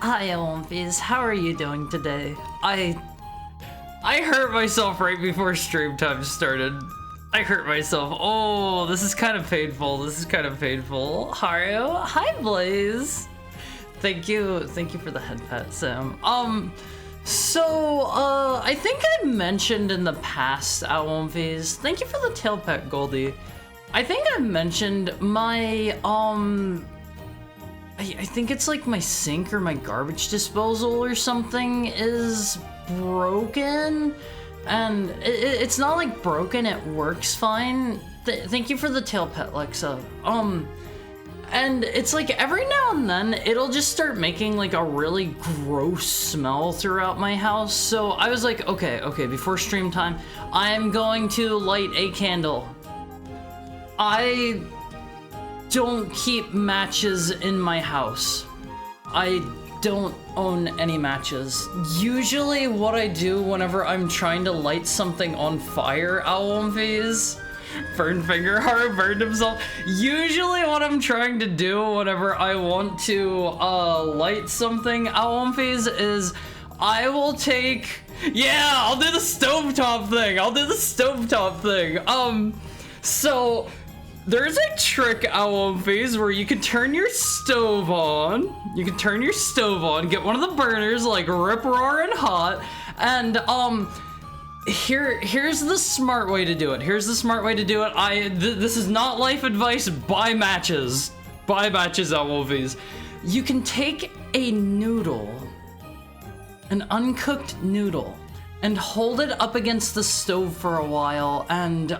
Hi, Olympies. How are you doing today? I hurt myself right before stream time started. I hurt myself. Oh, this is kind of painful. This is kind of painful. Haru, hi, Blaze. Thank you for the head pet, Sam. I think I mentioned in the past, Olympies. Thank you for the tail pet, Goldie. I think I mentioned my I think it's like my sink or my garbage disposal or something is broken, and it's not like broken, it works fine. Thank you for the tail pet, Lexa. And it's like every now and then it'll just start making like a really gross smell throughout my house. So I was like, okay, before stream time, I'm going to light a candle. I don't keep matches in my house. I don't own any matches. Usually what I do whenever I'm trying to light something on fire, Owlumfies, burn finger heart, burned himself. Usually what I'm trying to do whenever I want to light something, Owlumfies, is I will take, yeah, I'll do the stovetop thing. So there's a trick, Owlumfies, where you can turn your stove on. Get one of the burners, like rip-roaring hot, and here's the smart way to do it. This is not life advice. Buy matches, Owlumfies. You can take a noodle, an uncooked noodle, and hold it up against the stove for a while, and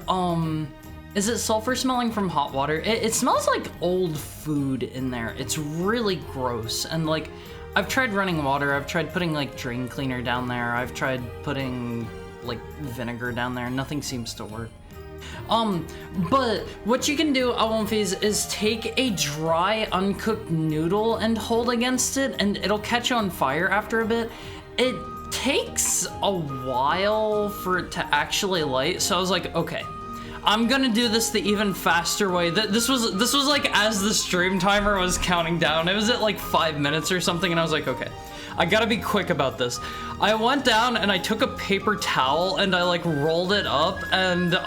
is it sulfur smelling from hot water? It smells like old food in there. It's really gross. And like, I've tried running water. I've tried putting like drain cleaner down there. I've tried putting like vinegar down there. Nothing seems to work. But what you can do, Owlumfies, is take a dry, uncooked noodle and hold against it, and it'll catch on fire after a bit. It takes a while for it to actually light. So I was like, okay, I'm gonna do this the even faster way. This was like as the stream timer was counting down. It was at like 5 minutes or something, and I was like, okay, I gotta be quick about this. I went down and I took a paper towel and I like rolled it up, and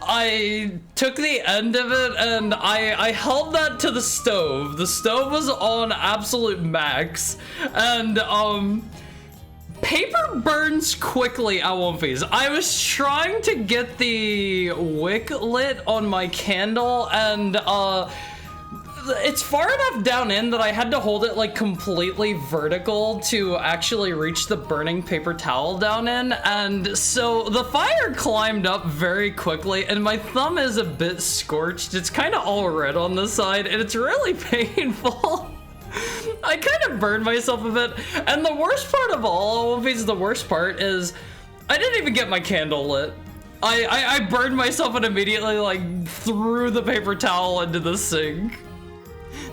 I took the end of it and I held that to the stove. The stove was on absolute max, and paper burns quickly at One Piece. I was trying to get the wick lit on my candle, and it's far enough down in that I had to hold it like completely vertical to actually reach the burning paper towel down in, and so the fire climbed up very quickly, and my thumb is a bit scorched. It's kind of all red on the side, and it's really painful. I kind of burned myself a bit, and the worst part of all, the worst part is I didn't even get my candle lit. I burned myself and immediately like threw the paper towel into the sink.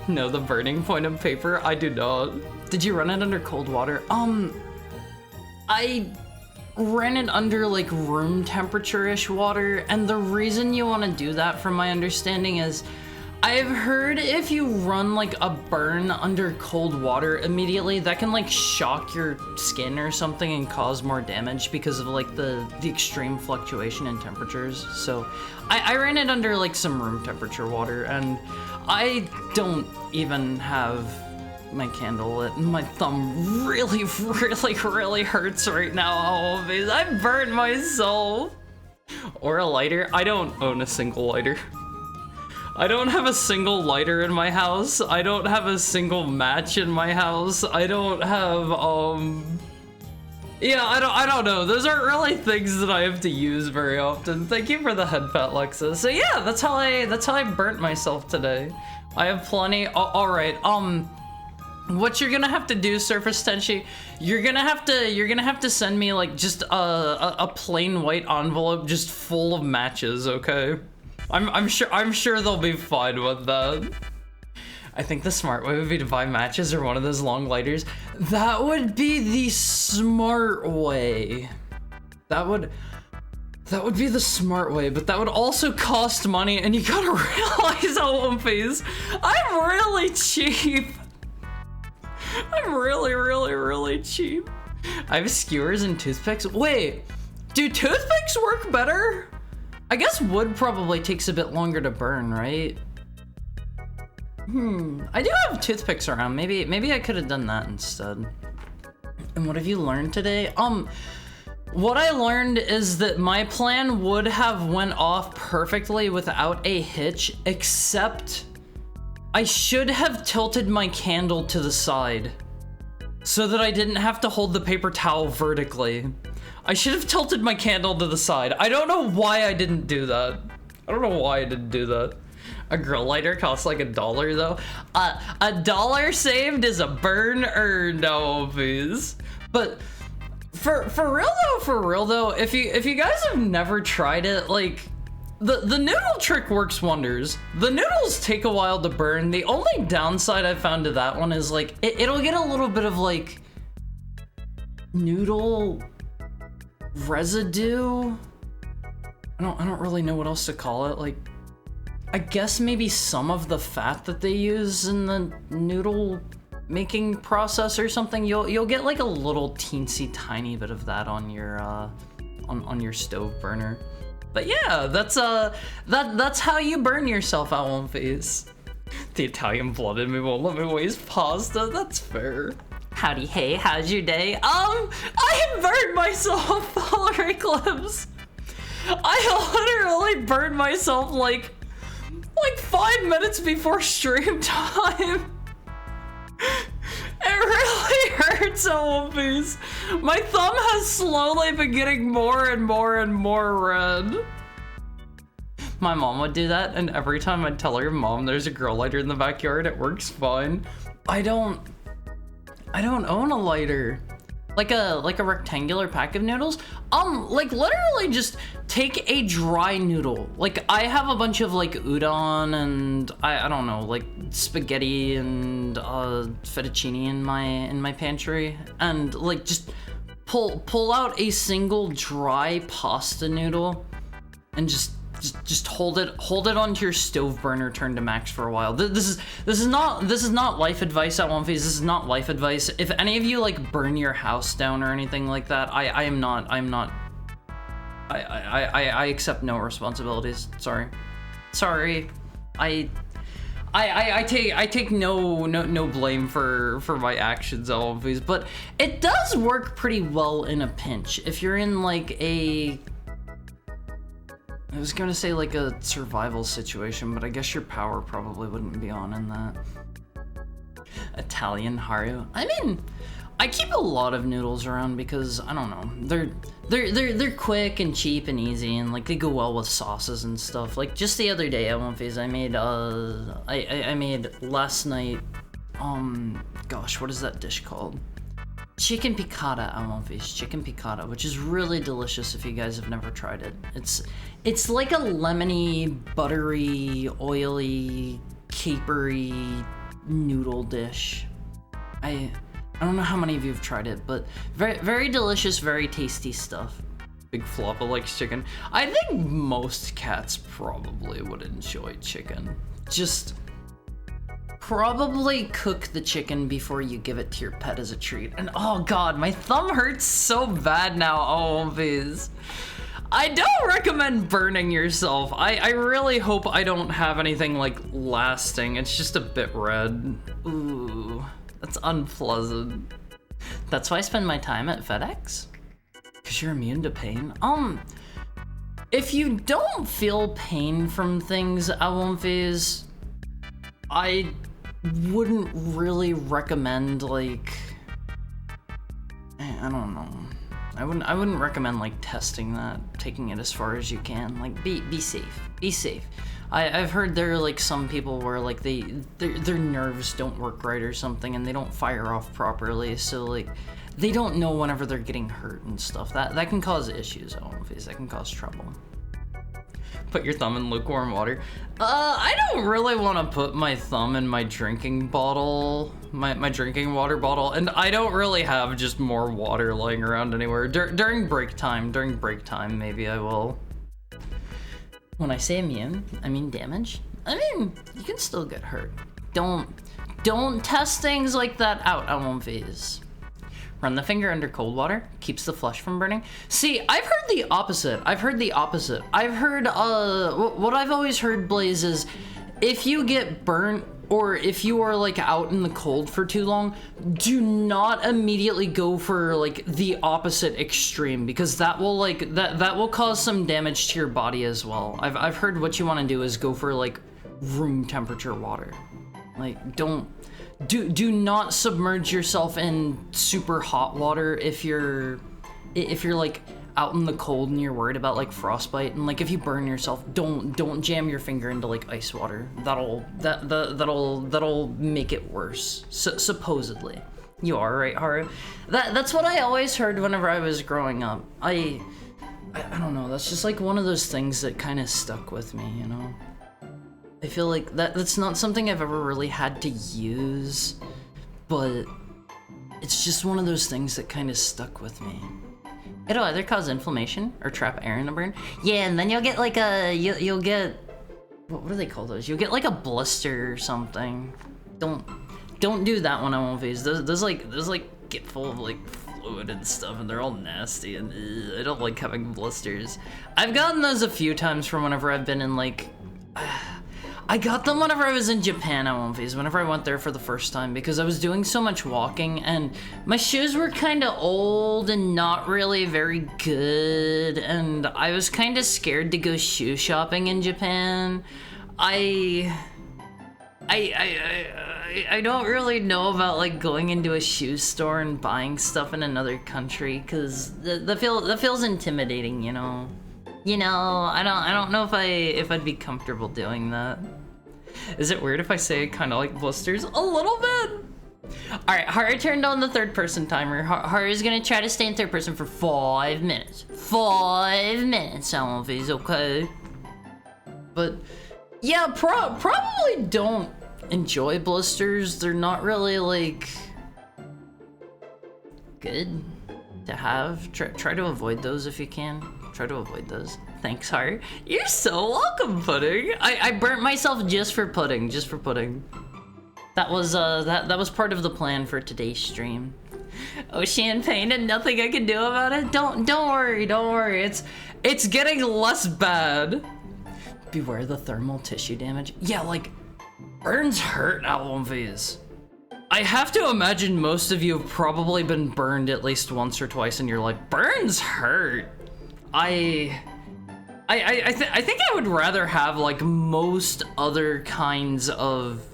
No, the burning point of paper, I do not. Did you run it under cold water? I ran it under like room temperature-ish water, and the reason you want to do that, from my understanding, is I've heard if you run like a burn under cold water immediately, that can like shock your skin or something and cause more damage because of like the extreme fluctuation in temperatures. So I ran it under like some room temperature water, and I don't even have my candle lit. My thumb really hurts right now. I burned myself. Or a lighter. I don't own a single lighter. I don't have a single lighter in my house. I don't have a single match in my house. I don't have, yeah, I don't know. Those aren't really things that I have to use very often. Thank you for the head pat, Lexa. So yeah, that's how I burnt myself today. I have plenty. All right. What you're gonna have to do, Surface Tenchi, you're gonna have to send me like just a plain white envelope just full of matches, okay? I'm sure they'll be fine with that. I think the smart way would be to buy matches or one of those long lighters. That would be the smart way. That would be the smart way, but that would also cost money, and you gotta realize how One Piece, I'm really cheap. I'm really cheap. I have skewers and toothpicks. Wait, do toothpicks work better? I guess wood probably takes a bit longer to burn, right? I do have toothpicks around. Maybe I could have done that instead. And what have you learned today? What I learned is that my plan would have went off perfectly without a hitch, except I should have tilted my candle to the side so that I didn't have to hold the paper towel vertically. I should have tilted my candle to the side. I don't know why I didn't do that. A grill lighter costs like $1 though. $1 saved is a burn or no, please. But for real though, if you guys have never tried it, like the noodle trick works wonders. The noodles take a while to burn. The only downside I found to that one is like it'll get a little bit of like noodle residue. I don't really know what else to call it. Like, I guess maybe some of the fat that they use in the noodle making process or something. You'll get like a little teensy tiny bit of that on your on your stove burner. But yeah, that's how you burn yourself at One Piece. The Italian blood in me won't let me waste pasta. That's fair. Howdy, hey, how's your day? I burned myself, Polar Eclipse. I literally burned myself like 5 minutes before stream time. It really hurts at One Piece. My thumb has slowly been getting more and more red. My mom would do that, and every time I'd tell her, Mom, there's a grill lighter in the backyard, it works fine. I don't own a lighter. Like a rectangular pack of noodles? Like literally just take a dry noodle. Like I have a bunch of like udon and I don't know, like spaghetti and fettuccine in my pantry, and like just pull out a single dry pasta noodle and just hold it onto your stove burner turned to max for a while. This is not life advice at One Phase. This is not life advice. If any of you like burn your house down or anything like that, I accept no responsibilities. Sorry. I take no blame for my actions at One Phase, but it does work pretty well in a pinch. If you're in like I was gonna say like a survival situation, but I guess your power probably wouldn't be on in that. Italian Haru. I mean, I keep a lot of noodles around because I don't know, they're quick and cheap and easy, and like they go well with sauces and stuff. Like just the other day at One Phase, I made I made last night. Gosh, what is that dish called? Chicken piccata at One Phase, chicken piccata, which is really delicious if you guys have never tried it. It's like a lemony, buttery, oily, capery noodle dish. I don't know how many of you have tried it, but very, very delicious, very tasty stuff. Big Floppa likes chicken. I think most cats probably would enjoy chicken. Just probably cook the chicken before you give it to your pet as a treat. And oh god, my thumb hurts so bad now. Oh, Viz. I don't recommend burning yourself. I really hope I don't have anything like lasting. It's just a bit red. Ooh, that's unpleasant. That's why I spend my time at FedEx. Cause you're immune to pain. If you don't feel pain from things at One Phase, I wouldn't really recommend like, I don't know. I wouldn't recommend like testing that, taking it as far as you can. Like be safe. Be safe. I've heard there are like some people where like their nerves don't work right or something, and they don't fire off properly, so like they don't know whenever they're getting hurt and stuff. That can cause issues at One Phase. That can cause trouble. Put your thumb in lukewarm water. I don't really want to put my thumb in my drinking bottle, my drinking water bottle, and I don't really have just more water lying around anywhere. During break time, maybe I will. When I say immune, I mean damage. I mean, you can still get hurt. Don't test things like that out at One Phase. Run the finger under cold water, keeps the flesh from burning. See, I've heard the opposite. I've heard, what I've always heard, Blaze, is if you get burnt or if you are like out in the cold for too long, do not immediately go for like the opposite extreme, because that will like, that will cause some damage to your body as well. I've heard what you want to do is go for like room temperature water. Like do not submerge yourself in super hot water if you're like out in the cold and you're worried about like frostbite, and like if you burn yourself, don't jam your finger into like ice water. That'll make it worse. Supposedly. You are right, Haru. That's what I always heard whenever I was growing up. I don't know, that's just like one of those things that kind of stuck with me, you know? I feel like that's not something I've ever really had to use, but it's just one of those things that kind of stuck with me. It'll either cause inflammation or trap air in a burn. Yeah, and then you'll get like you'll get, what do they call those? You'll get like a blister or something. Don't do that one at One Phase. Those get full of like fluid and stuff, and they're all nasty, and I don't like having blisters. I've gotten those a few times from whenever I've been in like, I got them whenever I was in Japan at One Phase, whenever I went there for the first time, because I was doing so much walking and my shoes were kind of old and not really very good, and I was kind of scared to go shoe shopping in Japan. I don't really know about like going into a shoe store and buying stuff in another country, because that feels intimidating, you know. I don't know if I'd be comfortable doing that. Is it weird if I say I kind of like blisters? A little bit. All right, Haru turned on the third person timer. Haru's gonna try to stay in third person for 5 minutes. 5 minutes, I won't be okay. But yeah, probably don't enjoy blisters. They're not really like good to have. Try to avoid those if you can. try to avoid those. Thanks, Heart. You're so welcome, Pudding. I burnt myself just for Pudding, That was that was part of the plan for today's stream. Oh, champagne and nothing I can do about it? Don't worry, it's getting less bad. Beware the thermal tissue damage. Yeah, like, burns hurt at one phase. I have to imagine most of you have probably been burned at least once or twice and you're like, burns hurt. I think I would rather have like most other kinds of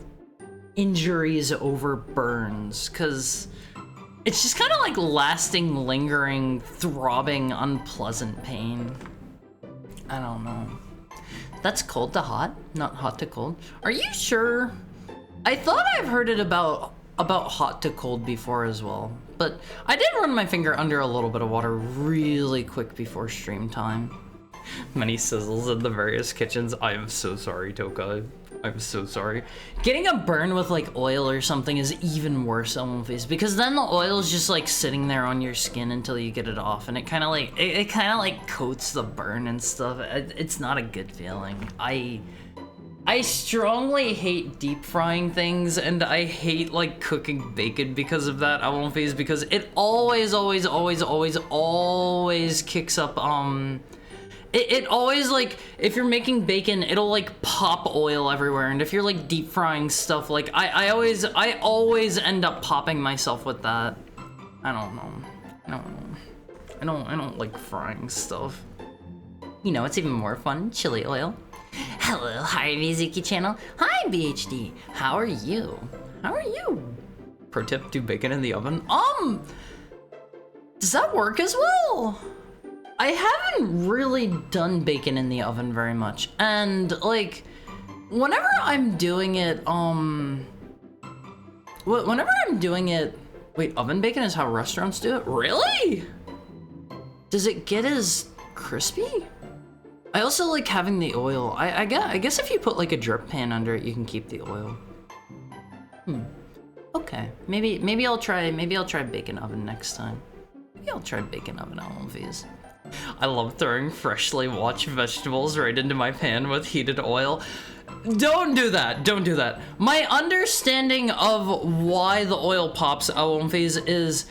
injuries over burns, because it's just kind of like lasting, lingering, throbbing, unpleasant pain. I don't know. That's cold to hot, not hot to cold. Are you sure? I thought I've heard it about hot to cold before as well, but I did run my finger under a little bit of water really quick before stream time. Many sizzles in the various kitchens. I am so sorry, Toka. I'm so sorry. Getting a burn with like oil or something is even worse on one face, because then the oil is just like sitting there on your skin until you get it off, and it kind of like it kind of like coats the burn and stuff. It's not a good feeling. I strongly hate deep frying things, and I hate like cooking bacon because of that at one phase, because it always kicks up it always, like, if you're making bacon, it'll like pop oil everywhere, and if you're like deep frying stuff, like I always end up popping myself with that. I don't know. I don't like frying stuff. You know, it's even more fun, chili oil. Hello, hi Mizuki channel. Hi BHD. How are you? Pro tip, do bacon in the oven. Does that work as well? I haven't really done bacon in the oven very much, and like whenever I'm doing it, wait, oven bacon is how restaurants do it? Really? Does it get as crispy? I also like having the oil. I guess if you put like a drip pan under it, you can keep the oil. Okay, maybe I'll try bacon oven next time. Maybe I'll try bacon oven on one of these. I love throwing freshly washed vegetables right into my pan with heated oil. Don't do that. My understanding of why the oil pops out one phase is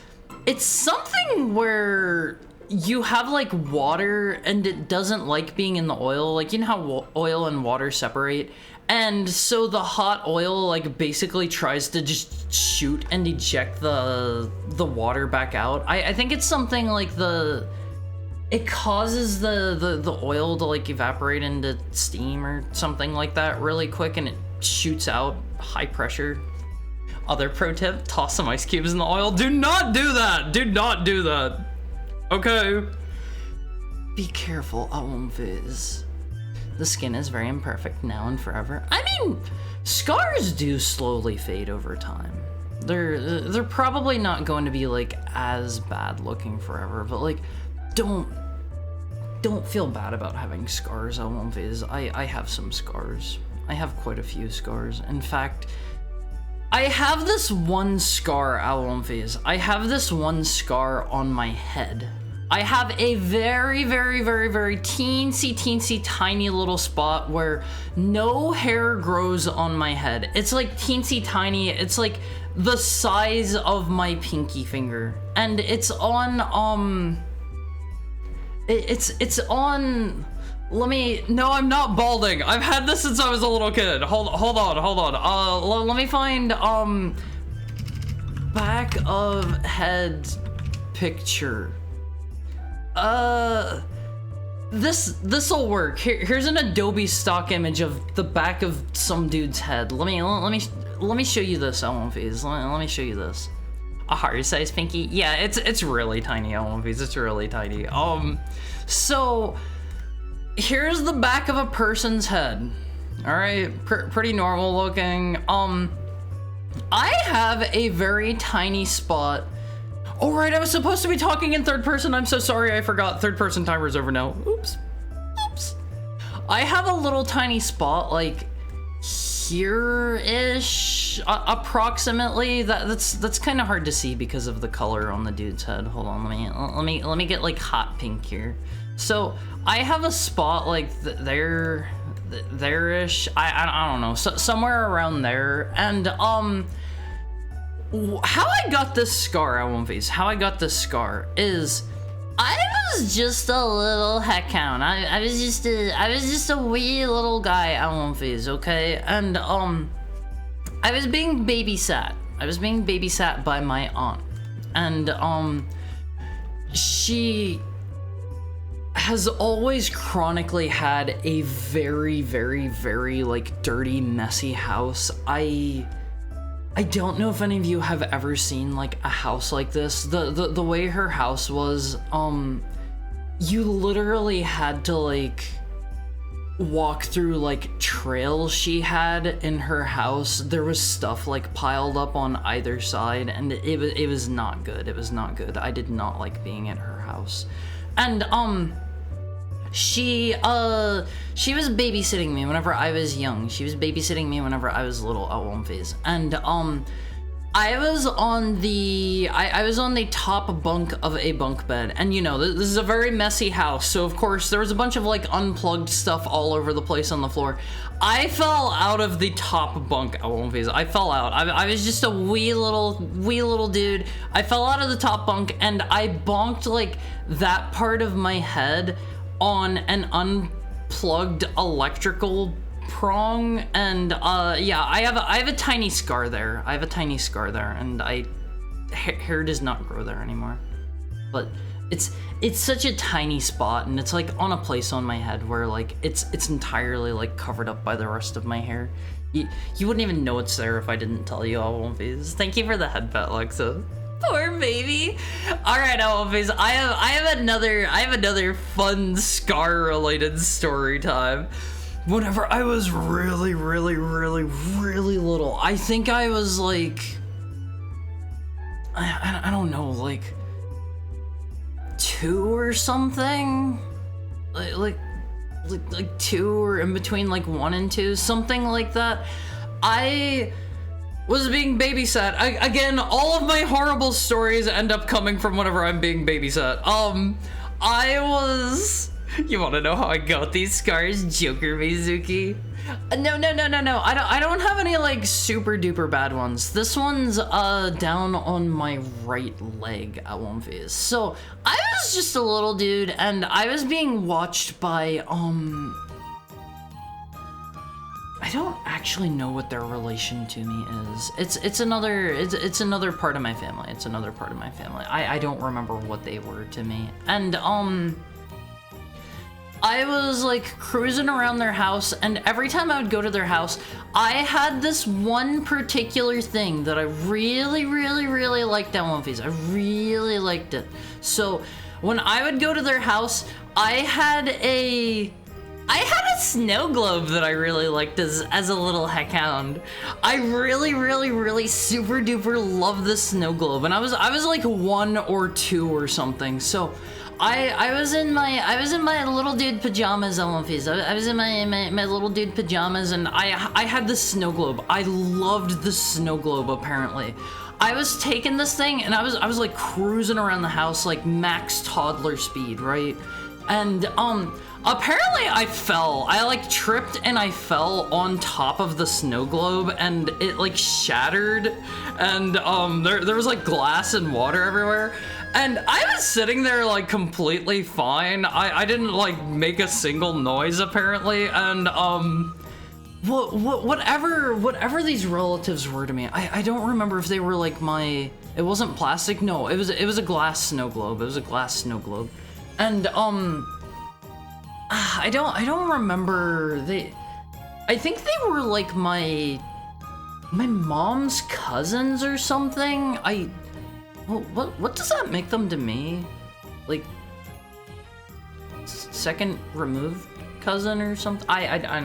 it's something where you have like water and it doesn't like being in the oil. Like, you know how oil and water separate? And so the hot oil like basically tries to just shoot and eject the water back out. I think it's something like it causes the oil to like evaporate into steam or something like that really quick, and it shoots out high pressure. Other pro tip, toss some ice cubes in the oil. Do not do that. Okay. Be careful, Viz. The skin is very imperfect now and forever. I mean, scars do slowly fade over time. They're probably not going to be like as bad looking forever, but like don't feel bad about having scars on Viz. I have some scars. I have quite a few scars. In fact, I have this one scar on Viz. I have this one scar on my head. I have a very teensy tiny little spot where no hair grows on my head. It's like teensy tiny. It's like the size of my pinky finger, and it's on it's on. No, I'm not balding. I've had this since I was a little kid. Hold on. Let me find back of head picture. This'll work. Here's an Adobe stock image of the back of some dude's head. Let me show you this, Elmonfees. Let me show you this. A heart size pinky. Yeah, it's really tiny, Elmonfees. It's really tiny. So here's the back of a person's head. All right, pretty normal looking. I have a very tiny spot. Oh, right, I was supposed to be talking in third person. I'm so sorry, I forgot. Third person timer's over now. Oops. I have a little tiny spot, like here-ish, approximately. That's kind of hard to see because of the color on the dude's head. Hold on, let me get like hot pink here. So I have a spot like there-ish. I don't know, somewhere around there. And how I got this scar, how I got this scar is I was just a little heckhound. I was just a wee little guy at One Phase, okay? And I was being babysat. I was being babysat by my aunt. And she has always chronically had a very, very, very like dirty, messy house. I don't know if any of you have ever seen like a house like this. The way her house was, you literally had to like walk through like trails she had in her house. There was stuff like piled up on either side, and it was not good. It was not good. I did not like being at her house. And she was babysitting me whenever I was young. She was babysitting me whenever I was little at One Phase. And I was on the top bunk of a bunk bed, and you know, this is a very messy house, so of course there was a bunch of like unplugged stuff all over the place on the floor. I fell out of the top bunk at One Phase. I fell out. I was just a wee little dude. I fell out of the top bunk and I bonked like that part of my head on an unplugged electrical prong, and yeah, I have a tiny scar there. And hair does not grow there anymore. But it's such a tiny spot, and it's like on a place on my head where like it's entirely like covered up by the rest of my hair. You wouldn't even know it's there if I didn't tell you. All One Phase. Thank you for the head pet, Lexa. Poor baby. All right, One Phase. I have another fun scar related story time. Whenever I was really little, I think I was like, I don't know, like 2 or something, like 2 or in between like 1 and 2, something like that. I was being babysat. Again, all of my horrible stories end up coming from whenever I'm being babysat. You want to know how I got these scars, Joker Mizuki? No. I don't have any like super duper bad ones. This one's down on my right leg at One Phase. So I was just a little dude, and I was being watched by I don't actually know what their relation to me is. It's another part of my family. It's another part of my family. I don't remember what they were to me. And I was like cruising around their house, and every time I would go to their house, I had this one particular thing that I really liked at One Phase. I really liked it. So when I would go to their house, I had a snow globe that I really liked as a little heckhound. I really super duper love this snow globe, and I was like 1 or 2 or something. So I was in my little dude pajamas on One Phase. I was in my little dude pajamas, and I had the snow globe. I loved the snow globe. Apparently, I was taking this thing, and I was like cruising around the house like max toddler speed, right? And apparently I fell. I like tripped and I fell on top of the snow globe, and it like shattered, and there was like glass and water everywhere. And I was sitting there like completely fine. I didn't like make a single noise apparently, and whatever these relatives were to me, I don't remember if they were like it wasn't plastic. No, it was a glass snow globe. It was a glass snow globe. And I don't remember. I think they were like my mom's cousins or something. What does that make them to me? Like second removed cousin or something? I don't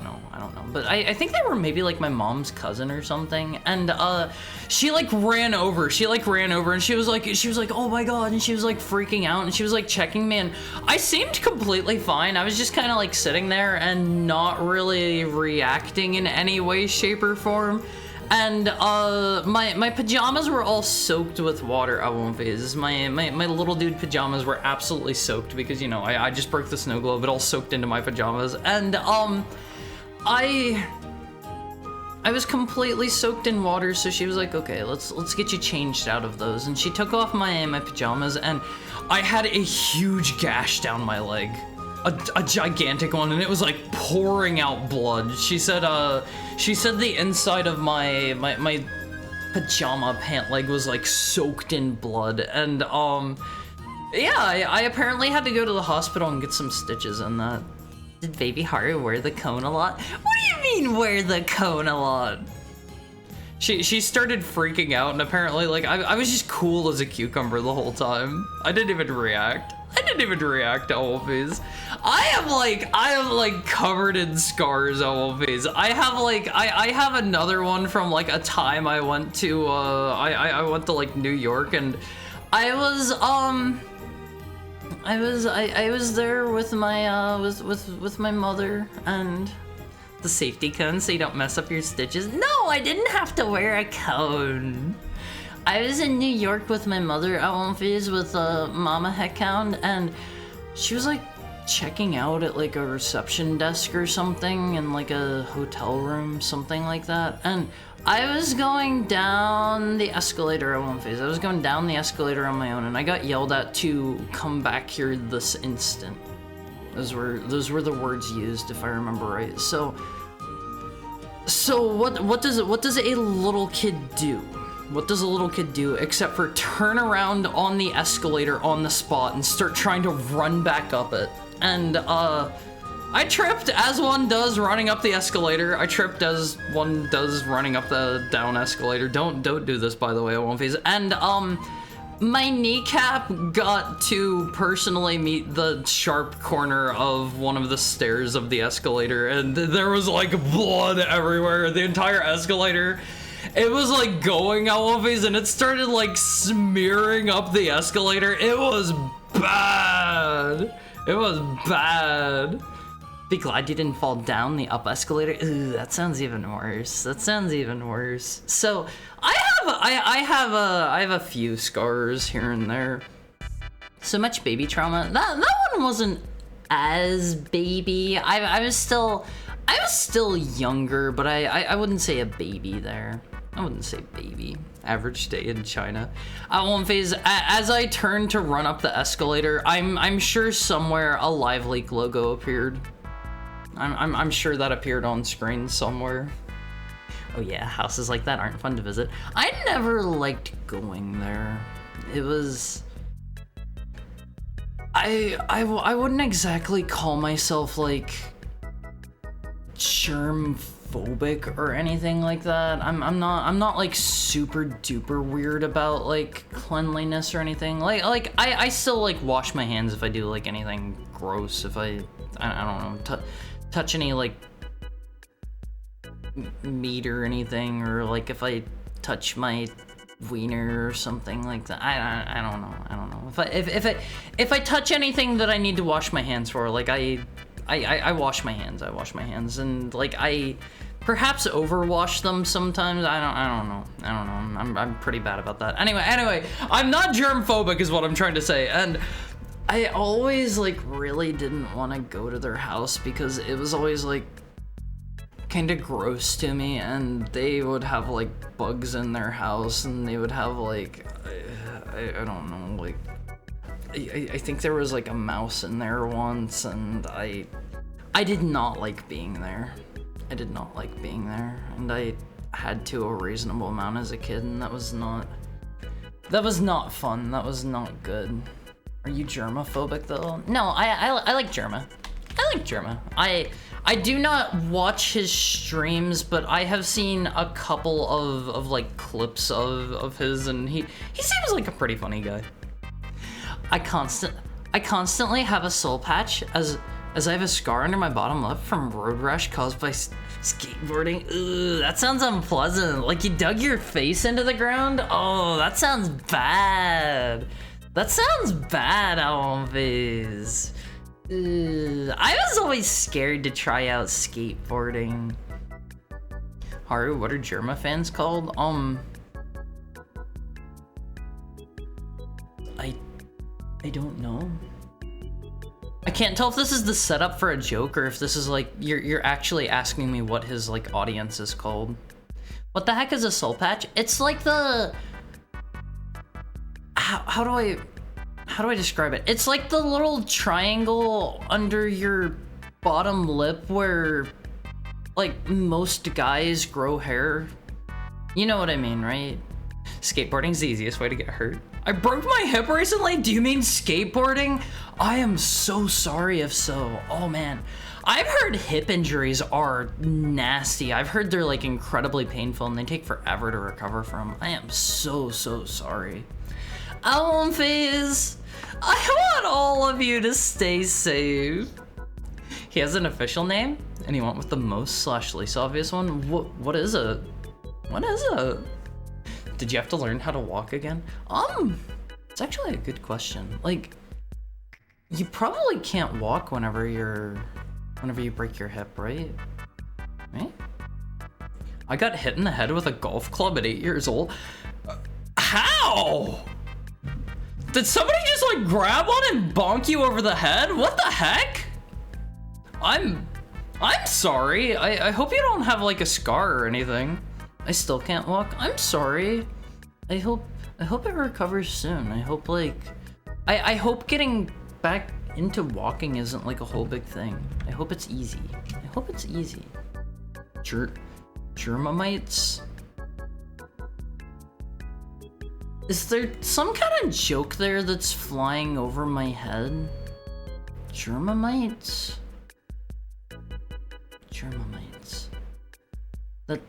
know. But I think they were maybe like my mom's cousin or something. And she ran over, and she was like, oh my god, and she was like freaking out, and she was like checking me, and I seemed completely fine. I was just kind of like sitting there and not really reacting in any way, shape, or form. And my pajamas were all soaked with water. I won't phase. My little dude pajamas were absolutely soaked because, you know, I just broke the snow globe. It all soaked into my pajamas. And I was completely soaked in water, so she was like, okay, let's get you changed out of those. And she took off my pajamas, and I had a huge gash down my leg. A gigantic one, and it was like pouring out blood. She said the inside of my pajama pant leg was like soaked in blood. And yeah, I apparently had to go to the hospital and get some stitches in that. Did Baby Haru wear the cone a lot? What do you mean wear the cone a lot? She started freaking out, and apparently, like, I was just cool as a cucumber the whole time. I didn't even react to all of these. I am like covered in scars, all of these. I have another one from like a time I went to I went to like New York, and I was there with my with my mother, and the safety cone so you don't mess up your stitches. No, I didn't have to wear a cone. I was in New York with my mother at one phase with Mama Heckhound, and she was like checking out at like a reception desk or something in like a hotel room, something like that. And I was going down the escalator at one phase. I was going down the escalator on my own, and I got yelled at to come back here this instant. Those were the words used, if I remember right. So what does a little kid do? What does a little kid do except for turn around on the escalator on the spot and start trying to run back up it? And I tripped, as one does running up the escalator. I tripped as one does running up the down escalator. Don't do this, by the way, I won't phase. And my kneecap got to personally meet the sharp corner of one of the stairs of the escalator, and there was like blood everywhere. The entire escalator, it was like going always, and it started like smearing up the escalator. It was bad. It was bad. Be glad you didn't fall down the up escalator. Ooh, that sounds even worse. That sounds even worse. So I have a few scars here and there. So much baby trauma. That one wasn't as baby. I was still younger, but I wouldn't say a baby there. I wouldn't say baby. Average day in China. At one phase, as I turned to run up the escalator, I'm sure somewhere a Live Leak logo appeared. I'm sure that appeared on screen somewhere. Oh yeah, houses like that aren't fun to visit. I never liked going there. It was... I wouldn't exactly call myself like germ-phobic or anything like that. I'm not like super duper weird about like cleanliness or anything. Like I still like wash my hands if I do like anything gross. If I don't know, touch any like meat or anything, or like if I touch my wiener or something like that. I don't know. If I touch anything that I need to wash my hands for, like I wash my hands. I wash my hands, and like I perhaps overwash them sometimes. I don't know. I'm pretty bad about that. Anyway, I'm not germ-phobic is what I'm trying to say. And I always like really didn't want to go to their house because it was always like kind of gross to me, and they would have like bugs in their house, and they would have like I don't know, like I think there was like a mouse in there once, and I did not like being there. I did not like being there, and I had to a reasonable amount as a kid, and that was not fun. That was not good. Are you germophobic though? No, I like Germa. I like Germa. I do not watch his streams, but I have seen a couple of like clips of his, and he seems like a pretty funny guy. I constantly have a soul patch as I have a scar under my bottom lip from road rash caused by skateboarding. Ugh, that sounds unpleasant. Like you dug your face into the ground? Oh, that sounds bad. That sounds bad, Always. I was always scared to try out skateboarding. Haru, what are Germa fans called? I don't know. I can't tell if this is the setup for a joke or if this is like you're actually asking me what his like audience is called. What the heck is a soul patch? It's like the how do I describe it? It's like the little triangle under your bottom lip where like most guys grow hair. You know what I mean, right? Skateboarding's the easiest way to get hurt. I broke my hip recently? Do you mean skateboarding? I am so sorry if so. Oh man. I've heard hip injuries are nasty. I've heard they're like incredibly painful and they take forever to recover from. I am so sorry. Phase, I want all of you to stay safe. He has an official name and he went with the most / least obvious one. What is it? What is it? Did you have to learn how to walk again? It's actually a good question. Like, you probably can't walk whenever you break your hip, right? Right? I got hit in the head with a golf club at 8 years old. How? Did somebody just like grab one and bonk you over the head? What the heck? I'm sorry. I hope you don't have like a scar or anything. I still can't walk. I'm sorry. I hope it recovers soon. I hope like I hope getting back into walking isn't like a whole big thing. I hope it's easy. I hope it's easy. Germamites? Is there some kind of joke there that's flying over my head? Germamites? Germamites. That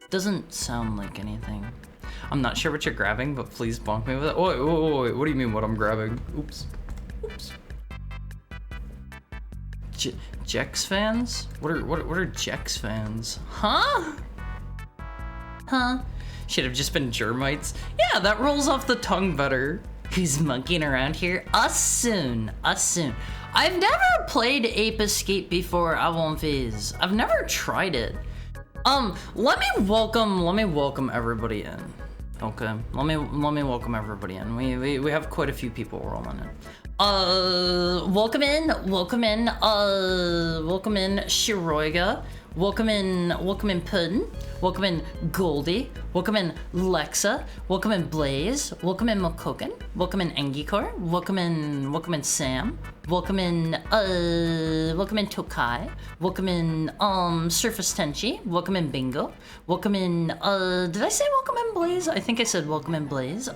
doesn't sound like anything. I'm not sure what you're grabbing, but please bonk me with it. Wait, what do you mean what I'm grabbing? Oops. Jex fans? What are Jex fans? Huh? Should have just been Germites. Yeah, that rolls off the tongue better. Who's monkeying around here? Us soon. I've never played Ape Escape before, Avonfiz. I've never tried it. Let me welcome everybody in. Okay, let me welcome everybody in. We have quite a few people rolling in. Welcome in, Shiroiga. Welcome in Puddin'. Welcome in Goldie. Welcome in Lexa. Welcome in Blaze. Welcome in Mokoken. Welcome in Engikor. Welcome in Sam. Welcome in Tokai. Welcome in Surface Tenchi. Welcome in Bingo. Welcome in did I say welcome in Blaze? I think I said welcome in Blaze.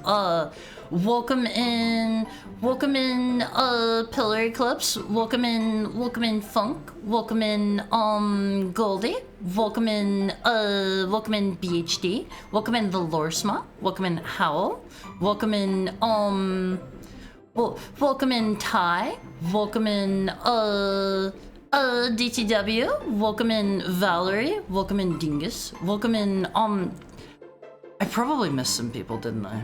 Welcome in Pillar Eclipse. Welcome in Funk. Welcome in Goldie. Welcome in BHD. Welcome in the Lorsma. Welcome in Howl. Welcome in welcome in Ty. Welcome in DTW. Welcome in Valerie. Welcome in Dingus. Welcome in I probably missed some people, didn't I?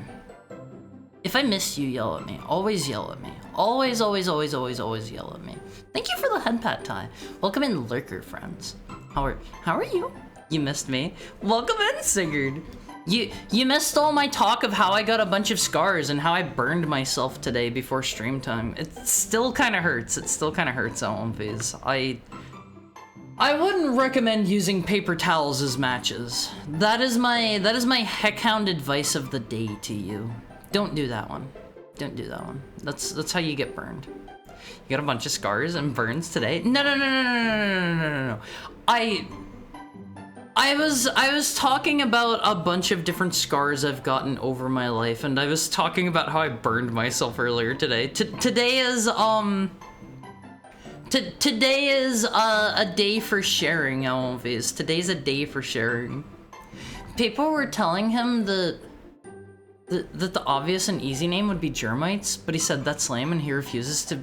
If I missed you, yell at me. Always yell at me. Always yell at me. Thank you for the head pat, Ty. Welcome in, Lurker friends. How are you? You missed me. Welcome in, Sigurd. You missed all my talk of how I got a bunch of scars and how I burned myself today before stream time. It still kind of hurts. Phase. I wouldn't recommend using paper towels as matches. That is my heckhound advice of the day to you. Don't do that one. That's how you get burned. You got a bunch of scars and burns today. No. I was talking about a bunch of different scars I've gotten over my life, and I was talking about how I burned myself earlier today. Today is a day for sharing, Alves. Today's a day for sharing. People were telling him that the obvious and easy name would be Germites, but he said that's lame and he refuses to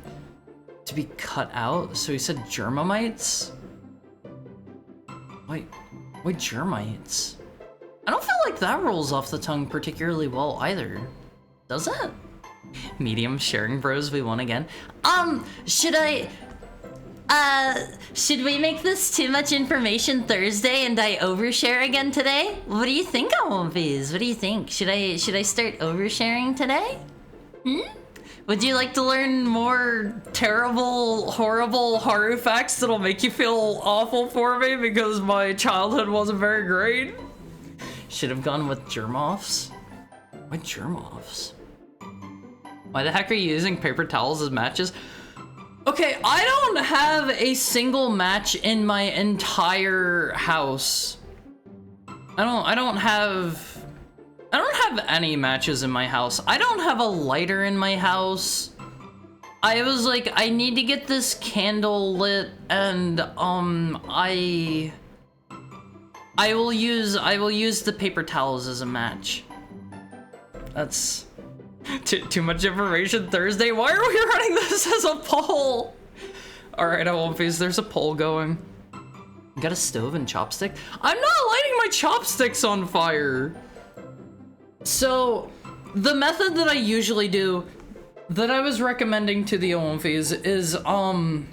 be cut out, so he said Germamites? Wait, Germites? I don't feel like that rolls off the tongue particularly well either. Does it? Medium sharing bros, we won again. Should I Should we make this too much information Thursday and I overshare again today? What do you think, Almonfies? What do you think? Should I start oversharing today? Would you like to learn more terrible, horrible horror facts that'll make you feel awful for me because my childhood wasn't very great? Should have gone with germ-offs. Why germ-offs? Why the heck are you using paper towels as matches? Okay, I don't have a single match in my entire house. I don't have any matches in my house. I don't have a lighter in my house. I was like, I need to get this candle lit, and I will use the paper towels as a match. That's too much information Thursday. Why are we running this as a poll? Alright, I won't face. There's a poll going. You got a stove and chopstick? I'm not lighting my chopsticks on fire. So, the method that I usually do, that I was recommending to the Omphys is, and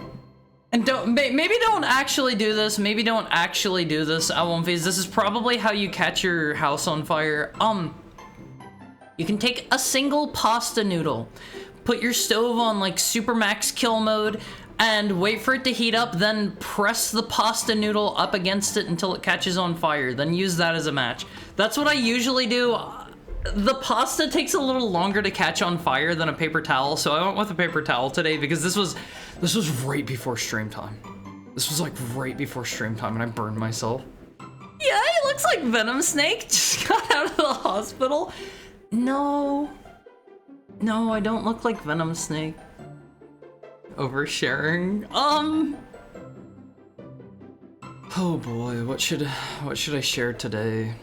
maybe don't actually do this, Omphys. This is probably how you catch your house on fire. You can take a single pasta noodle, put your stove on like super max kill mode, and wait for it to heat up, then press the pasta noodle up against it until it catches on fire, then use that as a match. That's what I usually do. The pasta takes a little longer to catch on fire than a paper towel, so I went with a paper towel today because this was right before stream time. This was like right before stream time and I burned myself. Yeah, it looks like Venom Snake just got out of the hospital. No, I don't look like Venom Snake. Oversharing. Oh boy, what should I share today?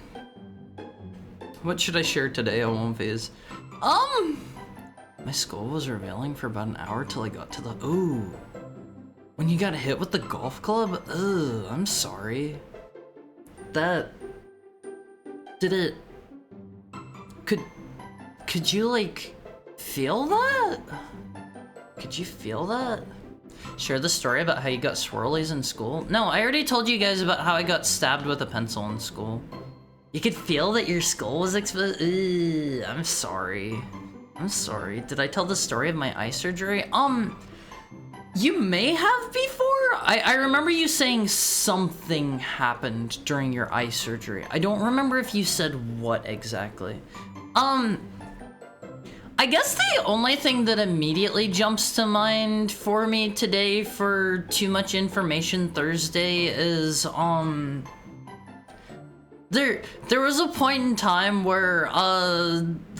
What should I share today, Omphys? My skull was revealing for about an hour till I got to the ooh. When you got hit with the golf club? Ugh, I'm sorry. Did it could you like feel that? Could you feel that? Share the story about how you got swirlies in school? No, I already told you guys about how I got stabbed with a pencil in school. You could feel that your skull was exposed. I'm sorry. I'm sorry. Did I tell the story of my eye surgery? You may have before. I remember you saying something happened during your eye surgery. I don't remember if you said what exactly. I guess the only thing that immediately jumps to mind for me today for Too Much Information Thursday is, there was a point in time where,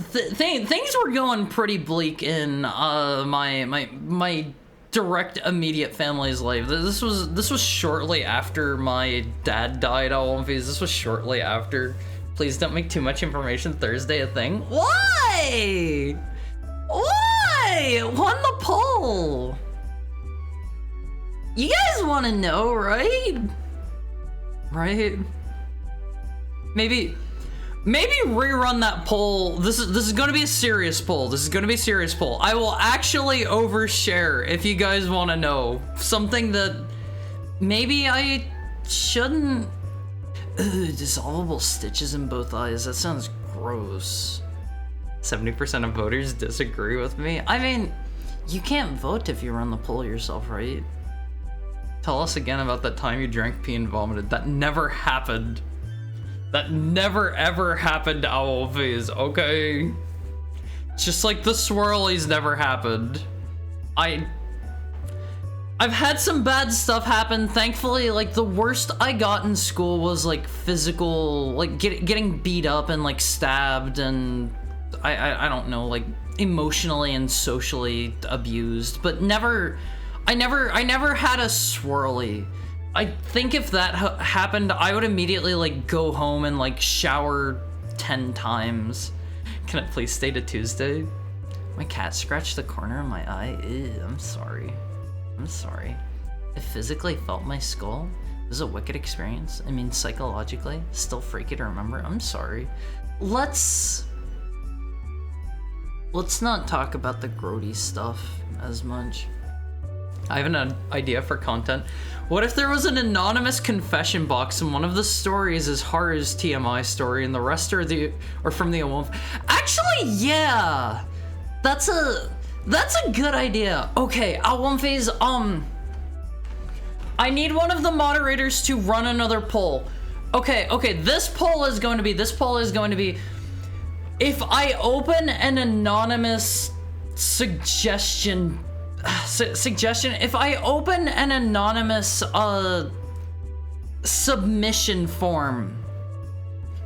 things were going pretty bleak in, my direct immediate family's life. This was shortly after my dad died, This was shortly after. Please don't make Too Much Information Thursday a thing. Why? Why? Won the poll. You guys want to know, right? Right? Maybe rerun that poll. This is going to be a serious poll. I will actually overshare if you guys want to know something that maybe I shouldn't. Dissolvable stitches in both eyes. That sounds gross. 70% of voters disagree with me. I mean, you can't vote if you run the poll yourself, right? Tell us again about that time you drank pee and vomited. That never happened. That never ever happened, Owlface, okay? Just like the swirlies never happened. I've had some bad stuff happen. Thankfully, like, the worst I got in school was, like, physical, like, getting beat up and, like, stabbed and, I don't know, like, emotionally and socially abused, but I never had a swirly. I think if that happened, I would immediately, like, go home and, like, shower 10 times. Can it please stay to Tuesday? My cat scratched the corner of my eye. Ew, I'm sorry. I'm sorry. I physically felt my skull. It was a wicked experience. I mean, psychologically, still freaky to remember. I'm sorry. Let's not talk about the grody stuff as much. I have an idea for content. What if there was an anonymous confession box and one of the stories is Haru's TMI story and the rest are from the Awolf? Actually, yeah, that's a good idea. Okay, Awolfes, I need one of the moderators to run another poll. Okay, this poll is going to be, if I open an anonymous suggestion, if I open an anonymous submission form,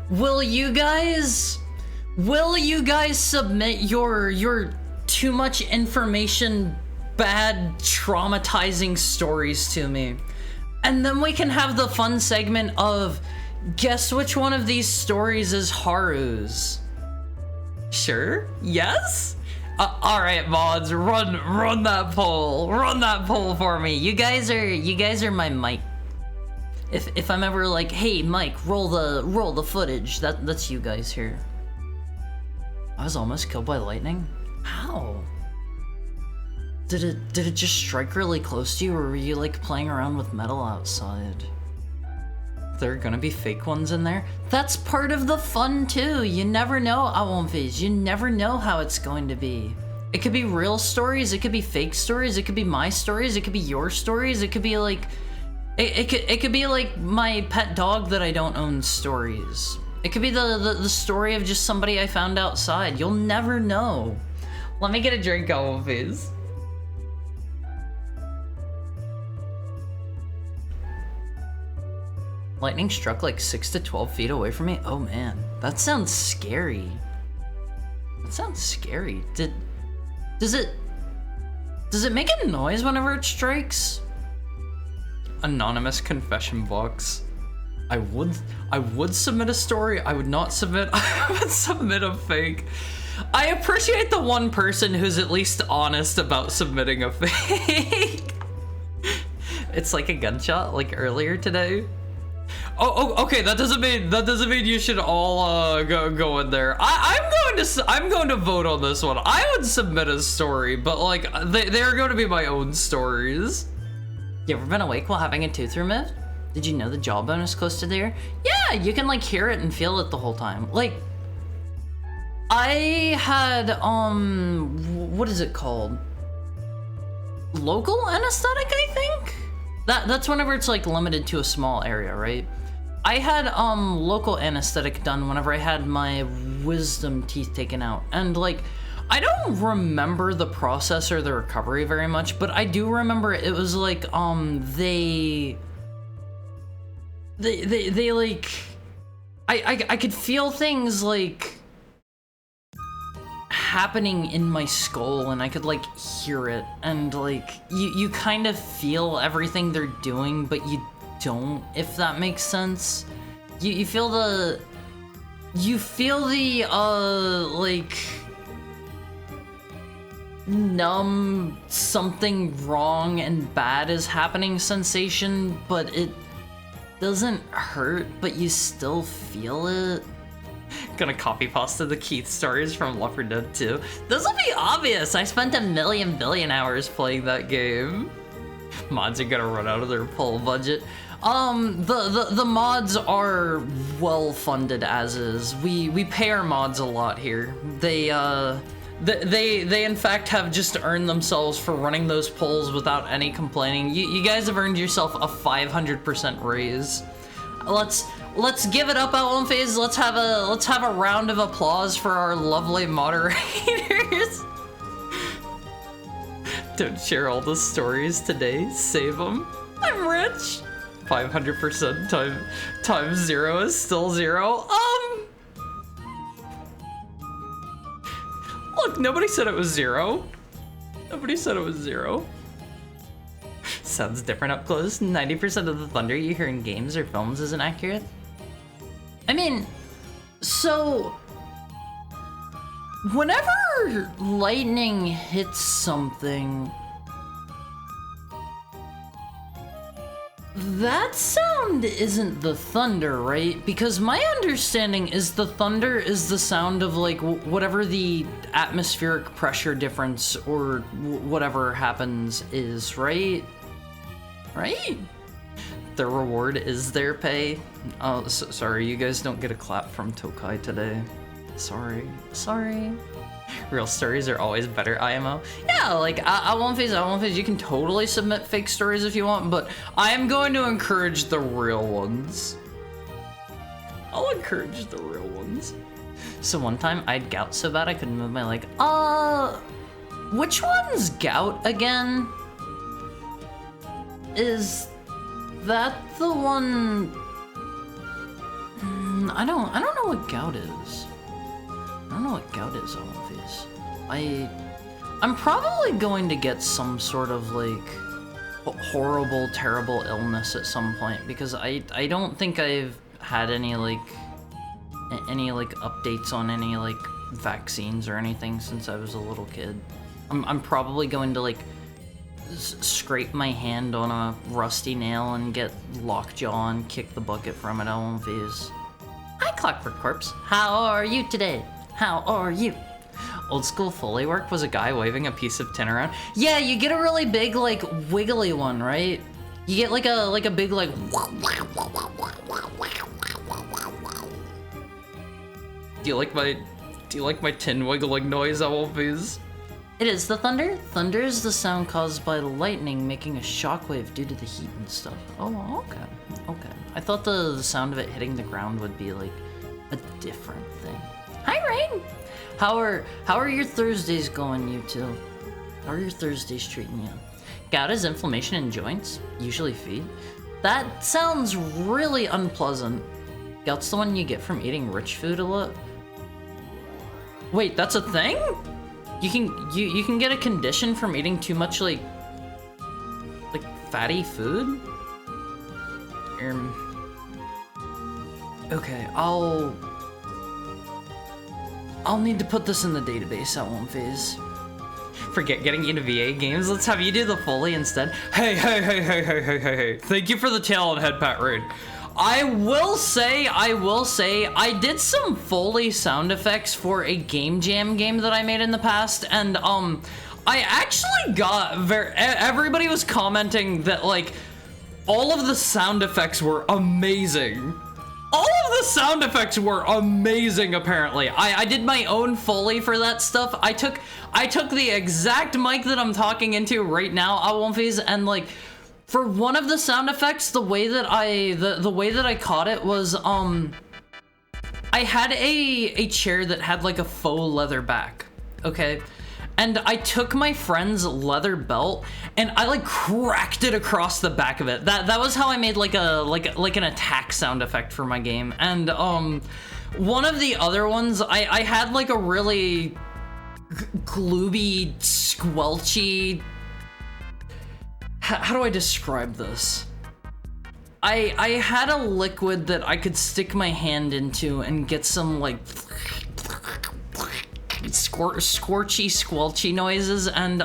will you guys submit your too much information, bad, traumatizing stories to me? And then we can have the fun segment of guess which one of these stories is Haru's. Sure? Yes? All right, mods, run that poll for me. You guys are my mic. If I'm ever like, hey Mike, roll the footage, that's you guys here. I was almost killed by lightning. How? Did it just strike really close to you, or were you like playing around with metal outside? There are gonna be fake ones in there? That's part of the fun too. You never know, Awolfes. You never know how it's going to be. It could be real stories, it could be fake stories, it could be my stories, it could be your stories, it could be like it could be like my pet dog that I don't own stories. It could be the story of just somebody I found outside. You'll never know. Let me get a drink, Awolfes. Lightning struck like 6 to 12 feet away from me? Oh man, that sounds scary. That sounds scary. Does it make a noise whenever it strikes? Anonymous confession box. I would submit a story. I would not submit. I would submit a fake. I appreciate the one person who's at least honest about submitting a fake. It's like a gunshot, like earlier today. Oh, okay. That doesn't mean you should all go in there. I'm going to vote on this one. I would submit a story, but like they're going to be my own stories. You ever been awake while having a tooth removed? Did you know the jawbone is close to the ear? Yeah, you can like hear it and feel it the whole time. Like, I had what is it called? Local anesthetic, I think. That's whenever it's like limited to a small area, right? I had local anesthetic done whenever I had my wisdom teeth taken out, and like I don't remember the process or the recovery very much, but I do remember it was like they like I could feel things like happening in my skull, and I could like hear it, and like you kind of feel everything they're doing, but you don't, if that makes sense. You feel the like numb, something wrong and bad is happening sensation, but it doesn't hurt, but you still feel it. Gonna copy pasta the Keith stories from Left 4 Dead 2. This will be obvious. I spent a million billion hours playing that game. Mods are gonna run out of their poll budget. The mods are well funded as is. We pay our mods a lot here. They in fact have just earned themselves for running those polls without any complaining. You guys have earned yourself a 500% raise. Let's give it up, Awolfes. Let's have a round of applause for our lovely moderators. Don't share all the stories today. Save them. I'm rich. 500% times 0 is still 0. Look, nobody said it was 0. Nobody said it was 0. Sounds different up close. 90% of the thunder you hear in games or films isn't accurate. I mean, so whenever lightning hits something, that sound isn't the thunder, right? Because my understanding is the thunder is the sound of like whatever the atmospheric pressure difference or whatever happens is, right? Right? The reward is their pay. Oh, sorry, you guys don't get a clap from Tokai today. Sorry. Real stories are always better, IMO. Yeah, like, I won't phase, you can totally submit fake stories if you want, but I am going to encourage the real ones. I'll encourage the real ones. So one time, I had gout so bad I couldn't move my leg. Which one's gout again? Is that the one... I don't know what gout is. I don't know what gout is, Olympies. I'm probably going to get some sort of like horrible, terrible illness at some point because I don't think I've had any like updates on any like vaccines or anything since I was a little kid. I'm probably going to like scrape my hand on a rusty nail and get lockjaw and kick the bucket from it, Olympies. Hi, Clockwork Corpse. How are you today? How are you? Old school Foley work was a guy waving a piece of tin around. Yeah, you get a really big, like, wiggly one, right? You get like a big, like... Do you like my tin wiggling noise, Wolfies? It is the thunder. Thunder is the sound caused by lightning making a shockwave due to the heat and stuff. Oh, okay. I thought the sound of it hitting the ground would be like a different thing. Hi, Rain. How are your Thursdays going, you two? How are your Thursdays treating you? Gout is inflammation in joints, usually feet. That sounds really unpleasant. Gout's the one you get from eating rich food a lot. Wait, that's a thing? You can get a condition from eating too much like fatty food? Okay, I'll need to put this in the database at one phase. Forget getting into VA games, let's have you do the Foley instead. Hey. Thank you for the tail and head pat raid. I will say, I did some Foley sound effects for a Game Jam game that I made in the past, and I actually got everybody was commenting that like all of the sound effects were amazing. All of the sound effects were amazing, apparently. I did my own Foley for that stuff. I took the exact mic that I'm talking into right now, Awonfies, and like for one of the sound effects, the way that I caught it was I had a chair that had like a faux leather back, okay? And I took my friend's leather belt and I like cracked it across the back of it. That was how I made like an attack sound effect for my game. And one of the other ones, I had like a really glooby, squelchy. How do I describe this? I had a liquid that I could stick my hand into and get some like scorchy, squelchy noises, and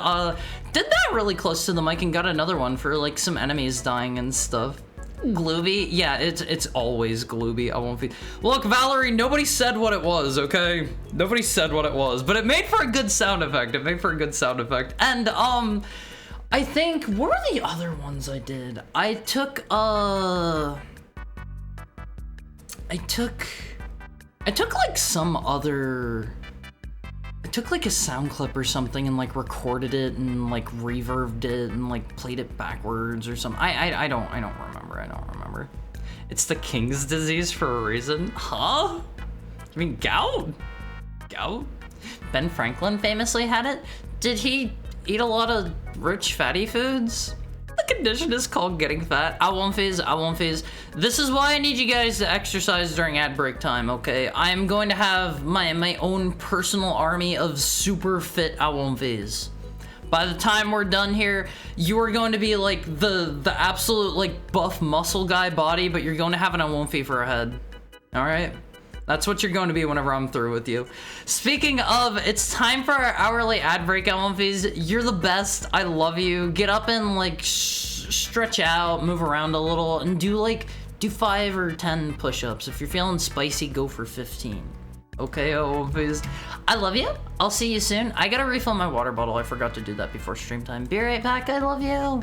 did that really close to the mic and got another one for like some enemies dying and stuff. Glooby? Yeah, it's always glooby. I won't be. Look, Valerie, nobody said what it was, okay? Nobody said what it was, but it made for a good sound effect. And I think, what were the other ones I did? I took like some other. I took like a sound clip or something and like recorded it and like reverbed it and like played it backwards or something. I don't remember. It's the king's disease for a reason. Huh? You mean gout? Gout? Ben Franklin famously had it. Did he eat a lot of rich fatty foods? The condition is called getting fat. I won't phase. This is why I need you guys to exercise during ad break time, okay? I am going to have my own personal army of super fit Awonfis. By the time we're done here, you are going to be like the absolute like buff muscle guy body, but you're going to have an Awonfi for a head. All right? That's what you're going to be whenever I'm through with you. Speaking of, it's time for our hourly ad break, Awonfis. You're the best. I love you. Get up and like stretch out, move around a little, and do 5 or 10 push-ups. If you're feeling spicy, go for 15. Okay, Oompies. I love you. I'll see you soon. I gotta refill my water bottle. I forgot to do that before stream time. Be right back. I love you.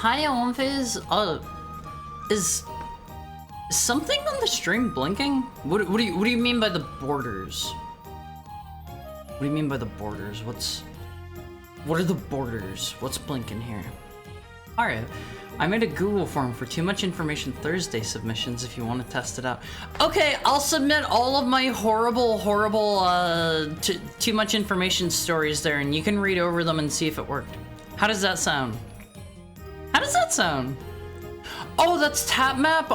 Hi, Oomphase. Is something on the stream blinking? What do you mean by the borders? What do you mean by the borders? What are the borders? What's blinking here? Alright, I made a Google form for Too Much Information Thursday submissions if you want to test it out. Okay, I'll submit all of my horrible, too much information stories there, and you can read over them and see if it worked. How does that sound? How does that sound? Oh, that's tap map?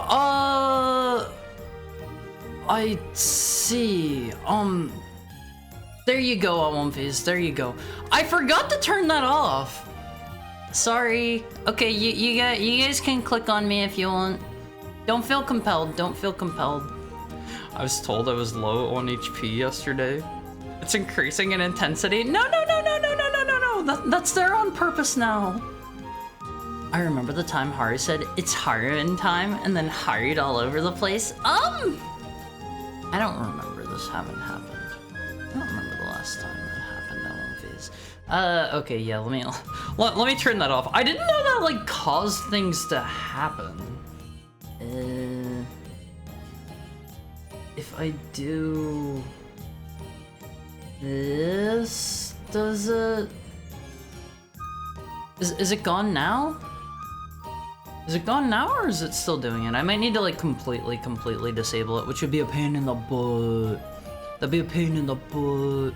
I see. There you go, Alwumfies, there you go. I forgot to turn that off. Sorry. Okay, you guys can click on me if you want. Don't feel compelled, don't feel compelled. I was told I was low on HP yesterday. It's increasing in intensity. No. That's there on purpose now. I remember the time Haru said, it's Haru time, and then Haru'd all over the place. I don't remember this having happened. I don't remember the last time that happened on one of these. Okay, yeah, let me turn that off. I didn't know that, like, caused things to happen. If I do this, does it... Is it gone now? Is it gone now, or is it still doing it? I might need to, like, completely disable it, which would be a pain in the butt. That'd be a pain in the butt.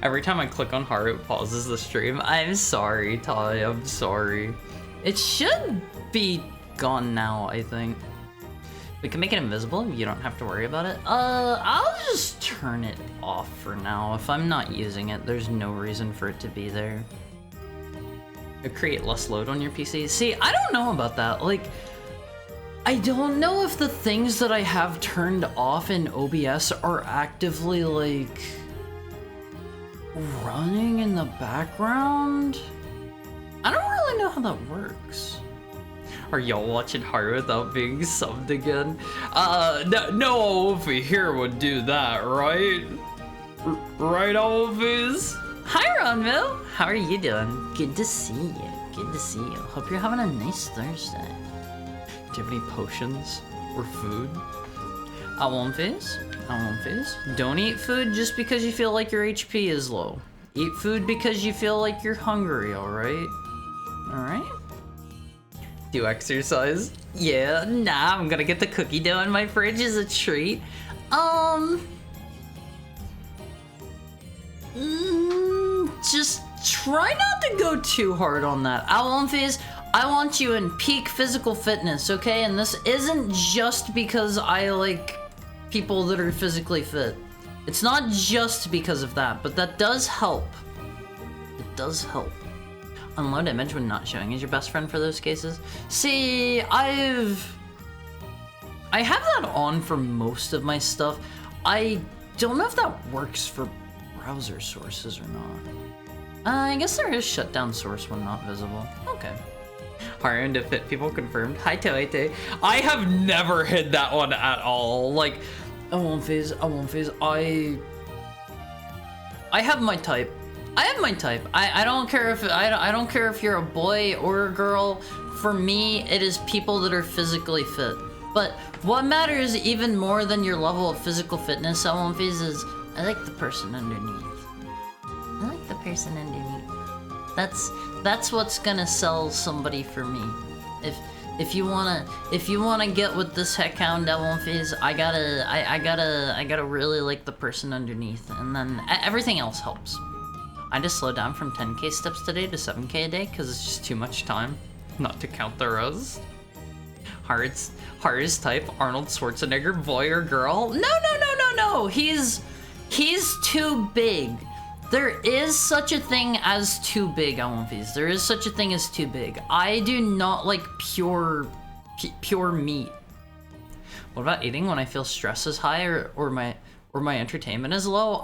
Every time I click on Haru, it pauses the stream. I'm sorry, Ty, I'm sorry. It should be gone now, I think. We can make it invisible, you don't have to worry about it. I'll just turn it off for now. If I'm not using it, there's no reason for it to be there. Create less load on your PC. See, I don't know about that. Like, I don't know if the things that I have turned off in OBS are actively, like, running in the background. I don't really know how that works. Are y'all watching Haru without being subbed again? No Wolfie here would do that, right? Right, Wolfies? Hi, Ronville. How are you doing? Good to see you. Good to see you. Hope you're having a nice Thursday. Do you have any potions or food? Alwumfies? Don't eat food just because you feel like your HP is low. Eat food because you feel like you're hungry, alright? Alright? Do exercise? Yeah, nah, I'm gonna get the cookie dough in my fridge as a treat. Just try not to go too hard on that. Alwumfies, I want you in peak physical fitness, okay? And this isn't just because I like people that are physically fit. It's not just because of that, but that does help. It does help. Unload image when not showing is your best friend for those cases. See, I have that on for most of my stuff. I don't know if that works for browser sources or not. I guess there is shutdown source when not visible. Okay. Hard to fit people confirmed. Hi Toite. I have never hit that one at all. Like, I won't phase. I have my type. I have my type. I don't care if I don't care if you're a boy or a girl. For me, it is people that are physically fit. But what matters even more than your level of physical fitness, Alwumfies, is I like the person underneath. I like the person underneath. That's what's gonna sell somebody for me. If you wanna get with this heckhound Alwumfies, I gotta really like the person underneath, and then everything else helps. I just slowed down from 10k steps today to 7k a day because it's just too much time not to count the rows. Haru's type, Arnold Schwarzenegger, boy or girl? No. He's too big. There is such a thing as too big, Alwumfies. There is such a thing as too big. I do not like pure meat. What about eating when I feel stress is high or my entertainment is low?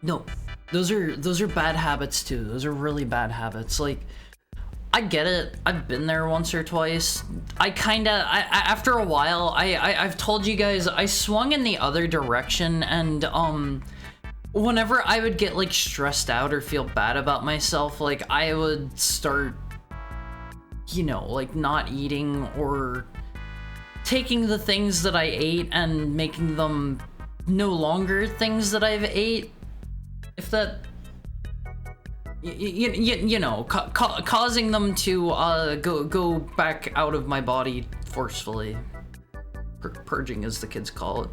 No. Those are bad habits too. Those are really bad habits. Like, I get it. I've been there once or twice. After a while, I've told you guys, I swung in the other direction, and whenever I would get like stressed out or feel bad about myself, like I would start, you know, like not eating or taking the things that I ate and making them no longer things that I've ate. If that you know, causing them to go back out of my body forcefully. Purging, as the kids call it.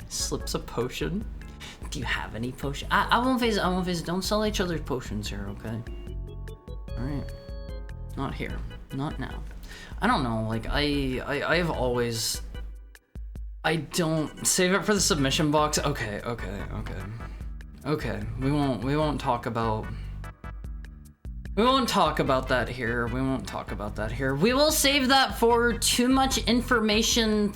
Slips a potion. Do you have any potion? I won't phase. Don't sell each other's potions here, okay? All right. Not here. Not now. I don't know. Like I have always. I don't save it for the submission box. Okay. We won't talk about. We won't talk about that here. We will save that for too much information.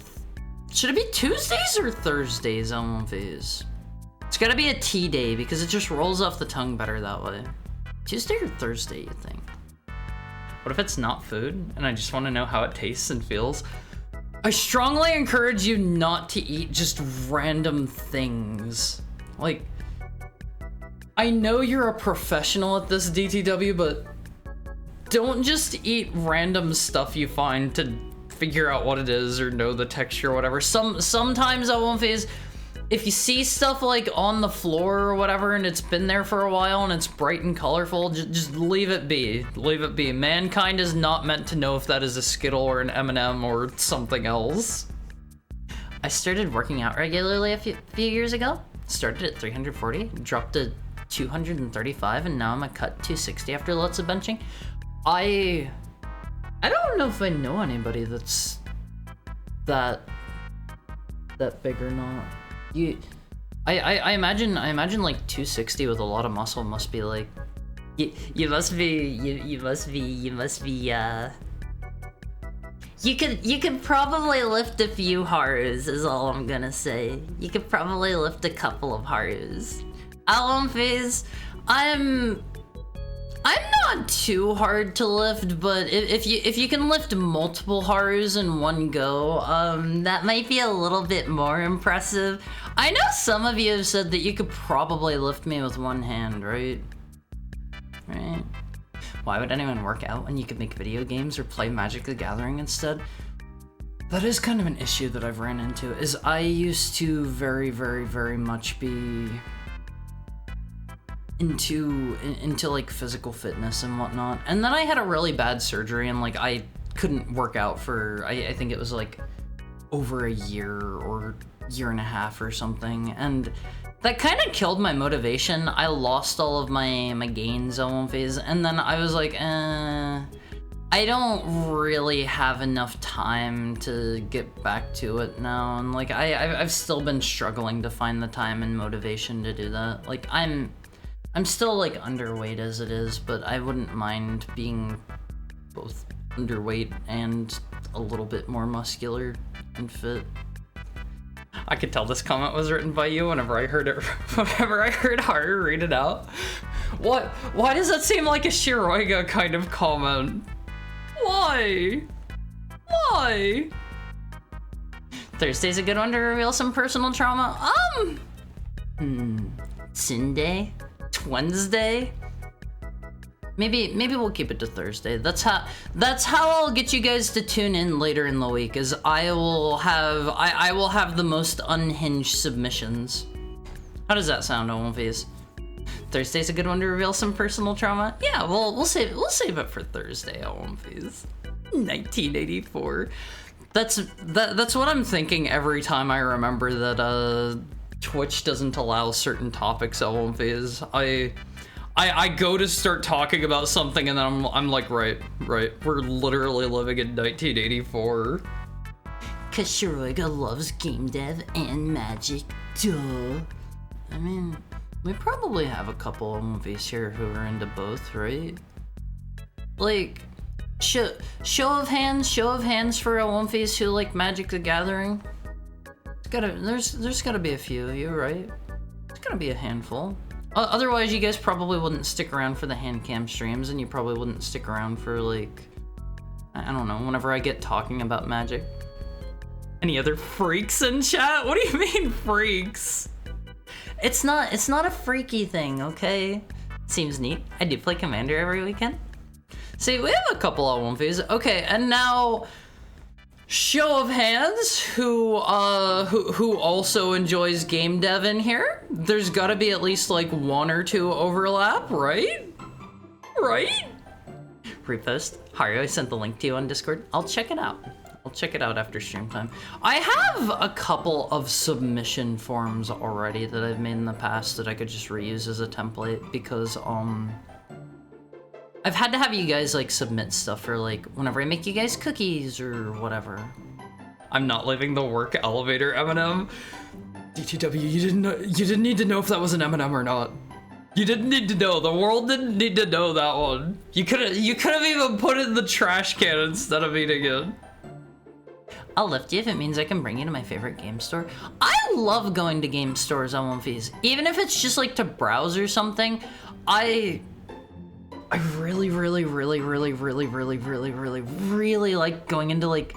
Should it be Tuesdays or Thursdays on these? It's gotta be a T day because it just rolls off the tongue better that way. Tuesday or Thursday, you think? What if it's not food and I just want to know how it tastes and feels? I strongly encourage you not to eat just random things. Like, I know you're a professional at this, DTW, but don't just eat random stuff you find to figure out what it is or know the texture or whatever. Sometimes I won't phase. If you see stuff like on the floor or whatever and it's been there for a while and it's bright and colorful, just leave it be. Leave it be. Mankind is not meant to know if that is a Skittle or an M&M or something else. I started working out regularly a few years ago. Started at 340, dropped to 235, and now I'm a cut 260 after lots of benching. I don't know if I know anybody that's that big or not. I imagine like 260 with a lot of muscle must be like you must be you could probably lift a few Harus is all I'm gonna say. You could probably lift a couple of Harus. Alum phase, I'm not too hard to lift, but if you can lift multiple Harus in one go, that might be a little bit more impressive. I know some of you have said that you could probably lift me with one hand, right? Right? Why would anyone work out when you could make video games or play Magic the Gathering instead? That is kind of an issue that I've ran into, is I used to very, very, very much be into like physical fitness and whatnot, and then I had a really bad surgery and like I couldn't work out for I think it was like over a year or year and a half or something, and that kind of killed my motivation. I lost all of my gains on one phase, and then I was like, I don't really have enough time to get back to it now, and like I've still been struggling to find the time and motivation to do that. Like I'm still like underweight as it is, but I wouldn't mind being both underweight and a little bit more muscular and fit. I could tell this comment was written by you whenever I heard Haru read it out. Why does that seem like a Shiroiga kind of comment? Why? Thursday's a good one to reveal some personal trauma. Sunday? Wednesday? Maybe we'll keep it to Thursday. That's how I'll get you guys to tune in later in the week, is I will have the most unhinged submissions. How does that sound, Owenface? Thursday's a good one to reveal some personal trauma? Yeah, we'll save it for Thursday, Owenface. 1984. That's what I'm thinking every time I remember that Twitch doesn't allow certain topics, Owenface. I go to start talking about something and then I'm like, right, we're literally living in 1984. Cause Shiroiga loves game dev and magic, duh. I mean, we probably have a couple of movies here who are into both, right? Like, show of hands for a One Face who like Magic the Gathering. There's gotta be a few of you, right? There's gotta be a handful. Otherwise, you guys probably wouldn't stick around for the hand cam streams, and you probably wouldn't stick around for, like, I don't know, whenever I get talking about Magic. Any other freaks in chat? What do you mean, freaks? It's not a freaky thing, okay? Seems neat. I do play Commander every weekend. See, we have a couple of One Phase. Okay, and now, Show of hands, who also enjoys game dev in here? There's gotta be at least like 1 or 2 overlap, right? Right? Repost. Hario, I sent the link to you on Discord. I'll check it out. I'll check it out after stream time. I have a couple of submission forms already that I've made in the past that I could just reuse as a template because, I've had to have you guys like submit stuff for like whenever I make you guys cookies or whatever. I'm not leaving the work elevator, Eminem. DTW, you didn't need to know if that was an Eminem or not. You didn't need to know. The world didn't need to know that one. You could have even put it in the trash can instead of eating it. I'll lift you if it means I can bring you to my favorite game store. I love going to game stores on One Piece. Even if it's just like to browse or something, I really like going into like,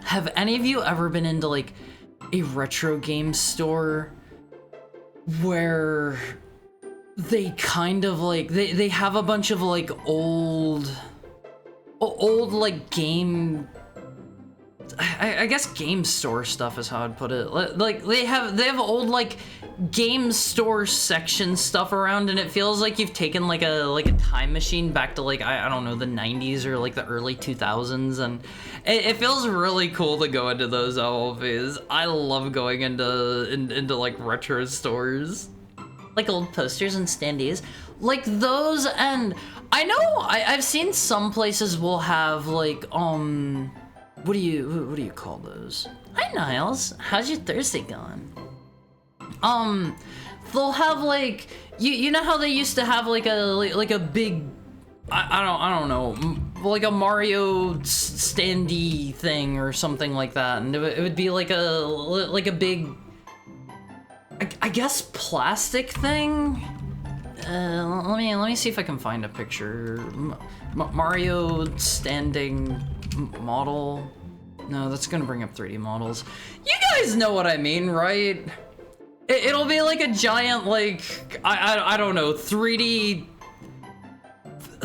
have any of you ever been into like a retro game store where they kind of like, they have a bunch of like old like game, I guess game store stuff is how I'd put it. Like they have old like game store section stuff around, and it feels like you've taken like a time machine back to like I don't know, the 90s or like the early 2000s, and it feels really cool to go into those LVs. I love going into like retro stores, like old posters and standees, like those. And I know I've seen some places will have like what do you call those? Hi Niles, how's your Thursday going? They'll have like, you know how they used to have like a big, I don't know, like a Mario standee thing or something like that, and it would be like a big, I guess plastic thing. Let me see if I can find a picture. Mario standing model. No, that's gonna bring up 3D models. You guys know what I mean, right? It'll be like a giant, like, I don't know, 3D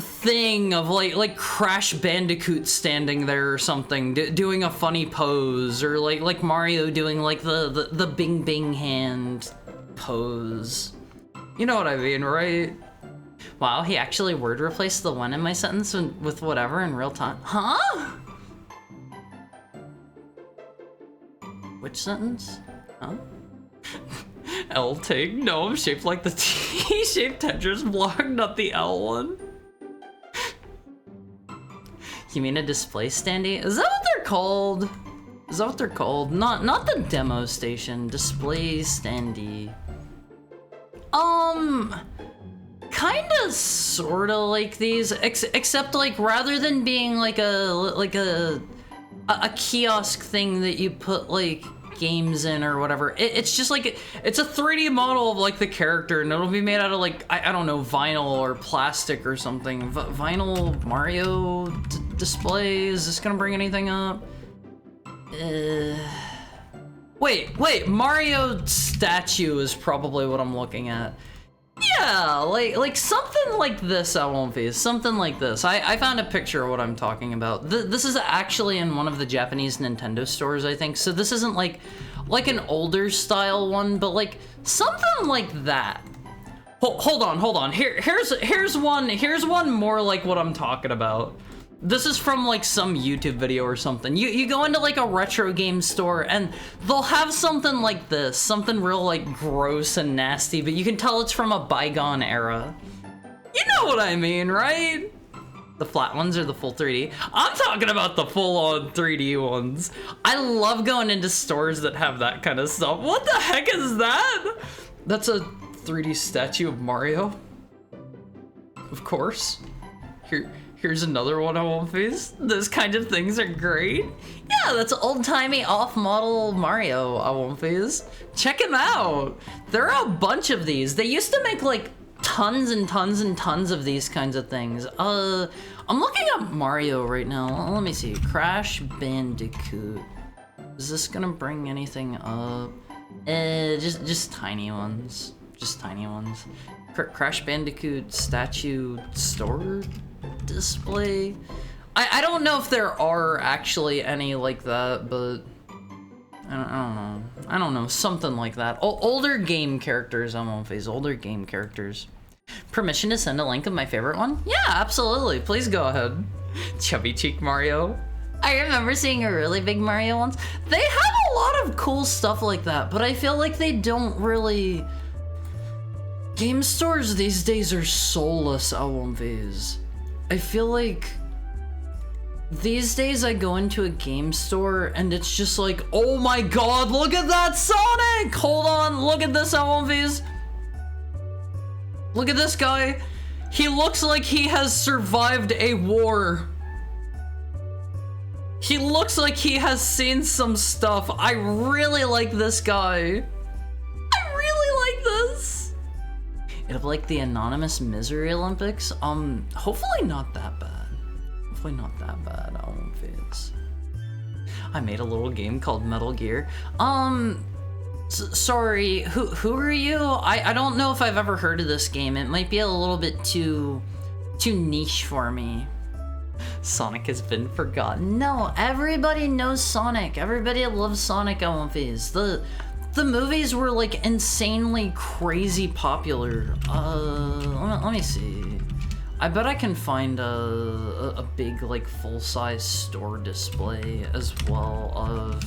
thing of like Crash Bandicoot standing there or something, doing a funny pose, or like Mario doing like the Bing Bing hand pose. You know what I mean, right? Wow, he actually word replaced the one in my sentence with whatever in real time. Huh? Which sentence? Huh? L-Tig? No, I'm shaped like the T-shaped Tetris block, not the L one. You mean a display standee? Is that what they're called? Is that what they're called? Not the demo station. Display standee. Kinda sorta like these, except like rather than being like a kiosk thing that you put like games in or whatever, it's just like it's a 3D model of like the character, and it'll be made out of like I don't know, vinyl or plastic or something. Vinyl Mario display. Is this gonna bring anything up? Wait, Mario statue is probably what I'm looking at. Yeah, like something like this. I won't be something like this. I found a picture of what I'm talking about. This is actually in one of the Japanese Nintendo stores, I think. So this isn't like an older style one, but like something like that. Hold on. Here's one more like what I'm talking about. This is from like some YouTube video or something. You go into like a retro game store and they'll have something like this, something real like gross and nasty, but you can tell it's from a bygone era. You know what I mean, right? The flat ones or the full 3D? I'm talking about the full-on 3D ones. I love going into stores that have that kind of stuff. What the heck is that? That's a 3D statue of Mario. Of course. Here's another one on One Piece. Those kind of things are great. Yeah, that's old-timey off-model Mario on One Piece. Check him out. There are a bunch of these. They used to make like tons and tons and tons of these kinds of things. I'm looking up Mario right now. Let me see. Crash Bandicoot. Is this gonna bring anything up? Just tiny ones. Just tiny ones. Crash Bandicoot statue store display. I don't know if there are actually any like that, but I don't know. I don't know, something like that. Older game characters, I'm on phase. Older game characters. Permission to send a link of my favorite one? Yeah, absolutely. Please go ahead. Chubby cheek Mario. I remember seeing a really big Mario once. They have a lot of cool stuff like that, but I feel like they don't really... Game stores these days are soulless, LMVs. I feel like... These days I go into a game store and it's just like, oh my god, look at that Sonic! Hold on, look at this, LMVs. Look at this guy. He looks like he has survived a war. He looks like he has seen some stuff. I really like this guy. I really like this. It'll be like the Anonymous Misery Olympics. Hopefully not that bad. Hopefully not that bad. I won't face. I made a little game called Metal Gear. Sorry, who are you? I don't know if I've ever heard of this game. It might be a little bit too niche for me. Sonic has been forgotten. No, everybody knows Sonic. Everybody loves Sonic LMVs. The movies were like insanely crazy popular. Let me see. I bet I can find a big like full-size store display as well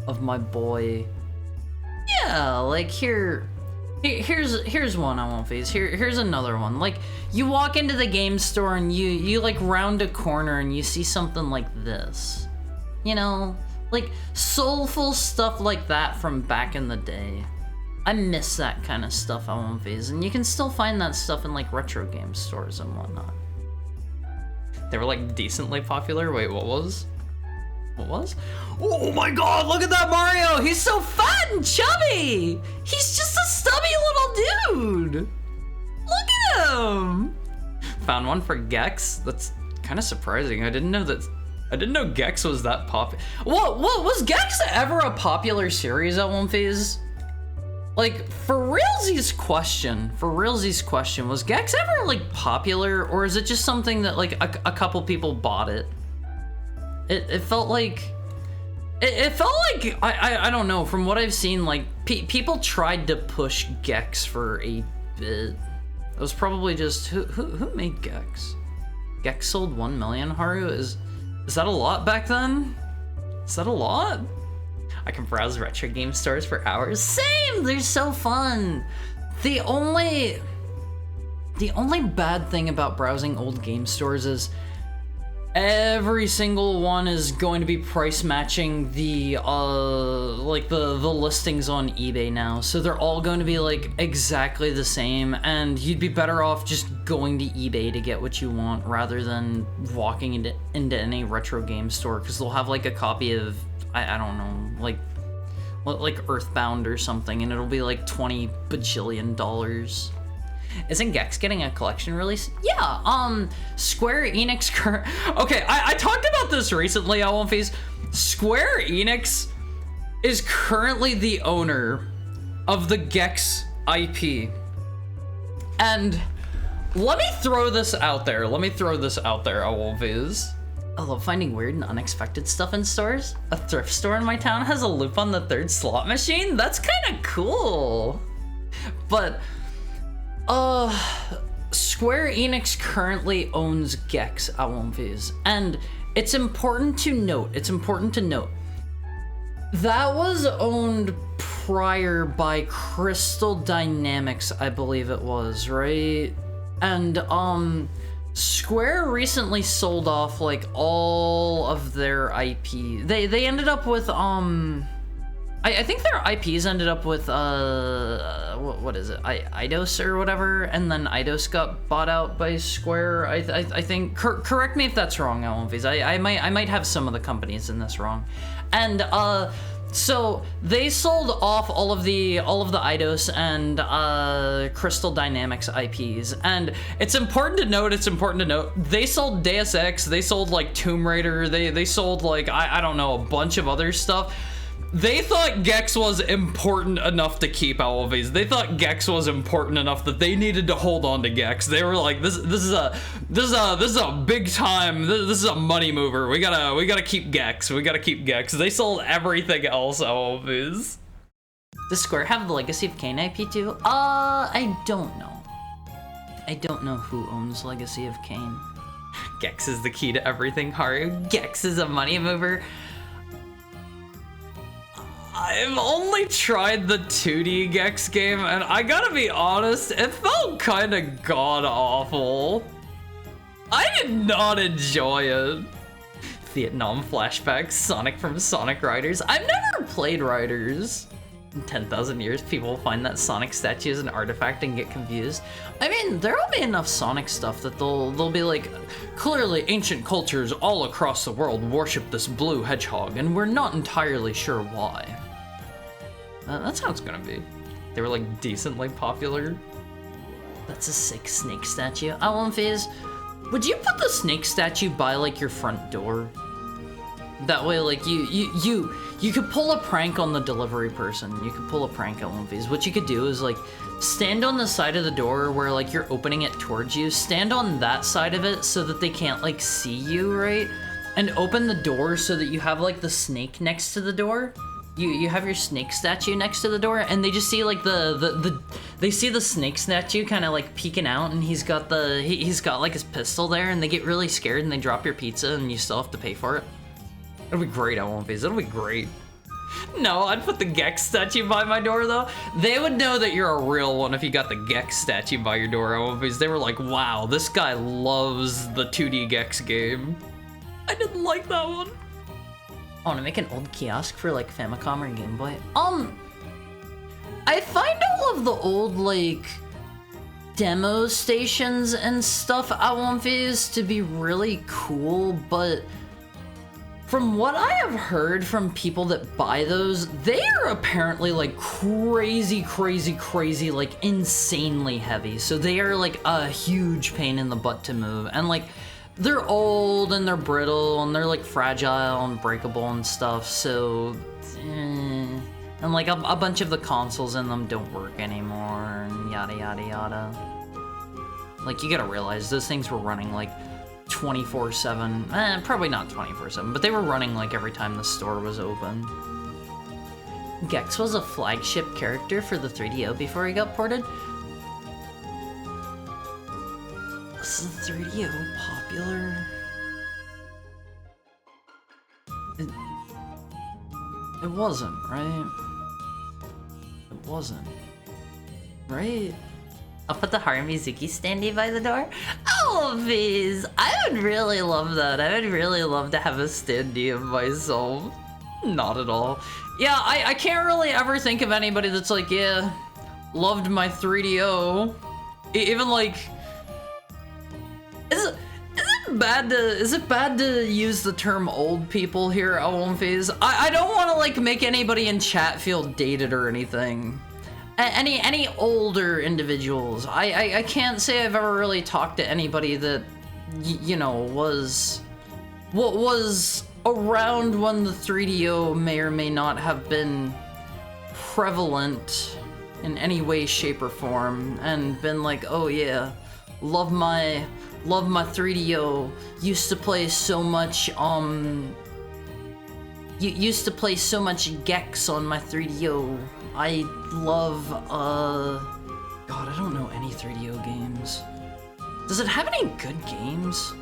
of my boy. Yeah, like here's one I won't face. Here's another one. Like you walk into the game store and you like round a corner and you see something like this. You know, like soulful stuff like that from back in the day. I miss that kind of stuff I won't face, and you can still find that stuff in like retro game stores and whatnot. They were like decently popular. Wait, what was? What was? Oh my god, look at that Mario! He's so fat and chubby! He's just a stubby little dude! Look at him! Found one for Gex? That's kind of surprising. I didn't know Gex was that popular. What, was Gex ever a popular series at one phase? Like, for realsies question, was Gex ever like popular, or is it just something that like a couple people bought it? It felt like, I don't know, from what I've seen, like, people tried to push Gex for a bit. It was probably just, who made Gex? Gex sold 1 million, Haru? Is that a lot back then? Is that a lot? I can browse retro game stores for hours. Same, they're so fun. The only bad thing about browsing old game stores is every single one is going to be price matching the like the listings on eBay now. So they're all going to be like exactly the same, and you'd be better off just going to eBay to get what you want rather than walking into any retro game store, because they'll have like a copy of I don't know, like Earthbound or something, and it'll be like $20 bajillion. Isn't Gex getting a collection release? Yeah, Square Enix okay, I talked about this recently, I won't face. Square Enix is currently the owner of the Gex IP. And let me throw this out there, I won't face. I love finding weird and unexpected stuff in stores. A thrift store in my town has a loop on the 3rd slot machine. That's kind of cool. But, Square Enix currently owns Gex LMVs, and it's important to note, that was owned prior by Crystal Dynamics, I believe it was, right? And, Square recently sold off like all of their IP. They ended up with I think their IPs ended up with what is it? Eidos or whatever, and then Eidos got bought out by Square. I think correct me if that's wrong, LMVs. I might have some of the companies in this wrong. And so they sold off all of the Eidos and Crystal Dynamics IPs, and it's important to note they sold Deus Ex, they sold like Tomb Raider, they sold like I don't know, a bunch of other stuff. They thought Gex was important enough to keep all of these. They thought Gex was important enough that they needed to hold on to Gex. They were like, this is a big time. This is a money mover. We gotta keep Gex. We gotta keep Gex. They sold everything else all of these. Does Square have the Legacy of Kain IP too? I don't know. I don't know who owns Legacy of Kain. Gex is the key to everything, Haru. Gex is a money mover. I've only tried the 2D Gex game, and I gotta be honest, it felt kinda god-awful. I did not enjoy it. Vietnam flashbacks, Sonic from Sonic Riders. I've never played Riders. In 10,000 years, people will find that Sonic statue is an artifact and get confused. I mean, there'll be enough Sonic stuff that they'll be like, clearly ancient cultures all across the world worship this blue hedgehog, and we're not entirely sure why. That's how it's gonna be. They were like decently popular. That's a sick snake statue. Phase, would you put the snake statue by like your front door? That way, like you could pull a prank on the delivery person. You could pull a prank on one of these. What you could do is like stand on the side of the door where like you're opening it towards you. Stand on that side of it so that they can't like see you, right? And open the door so that you have like the snake next to the door. You have your snake statue next to the door, and they just see like they see the snake statue kind of like peeking out, and he's got like his pistol there, and they get really scared and they drop your pizza, and you still have to pay for it. It'll be great, It'll be great. No, I'd put the Gex statue by my door though. They would know that you're a real one if you got the Gex statue by your door, because they were like, wow, this guy loves the 2D Gex game. I didn't like that one. I want to make an old kiosk for like Famicom or Game Boy. I find all of the old like demo stations and stuff at Phase to be really cool, but from what I have heard from people that buy those, they are apparently like crazy, like insanely heavy. So they are like a huge pain in the butt to move, and like they're old and they're brittle and they're like fragile and breakable and stuff, so and like a bunch of the consoles in them don't work anymore and yada yada yada. Like, you gotta realize those things were running like 24/7, probably not 24/7, but they were running like every time the store was open. Gex was a flagship character for the 3DO before he got ported. Was the 3DO popular? It wasn't, right? It wasn't. Right? I'll put the Haru Mizuki standee by the door. Oh, Viz! I would really love that. I would really love to have a standee of myself. Not at all. Yeah, I can't really ever think of anybody that's like, yeah, loved my 3DO. Even like, is it bad to use the term old people here at Phase? I don't want to like make anybody in chat feel dated or anything. Any older individuals. I can't say I've ever really talked to anybody that you know was around when the 3DO may or may not have been prevalent in any way, shape, or form, and been like, oh yeah, love my 3DO. Used to play so much used to play so much Gex on my 3DO. I love God, I don't know any 3DO games. Does it have any good games?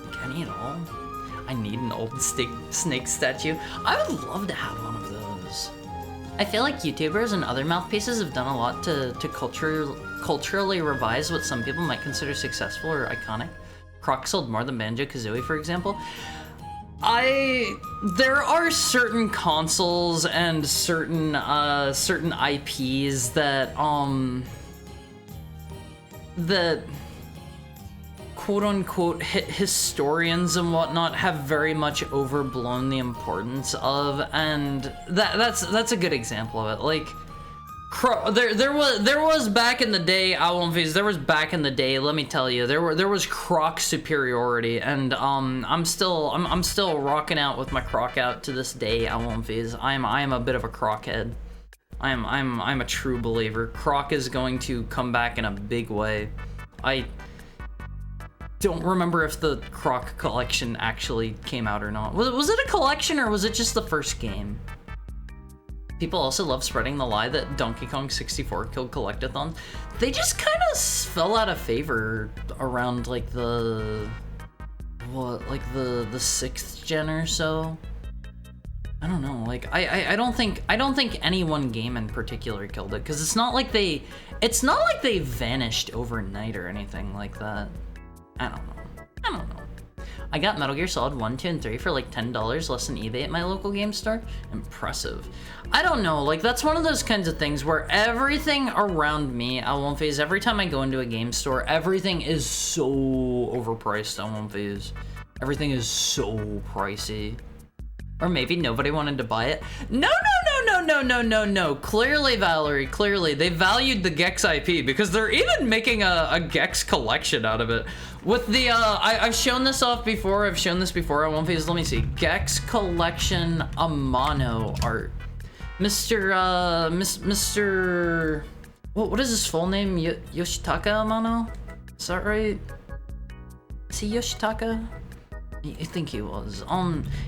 Like, any at all? I need an old snake statue. I would love to have one of those. I feel like YouTubers and other mouthpieces have done a lot to culturally revise what some people might consider successful or iconic. Croc sold more than Banjo-Kazooie, for example. There are certain consoles and certain IPs that quote-unquote historians and whatnot have very much overblown the importance of, and that's a good example of it. Like, There was back in the day, I won't phase. There was back in the day. Let me tell you, there was Croc superiority, and I'm still rocking out with my Croc out to this day. I won't phase. I am a bit of a Croc head. I'm a true believer. Croc is going to come back in a big way. I don't remember if the Croc collection actually came out or not. Was it a collection or was it just the first game? People also love spreading the lie that Donkey Kong 64 killed collectathons. They just kind of fell out of favor around like the 6th gen or so. I don't know. Like I don't think any one game in particular killed it, because it's not like they vanished overnight or anything like that. I don't know. I got Metal Gear Solid 1, 2, and 3 for like $10 less than eBay at my local game store. Impressive. I don't know, like that's one of those kinds of things where everything around me, I won't phase, every time I go into a game store, everything is so overpriced, I won't phase. Everything is so pricey. Or maybe nobody wanted to buy it. No. Clearly, Valerie, clearly. They valued the Gex IP because they're even making a Gex collection out of it. With the, I've shown this off before. I won't phase. Let me see. Gex collection Amano art. Mr. What is his full name? Yoshitaka Amano? Is that right? Is he Yoshitaka? I think he was.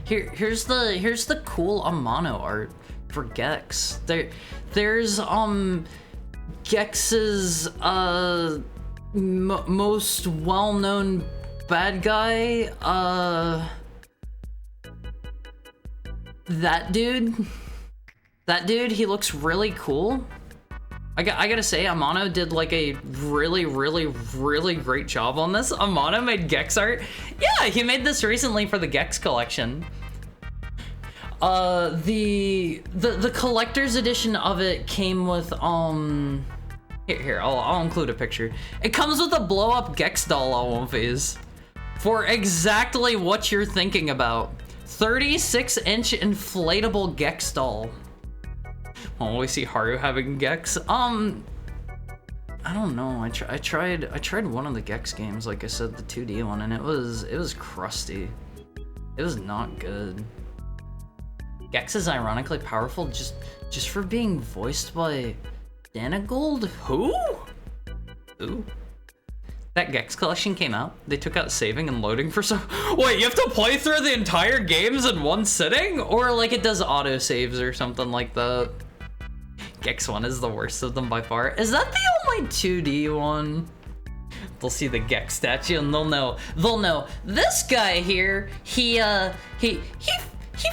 Here's the cool Amano art for Gex. There's Gex's most well-known bad guy. That dude. He looks really cool. I gotta say, Amano did like a really great job on this. Amano made Gex art. Yeah, he made this recently for the Gex collection. The collector's edition of it came with here I'll include a picture. It comes with a blow up Gex doll, I won't phase, for exactly what you're thinking about. 36-inch inflatable Gex doll. Oh, we see Haru having Gex. I don't know. I tried one of the Gex games, like I said, the 2D one, and it was crusty. It was not good. Gex is ironically powerful just for being voiced by Danagold. Who? That Gex collection came out. They took out saving and loading for some. Wait, you have to play through the entire games in one sitting, or like it does auto saves or something like that. Gex one is the worst of them by far. Is that the only 2D one? They'll see the Gex statue and they'll know. This guy here, he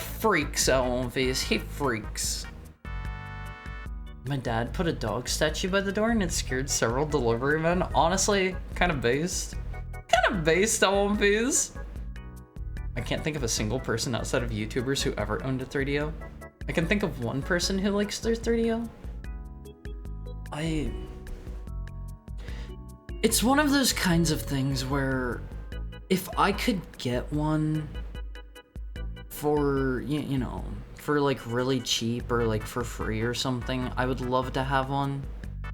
freaks out on face. He freaks. My dad put a dog statue by the door and it scared several delivery men. Honestly, kind of based on face. I can't think of a single person outside of YouTubers who ever owned a 3DO. I can think of one person who likes their 3DO. It's one of those kinds of things where if I could get one for, you know, for like really cheap or like for free or something, I would love to have one,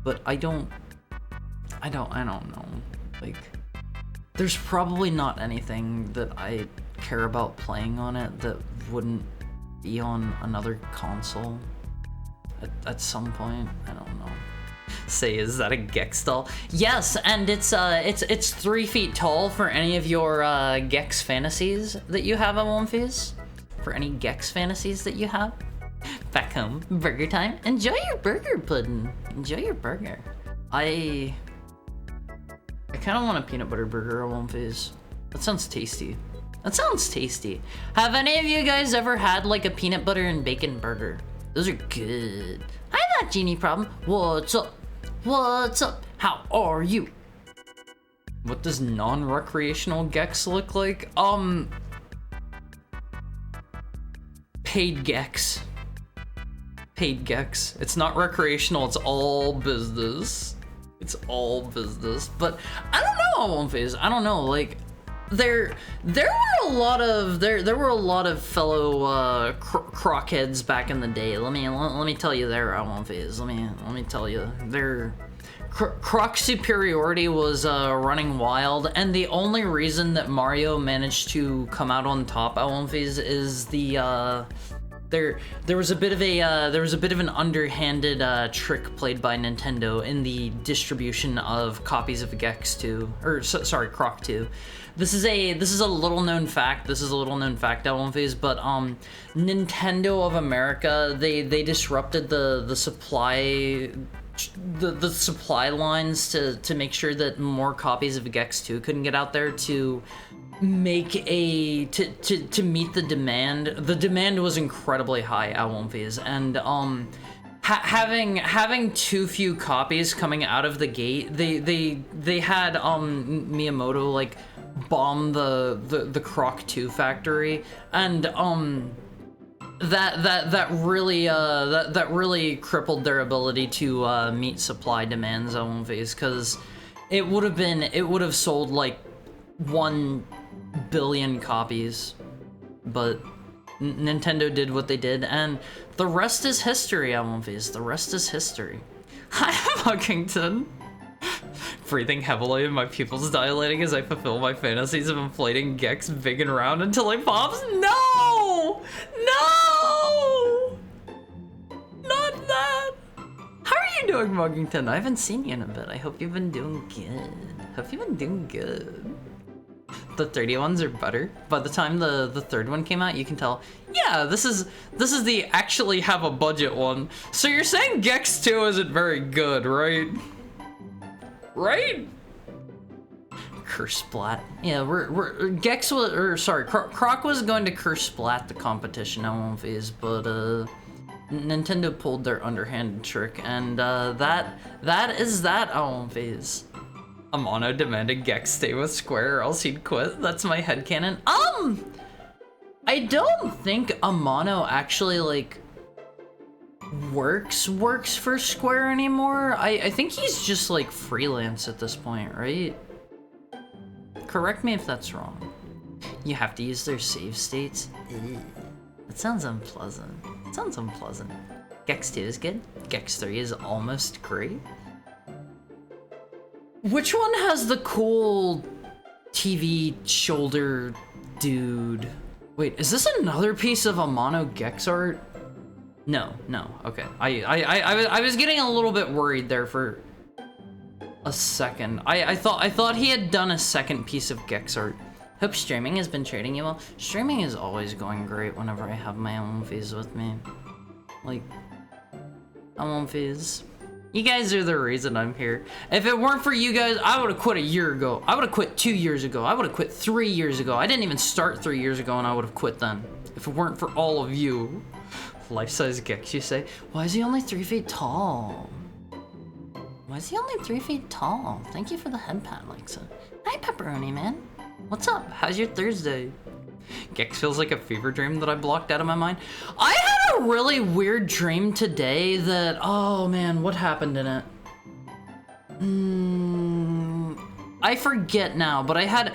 but I don't know. Like, there's probably not anything that I care about playing on it that wouldn't be on another console at some point. I don't know. Say, is that a Gex doll? Yes, and it's 3 feet tall for any of your Gex fantasies that you have at One-Phase. For any Gex fantasies that you have. Back home, burger time. Enjoy your burger, Puddin'. Enjoy your burger. I kind of want a peanut butter burger at One-Phase. That sounds tasty. Have any of you guys ever had like a peanut butter and bacon burger? Those are good. Hi, that Genie Problem. What's up? How are you? What does non-recreational Gex look like? Paid Gex. It's not recreational, it's all business. But I don't know, One-Phase. I don't know, like, there were a lot of fellow crockheads back in the day. Let me tell you their phase. Let me tell you their croc superiority was running wild, and the only reason that Mario managed to come out on top phase is the there was a bit of an underhanded trick played by Nintendo in the distribution of copies of Gex 2, or sorry, Croc 2. This is a little known fact. This is a little known fact, phase, but Nintendo of America, they disrupted the supply the supply lines to make sure that more copies of Gex 2 couldn't get out there to make to meet the demand. The demand was incredibly high at phase, and having too few copies coming out of the gate, they had Miyamoto like bomb the Croc 2 factory, and that really crippled their ability to meet supply demands on phase, because it would have sold like 1 billion copies, but Nintendo did what they did, and the rest is history, phase. The rest is history. Hi, Huckington. Breathing heavily and my pupils dilating as I fulfill my fantasies of inflating Gex big and round until it pops. No! No! Not that! How are you doing, Muggington? I haven't seen you in a bit. I hope you've been doing good. Hope you've been doing good. The 3D ones are better. By the time the third one came out, you can tell, yeah, this is the actually have a budget one. So you're saying Gex 2 isn't very good, right? Right? Curse Splat. Yeah, we're Gex was, or sorry, Croc was going to Curse Splat the competition at phase, but Nintendo pulled their underhanded trick, and that is that phase. Amano demanded Gex stay with Square or else he'd quit. That's my headcanon. I don't think Amano actually like works for Square anymore. I think he's just like freelance at this point, right? Correct me if that's wrong. You have to use their save states? Ew. That sounds unpleasant. It sounds unpleasant. Gex 2 is good. Gex 3 is almost great. Which one has the cool TV shoulder dude? Wait, is this another piece of Amano Gex art? No, okay. I was getting a little bit worried there for a second. I thought he had done a second piece of Gex art. Hope streaming has been treating you well. Streaming is always going great whenever I have my own phase with me. Like, I'm on phase. You guys are the reason I'm here. If it weren't for you guys, I would have quit a year ago. I would have quit 2 years ago. I would have quit 3 years ago. I didn't even start 3 years ago, and I would have quit then. If it weren't for all of you. Life-size Gex, you say? Why is he only 3 feet tall? Why is he only 3 feet tall? Thank you for the head pat, Lexa. Hi, Pepperoni Man. What's up? How's your Thursday? Gex feels like a fever dream that I blocked out of my mind. I had a really weird dream today that, oh man, what happened in it? I forget now, but I had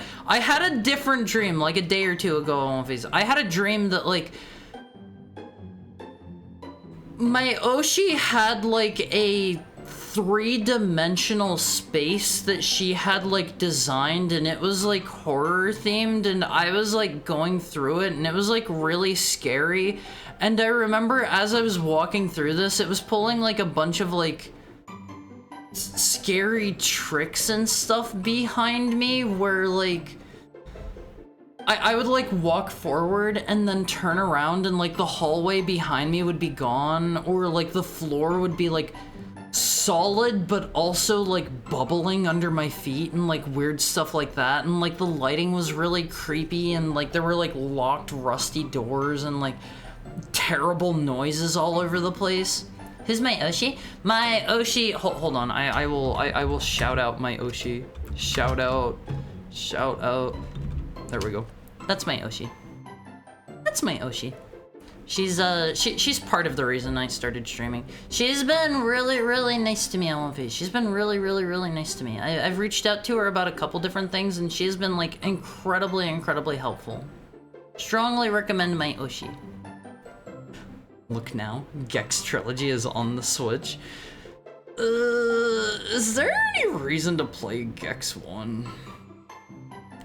a different dream like a day or two ago on Facebook. I had a dream that like my Oshi had like a 3-dimensional space that she had like designed, and it was like horror themed, and I was like going through it, and it was like really scary. And I remember as I was walking through this, it was pulling like a bunch of like scary tricks and stuff behind me, where like I would like walk forward and then turn around and like the hallway behind me would be gone, or like the floor would be like solid but also like bubbling under my feet and like weird stuff like that, and like the lighting was really creepy, and like there were like locked rusty doors and like terrible noises all over the place. Who's my Oshi? My Oshi, hold on, I will shout out my Oshi. Shout out. There we go. That's my Oshi. That's my Oshi. She's part of the reason I started streaming. She's been really nice to me on One Piece. She's been really nice to me. I've reached out to her about a couple different things, and she's been like incredibly helpful. Strongly recommend my Oshi. Look now, Gex Trilogy is on the Switch. Is there any reason to play Gex 1?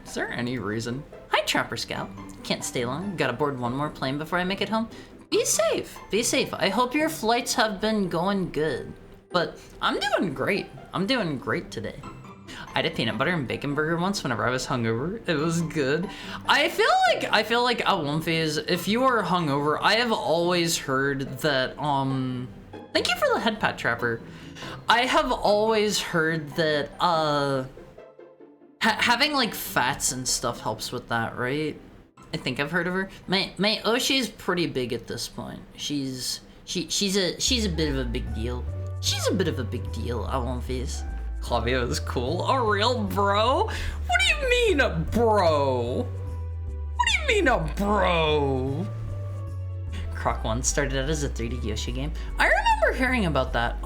Is there any reason? Hi, Trapper Scout. Can't stay long. Gotta board one more plane before I make it home. Be safe. Be safe. I hope your flights have been going good. But I'm doing great. I'm doing great today. I had a peanut butter and bacon burger once whenever I was hungover. It was good. I feel like at one phase, if you are hungover, I have always heard that thank you for the head pat, Trapper. I have always heard that having like fats and stuff helps with that, right? I think I've heard of her. My Oshi's pretty big at this point. She's a bit of a big deal. She's a bit of a big deal at one phase. Clavio is cool. A real bro? What do you mean a bro? What do you mean a bro? Croc 1 started out as a 3D Yoshi game. I remember hearing about that.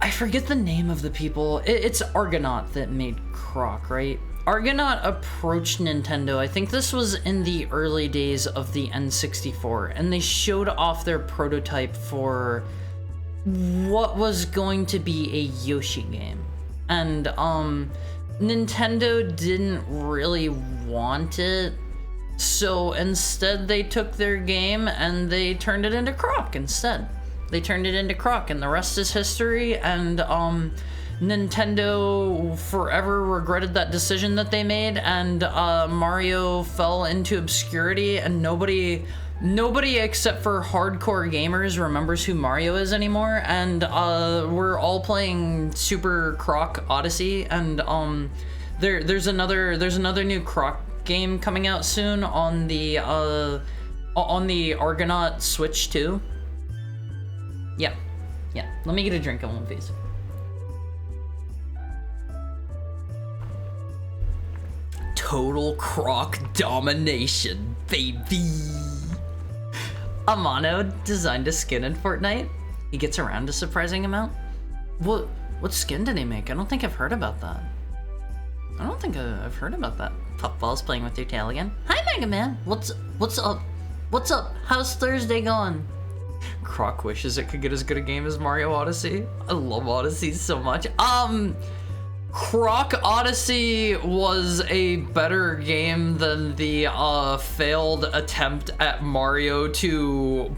I forget the name of the people. It's Argonaut that made Croc, right? Argonaut approached Nintendo. I think this was in the early days of the N64, and they showed off their prototype for what was going to be a Yoshi game. And Nintendo didn't really want it, so instead they took their game and they turned it into Croc instead. They turned it into Croc, and the rest is history, and Nintendo forever regretted that decision that they made, and Mario fell into obscurity, and nobody except for hardcore gamers remembers who Mario is anymore, and we're all playing Super Croc Odyssey, and there's another new Croc game coming out soon on the Argonaut Switch too. Yeah. Let me get a drink on one piece. Total Croc domination, baby. Amano designed a skin in Fortnite. He gets around a surprising amount. What skin did he make? I don't think I've heard about that. I don't think I've heard about that. Puffball's playing with your tail again. Hi, Mega Man. What's up? What's up? How's Thursday going? Croc wishes it could get as good a game as Mario Odyssey. I love Odyssey so much. Croc Odyssey was a better game than the failed attempt at Mario to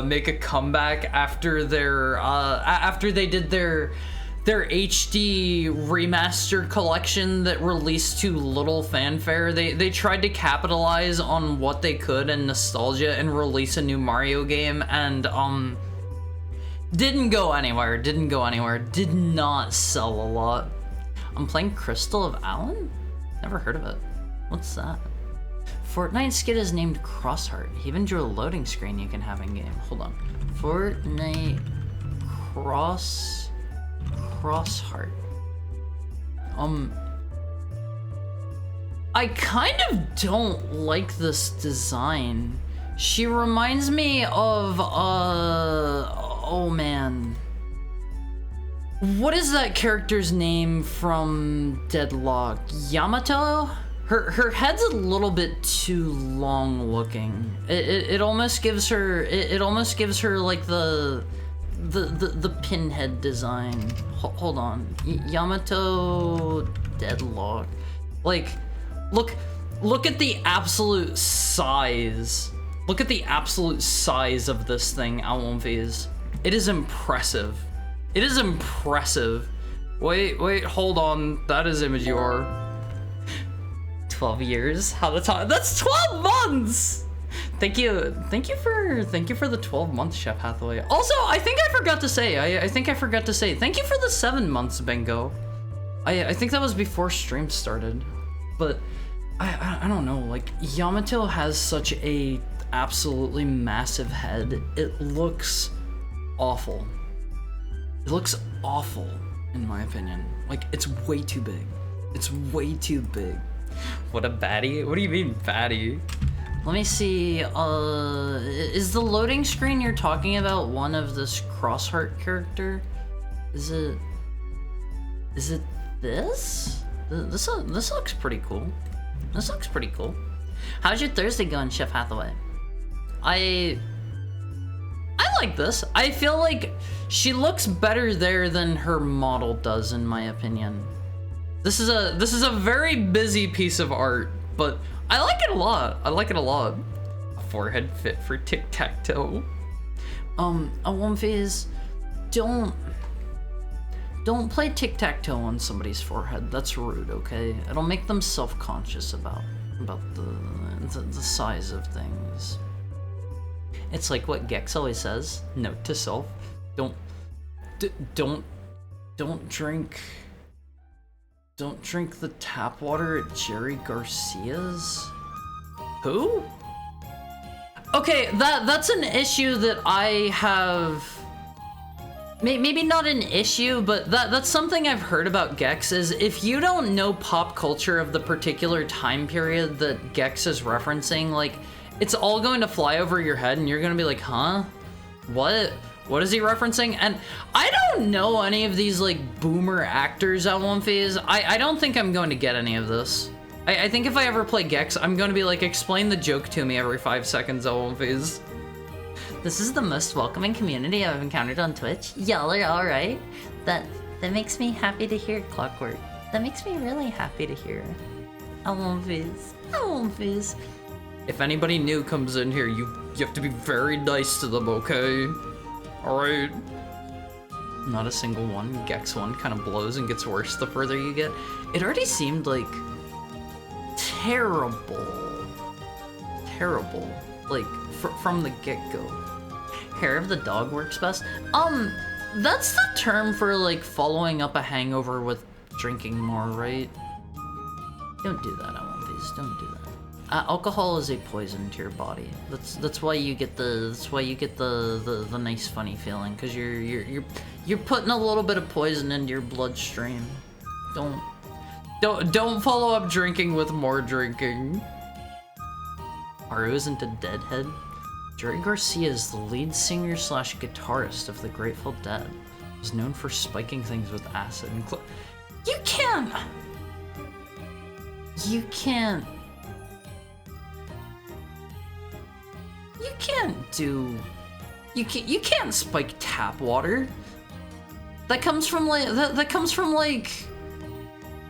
make a comeback after they did their HD remaster collection that released to little fanfare. They tried to capitalize on what they could and nostalgia and release a new Mario game, and didn't go anywhere. Did not sell a lot. I'm playing Crystal of Allen? Never heard of it. What's that? Fortnite skid is named Crossheart. He even drew a loading screen you can have in game. Hold on. Fortnite Crossheart. I kind of don't like this design. She reminds me of, oh man. What is that character's name from Deadlock? Yamato? Her head's a little bit too long looking. It almost gives her, it almost gives her like the pinhead design. Hold on. Yamato Deadlock. Like, look at the absolute size. Look at the absolute size of this thing, Alonvies. It is impressive. It is impressive. Wait, hold on. That is Immature. 12 years? How the time? That's 12 months! Thank you for the 12 months, Chef Hathaway. Also, I think I forgot to say, thank you for the 7 months, Bingo. I think that was before stream started. But I don't know, like, Yamato has such a absolutely massive head. It looks awful. It looks awful, in my opinion. Like, it's way too big. It's way too big. What a baddie? What do you mean baddie? Let me see, is the loading screen you're talking about one of this Crossheart character? Is it this? This looks pretty cool. This looks pretty cool. How's your Thursday going, Chef Hathaway? I like this. I feel like she looks better there than her model does, in my opinion. This is a very busy piece of art, but I like it a lot. I like it a lot. A forehead fit for tic-tac-toe. Phase, don't play tic-tac-toe on somebody's forehead. That's rude, okay? It'll make them self-conscious about the size of things. It's like what Gex always says. Note to self: don't drink the tap water at Jerry Garcia's. Who? Okay, that's an issue that I have. Maybe not an issue, but that's something I've heard about Gex, is if you don't know pop culture of the particular time period that Gex is referencing, like, it's all going to fly over your head and you're gonna be like, huh? What is he referencing? And I don't know any of these, like, boomer actors at One Phase. I don't think I'm going to get any of this. I think if I ever play Gex, I'm going to be like, explain the joke to me every 5 seconds at One Phase. This is the most welcoming community I've encountered on Twitch. Y'all are alright. That makes me happy to hear, Clockwork. That makes me really happy to hear. I won't fizz. I won't fizz. If anybody new comes in here, you have to be very nice to them, okay? Alright. Not a single one. Gex one kind of blows and gets worse the further you get. It already seemed like terrible. Terrible. Like, from the get-go. Hair of the dog works best. That's the term for, like, following up a hangover with drinking more, right? Don't do that, I won't please. Don't do that. Alcohol is a poison to your body. That's why you get the nice funny feeling, because you're putting a little bit of poison into your bloodstream. Don't follow up drinking with more drinking. Haru isn't a deadhead. Jerry Garcia is the lead singer / guitarist of the Grateful Dead. He's known for spiking things with acid and You can't spike tap water. That comes from like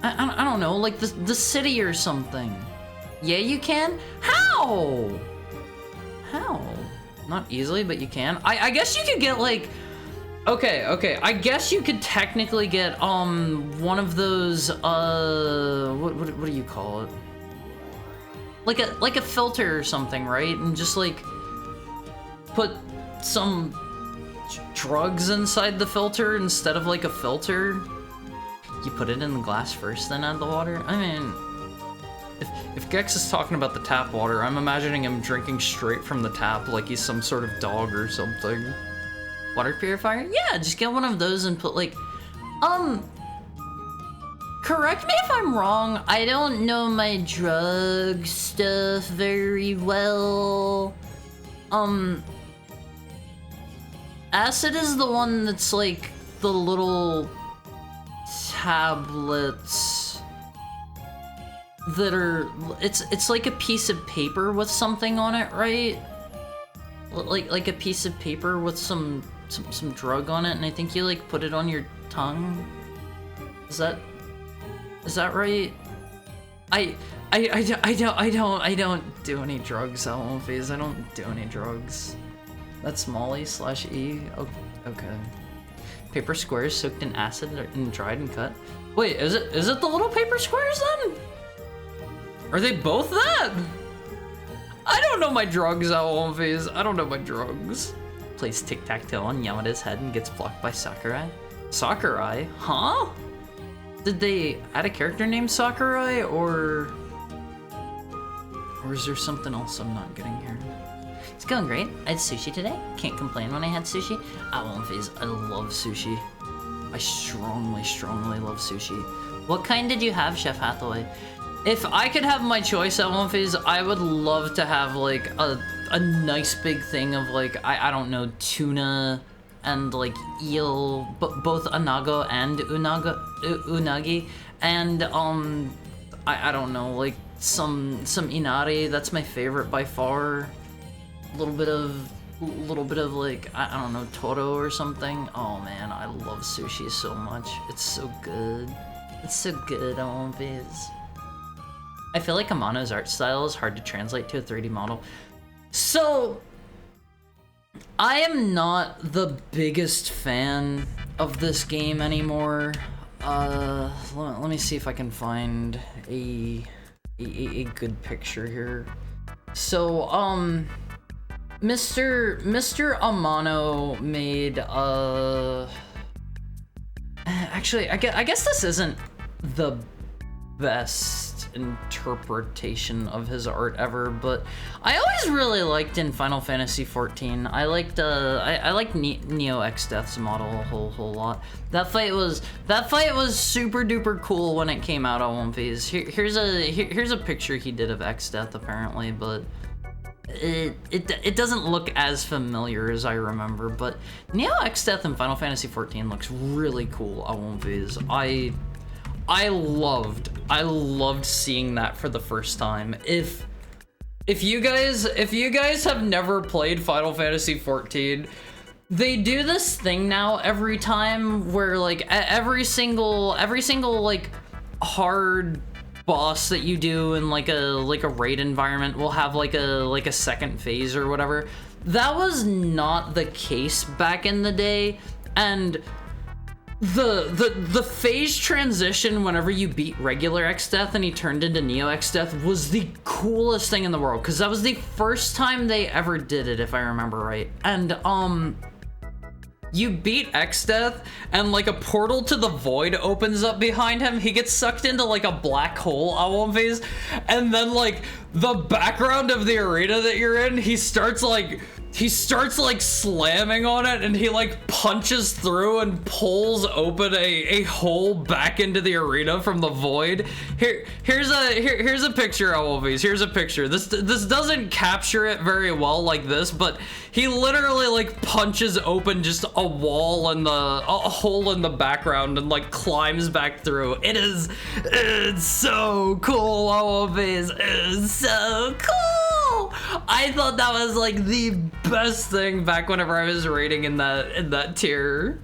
I don't know, like the city or something. Yeah, you can? How? Not easily, but you can. I guess you could get like, okay. I guess you could technically get one of those what do you call it? Like a filter or something, right? And just like put some drugs inside the filter instead of like a filter. You put it in the glass first, then add the water. I mean, if Gex is talking about the tap water, I'm imagining him drinking straight from the tap like he's some sort of dog or something. Water purifier? Yeah, just get one of those and put like, correct me if I'm wrong, I don't know my drug stuff very well. Acid is the one that's like the little tablets that are, it's like a piece of paper with something on it, right? Like a piece of paper with some drug on it, and I think you like put it on your tongue. Is that right? I don't do any drugs, Phase. I don't do any drugs. That's Molly /E. Oh, okay. Paper squares soaked in acid and dried and cut. Wait, is it the little paper squares then? Are they both that? I don't know my drugs, Phase. I don't know my drugs. Plays tic-tac-toe on Yamada's head and gets blocked by Sakurai. Sakurai? Huh? Did they add a character named Sakurai, or is there something else I'm not getting here? It's going great. I had sushi today. Can't complain when I had sushi. Phase, I love sushi. I strongly love sushi. What kind did you have, Chef Hathaway? If I could have my choice at One Phase, I would love to have like a nice big thing of like, I don't know, tuna and like eel, both anago and unagi, and I don't know, like some inari. That's my favorite by far. A little bit of like, I don't know, toro or something. Oh man, I love sushi so much. It's so good. It's so good at One Phase. I feel like Amano's art style is hard to translate to a 3D model. So, I am not the biggest fan of this game anymore. Let me see if I can find a good picture here. So, Mr. Amano made, actually, I guess this isn't the best interpretation of his art ever, but I always really liked in Final Fantasy XIV. I liked Neo X Death's model a whole lot. That fight was super duper cool when it came out on One Phase. Here's a picture he did of X Death apparently, but it doesn't look as familiar as I remember. But Neo X Death in Final Fantasy XIV looks really cool on One Phase. I loved seeing that for the first time. If you guys have never played Final Fantasy XIV, they do this thing now every time where like every single like hard boss that you do in like a raid environment will have like a second phase or whatever. That was not the case back in the day, and the phase transition whenever you beat regular X Death and he turned into Neo X Death was the coolest thing in the world, because that was the first time they ever did it, if I remember right. And you beat X Death and like a portal to the void opens up behind him. He gets sucked into like a black hole on One Phase, and then like the background of the arena that you're in, he starts like slamming on it, and he like punches through and pulls open a hole back into the arena from the void. Here's a picture of One Phase. Here's a picture. This doesn't capture it very well like this, but he literally like punches open just a wall and a hole in the background and like climbs back through. It's so cool. One Phase is so cool. I thought that was like the best thing back whenever I was raiding in that tier.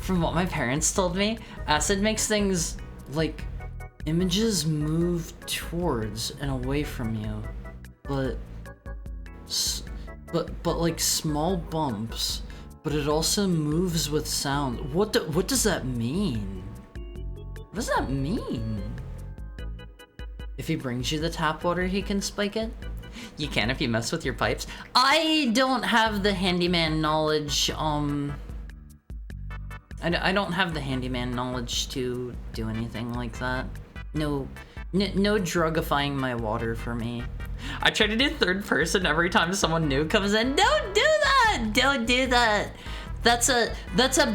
From what my parents told me, acid makes things like images move towards and away from you, but like small bumps, but it also moves with sound. What does that mean? What does that mean? If he brings you the tap water, he can spike it? You can if you mess with your pipes. I don't have the handyman knowledge, I don't have the handyman knowledge to do anything like that. No drugifying my water for me. I try to do third person every time someone new comes in. Don't do that! Don't do that! That's a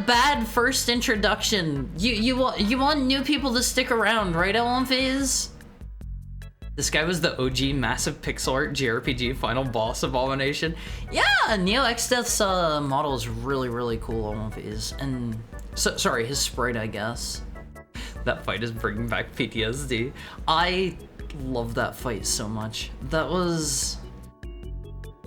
bad first introduction. You want new people to stick around, right, One Phase? This guy was the OG massive pixel art JRPG final boss abomination. Yeah, Neo X Death's model is really cool on One Phase. And sorry, his sprite, I guess. That fight is bringing back PTSD. I love that fight so much. That was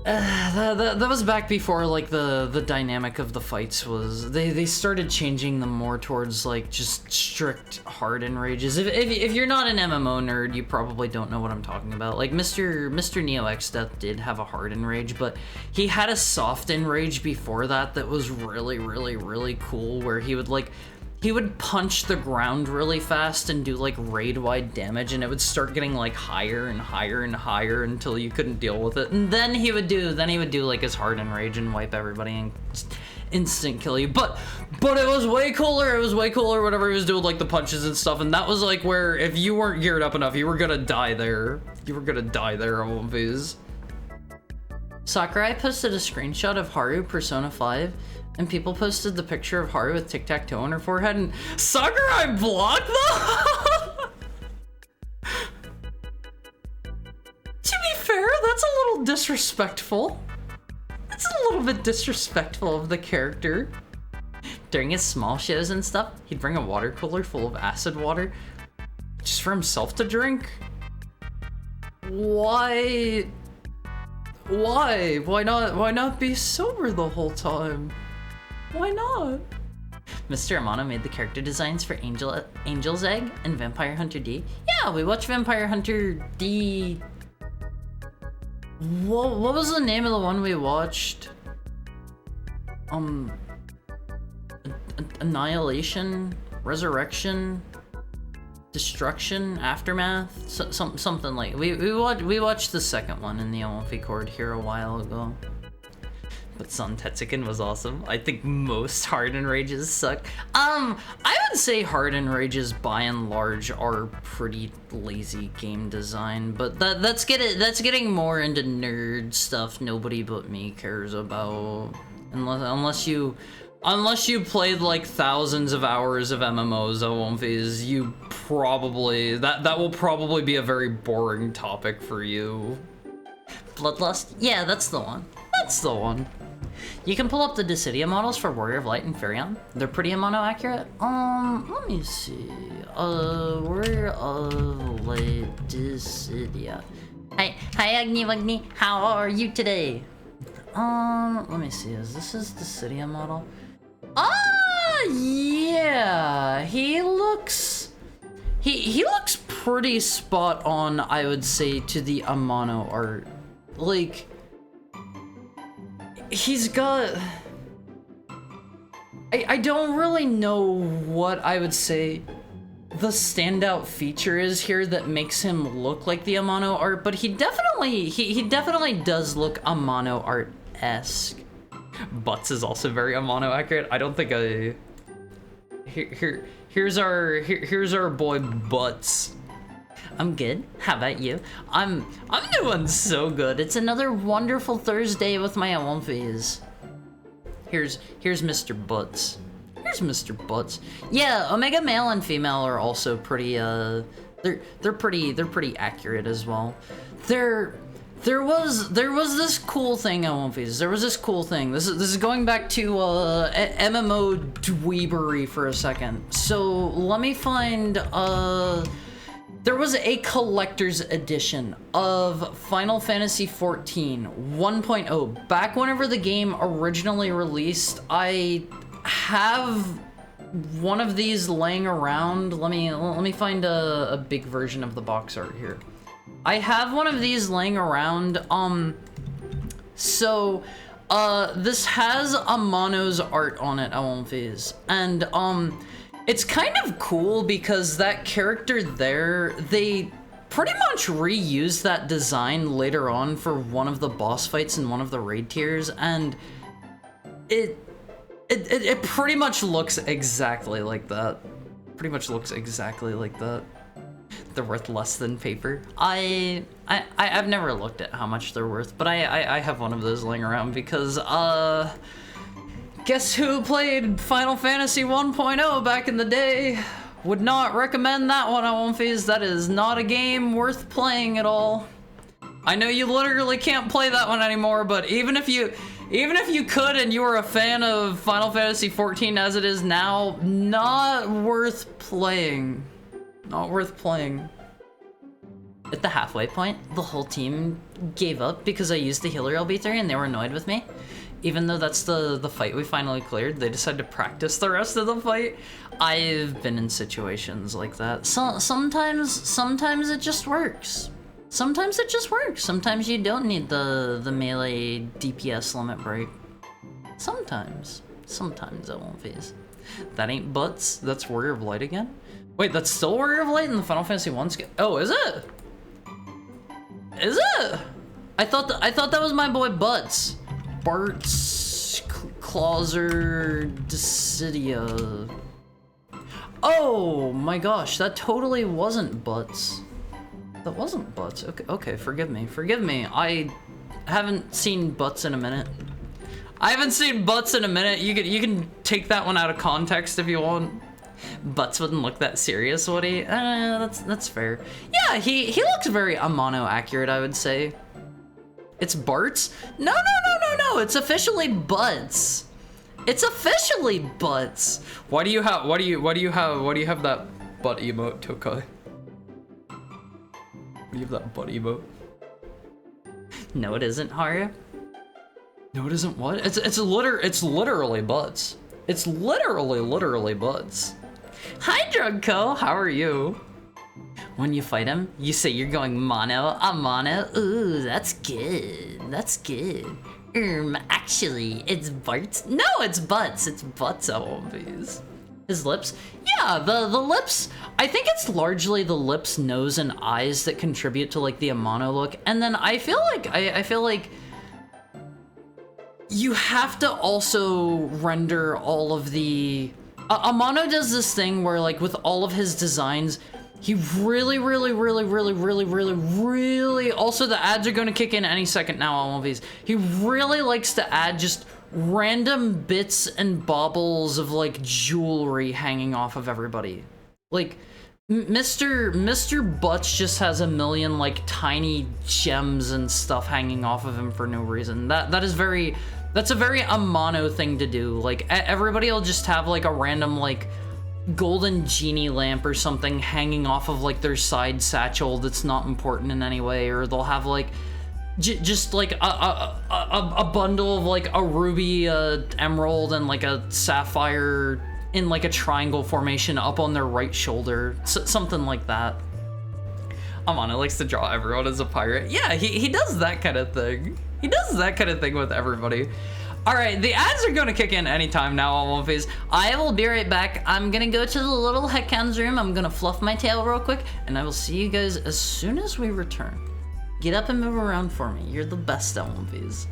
that was back before like the dynamic of the fights was, they started changing them more towards like just strict hard enrages. If you're not an MMO nerd, you probably don't know what I'm talking about. Like Mr. Neo X Death did have a hard enrage, but he had a soft enrage before that was really cool, where he would punch the ground really fast and do like raid-wide damage, and it would start getting like higher and higher and higher until you couldn't deal with it. And then he would do like his hard enrage and wipe everybody and just instant kill you. But it was way cooler. It was way cooler whenever he was doing like the punches and stuff. And that was like where if you weren't geared up enough, you were gonna die there. You were gonna die there on One Phase. Sakurai posted a screenshot of Haru Persona 5. And people posted the picture of Haru with tic-tac-toe on her forehead, and Sakurai blocked them? little disrespectful. It's a little bit disrespectful of the character. During his small shows and stuff, he'd bring a water cooler full of acid water just for himself to drink. Why? Why not be sober the whole time? Why not? Mr. Amano made the character designs for Angel's Egg and Vampire Hunter D. Yeah, we watched Vampire Hunter D. What was the name of the one we watched? Annihilation, Resurrection, Destruction, Aftermath, something like. We watched the second one in the Amalfi Chord here a while ago. But Son Tetsuken was awesome. I think most Harden Rages suck. I would say Harden Rages by and large are pretty lazy game design, but that's getting more into nerd stuff nobody but me cares about. Unless you played like thousands of hours of MMOs, Owomphys, you probably that will probably be a very boring topic for you. Bloodlust? Yeah, that's the one. That's the one. You can pull up the Dissidia models for Warrior of Light and Furion. They're pretty mono accurate. Let me see. Warrior of Light Dissidia. Hi Agni. How are you today? Let me see. Is this Dissidia model? Yeah. He looks pretty spot on, I would say, to the Amano art. Like, he's got... I don't really know what I would say the standout feature is here that makes him look like the Amano art, but he definitely does look Amano art-esque. Butts is also very Amano accurate. I don't think here's our boy Butts. I'm good. How about you? I'm doing so good. It's another wonderful Thursday with my Owomphys. Here's Mr. Butts. Here's Mr. Butts. Yeah, Omega male and female are also pretty they're pretty accurate as well. There was this cool thing, Owomphys. There was this cool thing. This is going back to MMO dweebery for a second. So let me find there was a collector's edition of Final Fantasy XIV 1.0. Back whenever the game originally released, I have one of these laying around. Let me find a big version of the box art here. I have one of these laying around. This has Amano's art on it, Owomphys, and it's kind of cool because that character there, they pretty much reused that design later on for one of the boss fights in one of the raid tiers, and it pretty much looks exactly like that. Pretty much looks exactly like that. They're worth less than paper. I've never looked at how much they're worth, but I have one of those laying around because guess who played Final Fantasy 1.0 back in the day? Would not recommend that one, Owomphys. That is not a game worth playing at all. I know you literally can't play that one anymore, but even if you could and you were a fan of Final Fantasy 14 as it is now, not worth playing. Not worth playing. At the halfway point, the whole team gave up because I used the healer LB3 and they were annoyed with me. Even though that's the fight we finally cleared, they decided to practice the rest of the fight. I've been in situations like that. So sometimes it just works. Sometimes it just works. Sometimes you don't need the melee DPS limit break. Sometimes it won't phase. That ain't Butts. That's Warrior of Light again. Wait, that's still Warrior of Light in the Final Fantasy 1 skin? Oh, is it? Is it? I thought that was my boy Butts. Bart's Clauser Dissidia. Oh my gosh, that totally wasn't Butts. That wasn't Butts. Okay, forgive me. I haven't seen Butts in a minute. You can take that one out of context if you want. Butts wouldn't look that serious, would he? That's fair. Yeah, he looks very Amano accurate, I would say. It's Bart's? No, no, no, no, no. It's officially Butts. It's officially Butts. Why do you have that butt emote, Tokai? Why do you have that butt emote? No, it isn't, Haru. No, it isn't what? It's literally Butts. It's literally Butts. Hi, Drugco. How are you? When you fight him, you say you're going mono. I'm mono. Ooh, that's good. That's good. Actually, it's Bart's. No, it's Butts. It's Butts at One Piece. His lips? Yeah, the lips. I think it's largely the lips, nose, and eyes that contribute to like the Amano look. And then I feel like I feel like you have to also render all of the. Amano does this thing where like with all of his designs, he really, also the ads are going to kick in any second now on one of these. He really likes to add just random bits and baubles of like jewelry hanging off of everybody. Like Mr. Butts just has a million like tiny gems and stuff hanging off of him for no reason. That's a very Amano thing to do. Like everybody will just have like a random like golden genie lamp or something hanging off of like their side satchel that's not important in any way, or they'll have like just like a bundle of like a ruby, emerald, and like a sapphire in like a triangle formation up on their right shoulder, something like that. Amano likes to draw everyone as a pirate. Yeah, he does that kind of thing. He does that kind of thing with everybody. All right, the ads are gonna kick in anytime now on One Piece. I will be right back. I'm gonna go to the little Heckhound's room. I'm gonna fluff my tail real quick, and I will see you guys as soon as we return. Get up and move around for me. You're the best at One Piece.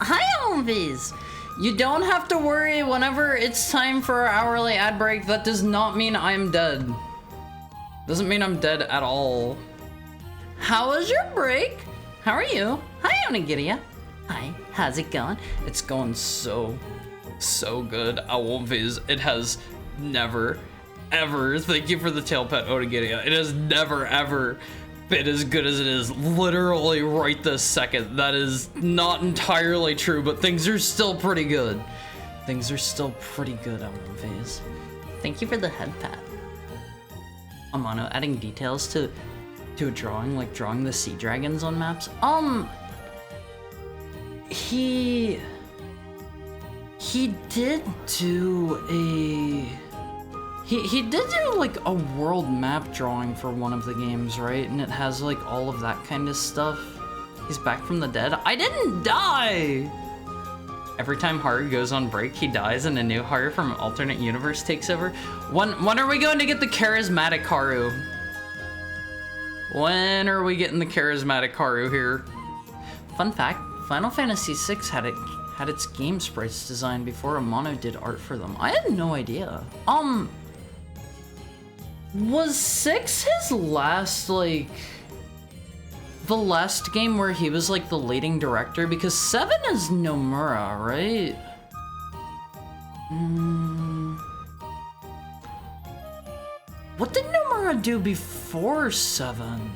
Hi, Alvies! You don't have to worry whenever it's time for our hourly ad break. That does not mean I'm dead. Doesn't mean I'm dead at all. How was your break? How are you? Hi, Onigiriya. Hi, how's it going? It's going so good. I won't viz. It has never, ever, thank you for the tail pet, Onigiriya. It has never, ever been as good as it is literally right this second. That is not entirely true, but things are still pretty good. Things are still pretty good, I won't viz. Thank you for the head pat. Amano adding details to a drawing, like drawing the sea dragons on maps. He did do he did do like a world map drawing for one of the games, right? And it has like all of that kind of stuff. He's back from the dead. I didn't die! Every time Haru goes on break, he dies and a new Haru from an alternate universe takes over. When are we going to get the charismatic Haru? When are we getting the charismatic Haru here? Fun fact, Final Fantasy VI had its game sprites designed before Amano did art for them. I had no idea. Was 6 his last, like, the last game where he was, like, the leading director? Because 7 is Nomura, right? What did Nomura do before 7?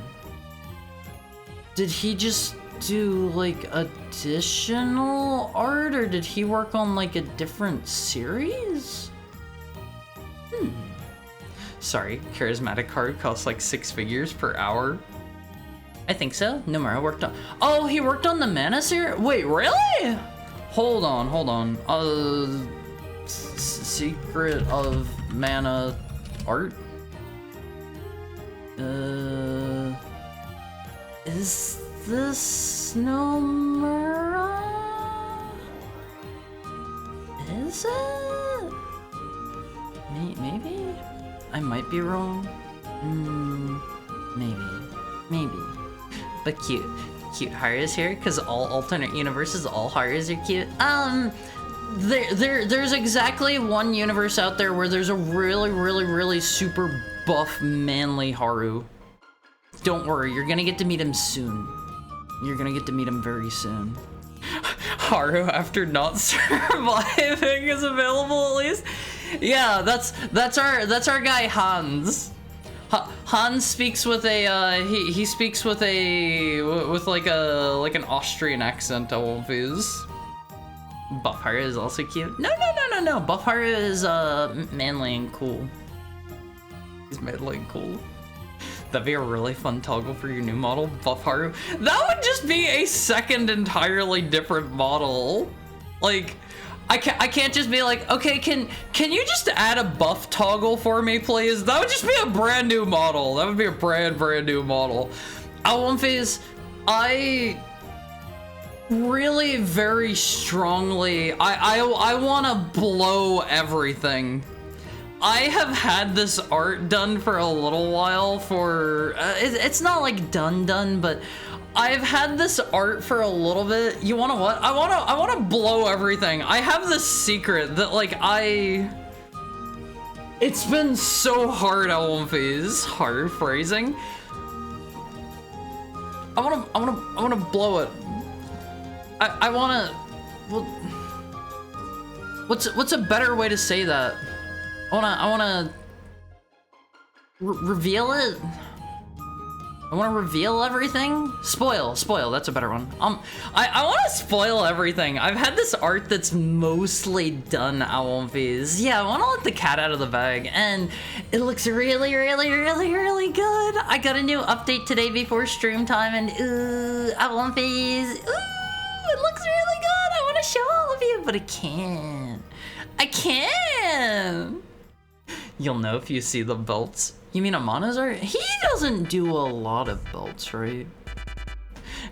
Did he just do, like, additional art, or did he work on, like, a different series? Sorry, charismatic card costs like 6 figures per hour. I think so. Nomura worked on. Oh, he worked on the Mana series? Wait, really? Hold on. Secret of Mana art? Is this Nomura? Is it? Maybe? I might be wrong. Maybe. But cute. Cute Haru's here, because all alternate universes, all Harus are cute. There's exactly one universe out there where there's a really super buff, manly Haru. Don't worry, you're gonna get to meet him soon. You're gonna get to meet him very soon. Haru after not surviving is available at least. Yeah, that's our guy Hans. Hans speaks with a he speaks with like an Austrian accent. I won't use. Buff Haru is also cute. No. Buff Haru is manly and cool. He's manly and cool. That'd be a really fun toggle for your new model, Buff Haru. That would just be a second entirely different model. Like, I can't just be like, okay, can you just add a buff toggle for me, please? That would just be a brand new model. That would be a brand new model. Phase, I really very strongly, I want to blow everything. I have had this art done for a little while for, it's not like done, but I've had this art for a little bit. You wanna what? I wanna blow everything. I have this secret that like it's been so hard, hard phrasing. I wanna blow it. I wanna, well, what's a better way to say that? I wanna reveal it. I want to reveal everything. Spoil, that's a better one. I want to spoil everything. I've had this art that's mostly done Awonfies. Yeah, I want to let the cat out of the bag, and it looks really good. I got a new update today before stream time, and ooh, Awonfies. Ooh, it looks really good. I want to show all of you, but I can't. You'll know if you see the belts. You mean Amano's art? He doesn't do a lot of belts, right?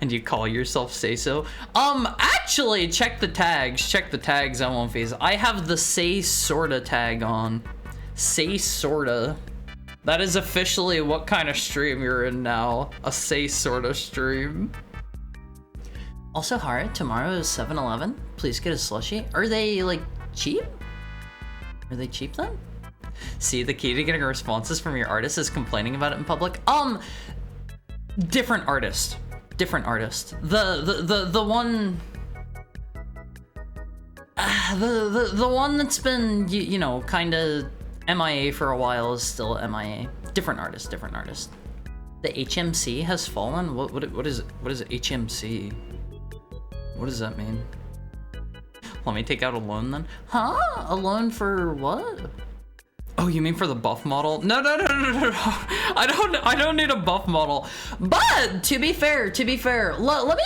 And you call yourself Say So? Actually, check the tags, Awonfies. I have the Say Sorta tag on. Say Sorta. That is officially what kind of stream you're in now. A Say Sorta stream. Also, Hara, tomorrow is 7-Eleven. Please get a slushie. Are they, like, cheap? Are they cheap then? See, the key to getting responses from your artist is complaining about it in public. Different artist. Different artist. The one... the one that's been, you know, kind of MIA for a while is still MIA. Different artist, different artist. The HMC has fallen? What is HMC? What does that mean? Let me take out a loan then. Huh? A loan for what? Oh, you mean for the buff model? No. I don't need a buff model. But to be fair, let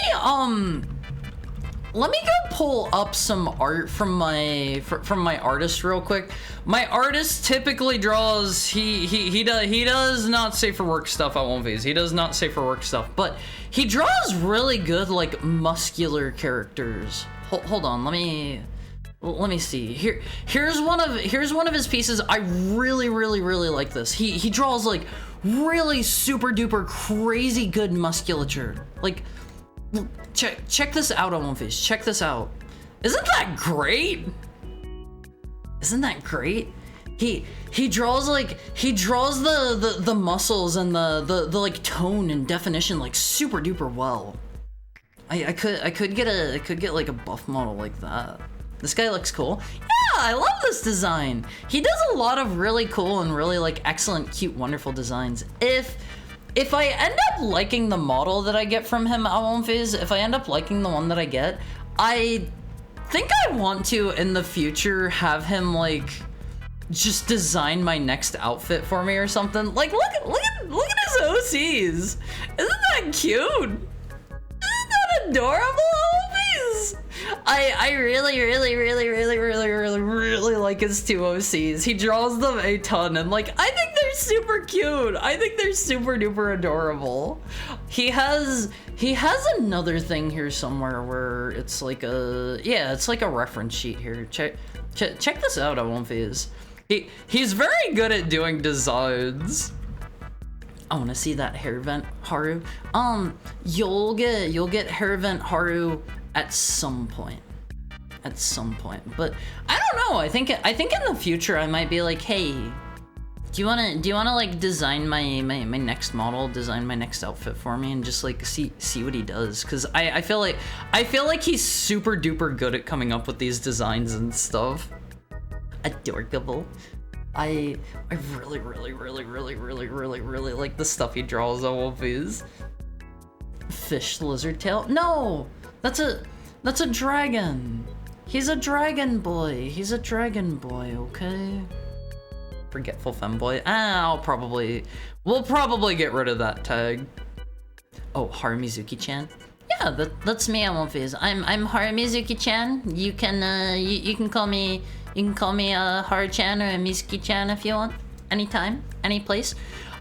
me go pull up some art from my artist real quick. My artist typically draws. He does not say for work stuff at 1Vs. He does not say for work stuff, but he draws really good like muscular characters. Hold on, let me see. Here's one of his pieces. I really like this. He draws like really super duper crazy good musculature. Like, check this out on 1Vs. Check this out. Isn't that great? Isn't that great? He draws the muscles and the like tone and definition like super duper well. I could get like a buff model like that. This guy looks cool. Yeah, I love this design. He does a lot of really cool and really like excellent, cute, wonderful designs. If I end up liking the model that I get from him at 1Vs, if I end up liking the one that I get, I think I want to in the future have him like just design my next outfit for me or something. Like look at his OCs. Isn't that cute? Isn't that adorable, 1Vs? I really like his two OCs. He draws them a ton and like I think they're super cute. I think they're super duper adorable. He has another thing here somewhere where it's like it's like a reference sheet here. Check this out at 1Vs. He's very good at doing designs. I want to see that hair vent Haru. You'll get hair vent Haru at some point. But I don't know. I think in the future I might be like, hey, do you wanna like design my next model, design my next outfit for me, and just like see what he does? Cause I feel like he's super duper good at coming up with these designs and stuff. Adorable. I really like the stuff he draws on 1Vs. Fish lizard tail? No! That's a dragon. He's a dragon boy. Okay? Forgetful femboy. We'll probably get rid of that tag. Oh, Haramizuki-chan? Yeah, that's me at 1Vs. I'm Haramizuki-chan. You can call me Haru-chan or Mizuki-chan if you want. Anytime, any place.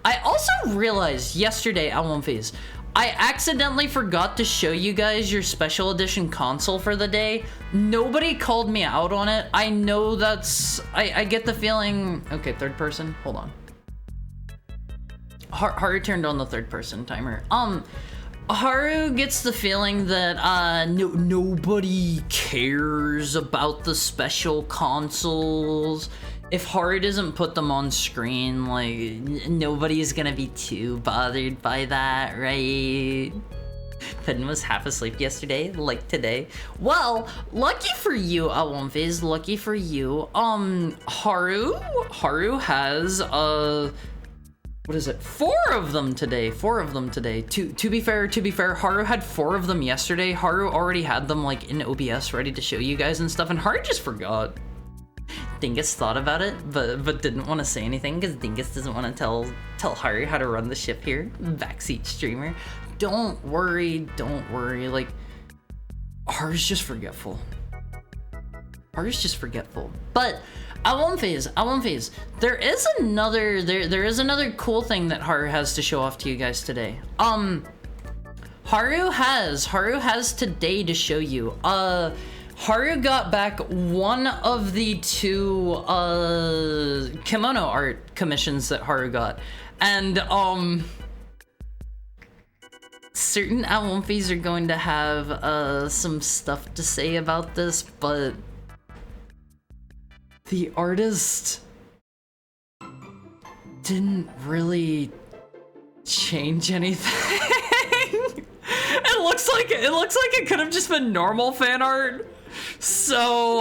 I also realized yesterday at 1Vs, I accidentally forgot to show you guys your special edition console for the day. Nobody called me out on it. I know I get the feeling... Okay, third person, hold on. Haru turned on the third person timer. Haru gets the feeling that nobody cares about the special consoles. If Haru doesn't put them on screen, like, nobody's gonna be too bothered by that, right? Puddin was half asleep yesterday, like today. Well, lucky for you, Awonviz, lucky for you. Haru has, what is it? 4 of them today. To be fair, Haru had 4 of them yesterday. Haru already had them like in OBS ready to show you guys and stuff, and Haru just forgot. Dingus thought about it, but didn't want to say anything because Dingus doesn't want to tell Haru how to run the ship here. Backseat streamer. Don't worry. Like, Haru's just forgetful. But I won't phase. There is another cool thing that Haru has to show off to you guys today. Haru has today to show you. Haru got back one of the 2 kimono art commissions that Haru got, and certain Awumfis are going to have some stuff to say about this, but the artist didn't really change anything. It looks like it could have just been normal fan art. So,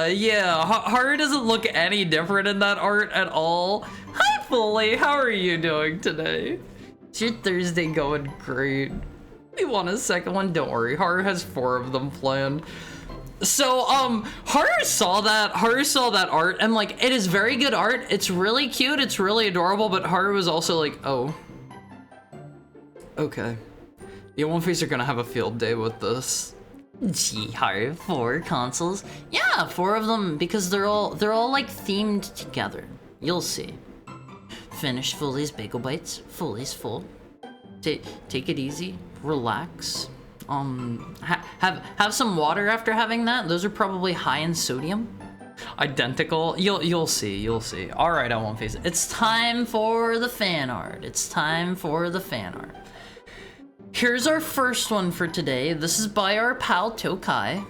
yeah. Haru doesn't look any different in that art at all. Hi, Foley. How are you doing today? Is your Thursday going great? You want a second one? Don't worry. Haru has 4 of them planned. So, Haru saw that art, and, like, it is very good art. It's really cute. It's really adorable, but Haru was also like, oh. Okay. The Awumfis are gonna have a field day with this. Gee, Haru, 4 consoles? Yeah, 4 of them, because they're all like themed together. You'll see. Finished Foley's Bagel Bites. Foley's full. Take it easy. Relax. Have some water after having that. Those are probably high in sodium. Identical. You'll see. All right, Awumfis. It's time for the fan art. Here's our first one for today. This is by our pal Tokai.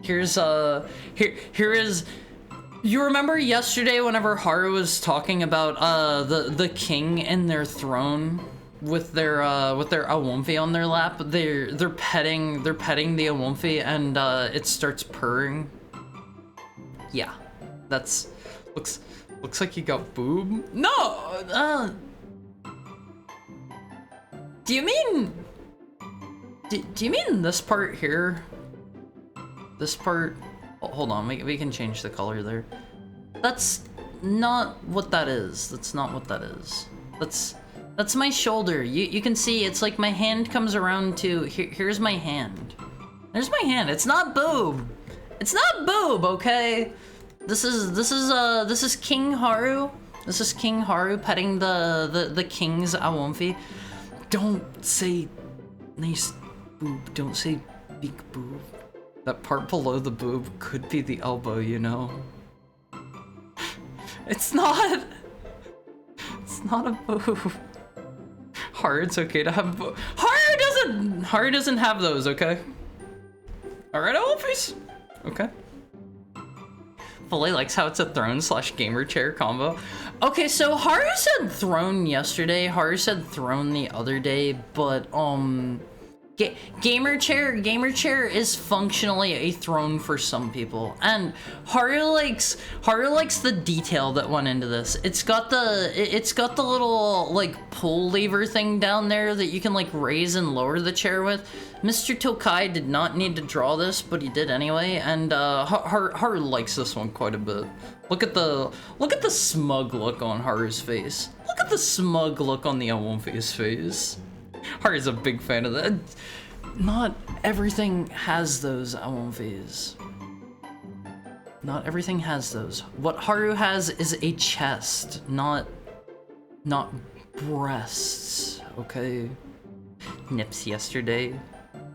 Here is. You remember yesterday whenever Haru was talking about the king in their throne with their Awumfi on their lap? They're petting the Awumfi and it starts purring. Yeah, that's looks like you got boob. No. Do you mean this part here? This part? Oh, hold on, we can change the color there. That's not what that is. That's my shoulder. You can see it's like my hand comes around to here's my hand. There's my hand. It's not boob. It's not boob, okay? This is King Haru. This is King Haru petting the king's Awumfi. Don't say nice boob. Don't say big boob. That part below the boob could be the elbow, you know? It's not a boob. Haru, it's okay to have boob. Haru doesn't have those, okay? Alright, Awumfis. Okay. Fully likes how it's a throne/gamer chair combo. Okay, so Haru said throne yesterday. Haru said throne the other day, but gamer chair is functionally a throne for some people, and Haru likes the detail that went into this. It's got the little like pull lever thing down there that you can like raise and lower the chair with. Mr. Tokai did not need to draw this, but he did anyway, and Haru likes this one quite a bit. Look at the smug look on Haru's face. Look at the smug look on the Awumfi's face. Haru's a big fan of that. Not everything has those Awumfis. Not everything has those. What Haru has is a chest, not breasts, okay? Nips yesterday,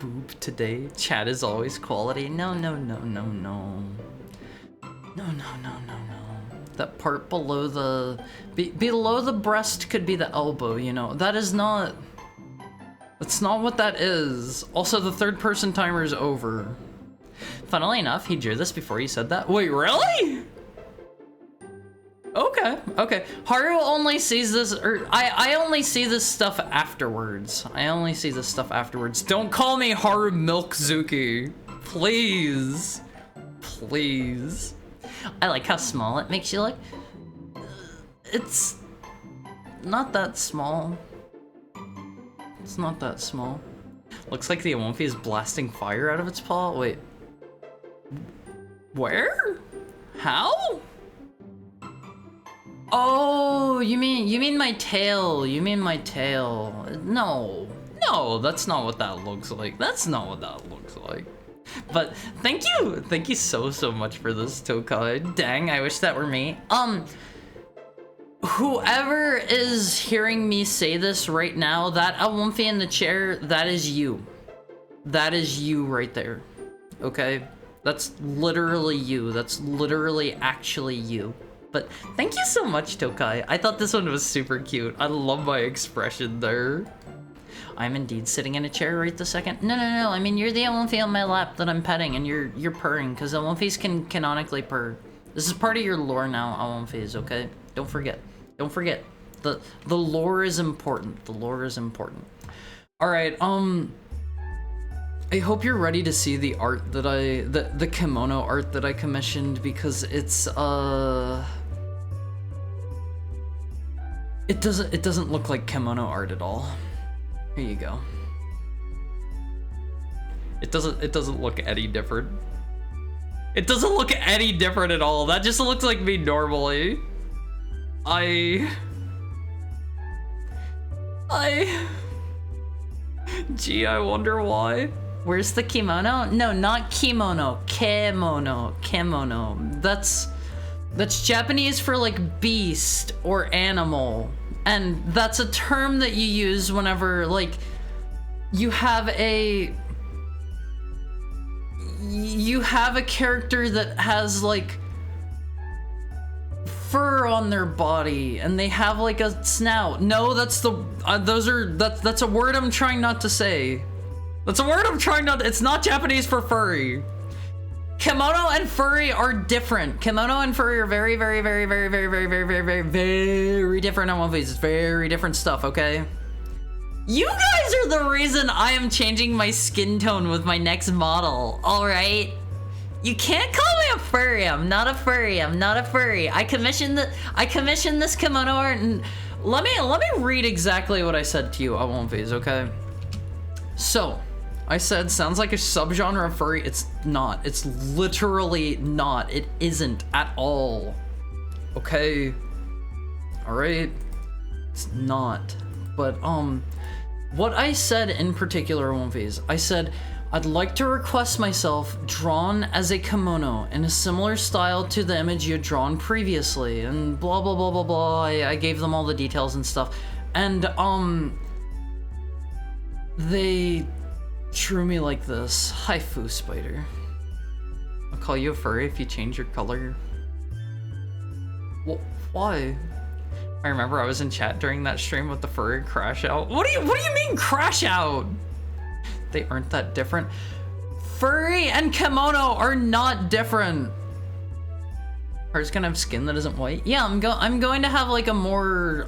boob today, chat is always quality. No. That part below below the breast could be the elbow, you know? That's not what that is. Also, the 3rd person timer is over. Funnily enough, he drew this before you said that. Wait, really? Okay. Haru only sees this, or I only see this stuff afterwards. Don't call me Haru Milkzuki. Please. I like how small it makes you look. It's not that small. It's not that small. Looks like the Awumfi is blasting fire out of its paw. Wait. Where? How? Oh, you mean my tail. No, that's not what that looks like. But thank you so much for this, Tokai. Dang, I wish that were me. Whoever is hearing me say this right now, that Awumfi in the chair, that is you. That is you right there. Okay? That's literally you. That's literally actually you. But thank you so much, Tokai. I thought this one was super cute. I love my expression there. I'm indeed sitting in a chair right this second. No, I mean, you're the Awomfi on my lap that I'm petting, and you're purring, because Awomfis can canonically purr. This is part of your lore now, Awomfis, okay? Don't forget. Don't forget. The lore is important. The lore is important. Alright, I hope you're ready to see the art that the kimono art that I commissioned, because it's, it doesn't look like kimono art at all. Here you go. It doesn't look any different. It doesn't look any different at all. That just looks like me normally. Gee, I wonder why. Where's the kimono? No, not kimono. Kemono. Kemono. That's Japanese for like beast or animal. And that's a term that you use whenever like you have a character that has like fur on their body and they have like a snout. No, that's that's a word I'm trying not to say. That's a word I'm trying not to, it's not Japanese for furry. Kimono and furry are different. Kimono and furry are very different movies. It's very different stuff, okay? You guys are the reason I am changing my skin tone with my next model, alright? You can't call me a furry. I'm not a furry. I'm not a furry. I commissioned this kimono art, and let me read exactly what I said to you, Awomfis, okay? So, I said, sounds like a subgenre of furry. It's not. It's literally not. It isn't at all. Okay? Alright? It's not. But, what I said in particular, Awomfis, I said, I'd like to request myself drawn as a kimono in a similar style to the image you had drawn previously, and blah, blah, blah, blah, blah. I gave them all the details and stuff. And, they drew me like this. Hi, Foo Spider. I'll call you a furry if you change your color. Well, why? I remember I was in chat during that stream with the furry crash out. What do you mean crash out? They aren't that different. Furry and kimono are not different. Are you gonna have skin that isn't white? Yeah, I'm going to have like a more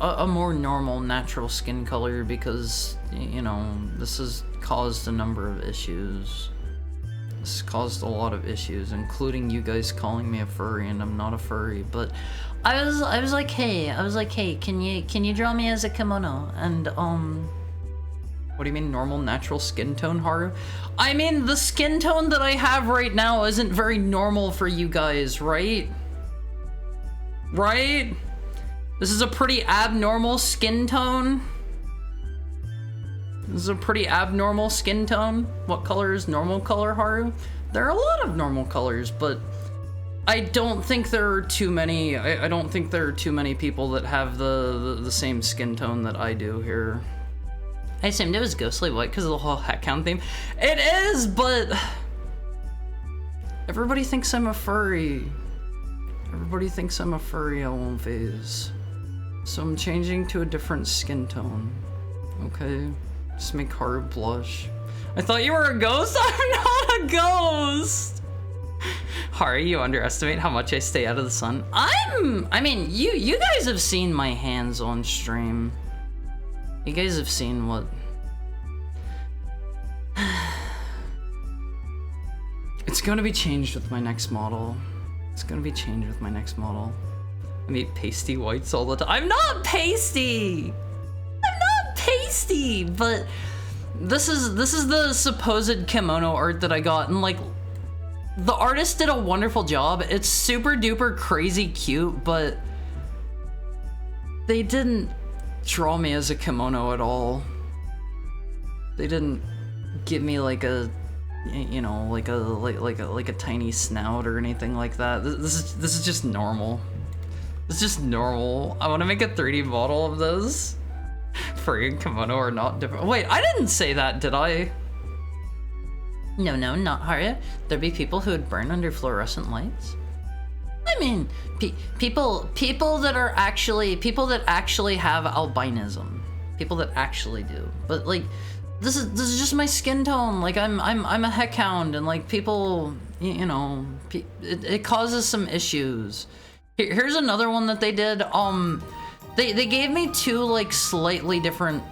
normal, natural skin color because, you know, this has caused a number of issues. This has caused a lot of issues, including you guys calling me a furry, and I'm not a furry. But I was like, hey, can you draw me as a kimono? And what do you mean normal, natural skin tone, Haru? I mean, the skin tone that I have right now isn't very normal for you guys, right? Right? This is a pretty abnormal skin tone. This is a pretty abnormal skin tone. What color is normal color, Haru? There are a lot of normal colors, but I don't think there are too many. I don't think there are too many people that have the same skin tone that I do here. I assumed it was ghostly white because of the whole hat count theme. It is, but everybody thinks I'm a furry. Everybody thinks I'm a furry Awomfis. So I'm changing to a different skin tone. Okay? Just make Haru blush. I thought you were a ghost? I'm not a ghost! Haru, you underestimate how much I stay out of the sun. I mean, you guys have seen my hands on stream. You guys have seen what... It's gonna be changed with my next model. It's gonna be changed with my next model. I mean, pasty whites all the time. I'm not pasty! I'm not pasty! But this is the supposed kimono art that I got, and like, the artist did a wonderful job. It's super duper crazy cute, but they didn't draw me as a kimono at all. They didn't give me like a, you know, like a tiny snout or anything like that. This is just normal. It's just normal. I want to make a 3D model of this. Furry and kimono are not different. Wait, I didn't say that, did I? No, not Haru. There'd be people who would burn under fluorescent lights. I mean, people that actually have albinism. People that actually do. But like, this is just my skin tone. Like I'm a heck hound, and like people, you know, it causes some issues. Here's another one that they did. They gave me two like slightly different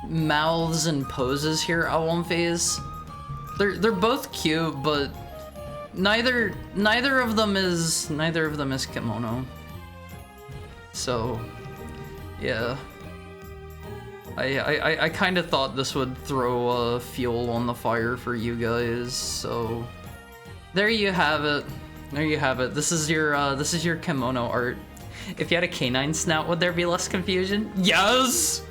mouths and poses here at one phase. They're both cute, but neither of them is kimono. So yeah, I kind of thought this would throw fuel on the fire for you guys. So there you have it. There you have it. This is your kimono art. If you had a canine snout, would there be less confusion? Yes!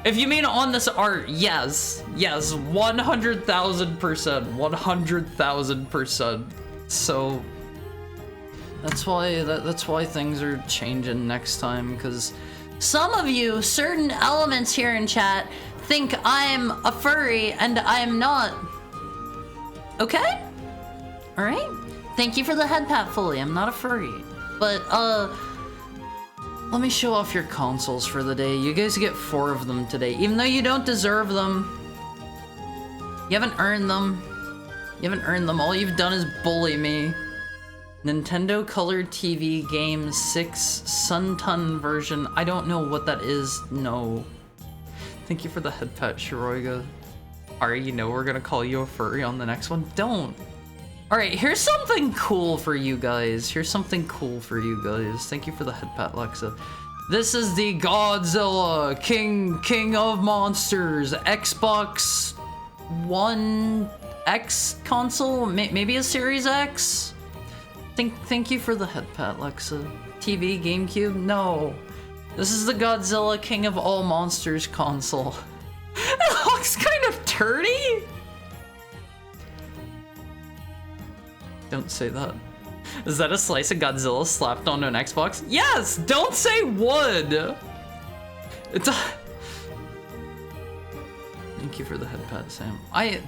If you mean on this art, yes. Yes, 100,000%. 100,000%. So that's why things are changing next time, because some of you, certain elements here in chat, think I'm a furry and I'm not. Okay? Alright? Thank you for the head pat, Fully. I'm not a furry. But, let me show off your consoles for the day. You guys get 4 of them today, even though you don't deserve them. You haven't earned them. You haven't earned them. All you've done is bully me. Nintendo Color TV Game 6 Suntun version. I don't know what that is. No. Thank you for the head pat, Shiroiga. Alright, you know we're gonna call you a furry on the next one. Don't. Alright, here's something cool for you guys. Here's something cool for you guys. Thank you for the head pat, Lexa. This is the Godzilla King of Monsters Xbox One X console? Maybe a Series X? Thank you for the head pat, Lexa. TV, GameCube? No. This is the Godzilla King of All Monsters console. It looks kind of turdy. Don't say that. Is that a slice of Godzilla slapped onto an Xbox? Yes! Don't say would! It's a... Thank you for the head pat, Sam. I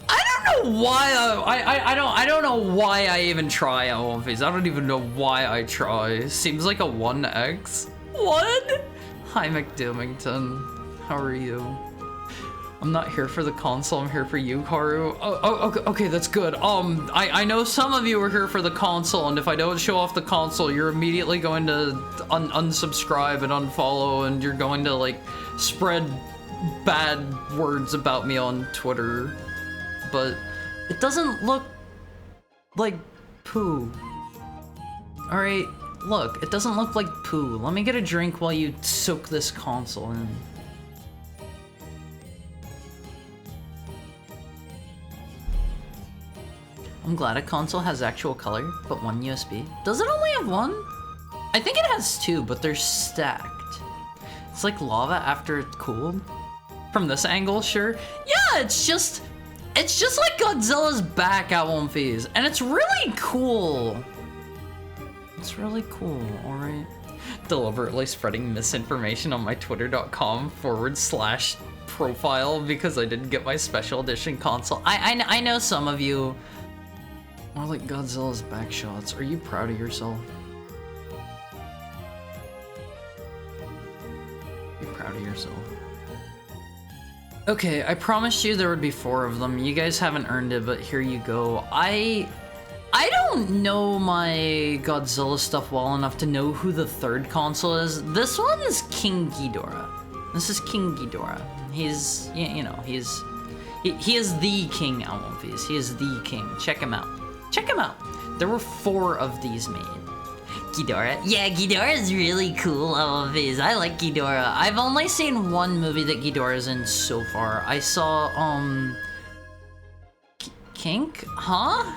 don't know why I don't know why I even try on One Face. I don't even know why I try. Seems like a 1x. What? Hi, McDimmington. How are you? I'm not here for the console, I'm here for you, Haru. Okay, that's good. I know some of you are here for the console, and if I don't show off the console, you're immediately going to unsubscribe and unfollow, and you're going to, like, spread bad words about me on Twitter. But it doesn't look like poo. Alright, look, it doesn't look like poo. Let me get a drink while you soak this console in. I'm glad a console has actual color, but one USB. Does it only have one? I think it has 2, but they're stacked. It's like lava after it's cooled. From this angle, sure. Yeah, it's just like Godzilla's back at One Phase, and it's really cool. It's really cool, alright. Deliberately spreading misinformation on my twitter.com/profile because I didn't get my special edition console. I know some of you more like Godzilla's back shots. Are you proud of yourself? Are you proud of yourself? Okay, I promised you there would be 4 of them. You guys haven't earned it, but here you go. I don't know my Godzilla stuff well enough to know who the 3rd console is. This one's King Ghidorah. This is King Ghidorah. He's, you know, he is the king at One Piece. He is the king. Check him out. Check him out. There were 4 of these made. Ghidorah. Yeah, Ghidorah's really cool. I like Ghidorah. I've only seen one movie that Ghidorah's in so far. I saw, Kink? Huh?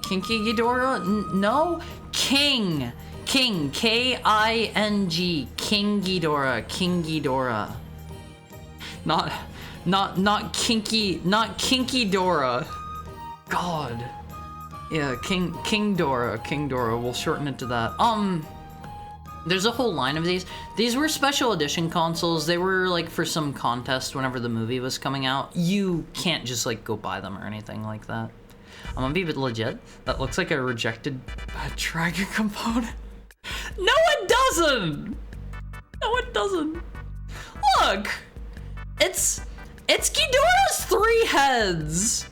Kinky Ghidorah? No? King. King. K-I-N-G. King Ghidorah. King Ghidorah. Not Kinky Dora. God. Yeah, King Dora. King Dora. We'll shorten it to that. There's a whole line of these. These were special edition consoles. They were like for some contest whenever the movie was coming out. You can't just like go buy them or anything like that. I'm gonna be a bit legit. That looks like a rejected Dragon component. No, it doesn't! No, it doesn't. Look! It's Ghidorah's 3 heads!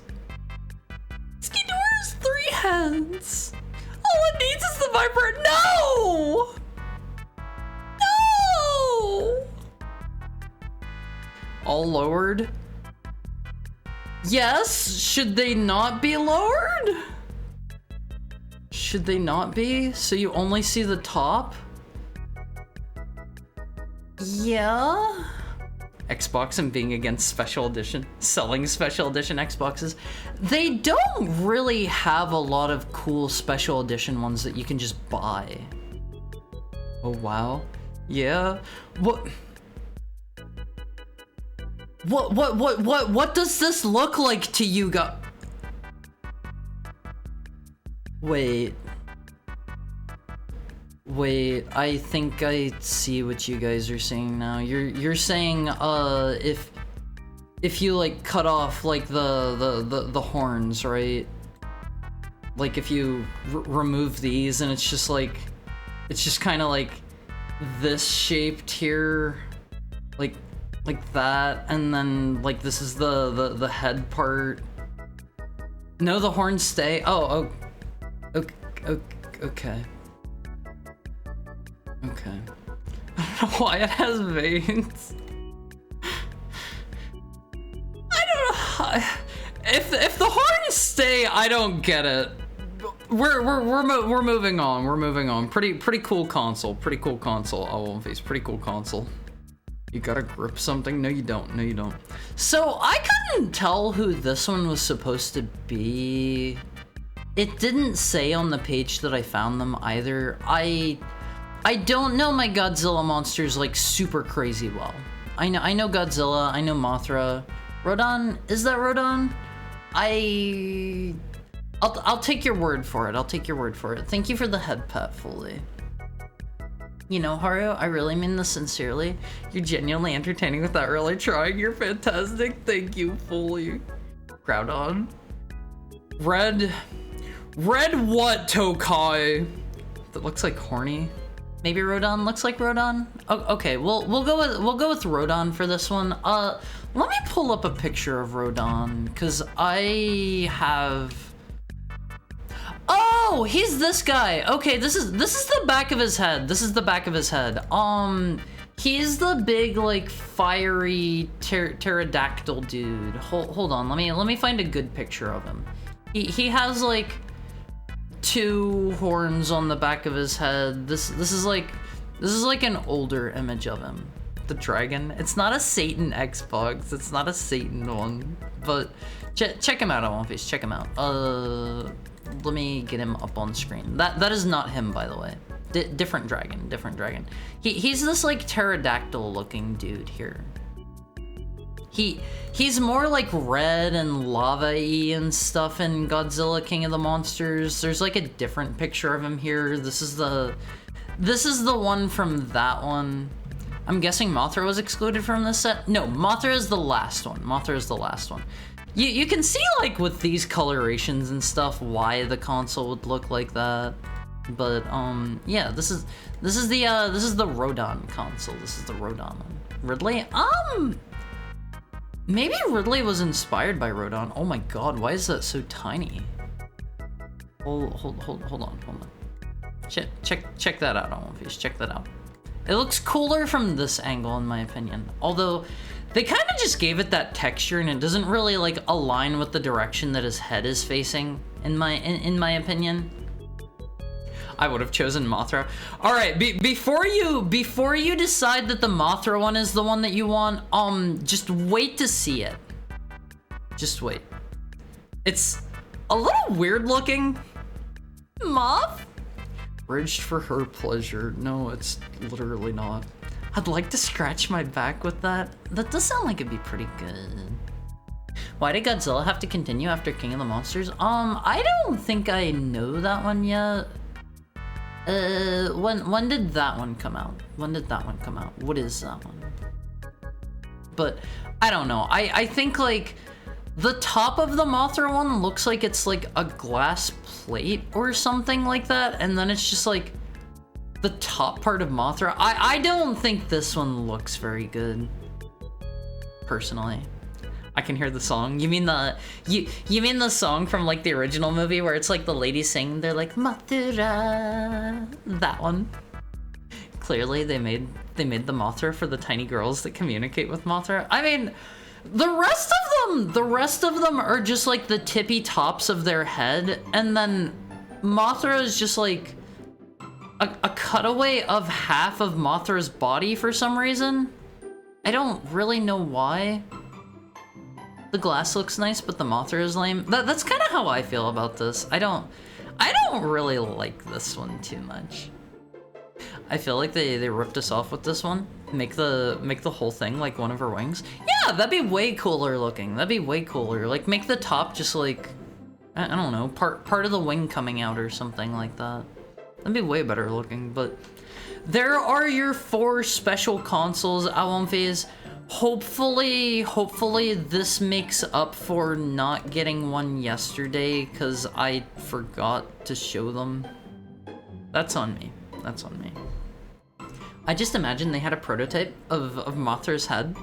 It's Ghidorah's 3 heads! All it needs is the Viper. No! No! All lowered? Yes, should they not be lowered? Should they not be? So you only see the top? Yeah? Xbox and being against special edition, selling special edition Xboxes. They don't really have a lot of cool special edition ones that you can just buy. Oh wow. Yeah. What does this look like to you guys? Wait, I think I see what you guys are saying now. You're saying if you like cut off like the horns, right? Like if you remove these and it's just kind of like this shaped here, like that, and then like this is the head part. No, the horns stay. Oh, okay. Okay. I don't know why it has veins. I don't know. If the horns stay, I don't get it. We're moving on. We're moving on. Pretty cool console. Pretty cool console. Oh, One Face. Pretty cool console. You gotta grip something? No, you don't. No, you don't. So I couldn't tell who this one was supposed to be. It didn't say on the page that I found them either. I don't know my Godzilla monsters like super crazy well. I know Godzilla, I know Mothra. Rodan, is that Rodan? I'll take your word for it. I'll take your word for it. Thank you for the head pat, Foley. You know, Haru, I really mean this sincerely. You're genuinely entertaining without really trying. You're fantastic. Thank you, Foley. Groudon. Red what, Tokai? That looks like horny. Maybe Rodan looks like Rodan. Oh, okay, we'll go with Rodan for this one. Let me pull up a picture of Rodan because I have. Oh, he's this guy. Okay, this is the back of his head. This is the back of his head. He's the big like fiery pterodactyl dude. Hold on. Let me find a good picture of him. He has like 2 horns on the back of his head. This is like an older image of him. The dragon. It's not a Satan Xbox. It's not a Satan one. But check him out on One Face. Check him out. Let me get him up on screen. That is not him, by the way. Different dragon. He's this like pterodactyl looking dude here. He's more like red and lava-y and stuff in Godzilla King of the Monsters. There's like a different picture of him here. This is the one from that one. I'm guessing Mothra was excluded from this set. No, Mothra is the last one. You can see like with these colorations and stuff why the console would look like that. But yeah, this is the Rodan console. This is the Rodan one. Ridley? Maybe Ridley was inspired by Rodan. Oh my god, why is that so tiny? Hold on. Check that out on One Face. Check that out. It looks cooler from this angle in my opinion. Although they kind of just gave it that texture and it doesn't really like align with the direction that his head is facing in my opinion. I would have chosen Mothra. All right, before you decide that the Mothra one is the one that you want, just wait to see it. Just wait. It's a little weird looking. Moth? Bridged for her pleasure. No, it's literally not. I'd like to scratch my back with that. That does sound like it'd be pretty good. Why did Godzilla have to continue after King of the Monsters? I don't think I know that one yet. When did that one come out? What is that one? But I don't know. I think like the top of the Mothra one looks like it's like a glass plate or something like that, and then it's just like the top part of Mothra. I don't think this one looks very good, personally. I can hear the song. You mean you mean the song from like the original movie where it's like the ladies sing, they're like Mathura. That one. Clearly they made the Mothra for the tiny girls that communicate with Mothra. I mean, the rest of them are just like the tippy tops of their head, and then Mothra is just like a cutaway of half of Mothra's body for some reason. I don't really know why. The glass looks nice, but the Mothra is lame. That's kind of how I feel about this. I don't really like this one too much. I feel like they ripped us off with this one. Make the whole thing like one of her wings. Yeah, that'd be way cooler looking. That'd be way cooler. Like make the top just like, I don't know, part of the wing coming out or something like that. That'd be way better looking. But there are your 4 special consoles, Awamphase. Hopefully this makes up for not getting one yesterday because I forgot to show them. That's on me. That's on me. I just imagine they had a prototype of Mothra's head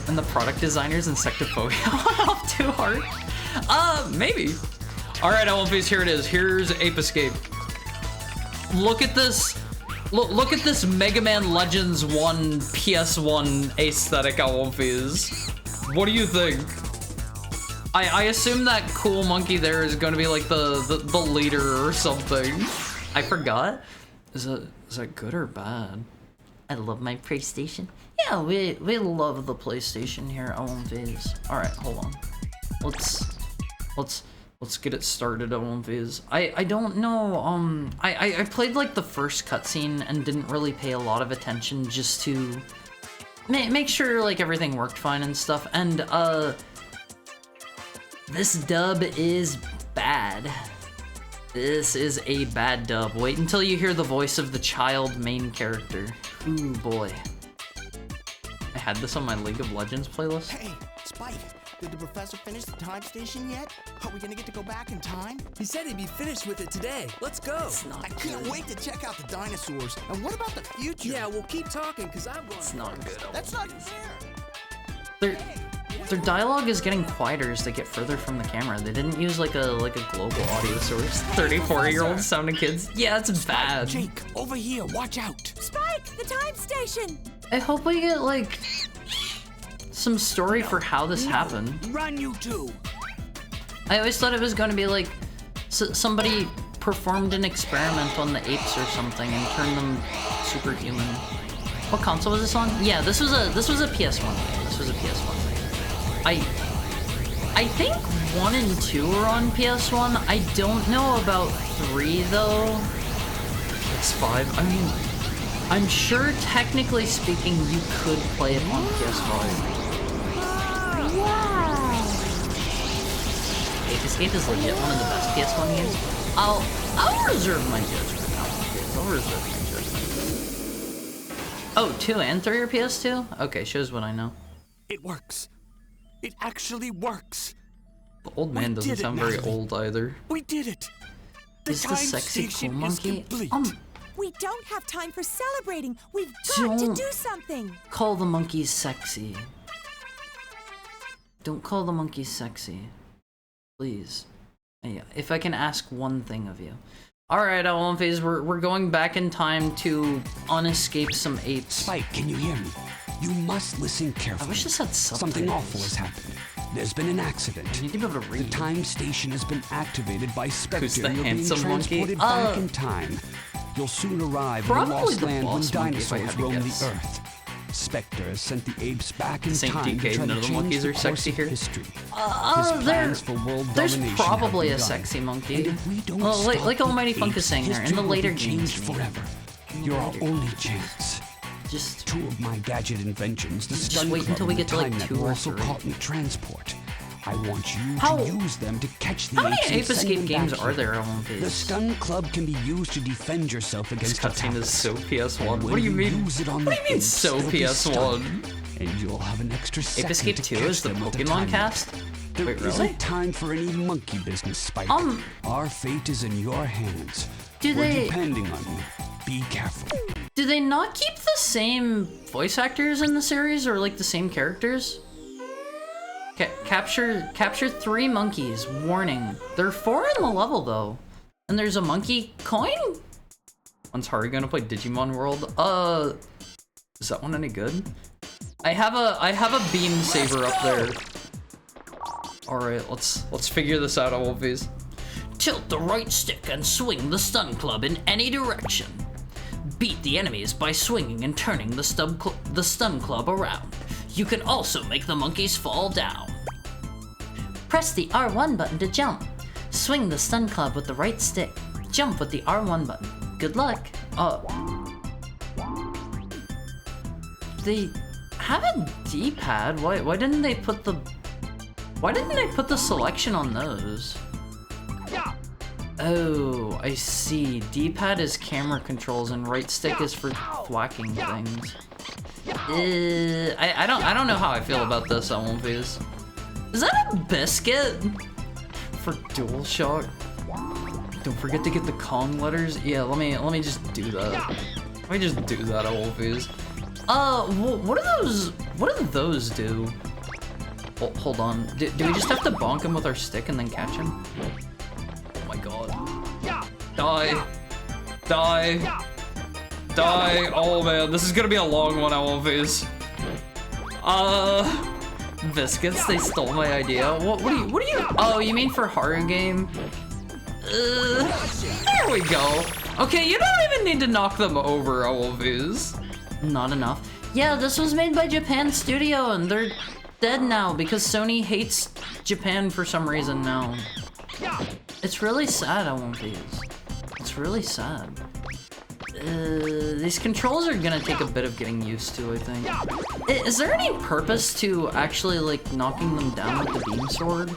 and the product designers Insectophobia went off too hard. Maybe. All right, Awamphase, here it is. Here's Ape Escape. Look at this. Look at this Mega Man Legends 1 PS1 aesthetic, Awamphase. What do you think? I assume that cool monkey there is going to be like the leader or something. I forgot. Is that good or bad? I love my PlayStation. Yeah, we love the PlayStation here, Awamphase. All right, hold on. Let's get it started, Awamphase. I don't know. I played like the first cutscene and didn't really pay a lot of attention just to make sure like everything worked fine and stuff. And this dub is bad. This is a bad dub. Wait until you hear the voice of the child main character. Ooh boy. I had this on my League of Legends playlist. Hey, Spike, did the professor finish the time station yet? Are we gonna get to go back in time? He said he'd be finished with it today. Let's go. I can't wait to check out the dinosaurs. And what about the future? Yeah, we'll keep talking because I'm going. It's not good. That's not fair. Their dialogue is getting quieter as they get further from the camera. They didn't use like a global audio source. 34-year-old sounding kids. Yeah, it's bad. Jake, over here, watch out. Spike, the time station. I hope we get like some story for how this happened. Run, you two. I always thought it was going to be like somebody performed an experiment on the apes or something and turned them superhuman. What console was this on? Yeah, this was a PS1. This was a PS1. I think 1 and 2 are on PS1. I don't know about 3 though. PS5. I mean, I'm sure technically speaking you could play it on PS5. Wow. Ape Escape is legit one of the best PS1 games. I'll reserve my judgment. I'll reserve my judgment. Oh, 2 and 3 are PS2? Okay, shows what I know. It works. It actually works. The old man doesn't sound very old either. We did it. Is the sexy cool monkey? We don't have time for celebrating. We've got to do something. Call the monkeys sexy. Don't call the monkeys sexy. Please. Yeah, if I can ask one thing of you. Alright, Awamphase, we're going back in time to unescape some apes. Spike, can you hear me? You must listen carefully. I wish this had subtitles. Something awful has happened. There's been an accident. You need to be able to read. The time station has been activated by Spectre. Who's the You're handsome being transported monkey? back in time. You'll soon arrive in the Probably lost the land when boss monkey, if I dinosaurs had to roam guess. the Earth. Spectre has sent the apes back in Saint time DK, to try none to of the change monkeys the are course sexy of here. history. His plans for world There's domination probably have a begun. sexy monkey. And if we don't Well, stop like the Almighty Funk is apes, saying there, in history the will later be games, changed maybe. forever. In the You're our later only games. chance. Just 2 of my gadget inventions, the Just Stun wait Club until we and get to, the like, Time Net, 2 were or also 3. caught in transport. I want you How- to use them to catch the How many apes and Ape send Escape them games back are here. there on One Piece? The Stun Club can be used to defend yourself This against cutscene is attackers. so PS1. And What when do you mean? use it on What do the you mean apes, so they'll be PS1? stunned, and you'll have an extra Ape second Escape to 2 catch is the them with Pokemon Time Net. cast? There Wait, really? isn't time for any monkey business, Spike. Our fate is in your hands. Do We're they- depending on you. Be careful. Do they not keep the same voice actors in the series or like the same characters? Capture 3 monkeys. Warning. There are 4 in the level though. And there's a monkey coin? When's Haru gonna play Digimon World? Is that one any good? I have a beam saber up there. Alright, let's figure this out, Wolfies. Tilt the right stick and swing the stun club in any direction. Beat the enemies by swinging and turning the stun club around. You can also make the monkeys fall down. Press the R1 button to jump. Swing the stun club with the right stick. Jump with the R1 button. Good luck. They have a D-pad. Why didn't they put the selection on those? Oh, I see. D-pad is camera controls and right stick is for thwacking things. I don't know how I feel about this at one phase. Is that a biscuit? For DualShock? Don't forget to get the Kong letters. Yeah, let me just do that. Let me just do that at one phase. What do those do? Oh, hold on. Do we just have to bonk him with our stick and then catch him? Oh my god. Die. Die. Die. Oh man, this is gonna be a long one, I won't face. Biscuits, they stole my idea. What do you, oh, you mean for Haru game? There we go. Okay, you don't even need to knock them over, Wolfies. Not enough. Yeah, this was made by Japan Studio and they're dead now because Sony hates Japan for some reason now. It's really sad, Wolfies. It's really sad. These controls are gonna take a bit of getting used to, I think. Is there any purpose to actually, like, knocking them down with the beam sword?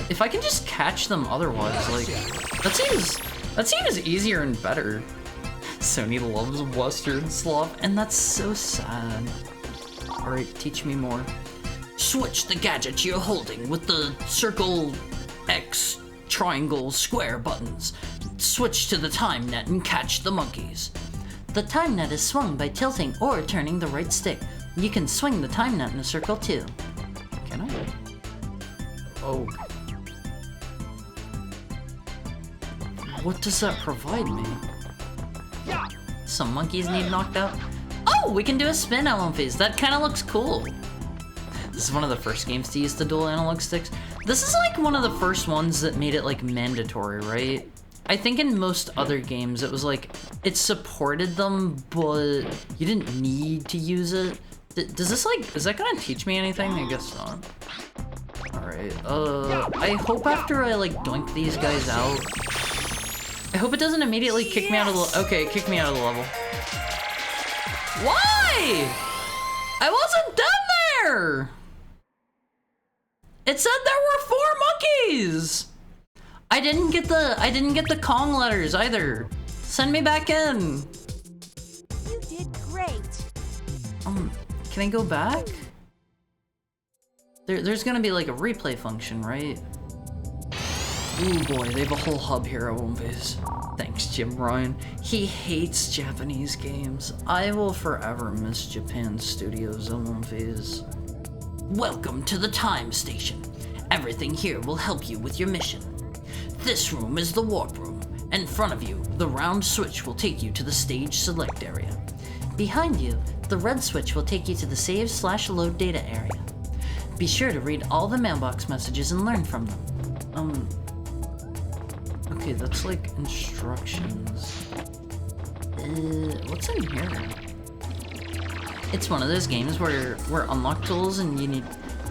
If I can just catch them otherwise, like, that seems easier and better. Sony loves Western slop, and that's so sad. Alright, teach me more. Switch the gadget you're holding with the circle, X, triangle, square buttons. Switch to the time net and catch the monkeys. The time net is swung by tilting or turning the right stick. You can swing the time net in a circle too. Can I? Oh. What does that provide me? Some monkeys need knocked out. Oh, we can do a spin analog phase. That kind of looks cool. This is one of the first games to use the dual analog sticks. This is like one of the first ones that made it like mandatory, right? I think in most other games it was like, it supported them, but you didn't need to use it. Does this like, is that gonna teach me anything? I guess not. Alright, I hope after I like doink these guys out, I hope it doesn't immediately kick me out of the, okay, kick me out of the level. Why? I wasn't done there! It said there were 4 monkeys! I didn't get the Kong letters either. Send me back in. You did great. Can I go back? There's gonna be like a replay function, right? Ooh boy, they have a whole hub here at Wombase. Thanks, Jim Ryan. He hates Japanese games. I will forever miss Japan Studios at Wombase. Welcome to the time station. Everything here will help you with your mission. This room is the warp room. In front of you, the round switch will take you to the stage select area. Behind you, the red switch will take you to the save/load data area. Be sure to read all the mailbox messages and learn from them. Okay, that's like instructions. What's in here? It's one of those games where unlock tools and you need...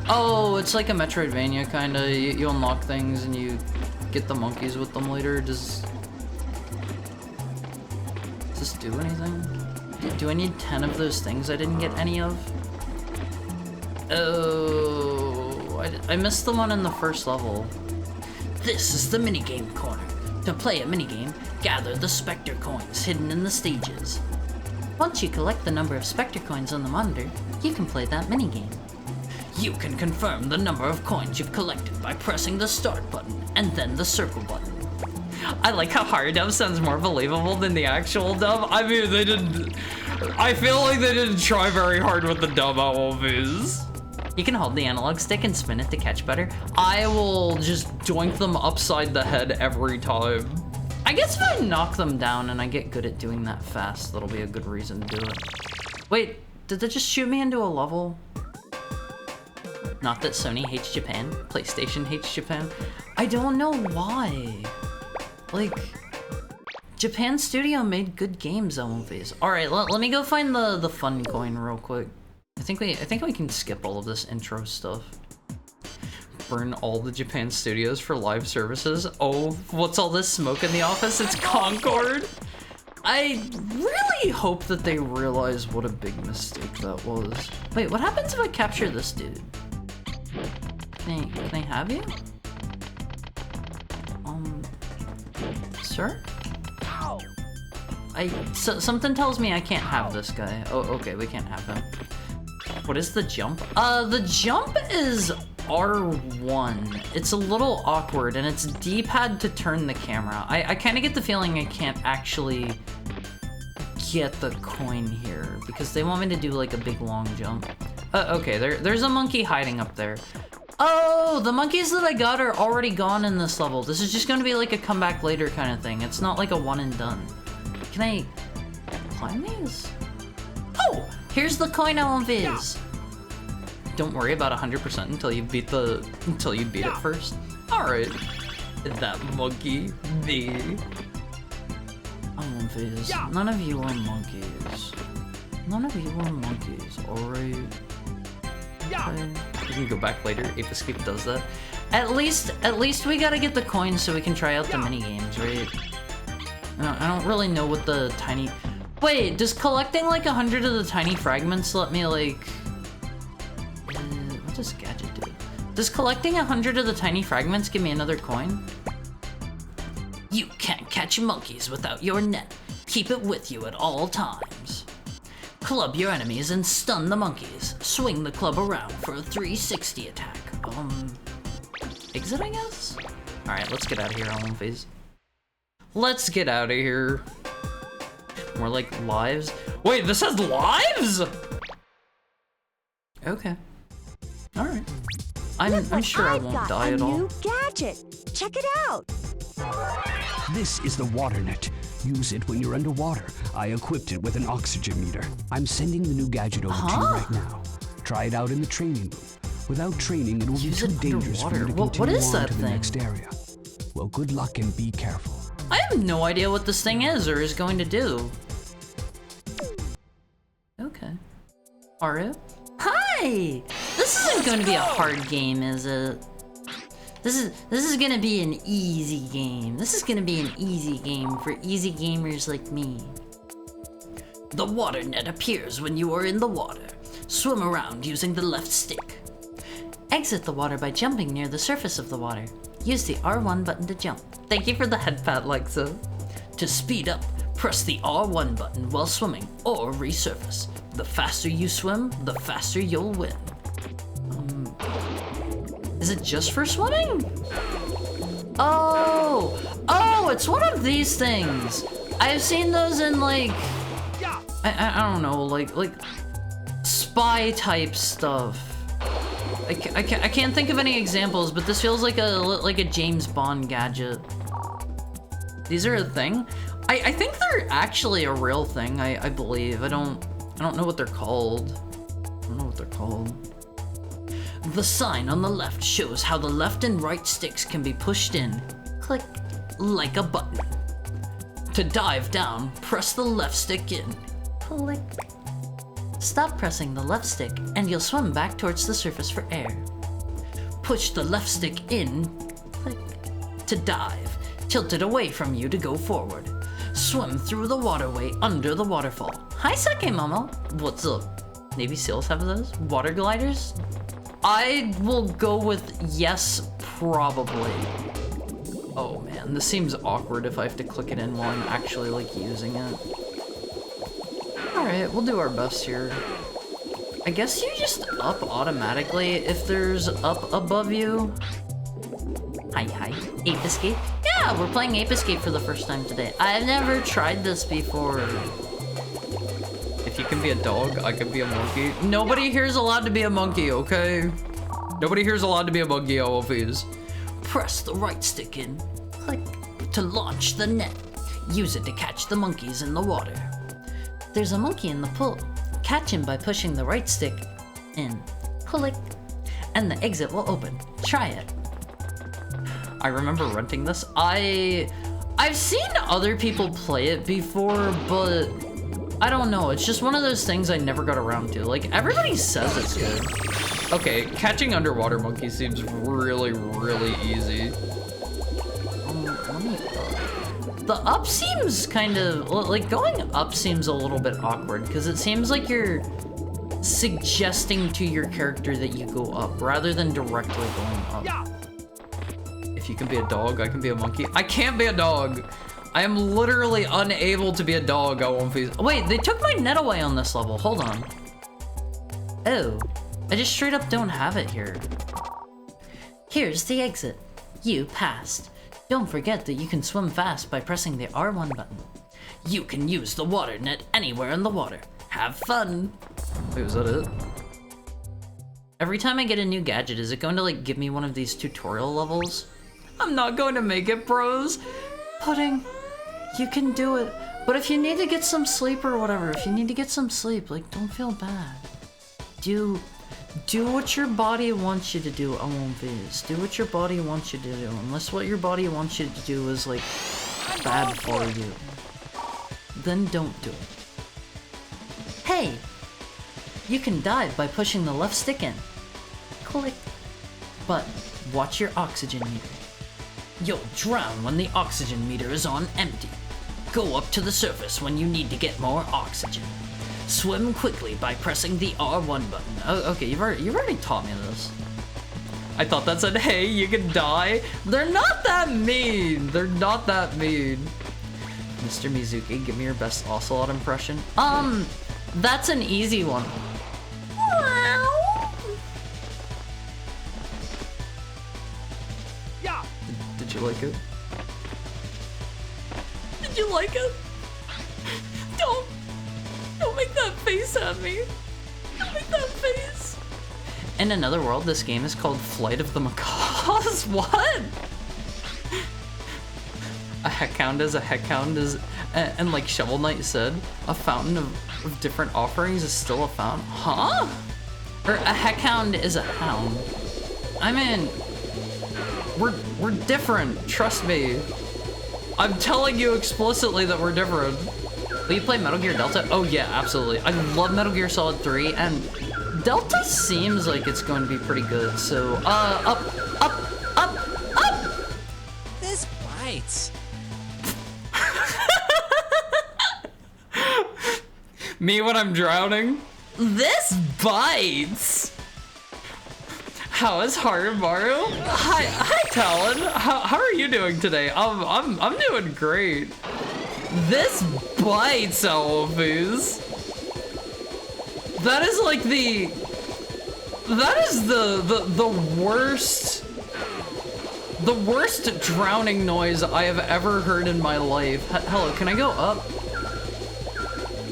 Oh, it's like a Metroidvania kinda. You unlock things and you get the monkeys with them later. Does this do anything? Do I need 10 of those things I didn't get any of? Oh, I missed the one in the first level. This is the minigame corner. To play a minigame, gather the Spectre coins hidden in the stages. Once you collect the number of Spectre coins on the monitor, you can play that minigame. You can confirm the number of coins you've collected by pressing the start button and then the circle button. I like how hard dub sounds more believable than the actual dub. I mean, they didn't... I feel like they didn't try very hard with the dub at Wolfies. You can hold the analog stick and spin it to catch better. I will just doink them upside the head every time. I guess if I knock them down and I get good at doing that fast, that'll be a good reason to do it. Wait, did that just shoot me into a level? Not that Sony hates Japan, PlayStation hates Japan. I don't know why. Like, Japan Studio made good games on movies. All right, let me go find the fun coin real quick. I think we can skip all of this intro stuff. Burn all the Japan studios for live services. Oh, what's all this smoke in the office? It's Concord. I really hope that they realize what a big mistake that was. Wait, what happens if I capture this dude? Can I have you? Sir? Something tells me I can't have this guy. Oh, okay, we can't have him. What is the jump? The jump is R1. It's a little awkward, and it's D-pad to turn the camera. I kind of get the feeling I can't actually get the coin here, because they want me to do like a big long jump. Okay, there's a monkey hiding up there. Oh, the monkeys that I got are already gone in this level. This is just gonna be like a come back later kind of thing. It's not like a one and done. Can I climb these? Oh, here's the coin on Viz. Don't worry about 100% until you beat it first. All right, that monkey, me. Oh, Viz, none of you are monkeys. None of you are monkeys, all right? Okay. We can go back later. Ape Escape does that. At least we gotta get the coins so we can try out the mini games, right? I don't really know what the tiny. Wait, does collecting like 100 of the tiny fragments let me like? What does Gadget do? Does collecting 100 of the tiny fragments give me another coin? You can't catch monkeys without your net. Keep it with you at all times. Club your enemies and stun the monkeys. Swing the club around for a 360 attack. Exit, I guess? Alright, let's get out of here, Alan Phase. Let's get out of here. More like lives. Wait, this has lives? Okay. Alright. I'm sure I won't die at all. A new gadget. Check it out. This is the water net. Use it when you're underwater. I equipped it with an oxygen meter. I'm sending the new gadget over to you right now. Try it out in the training room. Without training, it will be too dangerous for you to continue on to the next area. Well, good luck and be careful. I have no idea what this thing is or is going to do. Okay. Aru? Hi! This isn't going to be a hard game, is it? This is gonna be an easy game. This is gonna be an easy game for easy gamers like me. The water net appears when you are in the water. Swim around using the left stick. Exit the water by jumping near the surface of the water. Use the R1 button to jump. Thank you for the head pat, Lexa. To speed up, press the R1 button while swimming or resurface. The faster you swim, the faster you'll win. Is it just for swimming? Oh, it's one of these things. I've seen those in like, I don't know, like spy type stuff. I can't think of any examples, but this feels like a James Bond gadget. These are a thing? I think they're actually a real thing, I believe. I don't know what they're called. I don't know what they're called. The sign on the left shows how the left and right sticks can be pushed in. Click, like a button. To dive down, press the left stick in. Click. Stop pressing the left stick and you'll swim back towards the surface for air. Push the left stick in. Click. To dive. Tilt it away from you to go forward. Swim through the waterway under the waterfall. Hi, Sake Mama. What's up? Navy SEALs have those? Water gliders? I will go with yes, probably. Oh man, this seems awkward if I have to click it in while I'm actually like using it. Alright, we'll do our best here. I guess you just up automatically if there's up above you. Hi. Ape Escape? Yeah, we're playing Ape Escape for the first time today. I've never tried this before. If If you can be a dog, I can be a monkey. Nobody here's allowed to be a monkey, okay? Nobody here's allowed to be a monkey, OFs. Press the right stick in. Click to launch the net. Use it to catch the monkeys in the water. There's a monkey in the pool. Catch him by pushing the right stick in. Click. And the exit will open. Try it. I remember renting this. I've seen other people play it before, but I don't know. It's just one of those things I never got around to. Like, everybody says it's good. Okay, catching underwater monkeys seems really, really easy. Let me the up seems kind of, like, going up seems a little bit awkward, because it seems like you're suggesting to your character that you go up, rather than directly going up. If you can be a dog, I can be a monkey. I can't be a dog. I am literally unable to be a dog. I won't be. Wait, they took my net away on this level. Hold on. Oh, I just straight up don't have it here. Here's the exit. You passed. Don't forget that you can swim fast by pressing the R1 button. You can use the water net anywhere in the water. Have fun. Wait, was that it? Every time I get a new gadget, is it going to like give me one of these tutorial levels? I'm not going to make it, bros. Pudding, you can do it. But if you need to get some sleep or whatever, if you need to get some sleep, like, don't feel bad. Do what your body wants you to do, OMVs. Do what your body wants you to do. Unless what your body wants you to do is, like, bad for you. Then don't do it. Hey! You can dive by pushing the left stick in. Click. But watch your oxygen meter. You'll drown when the oxygen meter is on empty. Go up to the surface when you need to get more oxygen. Swim quickly by pressing the R1 button. Oh, okay, you've already taught me this. I thought that said, hey, you can die. They're not that mean. They're not that mean. Mr. Mizuki, give me your best Ocelot impression. That's an easy one. Did you like it? Did you like it? Don't make that face at me. Don't make that face. In another world, this game is called Flight of the Macaws. What? A heckhound is a heckhound is, and like Shovel Knight said, a fountain of different offerings is still a fountain. Huh? Or a heckhound is a hound. I mean, we're different. Trust me. I'm telling you explicitly that we're different. Will you play Metal Gear Delta? Oh yeah, absolutely. I love Metal Gear Solid 3, and Delta seems like it's going to be pretty good. So, up. This bites. Me when I'm drowning. This bites. How is Harumaru? Hi, Talon. How are you doing today? I'm doing great. This bites, Elvis. That is like the worst drowning noise I have ever heard in my life. Hello, can I go up?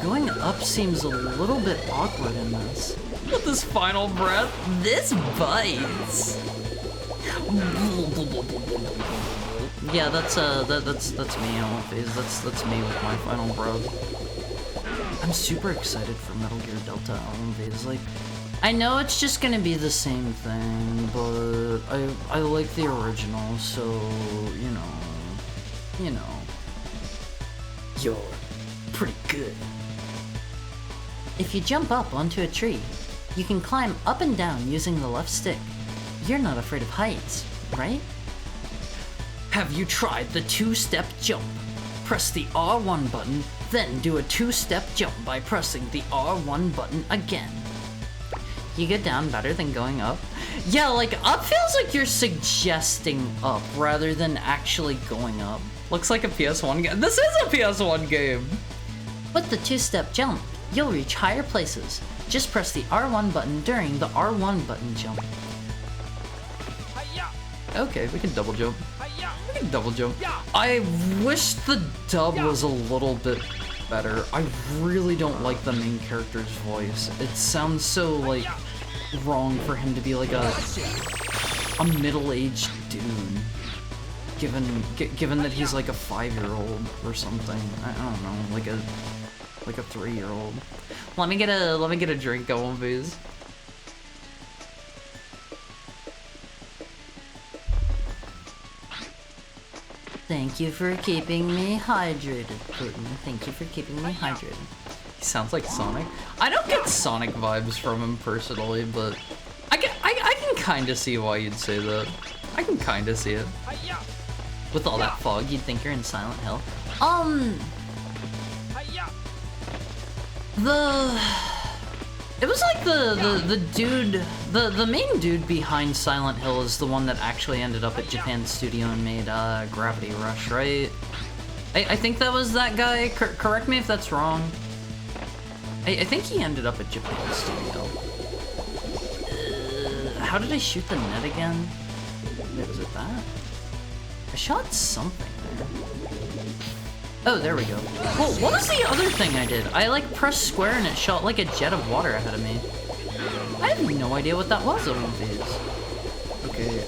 Going up seems a little bit awkward in this. With this final breath. This bites. Yeah, that's me, Alphys. That's me with my final breath. I'm super excited for Metal Gear Delta Alphys. Like, I know it's just gonna be the same thing, but I like the original, so you know, you're pretty good. If you jump up onto a tree, you can climb up and down using the left stick. You're not afraid of heights, right? Have you tried the two-step jump? Press the R1 button, then do a two-step jump by pressing the R1 button again. You get down better than going up? Yeah, like, up feels like you're suggesting up rather than actually going up. Looks like a PS1 game. This is a PS1 game! With the two-step jump, you'll reach higher places. Just press the R1 button during the R1 button jump. Okay, we can double jump. We can double jump. I wish the dub was a little bit better. I really don't like the main character's voice. It sounds so, like, wrong for him to be like a middle-aged dude. Given that he's like a 5-year-old or something. I don't know, like a 3-year-old. Let me get a drink going, please. Thank you for keeping me hydrated, Putin. Thank you for keeping me hydrated. He sounds like Sonic. I don't get Sonic vibes from him personally, but I can kind of see why you'd say that. I can kind of see it. With all that fog, you'd think you're in Silent Hill. It was like the dude, the main dude behind Silent Hill is the one that actually ended up at Japan Studio and made Gravity Rush, right? I think that was that guy. Correct me if that's wrong. I think he ended up at Japan Studio. How did I shoot the net again? Was it that? I shot something there. Oh, there we go. Well, what was the other thing I did? I like pressed square and it shot like a jet of water ahead of me. I have no idea what that was on these. Okay.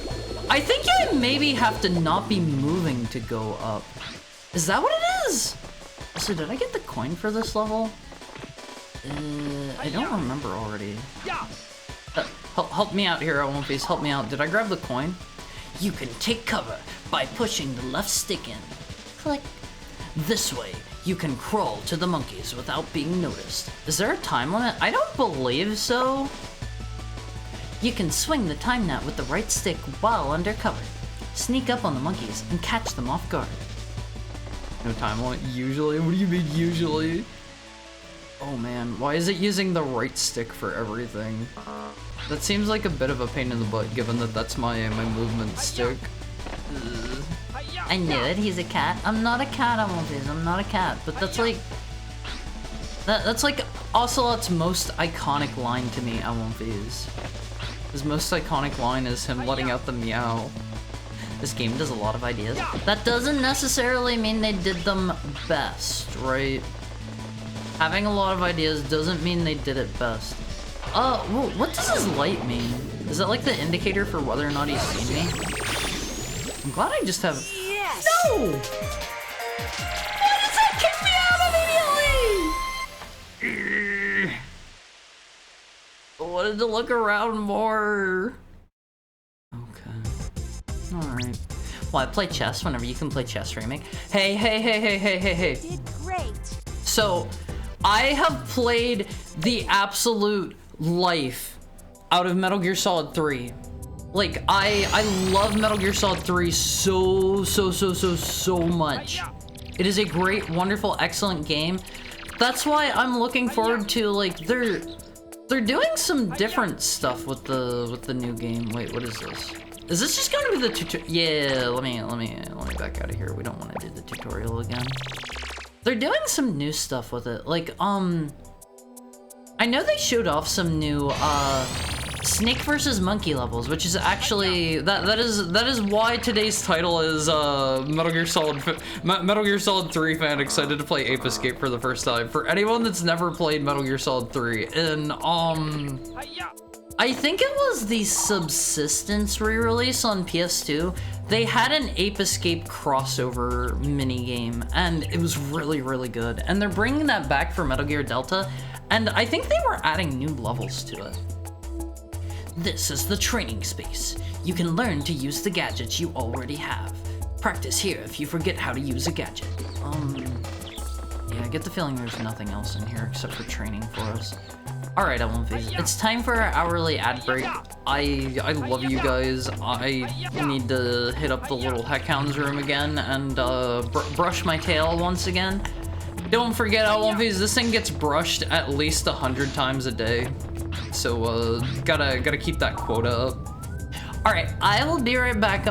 I think I maybe have to not be moving to go up. Is that what it is? So did I get the coin for this level? I don't remember already. Help me out here, One Piece. Help me out. Did I grab the coin? You can take cover by pushing the left stick in. Click. This way, you can crawl to the monkeys without being noticed. Is there a time limit? I don't believe so. You can swing the time net with the right stick while under cover. Sneak up on the monkeys and catch them off guard. No time limit? Usually? What do you mean usually? Oh man, why is it using the right stick for everything? That seems like a bit of a pain in the butt given that that's my movement stick. I knew it, he's a cat. I'm not a cat, I'm not a cat. But that's like... That's like Ocelot's most iconic line to me, One-Piece. His most iconic line is him letting out the meow. This game does a lot of ideas. That doesn't necessarily mean they did them best, right? Having a lot of ideas doesn't mean they did it best. What does his light mean? Is that like the indicator for whether or not he's seen me? I'm glad I just have... Yes! No! Why does that kick me out immediately? I wanted to look around more. Okay. Alright. Well, I play chess whenever you can play chess, Remake. Hey. Did great. So, I have played the absolute life out of Metal Gear Solid 3. Like, I love Metal Gear Solid 3 so much. It is a great, wonderful, excellent game. That's why I'm looking forward to, like, they're doing some different stuff with the new game. Wait, what is this? Is this just going to be the tutorial? Yeah, let me back out of here. We don't want to do the tutorial again. They're doing some new stuff with it. Like, I know they showed off some new, Snake versus Monkey levels, which is actually that is why today's title is Metal Gear Solid 3 fan excited to play Ape Escape for the first time. For anyone that's never played Metal Gear Solid 3, and I think it was the Subsistence re-release on PS2. They had an Ape Escape crossover minigame, and it was really good. And they're bringing that back for Metal Gear Delta, and I think they were adding new levels to it. This is the training space. You can learn to use the gadgets you already have. Practice here if you forget how to use a gadget. Yeah, I get the feeling there's nothing else in here except for training for us. Alright, it's time for our hourly ad break. I love you guys. I need to hit up the little Heckhounds room again and brush my tail once again. Don't forget, this thing gets brushed at least 100 times a day. So, gotta keep that quota up. Alright, I will be right back,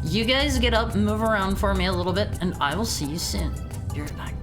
You guys get up and move around for me a little bit, and I will see you soon. Be right back.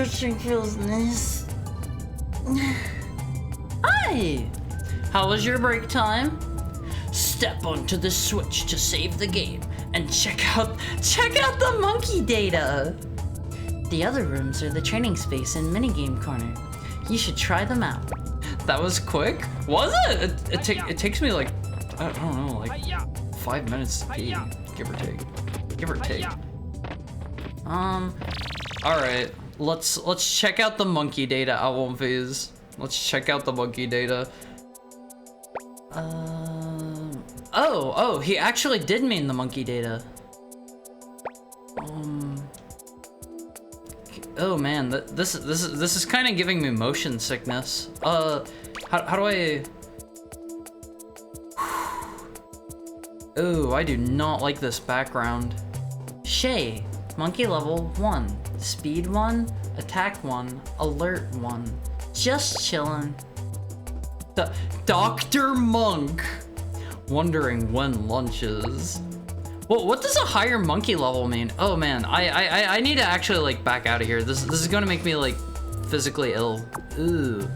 stretching feels nice. Hi! How was your break time? Step onto the switch to save the game and check out the monkey data. The other rooms are the training space and minigame corner. You should try them out. That was quick? Was it? It takes me like, I don't know, like 5 minutes to pee, give or take. Give or take. Alright, let's check out the monkey data, Alwonfies. Let's check out the monkey data. Oh, he actually did mean the monkey data. Oh man, this is kind of giving me motion sickness. How do I? Oh, I do not like this background. Shay, monkey level 1, speed 1, attack 1, alert 1. Just chillin'. Dr. Monk, wondering when lunch is. Well, what does a higher monkey level mean? Oh man, I need to actually like back out of here. This is gonna make me like physically ill. Ooh,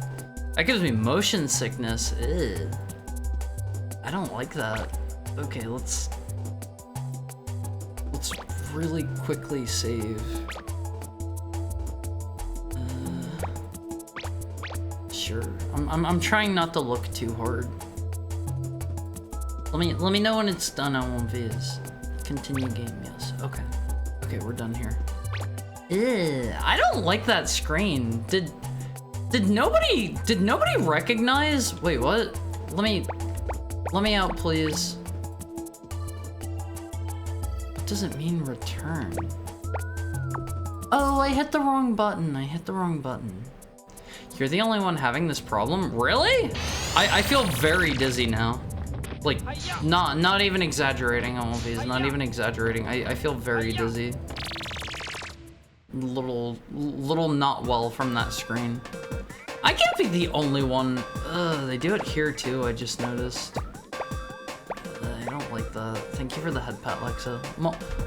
that gives me motion sickness. Ew. I don't like that. Okay, let's really quickly save. Sure. I'm trying not to look too hard. Let me know when it's done on one viz. Continue game, yes. Okay. Okay, we're done here. Ew, I don't like that screen. Did nobody recognize? Wait, what? Let me out, please. What does it mean return? Oh, I hit the wrong button. You're the only one having this problem? Really? I feel very dizzy now. Like, not even exaggerating, I won't be, not even exaggerating. I feel very dizzy. Little not well from that screen. I can't be the only one. They do it here too, I just noticed. I don't like that. Thank you for the head pat, Lexa.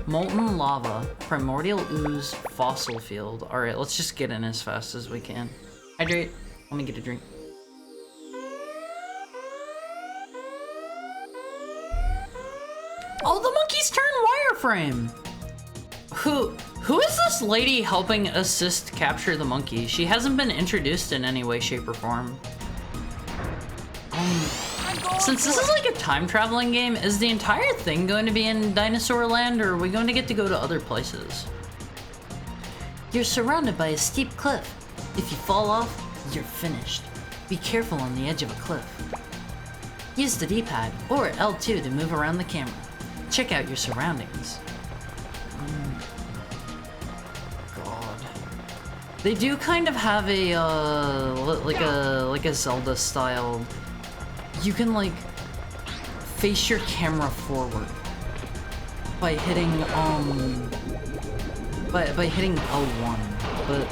Molten lava, primordial ooze, fossil field. All right, let's just get in as fast as we can. Hydrate, let me get a drink. Oh, the monkeys turn wireframe! Who is this lady helping assist capture the monkey? She hasn't been introduced in any way, shape, or form. Since this is like a time traveling game, is the entire thing going to be in Dinosaur Land, or are we going to get to go to other places? You're surrounded by a steep cliff. If you fall off, you're finished. Be careful on the edge of a cliff. Use the D-pad or L2 to move around the camera. Check out your surroundings. God. They do kind of have a like a Zelda style. You can like face your camera forward by hitting by hitting L1, but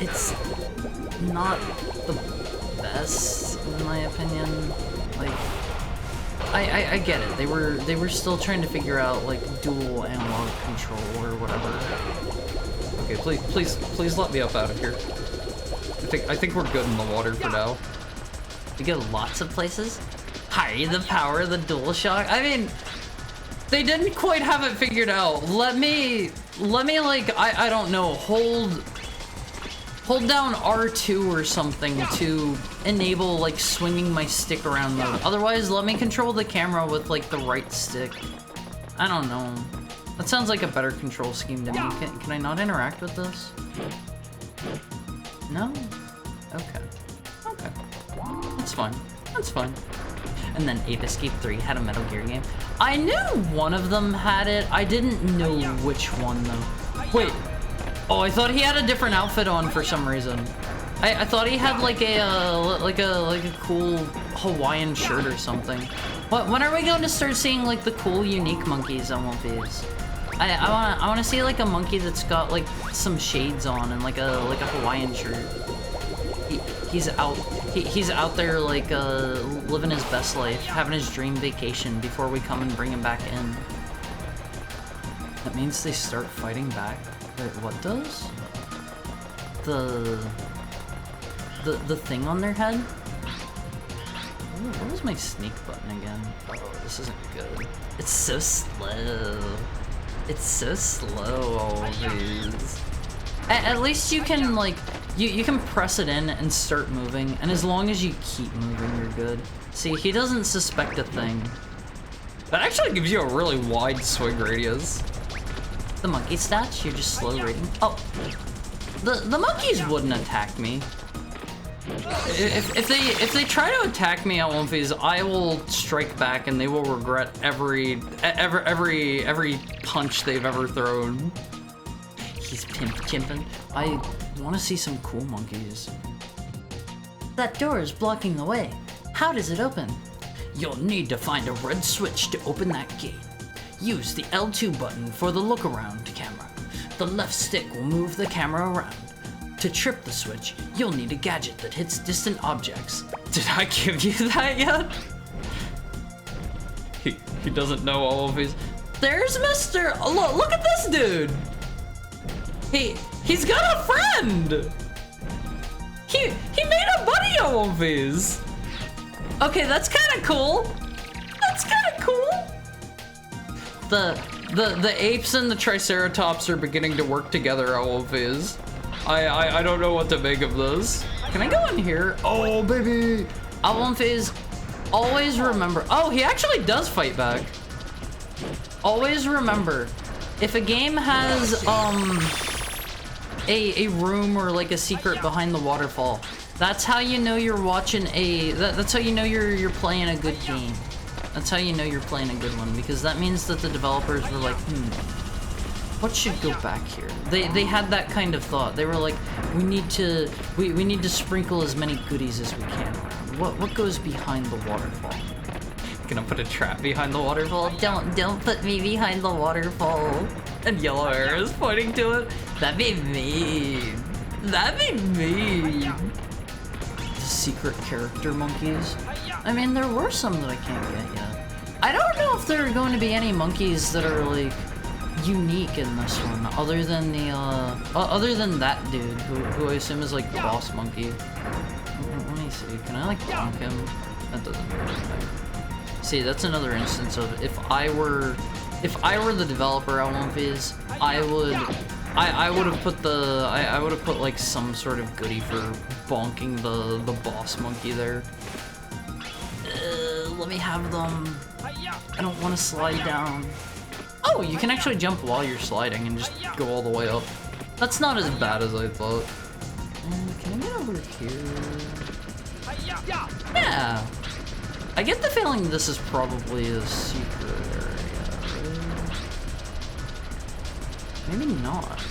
it's not the best in my opinion. Like I get it. They were still trying to figure out like dual analog control or whatever. Okay, please let me up out of here. I think we're good in the water for now. We go lots of places. Hi, the power of the DualShock. I mean, they didn't quite have it figured out. Let me like I don't know, hold down R2 or something to enable like swinging my stick around mode. Otherwise, let me control the camera with like the right stick. I don't know. That sounds like a better control scheme to me. Can I not interact with this? No? Okay. Okay. That's fine. That's fine. And then Ape Escape 3 had a Metal Gear game. I knew one of them had it. I didn't know which one though. Wait. Oh, I thought he had a different outfit on for some reason. I thought he had like a cool Hawaiian shirt or something. When are we going to start seeing like the cool unique monkeys on One Piece? I wanna see like a monkey that's got like some shades on and like a Hawaiian shirt. He's out there like living his best life, having his dream vacation before we come and bring him back in. That means they start fighting back. Wait, what does? the thing on their head. Ooh, what was my sneak button again? Oh, this isn't good. It's so slow. It's so slow, all of these. At least you can, like, you can press it in and start moving, and as long as you keep moving, you're good. See, he doesn't suspect a thing. That actually gives you a really wide swing radius. The monkey stats, you're just slow reading. Oh, the monkeys wouldn't attack me. If they try to attack me at Wumfies, I will strike back, and they will regret every punch they've ever thrown. He's chimping. I want to see some cool monkeys. That door is blocking the way. How does it open? You'll need to find a red switch to open that gate. Use the L2 button for the look around camera. The left stick will move the camera around. To trip the switch, you'll need a gadget that hits distant objects. Did I give you that yet? He doesn't know all of his. There's Mr. Oh, look at this dude. He's got a friend. He made a buddy at Wumfies. Okay, that's kind of cool. That's kind of cool. The apes and the triceratops are beginning to work together at Wumfies. I don't know what to make of this. Can I go in here? Oh, baby. At Wumfies, always remember. Oh, he actually does fight back. Always remember, if a game has a room or like a secret behind the waterfall, that's how you know you're watching that's how you know you're playing a good game. That's how you know you're playing a good one, because that means that the developers were like, what should go back here? They had that kind of thought. They were like, we need to sprinkle as many goodies as we can around. What goes behind the waterfall? Gonna put a trap behind the waterfall? Don't put me behind the waterfall. And yellow hair is pointing to it. That'd be mean. That'd be mean. Secret character monkeys. I mean, there were some that I can't get yet. I don't know if there are going to be any monkeys that are like unique in this one, other than that dude, who I assume is like the boss monkey. Let me see. Can I like bonk him? That doesn't do anything. See, that's another instance of if I were the developer at Wumfies, I would have put like some sort of goodie for bonking the boss monkey there. Let me have them. I don't want to slide down. Oh, you can actually jump while you're sliding and just go all the way up. That's not as bad as I thought. Can I get over here? Yeah. I get the feeling this is probably a secret area. Maybe not.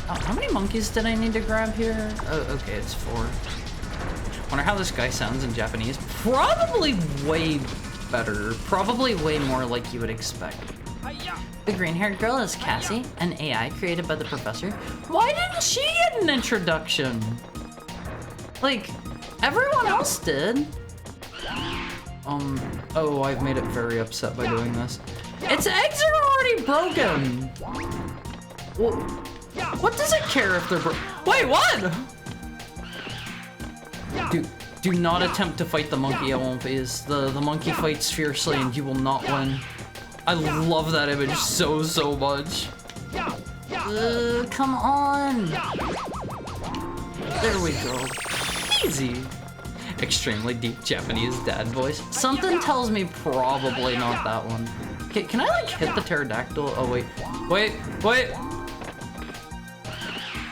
Oh, how many monkeys did I need to grab here? Oh, okay, it's 4. Wonder how this guy sounds in Japanese. Probably way better. Probably way more like you would expect. The green-haired girl is Cassie, an AI created by the professor. Why didn't she get an introduction? Like, everyone else did. Oh, I've made it very upset by doing this. Its eggs are already broken! Well, what does it care if they're Wait, what?! Do not attempt to fight the monkey at Wumfies. The monkey fights fiercely and you will not win. I love that image so much. Come on! There we go. Easy. Extremely deep Japanese dad voice. Something tells me probably not that one. Can I like hit the pterodactyl? Oh wait. Wait!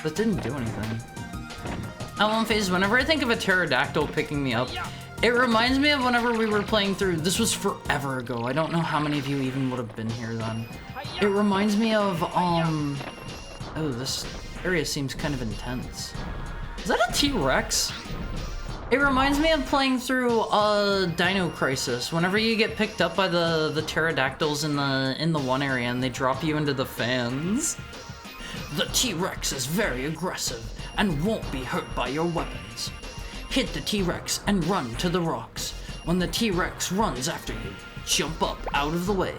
That didn't do anything. At Wumfies, whenever I think of a pterodactyl picking me up, it reminds me of whenever we were playing through, this was forever ago. I don't know how many of you even would have been here then. It reminds me of, oh, this area seems kind of intense. Is that a T-Rex? It reminds me of playing through Dino Crisis. Whenever you get picked up by the pterodactyls in the one area and they drop you into the fans. The T-Rex is very aggressive and won't be hurt by your weapons. Hit the T-Rex and run to the rocks. When the T-Rex runs after you, jump up out of the way.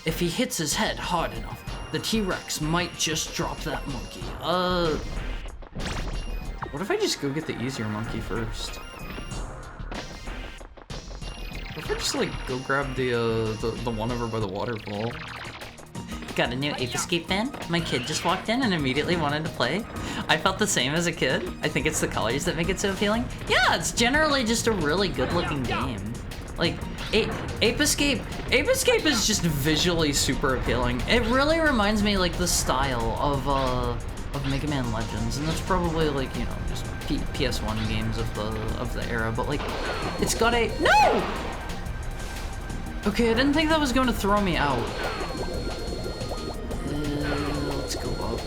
If he hits his head hard enough, the T-Rex might just drop that monkey. What if I just go get the easier monkey first? What if I just like go grab the one over by the waterfall? Got a new Ape Escape fan? My kid just walked in and immediately wanted to play. I felt the same as a kid. I think it's the colors that make it so appealing. Yeah, it's generally just a really good looking game. Like, Ape Escape is just visually super appealing. It really reminds me like the style of Mega Man Legends, and that's probably like, you know, just PS1 games of the era, but like, it's got a, no! Okay, I didn't think that was going to throw me out. Let's go up.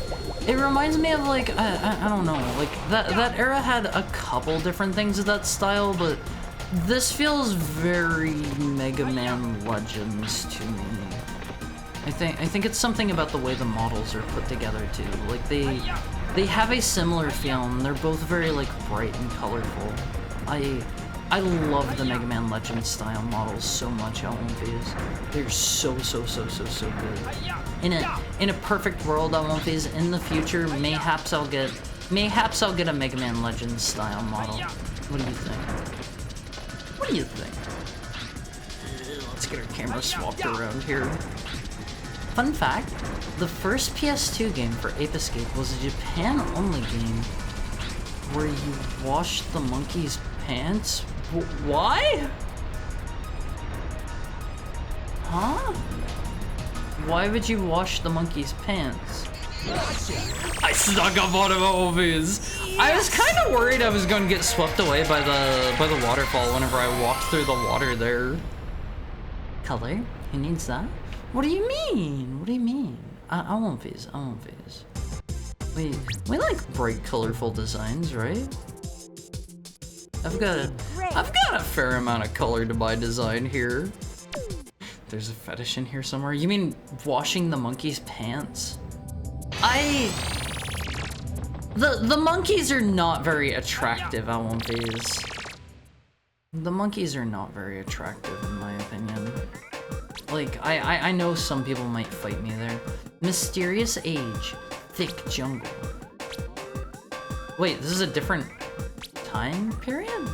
It reminds me of like, I don't know, like that era had a couple different things of that style, but this feels very Mega Man Legends to me. I think it's something about the way the models are put together too. Like they have a similar feel, and they're both very like bright and colorful. I love the Mega Man Legends style models so much on these. They're so good. In a perfect world on One Phase in the future, mayhaps I'll get a Mega Man Legends style model. What do you think? What do you think? Let's get our camera swapped around here. Fun fact, the first PS2 game for Ape Escape was a Japan-only game where you washed the monkey's pants. Why? Huh? Why would you wash the monkey's pants? I snuck up on him at movies. I was kind of worried I was going to get swept away by the waterfall whenever I walked through the water there. Color? Who needs that? What do you mean? What do you mean? I won't phase. We like bright, colorful designs, right? I've got a fair amount of color to my design here. There's a fetish in here somewhere. You mean washing the monkey's pants? The monkeys are not very attractive, I won't phase. The monkeys are not very attractive in my opinion. Like, I know some people might fight me there. Mysterious age, thick jungle. Wait, this is a different time period?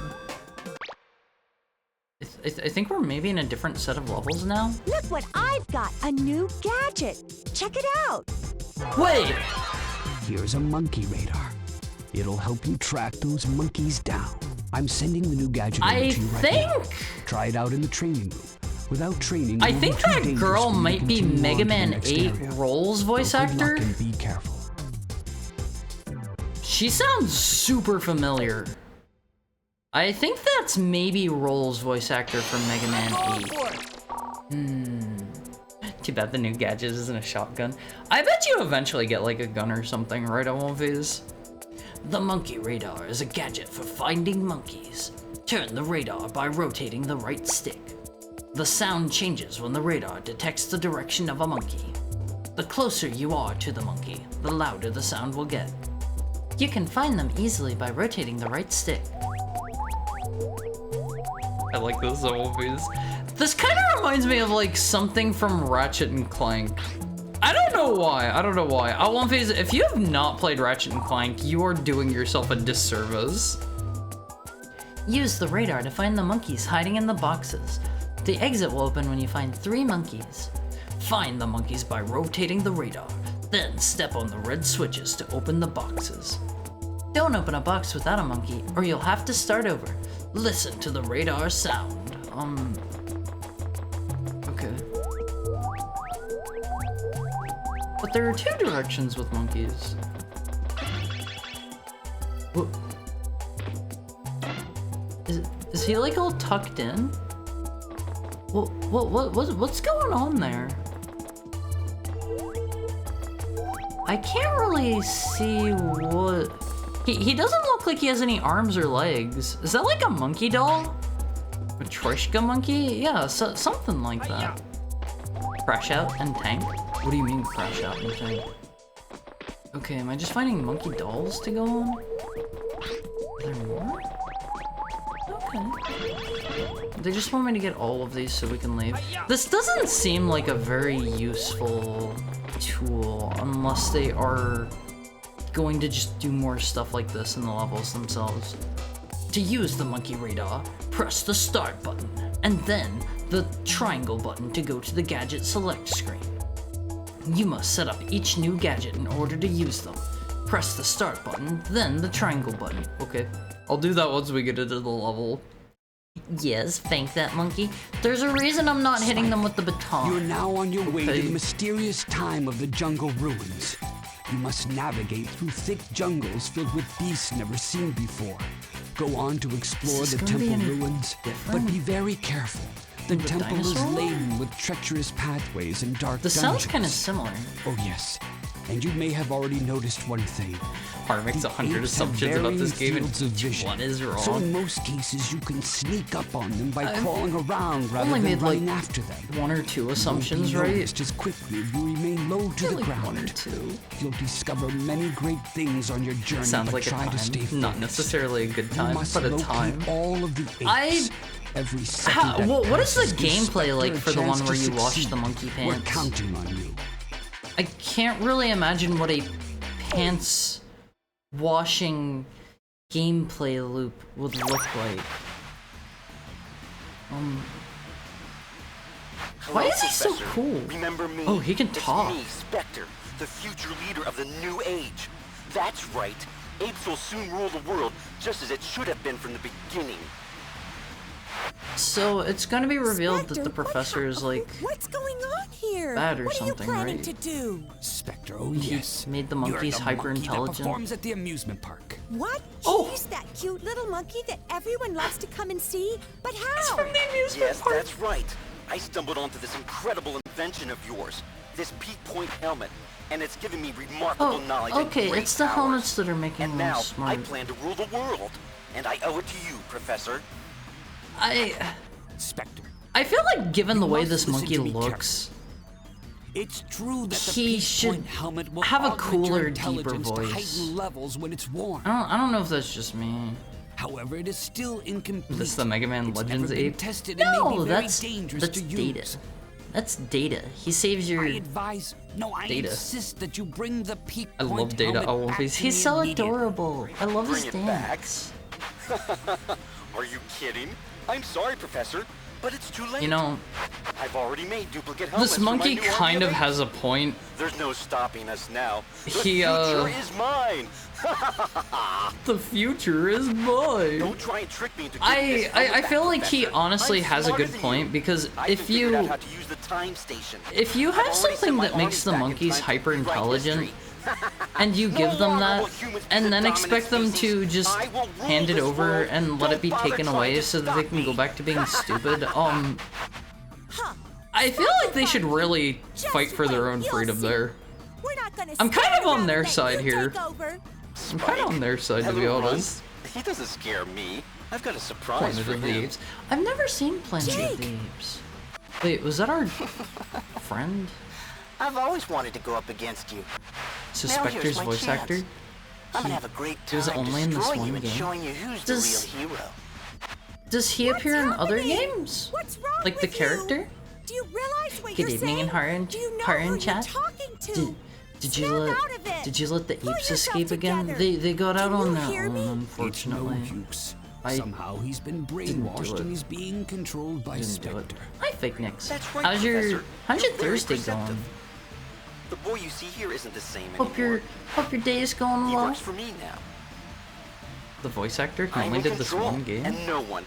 I think we're maybe in a different set of levels now. Look what I've got, a new gadget. Check it out. Wait! Here's a monkey radar. It'll help you track those monkeys down. I'm sending the new gadget over to you right now. Try it out in the training room. Without training, I think that girl might be Mega Man 8 Roll's voice actor. And be careful. She sounds super familiar. I think that's maybe Roll's voice actor from Mega Man 8. Too bad the new gadget isn't a shotgun. I bet you eventually get like a gun or something, right, on Phase? The monkey radar is a gadget for finding monkeys. Turn the radar by rotating the right stick. The sound changes when the radar detects the direction of a monkey. The closer you are to the monkey, the louder the sound will get. You can find them easily by rotating the right stick. I like this movies. This kind of reminds me of like something from Ratchet and Clank. I don't know why. I won't phase it. If you have not played Ratchet and Clank, you are doing yourself a disservice. Use the radar to find the monkeys hiding in the boxes. The exit will open when you find 3 monkeys. Find the monkeys by rotating the radar, then step on the red switches to open the boxes. Don't open a box without a monkey, or you'll have to start over. Listen to the radar sound. Okay. But there are 2 directions with monkeys. What? Is he like all tucked in? What's going on there? I can't really see what... He doesn't look like he has any arms or legs. Is that like a monkey doll? A Troishka monkey? Yeah, something like that. Crash Out and Tank? What do you mean Crash Out and Tank? Okay, am I just finding monkey dolls to go on? Are there more? Okay. They just want me to get all of these so we can leave. This doesn't seem like a very useful tool unless they are going to just do more stuff like this in the levels themselves. To use the monkey radar, press the start button, and then the triangle button to go to the gadget select screen. You must set up each new gadget in order to use them. Press the start button, then the triangle button. Okay. I'll do that once we get into the level. Yes, thank that monkey. There's a reason I'm not hitting them with the baton. You're now on your way to Okay. the mysterious time of the jungle ruins. You must navigate through thick jungles filled with beasts never seen before. Go on to explore Is the this gonna be temple any ruins, different? but be very careful. The With temple is dinosaur? laden with treacherous pathways and dark This dungeons. sounds kind of similar. Oh yes, and you may have already noticed one thing. Har makes The 100 apes have assumptions about this varying game, and fields of vision. one is wrong. So in most cases, you can sneak up on them by crawling around rather only than made, like, running after them. 1 or 2 assumptions, You'll be right? noticed as quickly as you remain low to the Like ground. 1 or 2. You'll discover many great things on your journey, Sounds but like a try time. to stay focused. Not necessarily a good You time, must but a locate time. all of the apes. Every second How, that what is the passes gives gameplay Spectre like a for the chance one to where you wash succeed. the monkey We're pants? counting on you. I can't really imagine what a pants washing gameplay loop would look like. Why Hello, is he so Professor. cool? Remember me? Oh, he can talk. It's me, Spectre, the future leader of the new age. That's right. Apes will soon rule the world, just as it should have been from the beginning. So it's gonna be revealed that Spectre, the professor is like What's going on here? bad or what something, are you planning right? to do? Spectre, oh yes. made the You're monkeys the hyper-intelligent. monkey that performs at the amusement park. What? Oh. He's that cute little monkey that everyone loves to come and see? But how? Yes, that's right. I stumbled onto this incredible invention of yours, this peak point helmet, and it's given me remarkable knowledge and okay, great it's the powers. helmets that are making And them now smart. I plan to rule the world, and I owe it to you, Professor. Spectre, I feel like given the way must this listen monkey to me looks, it's true that the He peak should point helmet will have a augment cooler, your deeper intelligence to voice. heighten levels when it's worn. I don't know if that's just me. However, it is still incomplete. This the Mega Man It's Legends never been ape? tested and may No, be very that's dangerous to Data. use. That's Data. He saves your. I advise, no, I Data. insist that you bring the peak I point love Data. helmet I love back his- to He's me so immediately. adorable. I love his Bring it back? dance. Are you kidding? I'm sorry, Professor, but it's too late. You know, I've already made duplicate helmets This for my monkey new kind of army has a point. There's no stopping us now. The He, future is mine. The future is mine. Don't try and trick me into I giving this helmet I back, feel like he Professor. honestly I'm has a smarter good than point you. because I've if been figured out you how to use the time station. if you I've have already sent something my that makes the armies back in monkeys time to hyper rewrite intelligent history. and you No give them longer that will humans be and the then dominant expect them to species. just I will rule hand it this over world. and let it be Don't bother taken trying away to so that they stop can go me. back to being stupid, Huh. I feel like they should really Just fight for their wait, own you'll freedom see. there. We're not gonna I'm kind stand of on around their and let side you here. take over. I'm kind of on their side, to be Hello, honest. Runt. He doesn't scare me. I've got a surprise Planet for of the him. Apes. I've never seen Planet of Jake. the Apes. Wait, was that our friend? I've always wanted to go up against you. So Now here's Spectre's my voice chance. actor? I'm gonna have a great He was time only in this destroying one you and game. showing you who's Does- the real hero. Does he appear in other happening? games? What's wrong Like the with character? You? Do you realize what Good you're evening, saying? Harren. Do you know Harren who you're chat? talking to? Did you Snap let out of it. Did you let the Pull apes yourself escape again? together. They got out Can on you their hear own, me? It's no unfortunately. use. I Somehow he's been didn't do brainwashed it. and he's being controlled by Didn't do it. Spectre. Hi, Fake Nicks. That's right, How's your Professor. How's your You're very Thursday perceptive. going? The boy you see here isn't the same Hope anymore. your day is going He well. works for me now. The voice actor I'm only in did this control, one game. and no one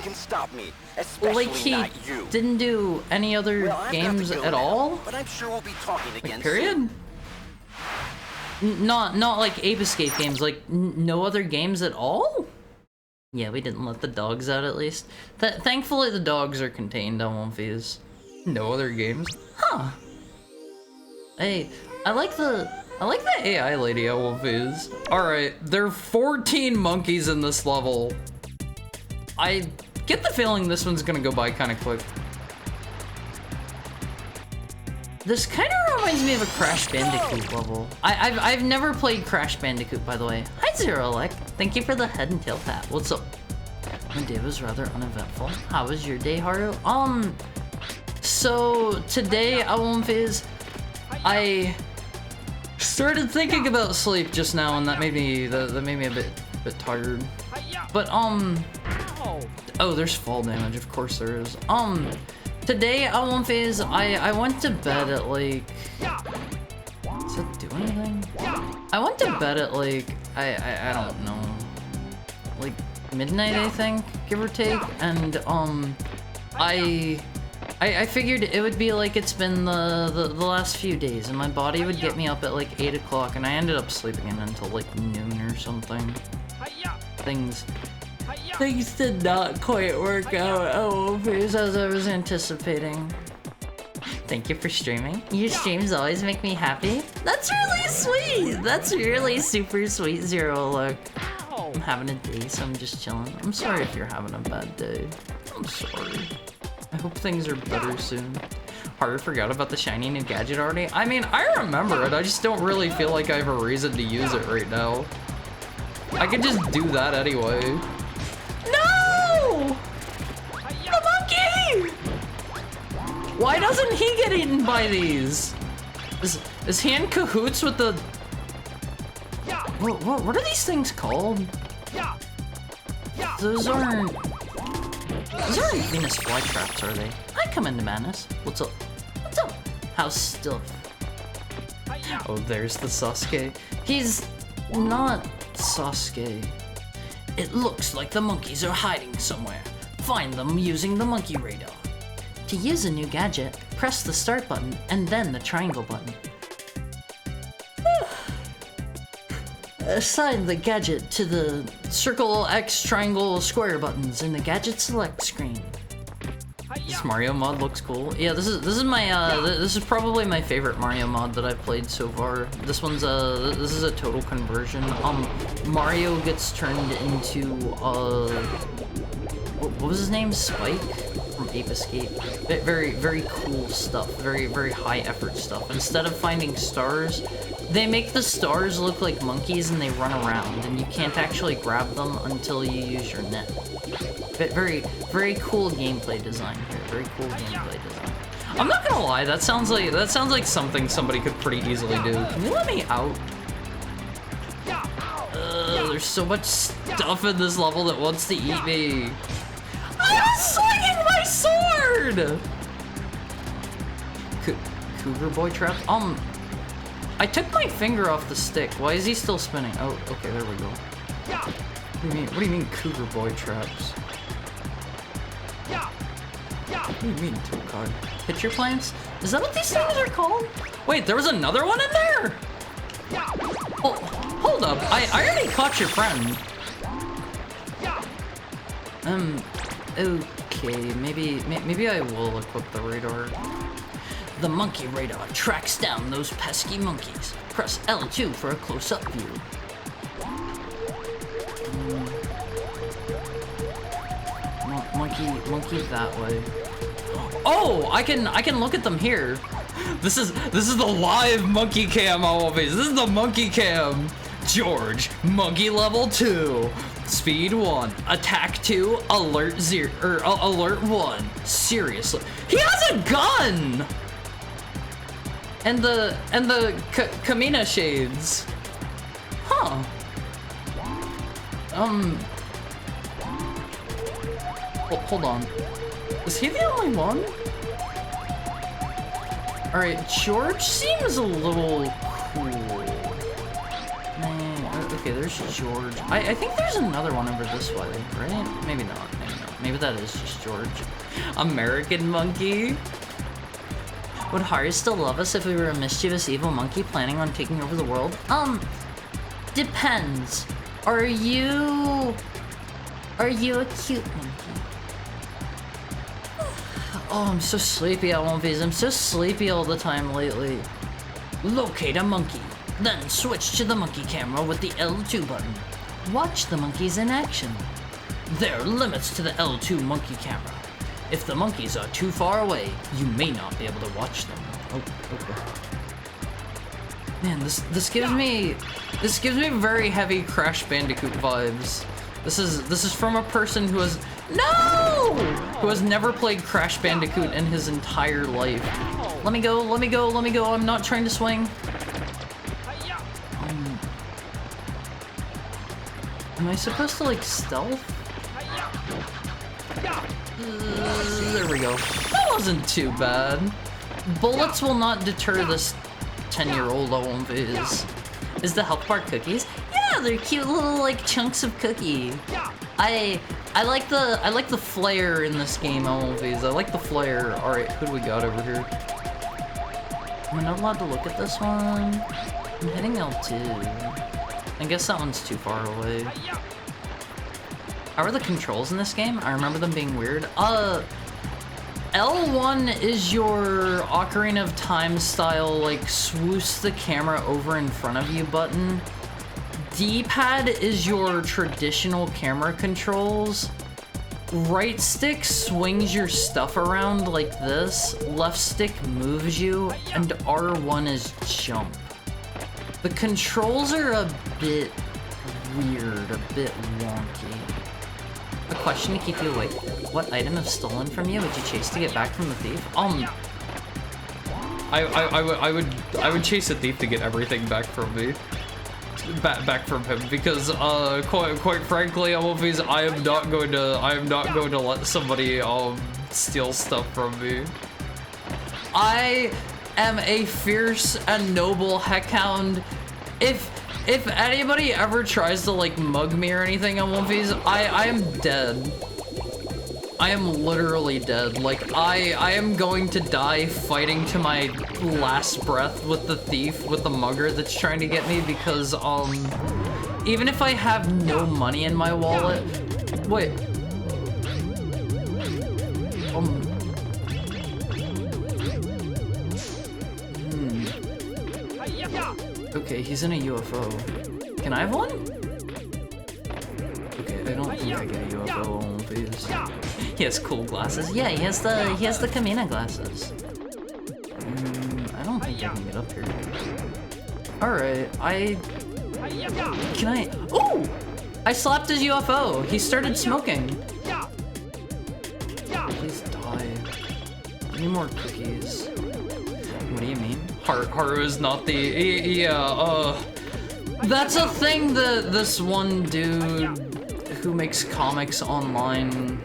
can stop me, especially Like he not you. didn't do any other Well, I've got to games go at now, all. But I'm sure we'll be talking again Like period. soon. Not like Ape Escape games. Like no other games at all. Yeah, we didn't let the dogs out at least. Thankfully, the dogs are contained on One Fuse. No other games. Huh. Hey, I like the AI lady at One Fuse. All right, there are 14 monkeys in this level. I get the feeling this one's gonna go by kind of quick. This kind of reminds me of a Crash Bandicoot level. I've never played Crash Bandicoot, by the way. Hi, Zerolek. Thank you for the head and tail pat. What's up? My day was rather uneventful. How was your day, Haru? So today at One Fizz, I Started thinking about sleep just now, and that made me a bit tired. But oh, there's fall damage. Of course there is. Today at one phase, I went to bed at like. Does it do anything? I went to bed at like I don't know, like midnight, I think, give or take, and I figured it would be like it's been the last few days, and my body would get me up at like 8 o'clock, and I ended up sleeping in until like noon or something. Things did not quite work out as I was anticipating. Thank you for streaming. Your streams always make me happy. That's really sweet. That's really super sweet, Zero. Look, I'm having a day, so I'm just chilling. I'm sorry if you're having a bad day. I'm sorry. I hope things are better soon. Harder forgot about the shiny new gadget already? I mean, I remember it. I just don't really feel like I have a reason to use it right now. I could just do that anyway. No! The monkey! Why doesn't he get eaten by these? Is he in cahoots with the... What are these things called? Those aren't Venus flytraps, are they? Hi, Commander Manus. What's up? What's up? How's stuff? Oh, there's the Sasuke. He's not Sasuke. It looks like the monkeys are hiding somewhere. Find them using the monkey radar. To use a new gadget, press the start button and then the triangle button. Assign the gadget to the circle, X, triangle, square buttons in the gadget select screen. This Mario mod looks cool. Yeah, this is probably my favorite Mario mod that I've played so far. This is a total conversion. Mario gets turned into what was his name? Spike from Ape Escape. Very, very cool stuff. Very, very high effort stuff. Instead of finding stars, they make the stars look like monkeys and they run around, and you can't actually grab them until you use your net. Very, very cool gameplay design here. Very cool gameplay design. I'm not gonna lie, that sounds like something somebody could pretty easily do. Can you let me out? There's so much stuff in this level that wants to eat me. I'm swinging my sword! Cougar boy trap? I took my finger off the stick. Why is he still spinning? Oh, okay, there we go. What do you mean cougar boy traps? What do you mean, Tokai? Pitcher plants? Is that what these things are called? Wait, there was another one in there? Oh, hold up. I already caught your friend. Okay, maybe I will equip the radar. The monkey radar tracks down those pesky monkeys. Press L2 for a close-up view. Monkey that way. Oh, I can look at them here. This is the live monkey cam always. This is the monkey cam. George, monkey level 2. Speed 1, attack 2, alert 0, or alert 1. Seriously, he has a gun. And the Kamina shades. Huh. Hold on. Is he the only one? Alright, George seems a little cool. Okay, there's George. I think there's another one over this way, right? Maybe not, Maybe that is just George. American monkey? Would Hari still love us if we were a mischievous evil monkey planning on taking over the world? Depends. Are you a cute monkey? Oh, I'm so sleepy at One Piece. I'm so sleepy all the time lately. Locate a monkey. Then switch to the monkey camera with the L2 button. Watch the monkeys in action. There are limits to the L2 monkey camera. If the monkeys are too far away, you may not be able to watch them. Oh, okay. Man, this gives me very heavy Crash Bandicoot vibes. This is from a person who has never played Crash Bandicoot in his entire life. Let me go. I'm not trying to swing. Am I supposed to like stealth? There we go. That wasn't too bad. Bullets will not deter this 10-year-old OMVs. Is the health bar cookies? Yeah, they're cute little like chunks of cookie. I like the flair in this game, OMVs. I like the flair. All right, who do we got over here? Am I not allowed to look at this one? I'm hitting L2. I guess that one's too far away. How are the controls in this game? I remember them being weird. L1 is your Ocarina of Time style, like, swoosh the camera over in front of you button. D-pad is your traditional camera controls. Right stick swings your stuff around like this. Left stick moves you, and R1 is jump. The controls are a bit weird, a bit wonky. A question to keep you awake. What item is stolen from you would you chase to get back from the thief? I would chase a thief to get everything back from me. Back from him, because quite frankly, OMVs, I am not going to let somebody steal stuff from me. I am a fierce and noble heckhound. If anybody ever tries to like mug me or anything, OMVs, I am dead. I am literally dead. Like, I am going to die fighting to my last breath with the thief, with the mugger that's trying to get me, because, even if I have no money in my wallet... Wait. Okay, he's in a UFO. Can I have one? Okay, I don't think I get a UFO, please. He has cool glasses. Yeah, he has the Kamina glasses. I don't think I can get up here. Alright, Can I... Oh! I slapped his UFO! He started smoking! Please die. Give me more cookies. What do you mean? Haru is not the... Yeah, that's a thing that this one dude who makes comics online...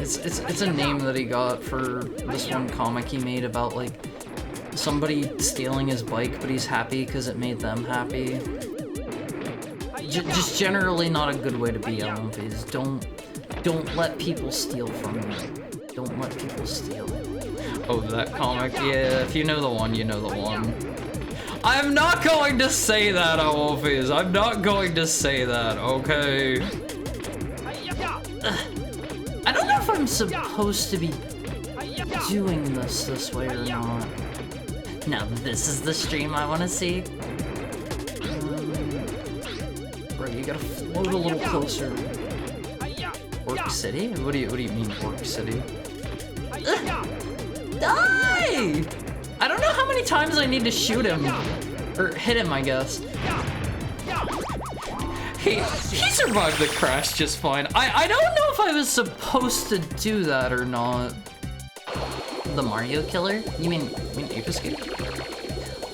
It's a name that he got for this one comic he made about, like, somebody stealing his bike, but he's happy because it made them happy. Just generally not a good way to be, OMVs. Don't let people steal from you. Don't let people steal. Oh, that comic? Yeah, if you know the one, you know the one. I'm not going to say that, OMVs. I'm not going to say that, okay? I don't know if I'm supposed to be doing this way or not. Now this is the stream I want to see. Bro, you gotta float a little closer. Orc City? What do you mean, Orc City? Die! I don't know how many times I need to shoot him. Or hit him, I guess. He survived the crash just fine. I don't know if I was supposed to do that or not. The Mario killer? You mean Ape Escape?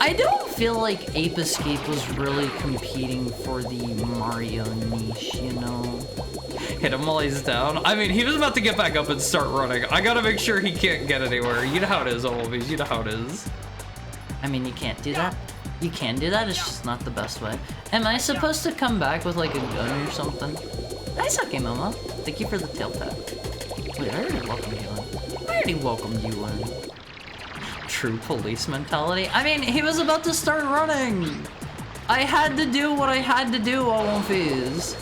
I don't feel like Ape Escape was really competing for the Mario niche, you know? Hit him while he's down. I mean, he was about to get back up and start running. I gotta make sure he can't get anywhere. You know how it is, always. You know how it is. I mean, you can't do that. You can do that, it's just not the best way. Am I supposed to come back with like a gun or something? Nice, okay, Momo. Thank you for the tail tap. Wait, I already welcomed you in. I already welcomed you in. True police mentality? I mean, he was about to start running! I had to do what I had to do, OMVs.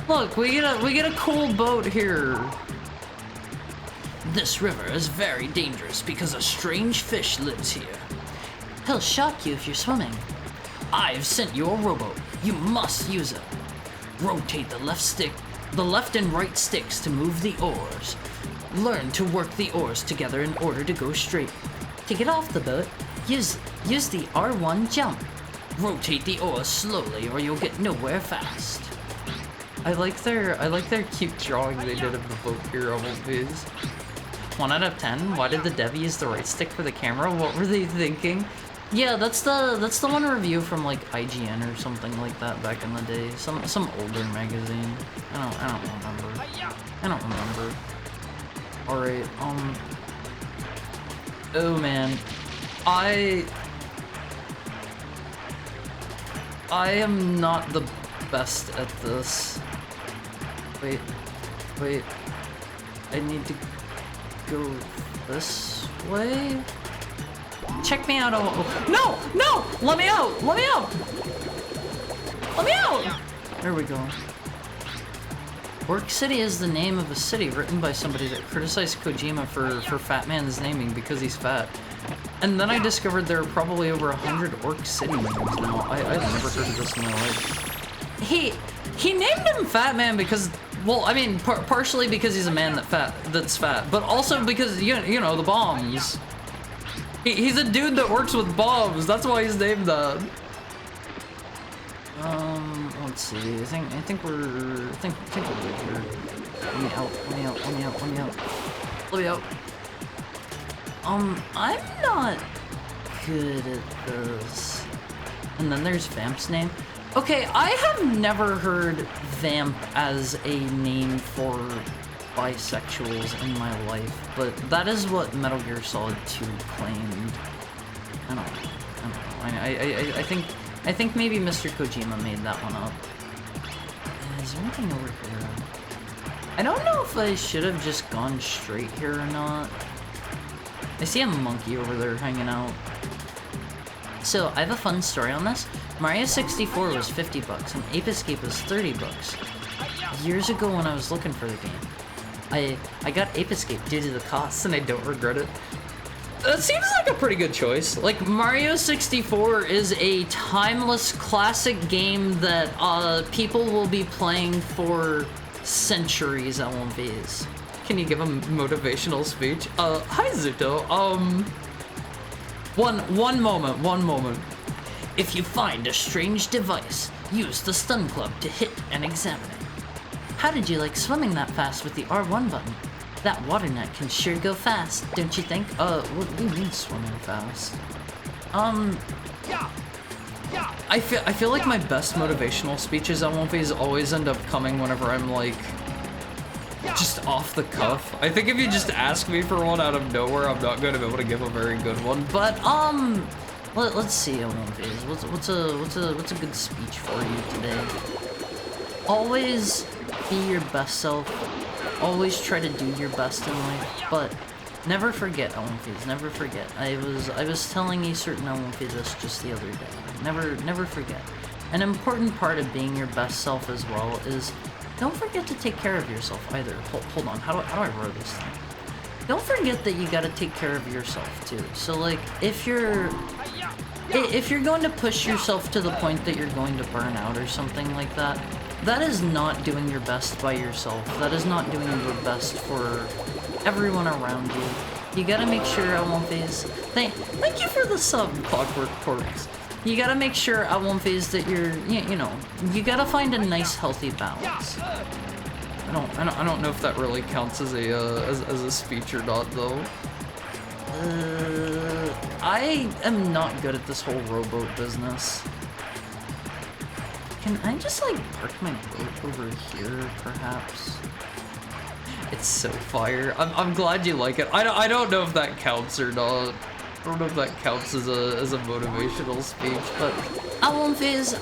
Look, we get a cool boat here. This river is very dangerous because a strange fish lives here. He'll shock you if you're swimming. I've sent you a rowboat. You must use it. Rotate the left and right sticks to move the oars. Learn to work the oars together in order to go straight. To get off the boat, use the R1 jump. Rotate the oars slowly or you'll get nowhere fast. I like their cute drawing they did of the boat here on these. 1 out of 10. Why did the dev use the right stick for the camera? What were they thinking? Yeah, that's the one review from like IGN or something like that back in the day. Some older magazine. I don't remember. I don't remember. Alright, oh man. I am not the best at this. Wait. I need to go this way? Check me out. No! Let me out! Let me out! Let me out! There we go. Orc City is the name of a city written by somebody that criticized Kojima for Fat Man's naming because he's fat. And then I discovered there are probably over 100 Orc City names now. I've never heard of this in my life. He named him Fat Man because, well, I mean, partially because he's a man that's fat, but also because, you know, the bombs. He's a dude that works with bombs. That's why he's named that. Let's see. I think we're good here. Let me out. I'm not good at this. And then there's Vamp's name. Okay, I have never heard Vamp as a name for bisexuals in my life, but that is what Metal Gear Solid 2 claimed. I don't know. I think maybe Mr. Kojima made that one up. Is there anything over here? I don't know if I should have just gone straight here or not. I see a monkey over there hanging out. So, I have a fun story on this. Mario 64 was 50 bucks and Ape Escape was 30 bucks. Years ago when I was looking for the game, I got Ape Escape due to the costs and I don't regret it. That seems like a pretty good choice. Like, Mario 64 is a timeless classic game that people will be playing for centuries, LMVs. Can you give a motivational speech? Hi Zuto, One moment. If you find a strange device, use the stun club to hit and examine it. How did you like swimming that fast with the R1 button? That water net can sure go fast, don't you think? What do you mean swimming fast? I feel like my best motivational speeches on One Piece always end up coming whenever I'm like just off the cuff. I think if you just ask me for one out of nowhere, I'm not going to be able to give a very good one. But let's see, One Piece. What's a good speech for you today? Always be your best self. Always try to do your best in life, but never forget, Elmfies, never forget. I was telling a certain Elmfie this just the other day. Never forget. An important part of being your best self as well is don't forget to take care of yourself either. Hold on, how do I word this thing? Don't forget that you gotta take care of yourself too. So like, if you're going to push yourself to the point that you're going to burn out or something like that, that is not doing your best by yourself. That is not doing your best for everyone around you. You gotta make sure, Elmphase, thank you for the sub, Clockwork Corks. You gotta make sure, Elmphase, that you're, you know, you gotta find a nice, healthy balance. I don't know if that really counts as a speech or not, though. I am not good at this whole rowboat business. Can I just, like, park my boat over here, perhaps? It's so fire. I'm glad you like it. I don't know if that counts or not. I don't know if that counts as a motivational speech, but I won't phase.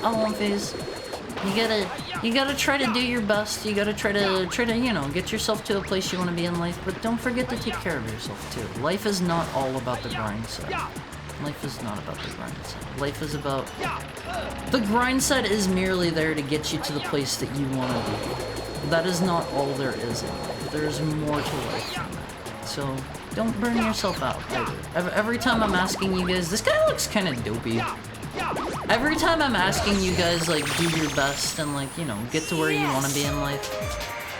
You gotta try to do your best. You gotta try to, you know, get yourself to a place you want to be in life, but don't forget to take care of yourself too. Life is not all about the grind set. Life is not about the grind set. Life is about... The grind set is merely there to get you to the place that you want to be. That is not all there is in life. There's more to life than that. So, don't burn yourself out either. Every time I'm asking you guys... This guy looks kind of dopey. Every time I'm asking you guys, like, do your best and, like, you know, get to where you want to be in life,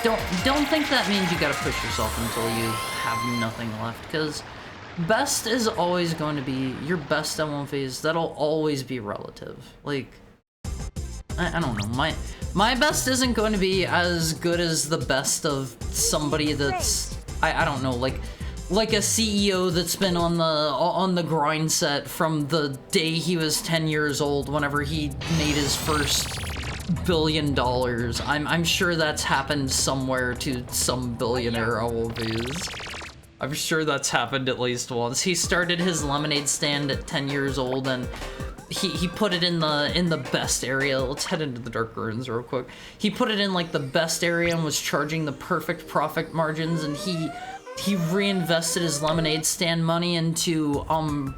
don't think that means you gotta push yourself until you have nothing left, because best is always going to be your best M1 phase. That'll always be relative. Like, I don't know, my best isn't going to be as good as the best of somebody that's, I don't know, like like a CEO that's been on the grind set from the day he was 10 years old whenever he made his first $1 billion. I'm sure that's happened somewhere to some billionaire always. I'm sure that's happened at least once. He started his lemonade stand at 10 years old, and he put it in the best area. Let's head into the dark ruins real quick. He put it in like the best area and was charging the perfect profit margins, and he reinvested his lemonade stand money into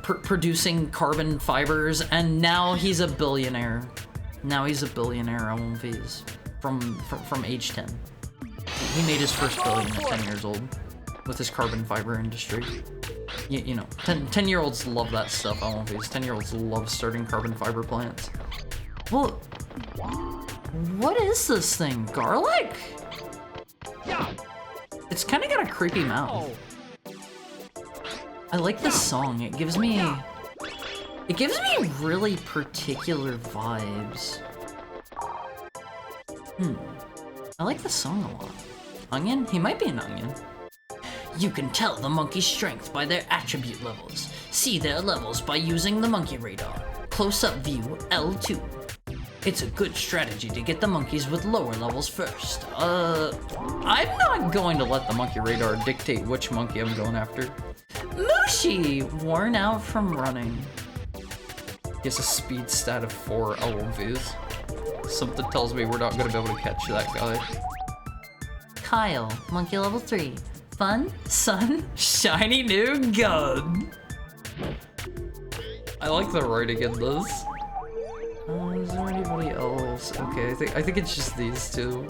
producing carbon fibers, and now he's a billionaire. Now he's a billionaire on V's from age 10. He made his first billion at 10 years old with his carbon fiber industry. You know, 10-year-olds love that stuff, LMVs. 10-year-olds love starting carbon fiber plants. Well, what is this thing? Garlic? It's kind of got a creepy mouth. I like this song. It gives me really particular vibes. I like the song a lot. Onion? He might be an onion. You can tell the monkey's strength by their attribute levels. See their levels by using the monkey radar. Close-up view L2. It's a good strategy to get the monkeys with lower levels first. I'm not going to let the monkey radar dictate which monkey I'm going after. Mushi! Worn out from running. He has a speed stat of 4 LMVs. Something tells me we're not going to be able to catch that guy. Kyle, monkey level 3. Fun, sun, shiny new gun. I like the writing in this. Is there anybody else? Okay, I think it's just these two.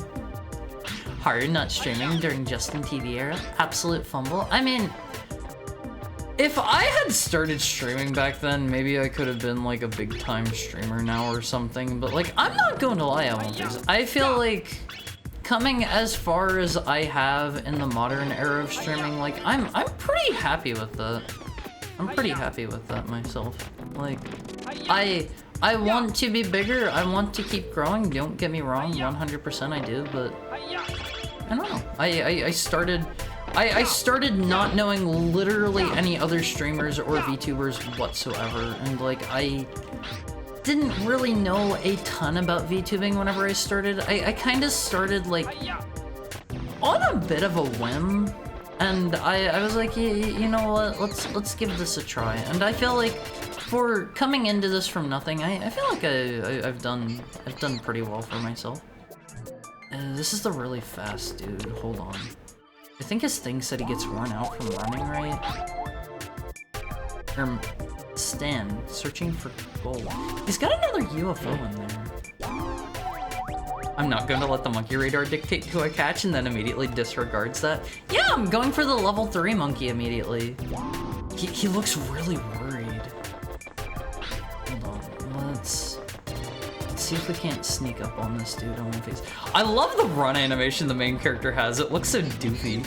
Hard not streaming during Justin TV era. Absolute fumble. I mean, if I had started streaming back then, maybe I could have been like a big time streamer now or something. But like, I'm not going to lie, I feel like coming as far as I have in the modern era of streaming, like I'm pretty happy with that. I'm pretty happy with that myself. Like, I want to be bigger. I want to keep growing. Don't get me wrong, 100% I do. But I don't know. I started not knowing literally any other streamers or VTubers whatsoever, and like I didn't really know a ton about VTubing whenever I started. I kind of started like on a bit of a whim, and I was like, you know what, let's give this a try. And I feel like for coming into this from nothing, I feel like I've done pretty well for myself. This is the really fast dude. Hold on. I think his thing said he gets worn out from running, right? Stan, searching for gold. He's got another UFO in there. I'm not going to let the monkey radar dictate who I catch and then immediately disregards that. Yeah, I'm going for the level 3 monkey immediately. He looks really worried. Hold on, let's see if we can't sneak up on this dude on my face. I love the run animation the main character has. It looks so doofy.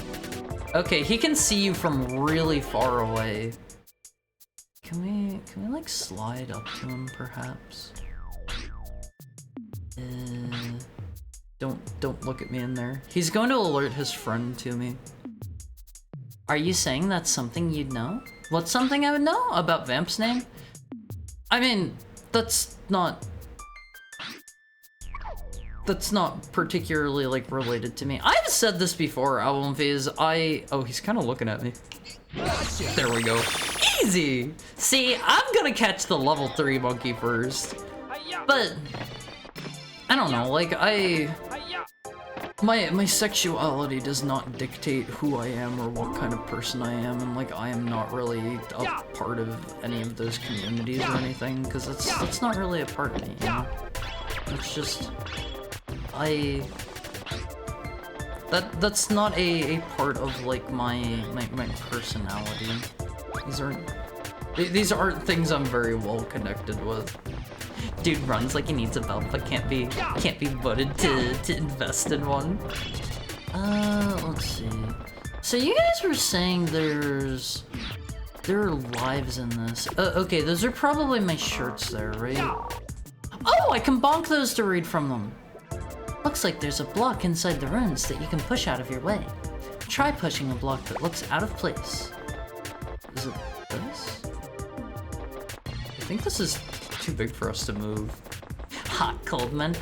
Okay, he can see you from really far away. Can we like slide up to him perhaps? Don't look at me in there. He's going to alert his friend to me. Are you saying that's something you'd know? What's something I would know about Vamp's name? I mean, that's not particularly like related to me. I've said this before, Album Phase. Oh, he's kind of looking at me. There we go. Easy! See, I'm gonna catch the level 3 monkey first. But I don't know, like my sexuality does not dictate who I am or what kind of person I am, and like I am not really a part of any of those communities or anything, because that's not really a part of me, you know? It's just that's not a part of like my personality. These aren't things I'm very well connected with. Dude runs like he needs a belt but can't be voted to invest in one. Let's see. So you guys were saying there are lives in this. Okay, those are probably my shirts there, right? Oh, I can bonk those to read from them. Looks like there's a block inside the ruins that you can push out of your way. Try pushing a block that looks out of place. Is it this? I think this is too big for us to move. Hot Coldman.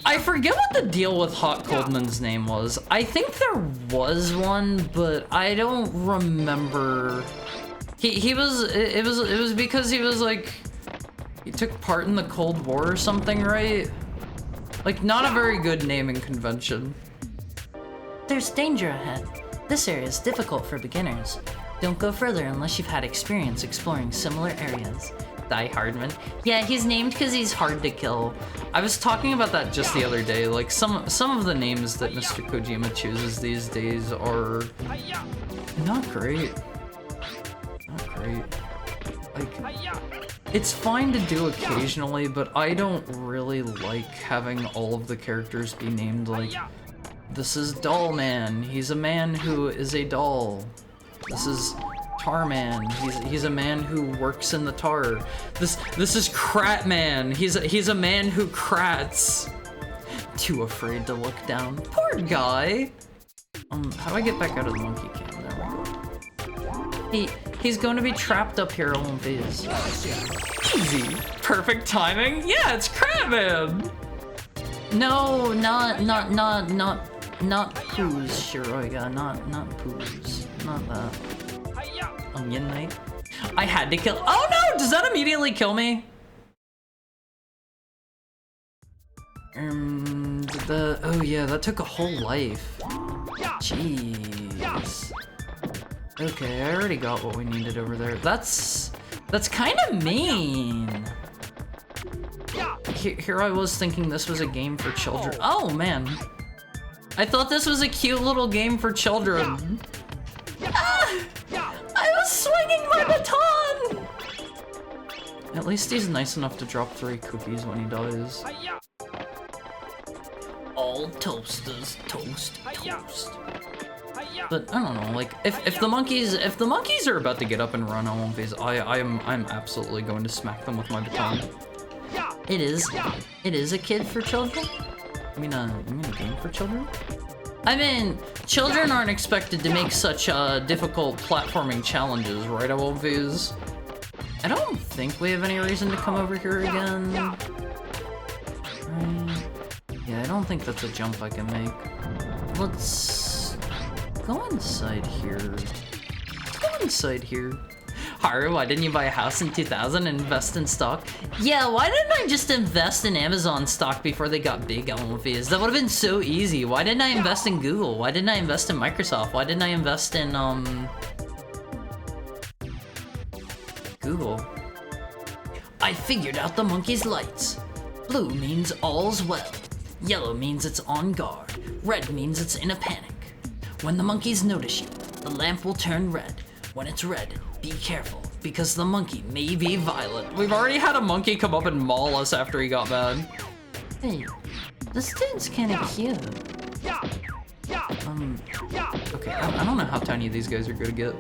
I forget what the deal with Hot Coldman's name was. I think there was one, but I don't remember. It was because he was like, he took part in the Cold War or something, right? Like, not a very good naming convention. There's danger ahead. This area is difficult for beginners. Don't go further unless you've had experience exploring similar areas. Die Hardman. Yeah, he's named because he's hard to kill. I was talking about that just the other day. Like, some of the names that Mr. Kojima chooses these days are not great. Not great. Like, it's fine to do occasionally, but I don't really like having all of the characters be named like, this is Doll Man. He's a man who is a doll. This is Tar Man. He's a man who works in the tar. This is Crat Man. He's a man who crats. Too afraid to look down. Poor guy. How do I get back out of the monkey cam? There we go. He's going to be trapped up here on these. Easy. Perfect timing. Yeah, it's Crat Man. No, not Poos, Shiroiga. Not Poos. Not that. Onion Knight. I had to kill. Oh no! Does that immediately kill me? Oh yeah, that took a whole life. Jeez. Okay, I already got what we needed over there. That's kind of mean. Here I was thinking this was a game for children. Oh man. I thought this was a cute little game for children. Ah! I was swinging my baton! At least he's nice enough to drop 3 cookies when he dies. All toasters toast. But I don't know, like if the monkeys are about to get up and run on one phase, I'm absolutely going to smack them with my baton. It is a kid for children? I mean a game for children? I mean, children aren't expected to make such difficult platforming challenges, right, Wolfies? I don't think we have any reason to come over here again. Yeah, I don't think that's a jump I can make. Let's go inside here. Let's go inside here. Haru, why didn't you buy a house in 2000 and invest in stock? Yeah, why didn't I just invest in Amazon stock before they got big on fees? That would have been so easy. Why didn't I invest in Google? Why didn't I invest in Microsoft? Why didn't I invest in, Google? I figured out the monkey's lights. Blue means all's well. Yellow means it's on guard. Red means it's in a panic. When the monkeys notice you, the lamp will turn red. When it's red, be careful, because the monkey may be violent. We've already had a monkey come up and maul us after he got mad. Hey, this dude's kinda cute. Okay, I don't know how tiny these guys are gonna get.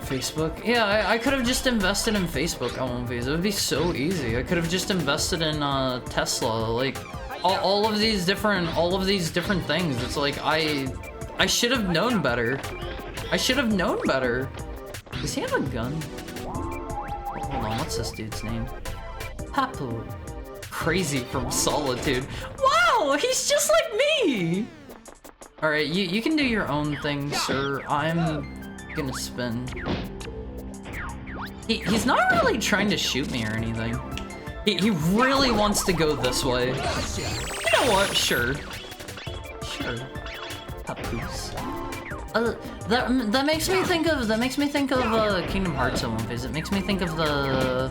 Facebook? Yeah, I could have just invested in Facebook on one phase. It would be so easy. I could have just invested in Tesla, like all of these different things. It's like I should have known better. I should have known better. Does he have a gun? Hold on, what's this dude's name? Papu. Crazy from Solitude. Wow, he's just like me! Alright, you can do your own thing, sir. I'm gonna spin. He's not really trying to shoot me or anything. He really wants to go this way. You know what? Sure. Sure. Papoose. That makes me think of Kingdom Hearts at one phase. It makes me think of the.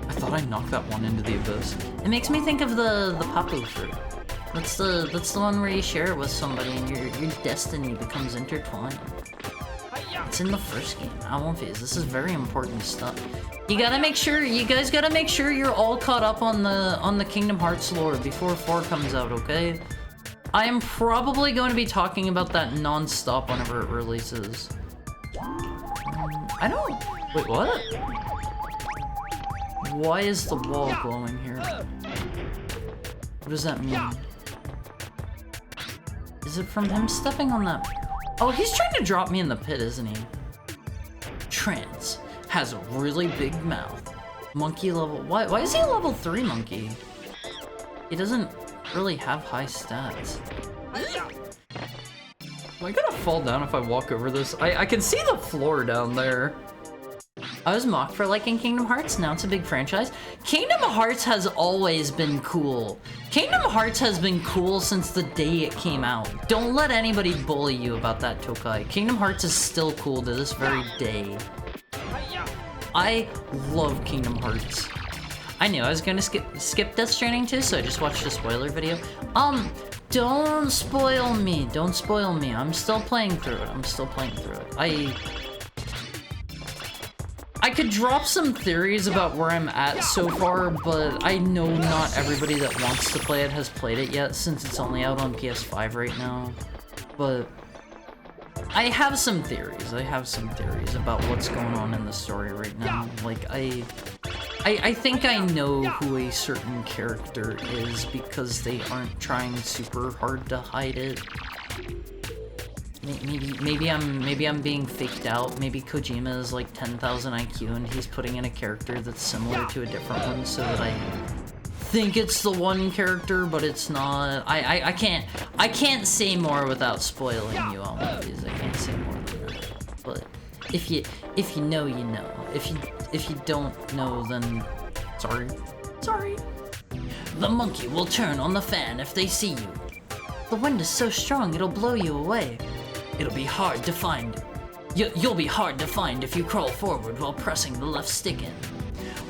I thought I knocked that one into the abyss. It makes me think of the Papu fruit. That's the one where you share it with somebody and your destiny becomes intertwined. It's in the first game. I won't phase. This is very important stuff. You guys gotta make sure you're all caught up on the Kingdom Hearts lore before 4 comes out, okay? I am probably going to be talking about that non-stop whenever it releases. Wait, what? Why is the wall glowing here? What does that mean? Is it from him stepping on that? Oh, he's trying to drop me in the pit, isn't he? trance. Has a really big mouth. Monkey level. Why is he a level 3 monkey? He doesn't really have high stats. Am I gonna fall down if I walk over this? I can see the floor down there. I was mocked for liking Kingdom Hearts, now it's a big franchise. Kingdom Hearts has always been cool. Kingdom Hearts has been cool since the day it came out. Don't let anybody bully you about that, Tokai. Kingdom Hearts is still cool to this very day. I love Kingdom Hearts. I knew I was gonna skip Death Stranding too, so I just watched a spoiler video. Don't spoil me. Don't spoil me. I'm still playing through it. I could drop some theories about where I'm at so far, but I know not everybody that wants to play it has played it yet, since it's only out on PS5 right now. But I have some theories. About what's going on in the story right now. Like, I think I know who a certain character is because they aren't trying super hard to hide it. Maybe I'm being faked out. Maybe Kojima is like 10,000 IQ and he's putting in a character that's similar to a different one so that I think it's the one character, but it's not. I can't say more without spoiling you all movies. I can't say more than that. But if you know, you know. If you don't know, then sorry. The monkey will turn on the fan if they see you. The wind is so strong it'll blow you away. It'll be hard to find. You'll be hard to find if you crawl forward while pressing the left stick in.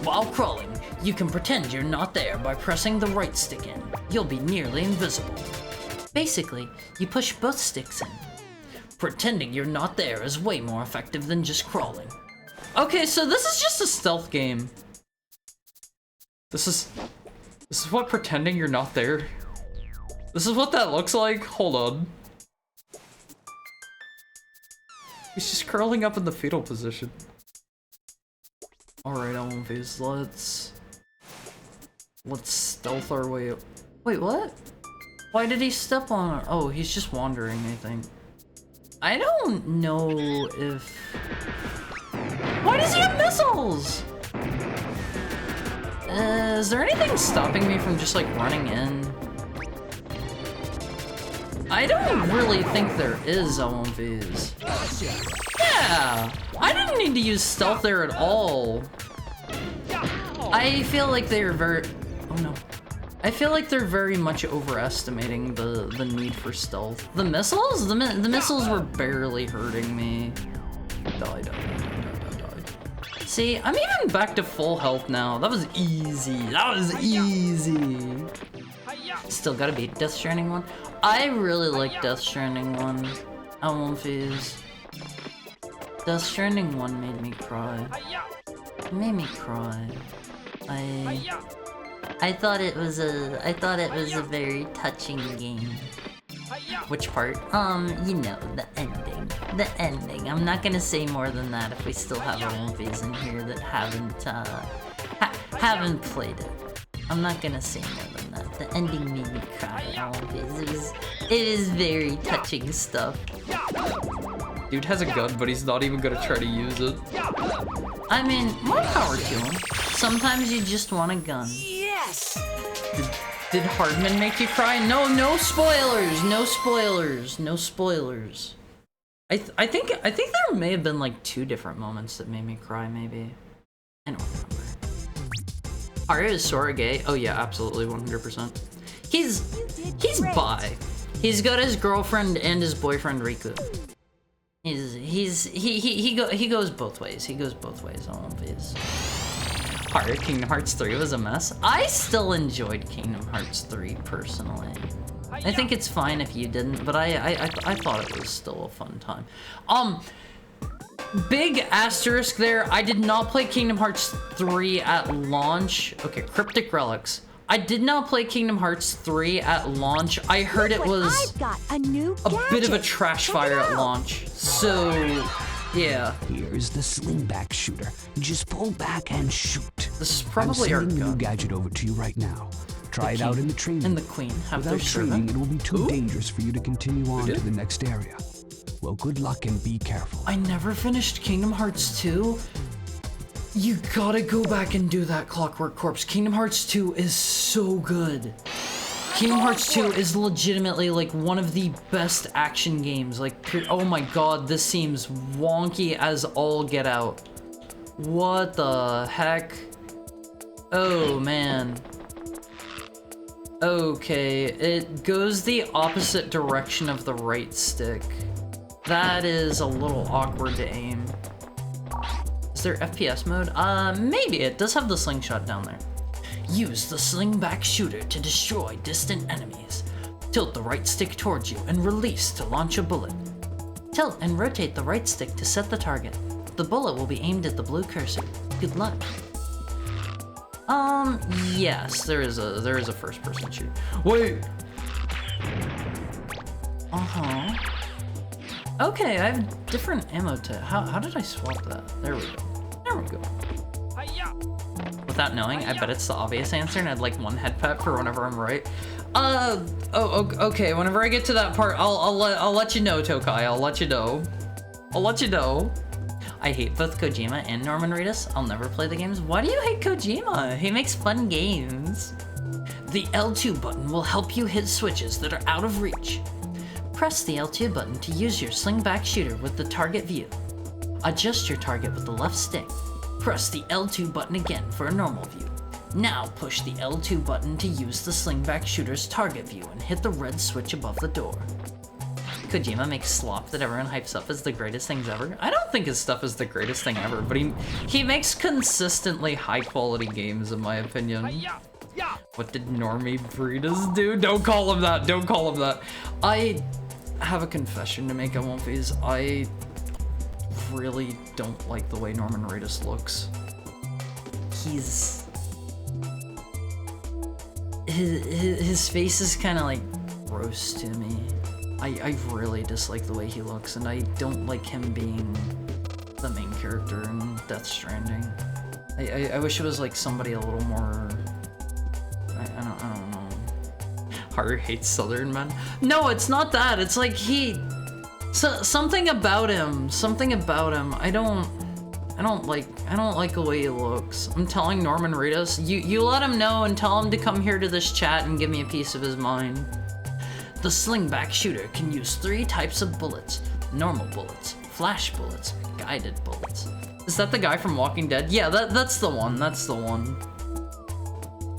While crawling, you can pretend you're not there by pressing the right stick in. You'll be nearly invisible. Basically, you push both sticks in. Pretending you're not there is way more effective than just crawling. Okay, so this is just a stealth game. This is what pretending you're not there. This is what that looks like. Hold on. He's just curling up in the fetal position. Alright, Elvis, let's stealth our way up. Wait, what? Why did he step on it? Oh, he's just wandering, I think. I don't know if... Why does he have missiles? Is there anything stopping me from just like running in? I don't really think there is, Elvis. Yeah! I didn't need to use stealth there at all. I feel like they're very... Oh no. I feel like they're very much overestimating the need for stealth. The missiles? The missiles were barely hurting me. Die. See, I'm even back to full health now. That was easy. Still gotta beat Death Stranding 1. I really like Death Stranding 1. I won't phase. Death Stranding 1 made me cry. It made me cry. I thought it was a very touching game. Which part? You know, the ending. The ending. I'm not gonna say more than that if we still have Olympians in here that haven't played it. I'm not gonna say more than that. The ending made me cry, Olympians. It is very touching stuff. Dude has a gun, but he's not even gonna try to use it. I mean, more power to him. Sometimes you just want a gun. Yes! Did Hardman make you cry? No spoilers! No spoilers. I think there may have been like 2 different moments that made me cry, maybe. I don't remember. Arya is Sora gay? Oh yeah, absolutely, 100%. He's bi. He's got his girlfriend and his boyfriend Riku. He goes both ways. He goes both ways on these. Alright, Kingdom Hearts 3 was a mess. I still enjoyed Kingdom Hearts 3 personally. I think it's fine if you didn't, but I thought it was still a fun time. Big asterisk there. I did not play Kingdom Hearts 3 at launch. Okay, Cryptic Relics. I did not play Kingdom Hearts 3 at launch. I heard it was a bit of a trash fire at launch. So, yeah. Here's the slingback shooter. Just pull back and shoot. This is probably our I'm sending the new gun. gadget over to you right now. Try it out in the training. And the Queen have their Without training, servant. it will be too dangerous for you to continue on to the next area. Well, good luck and be careful. I never finished Kingdom Hearts 2. You gotta go back and do that, Clockwork Corpse. Kingdom Hearts 2 is so good. Kingdom Hearts 2 is legitimately like one of the best action games. Like, oh my god, this seems wonky as all get out. What the heck? Oh man. Okay, it goes the opposite direction of the right stick. That is a little awkward to aim. Is there FPS mode? Maybe. It does have the slingshot down there. Use the slingback shooter to destroy distant enemies. Tilt the right stick towards you and release to launch a bullet. Tilt and rotate the right stick to set the target. The bullet will be aimed at the blue cursor. Good luck. Yes, there is a first-person shooter. Wait. Okay, I have different ammo to. How did I swap that? There we go. There we go. Without knowing, I bet it's the obvious answer, and I'd like one head pet for whenever I'm right. Okay. Whenever I get to that part, I'll let you know, Tokai. I'll let you know. I hate both Kojima and Norman Reedus. I'll never play the games. Why do you hate Kojima? He makes fun games. The L2 button will help you hit switches that are out of reach. Press the L2 button to use your slingback shooter with the target view. Adjust your target with the left stick. Press the L2 button again for a normal view. Now push the L2 button to use the slingback shooter's target view and hit the red switch above the door. Kojima makes slop that everyone hypes up as the greatest things ever. I don't think his stuff is the greatest thing ever, but he makes consistently high quality games in my opinion. What did Normie Breeders do? Don't call him that, don't call him that. I have a confession to make on one of these. I really don't like the way Norman Reedus looks. His face is kind of like gross to me. I really dislike the way he looks, and I don't like him being the main character in Death Stranding. I wish it was like somebody a little more. I don't know. Haru hates Southern men. No, it's not that. It's like something about him. I don't like the way he looks. I'm telling Norman Reedus, you let him know and tell him to come here to this chat and give me a piece of his mind. The slingback shooter can use 3 types of bullets: normal bullets, flash bullets, guided bullets. Is that the guy from Walking Dead? Yeah, that's the one.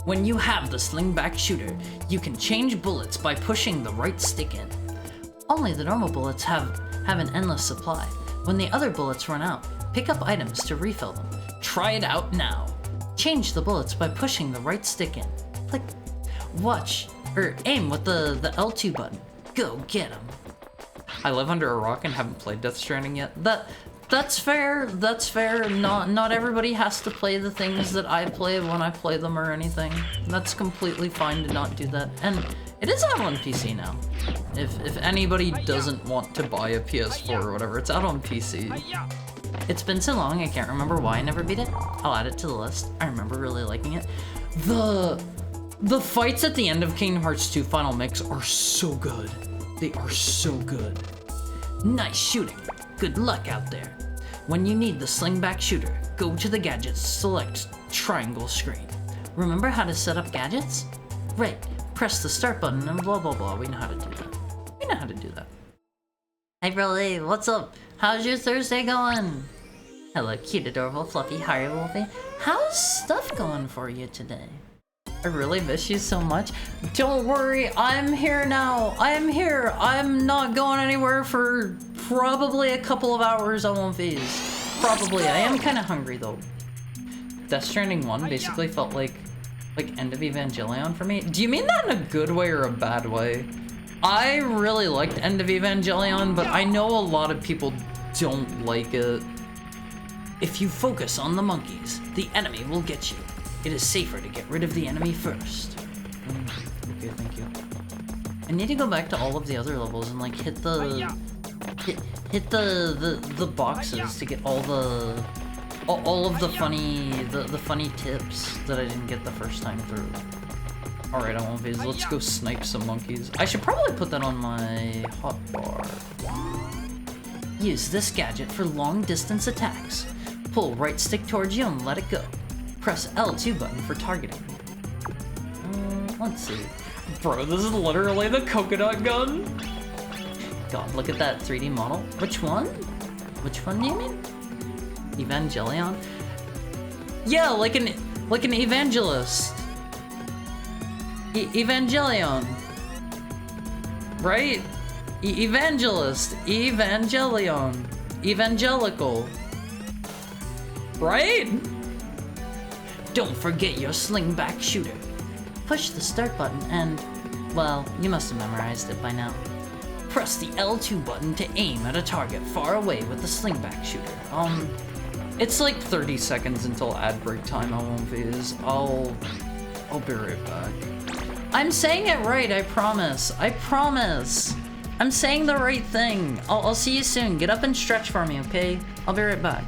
When you have the slingback shooter, you can change bullets by pushing the right stick in. Only the normal bullets have an endless supply. When the other bullets run out, pick up items to refill them. Try it out now. Change the bullets by pushing the right stick in. Click. Watch. Or aim with the L2 button. Go get him. I live under a rock and haven't played Death Stranding yet. That's fair. Not everybody has to play the things that I play when I play them or anything. That's completely fine to not do that. And it is out on PC now. If anybody doesn't want to buy a PS4 or whatever, it's out on PC. It's been so long, I can't remember why I never beat it. I'll add it to the list. I remember really liking it. The fights at the end of Kingdom Hearts 2 Final Mix are so good. They are so good. Nice shooting. Good luck out there. When you need the slingback shooter, go to the gadgets, select triangle screen. Remember how to set up gadgets? Right, press the start button and blah blah blah. We know how to do that. Hey Broly, what's up? How's your Thursday going? Hello, cute, adorable, fluffy, Harry Wolfie. How's stuff going for you today? I really miss you so much. Don't worry, I'm here now. I'm here. I'm not going anywhere for probably a couple of hours. I won't be. Probably. I am kind of hungry though. Death Stranding 1 basically felt like End of Evangelion for me. Do you mean that in a good way or a bad way? I really liked End of Evangelion, but I know a lot of people don't like it. If you focus on the monkeys, the enemy will get you. It is safer to get rid of the enemy first. Okay, thank you. I need to go back to all of the other levels and like hit the boxes to get all of the funny tips that I didn't get the first time through. All right, I won't be. Let's go snipe some monkeys. I should probably put that on my hotbar. Use this gadget for long-distance attacks. Pull right stick towards you and let it go. Press L2 button for targeting. Let's see. Bro, this is literally the coconut gun. God, look at that 3D model. Which one? Which one do you mean? Evangelion? Yeah, like an evangelist. Evangelion. Right? Evangelist. Evangelion. Evangelical. Right? Don't forget your slingback shooter. Push the start button and, well, you must have memorized it by now. Press the L2 button to aim at a target far away with the slingback shooter. It's like 30 seconds until ad break time, I won't phase. I'll be right back. I'm saying it right, I promise. I promise. I'm saying the right thing. I'll see you soon. Get up and stretch for me, okay? I'll be right back.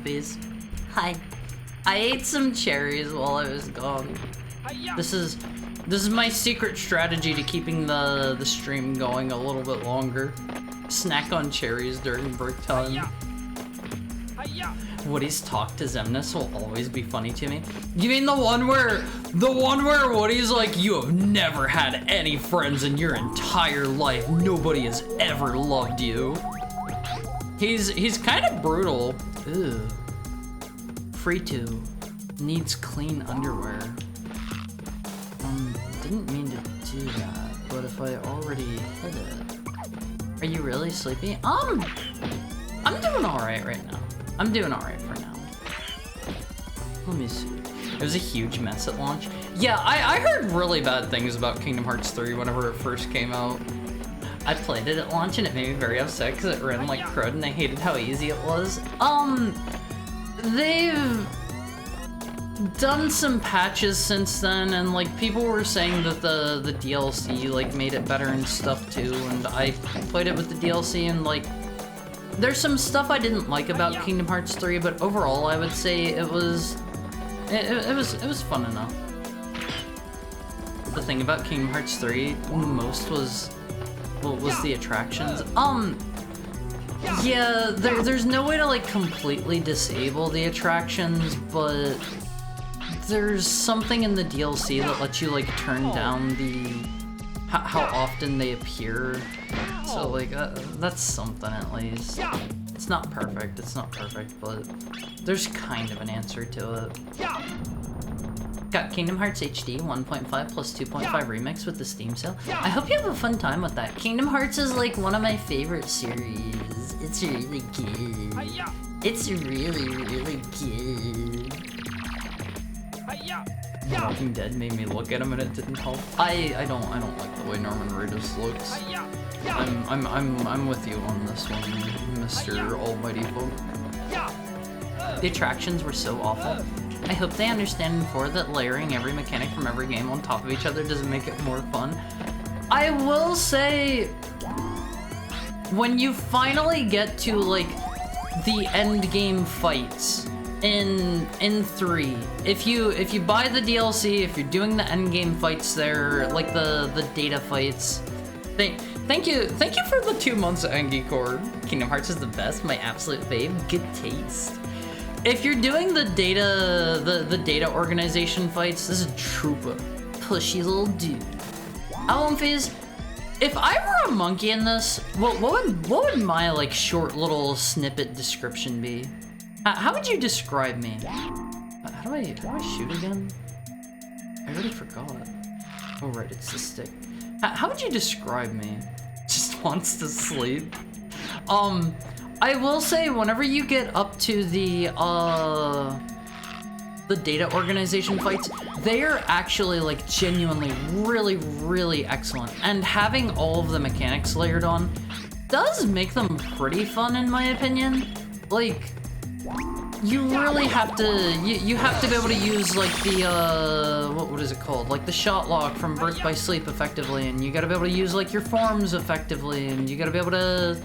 Whoopies. Hi. I ate some cherries while I was gone. This is my secret strategy to keeping the stream going a little bit longer. Snack on cherries during break time. Woody's talk to Xemnas will always be funny to me. You mean the one where Woody's like, you have never had any friends in your entire life. Nobody has ever loved you. He's kind of brutal. Ew. Free to needs clean underwear. Didn't mean to do that, but if I already hit it. Are you really sleepy? I'm doing alright right now. I'm doing alright for now. Let me see. It was a huge mess at launch. Yeah, I heard really bad things about Kingdom Hearts 3 whenever it first came out. I played it at launch and it made me very upset because it ran like crud and I hated how easy it was. They've done some patches since then, and like people were saying that the DLC like made it better and stuff too, and I played it with the DLC and like there's some stuff I didn't like about Kingdom Hearts 3, but overall I would say it was fun enough. The thing about Kingdom Hearts 3 most was the attractions. Yeah, there's no way to like completely disable the attractions, but there's something in the DLC that lets you like turn down how often they appear. So like that's something at least. It's not perfect, but there's kind of an answer to it. Got Kingdom Hearts HD 1.5 plus 2.5 remix with the Steam sale. I hope you have a fun time with that. Kingdom Hearts is like one of my favorite series. It's really good. It's really, really good. Walking Dead made me look at him and it didn't help. I don't like the way Norman Reedus looks. I'm with you on this one, Mr. Almighty Folk. The attractions were so awful. I hope they understand in 4 that layering every mechanic from every game on top of each other doesn't make it more fun. I will say, when you finally get to like the end game fights in 3, if you buy the DLC, if you're doing the end game fights there, like the data fights, thank you for the 2 months of Engie Cord. Kingdom Hearts is the best, my absolute fave, good taste. If you're doing the data organization fights, this is a trooper, pushy little dude. Album phase. If I were a monkey in this, what would my like short little snippet description be? How would you describe me? How do I shoot again? I already forgot. Oh right, it's the stick. How would you describe me? Just wants to sleep. I will say, whenever you get up to the data organization fights, they are actually like genuinely really, really excellent. And having all of the mechanics layered on does make them pretty fun in my opinion. Like, you really have to, you have to be able to use like the, what is it called? Like the shot lock from Birth by Sleep effectively, and you gotta be able to use like your forms effectively, and you gotta be able to,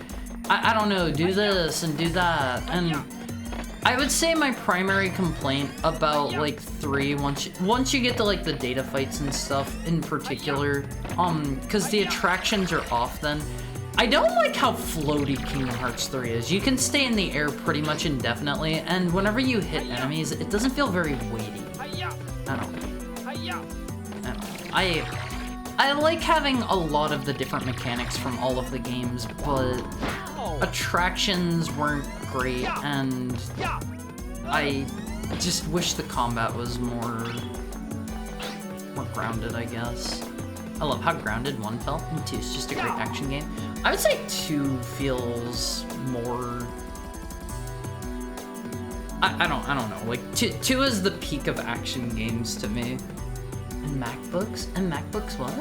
I don't know, do this and do that. And I would say my primary complaint about like 3, once you get to like the data fights and stuff in particular, because the attractions are off then, I don't like how floaty Kingdom Hearts 3 is. You can stay in the air pretty much indefinitely, and whenever you hit enemies, it doesn't feel very weighty. I don't know. I like having a lot of the different mechanics from all of the games, but attractions weren't great, and I just wish the combat was more grounded, I guess. I love how grounded 1 felt, and 2 is just a great action game. I would say 2 feels more... I don't know, like 2 is the peak of action games to me. And MacBooks? And MacBooks what?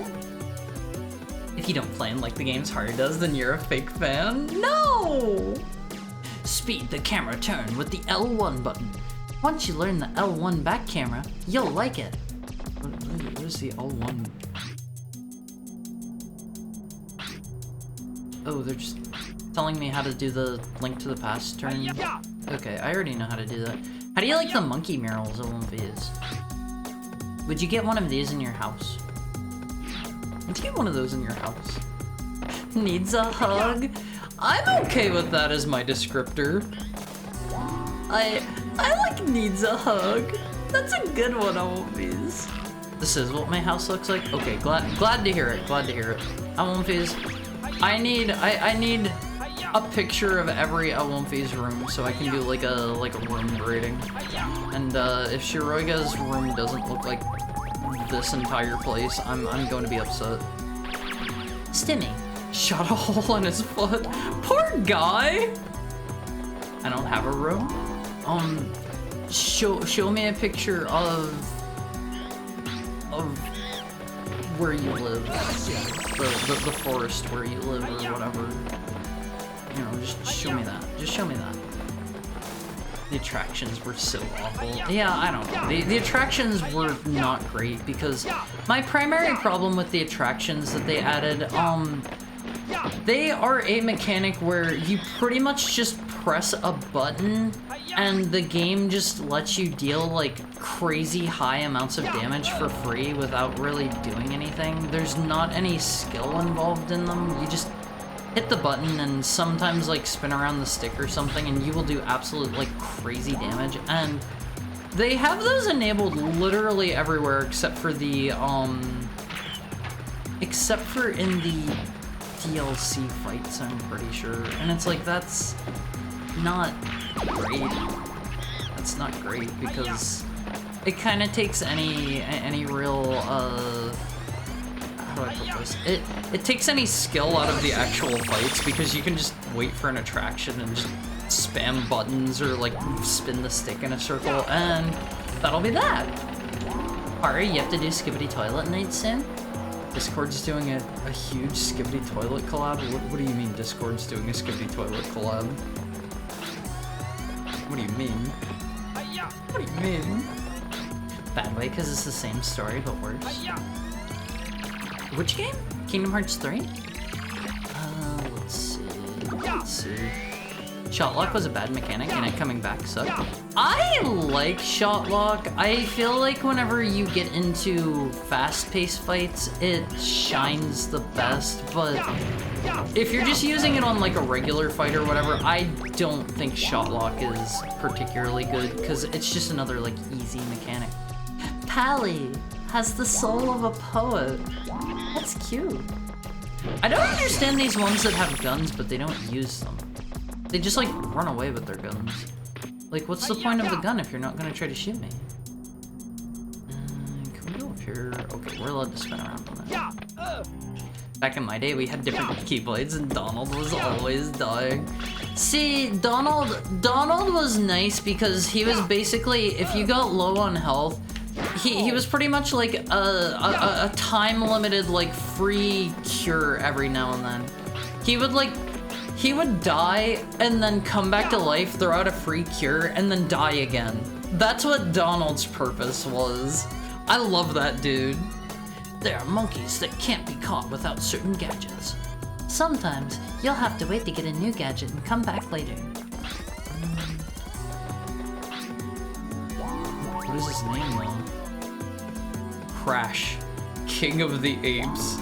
If you don't play them like the game's hard does, then you're a fake fan? No! Speed the camera turn with the L1 button. Once you learn the L1 back camera, you'll like it. What is the L1? Oh, they're just telling me how to do the Link to the Past turn. Okay, I already know how to do that. How do you like the monkey murals at Olympias? Would you get one of these in your house? Would you get one of those in your house? Needs a hug? I'm okay with that as my descriptor. I like needs a hug. That's a good one, Olympias. This is what my house looks like? Okay, glad to hear it, glad to hear it. Olympias, I need a picture of every Olympias room so I can do like a room grading. And if Shiroiga's room doesn't look like this entire place, I'm going to be upset. Stimmy. Shot a hole in his foot. Poor guy. I don't have a room. Show me a picture of where you live. The forest where you live or whatever. You know, just show me that. Just show me that. The attractions were so awful. Yeah, I don't know. The attractions were not great because my primary problem with the attractions that they added, they are a mechanic where you pretty much just press a button and the game just lets you deal like crazy high amounts of damage for free without really doing anything. There's not any skill involved in them. You just hit the button and sometimes like spin around the stick or something and you will do absolute like crazy damage. And they have those enabled literally everywhere except for the except for in the DLC fights, I'm pretty sure. And it's like, that's not great. That's not great because it kind of takes any real how do I put this? It takes any skill out of the actual fights because you can just wait for an attraction and just spam buttons or like spin the stick in a circle and that'll be that. Alright, you have to do Skibbity Toilet Night soon? Discord's doing a huge Skibbity Toilet collab? What do you mean Discord's doing a Skibbity Toilet collab? What do you mean? What do you mean? Bad way, because it's the same story, but worse. Which game? Kingdom Hearts 3? Let's see. Shotlock was a bad mechanic and it coming back sucked. I like Shotlock. I feel like whenever you get into fast-paced fights, it shines the best, but if you're just using it on like a regular fight or whatever, I don't think Shotlock is particularly good because it's just another like easy mechanic. Pally has the soul of a poet. That's cute. I don't understand these ones that have guns, but they don't use them. They just like run away with their guns. Like, what's the point of the gun if you're not gonna try to shoot me? Can we go up here? Okay, we're allowed to spin around on that. Back in my day, we had different keyblades and Donald was always dying. See, Donald was nice because he was basically, if you got low on health, he was pretty much like a time-limited, like, free cure every now and then. He would die and then come back to life, throw out a free cure, and then die again. That's what Donald's purpose was. I love that dude. There are monkeys that can't be caught without certain gadgets. Sometimes you'll have to wait to get a new gadget and come back later. What is his name though? Crash, King of the Apes.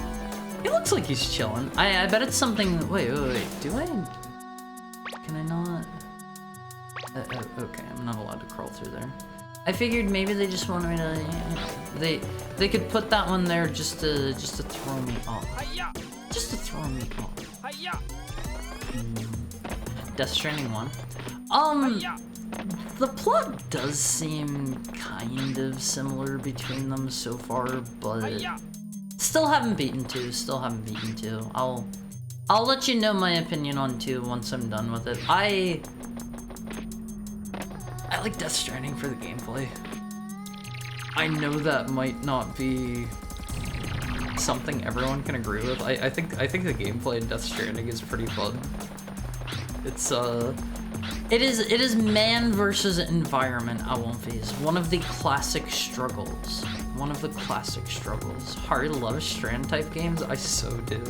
He looks like he's chilling. I bet it's something. Wait. Do I? Can I not? Okay, I'm not allowed to crawl through there. I figured maybe they just wanted me to. They could put that one there just to throw me off. Just to throw me off. Death Stranding 1. The plot does seem kind of similar between them so far, but still haven't beaten 2. Still haven't beaten 2. I'll let you know my opinion on 2 once I'm done with it. I like Death Stranding for the gameplay. I know that might not be something everyone can agree with. I think the gameplay in Death Stranding is pretty fun. It's it is man versus environment, Awonfis. One of the classic struggles. One of the classic struggles. Harry loves Strand type games. I so do.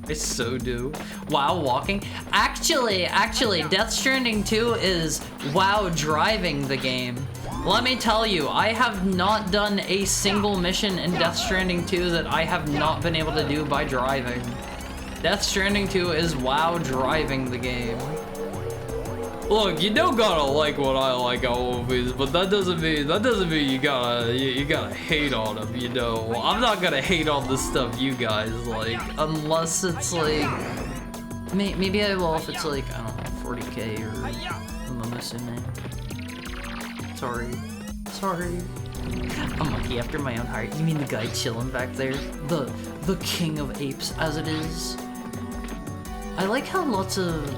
I so do. WoW walking. Actually, Death Stranding 2 is WoW driving the game. Let me tell you, I have not done a single mission in Death Stranding 2 that I have not been able to do by driving. Death Stranding 2 is WoW driving the game. Look, you don't gotta like what I like on movies, but that doesn't mean you gotta hate on them, you know. I'm not gonna hate on the stuff you guys like, unless it's like maybe I will if it's like, I don't know, 40k or Momosume. Sorry. I'm lucky after my own heart. You mean the guy chilling back there? The king of apes as it is. I like how lots of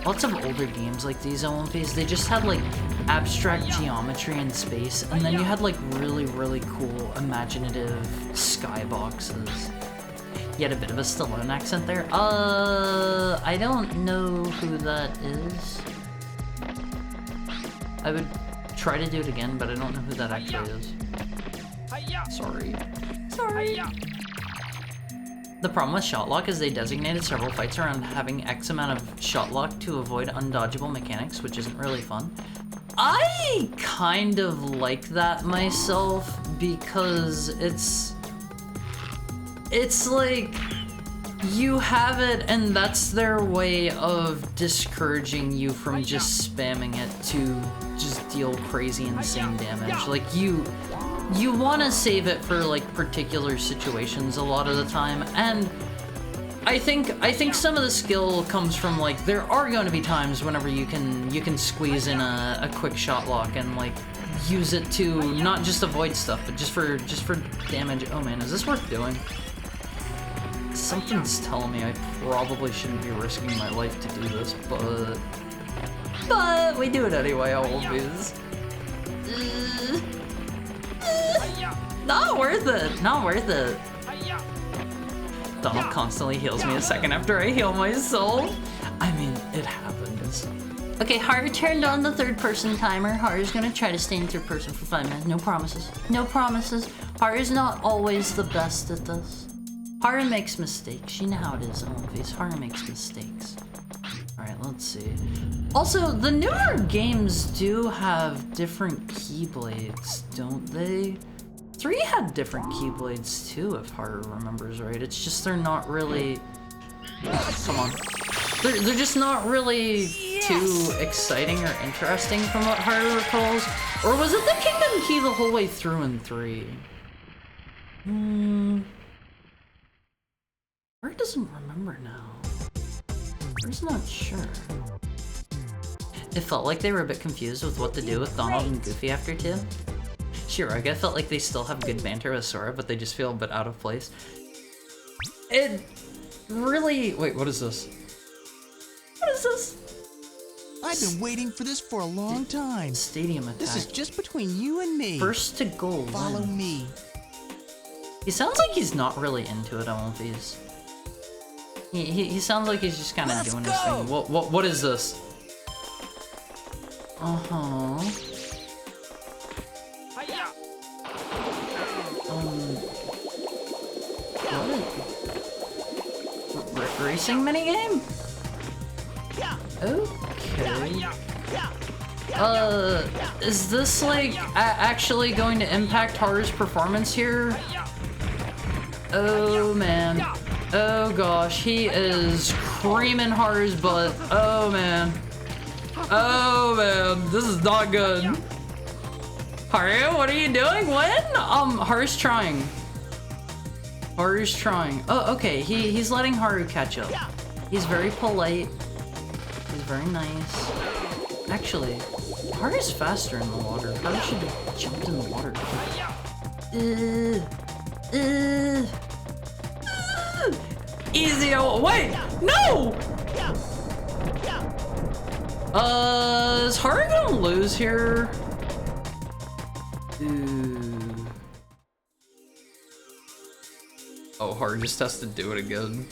older games like these on One Piece, they just had like abstract geometry in space, and then you had like really cool imaginative skyboxes. You had a bit of a Stallone accent there. I don't know who that is. I would try to do it again, but I don't know who that actually is. Sorry. The problem with shotlock is they designated several fights around having X amount of shotlock to avoid undodgeable mechanics, which isn't really fun. I kind of like that myself because it's like you have it and that's their way of discouraging you from just spamming it to just deal crazy insane damage. Like you want to save it for like particular situations a lot of the time, and I think some of the skill comes from like there are going to be times whenever you can squeeze in a quick shot lock and like use it to not just avoid stuff but just for damage. Oh man, is this worth doing? Something's telling me I probably shouldn't be risking my life to do this, but we do it anyway. Always. Not worth it. Donald constantly heals me a second after I heal myself. I mean, it happens. Okay, Haru turned on the third-person timer. Haru's gonna try to stay in third person for 5 minutes. No promises. Haru's not always the best at this. Haru makes mistakes. You know how it is in One Piece. Haru makes mistakes. Alright, let's see. Also, the newer games do have different keyblades, don't they? 3 had different keyblades too, if Haru remembers right. It's just they're not really... Come on. They're just not really too exciting or interesting from what Haru recalls. Or was it the Kingdom Key the whole way through in 3? Haru doesn't remember now. Haru's not sure. It felt like they were a bit confused with what to do with Donald and Goofy after 2. Shiroga felt like they still have good banter with Sora, but they just feel a bit out of place. It really... Wait, what is this? I've been waiting for this for a long time. Stadium attack. This is just between you and me. First to goal. Follow me. He sounds like he's not really into it, I won't be. He sounds like he's just kind of doing his thing. What is this? What? Racing minigame? Okay. Is this like actually going to impact Haru's performance here? Oh man. Oh gosh, he is creaming Haru's butt. Oh man. Oh man, this is not good. Haru, what are you doing? When? Haru's trying. Oh, okay, he's letting Haru catch up. He's very polite. He's very nice. Actually, Haru's faster in the water. Haru should have jumped in the water. Easy. Oh, wait, no! Is Haru gonna lose here? Oh, Haru just has to do it again.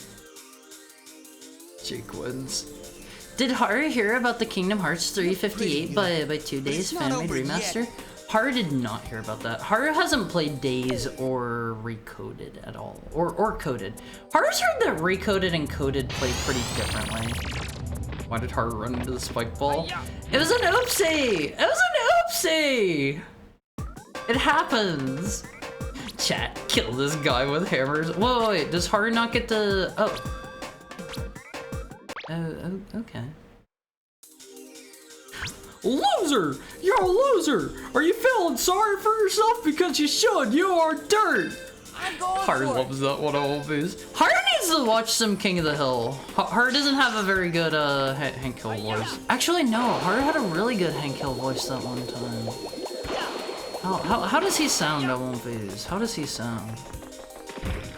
Jake wins. Did Haru hear about the Kingdom Hearts 358 by 2 Days fan-made remaster? Haru did not hear about that. Haru hasn't played Days or Recoded at all. Or Coded. Haru's heard that Recoded and Coded play pretty differently. Why did Haru run into the spike ball? It was an oopsie! It was an oopsie! It happens. Chat, kill this guy with hammers. Whoa, wait, does Haru not get the... Oh. Okay. Loser! You're a loser! Are you feeling sorry for yourself? Because you should! You are dirt! Haru loves that one always. Haru needs to watch some King of the Hill. Haru doesn't have a very good Hank Hill voice. Actually, no. Haru had a really good Hank Hill voice that one time. How does he sound at One Piece? How does he sound?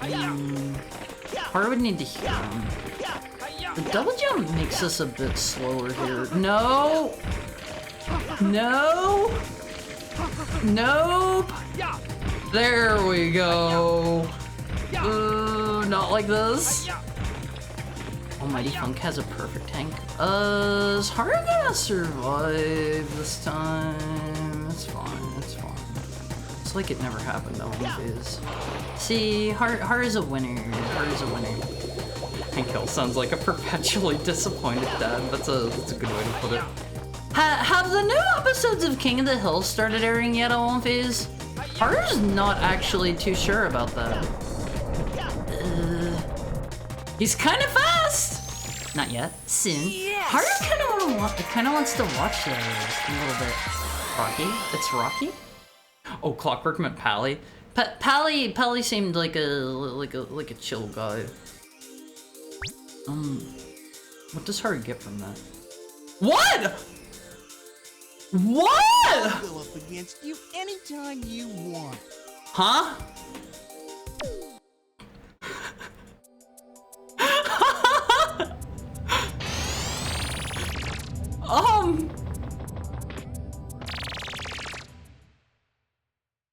Haru would need to hear him. The double jump makes us a bit slower here. No! No! Nope! There we go! Ooh, not like this. Almighty Funk has a perfect tank. Is Haru gonna survive this time? It's fine, it's fine. It's like it never happened on One Piece. See, Haru's a winner. Haru's a winner. Hank Hill sounds like a perpetually disappointed dad. That's a good way to put it. Have the new episodes of King of the Hill started airing yet on One Piece? Haru's not actually too sure about that. He's kind of fast! Not yet. Soon. Yes. Haru kind of wants to watch those a little bit. Rocky? It's Rocky? Oh, Clockwork meant Pally. Pally seemed like a chill guy. What does Haru get from that? What? What? I'll go up against you anytime you want. Huh?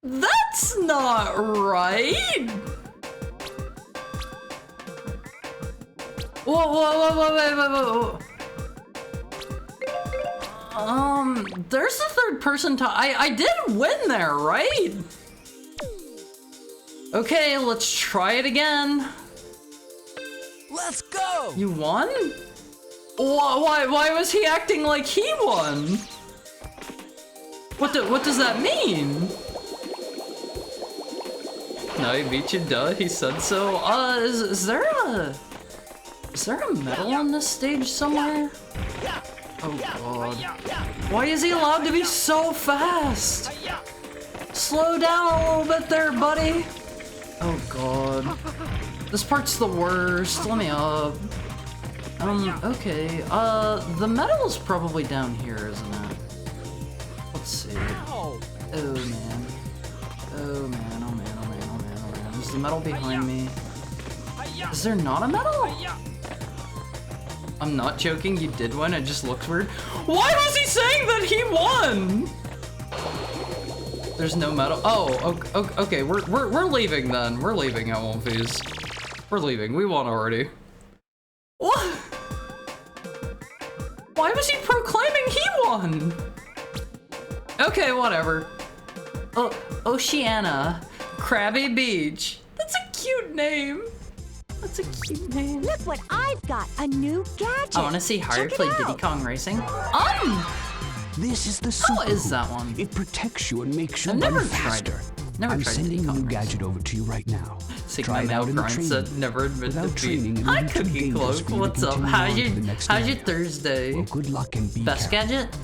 That's not right. Whoa. There's the third person I did win there, right? Okay, let's try it again. Let's go! You won? Why was he acting like he won? What does that mean? No, he beat you, duh, he said so. Is there a medal on this stage somewhere? Oh god. Why is he allowed to be so fast? Slow down a little bit there, buddy. Oh god. This part's the worst. Let me up. Okay. The medal is probably down here, isn't it? Let's see. Oh man. Oh man. Is the medal behind me? Is there not a medal? I'm not joking, you did win, it just looks weird. Why was he saying that he won? There's no medal. Oh, okay, we're leaving then. We're leaving at One Piece. We're leaving, we won already. What? Why was he proclaiming he won? Okay, whatever. Oh, Oceana. Krabby Beach. That's a cute name. That's a cute name. Look what I've got, a new gadget. I want to see Haru play Diddy Kong Racing. This is the super How is hoop. that one? It protects you and makes you I've run never tried faster. it. Never I'm tried sending Diddy a Kong new Racing. gadget over to you right now. Sigma Try it out in the Grant training said room. never admit Without training, defeat. it Hi, will be too Cookie dangerous Cloak. for you to What's up? continue How's on to your the next How's your area. Thursday? Well, good luck and be Best careful. gadget?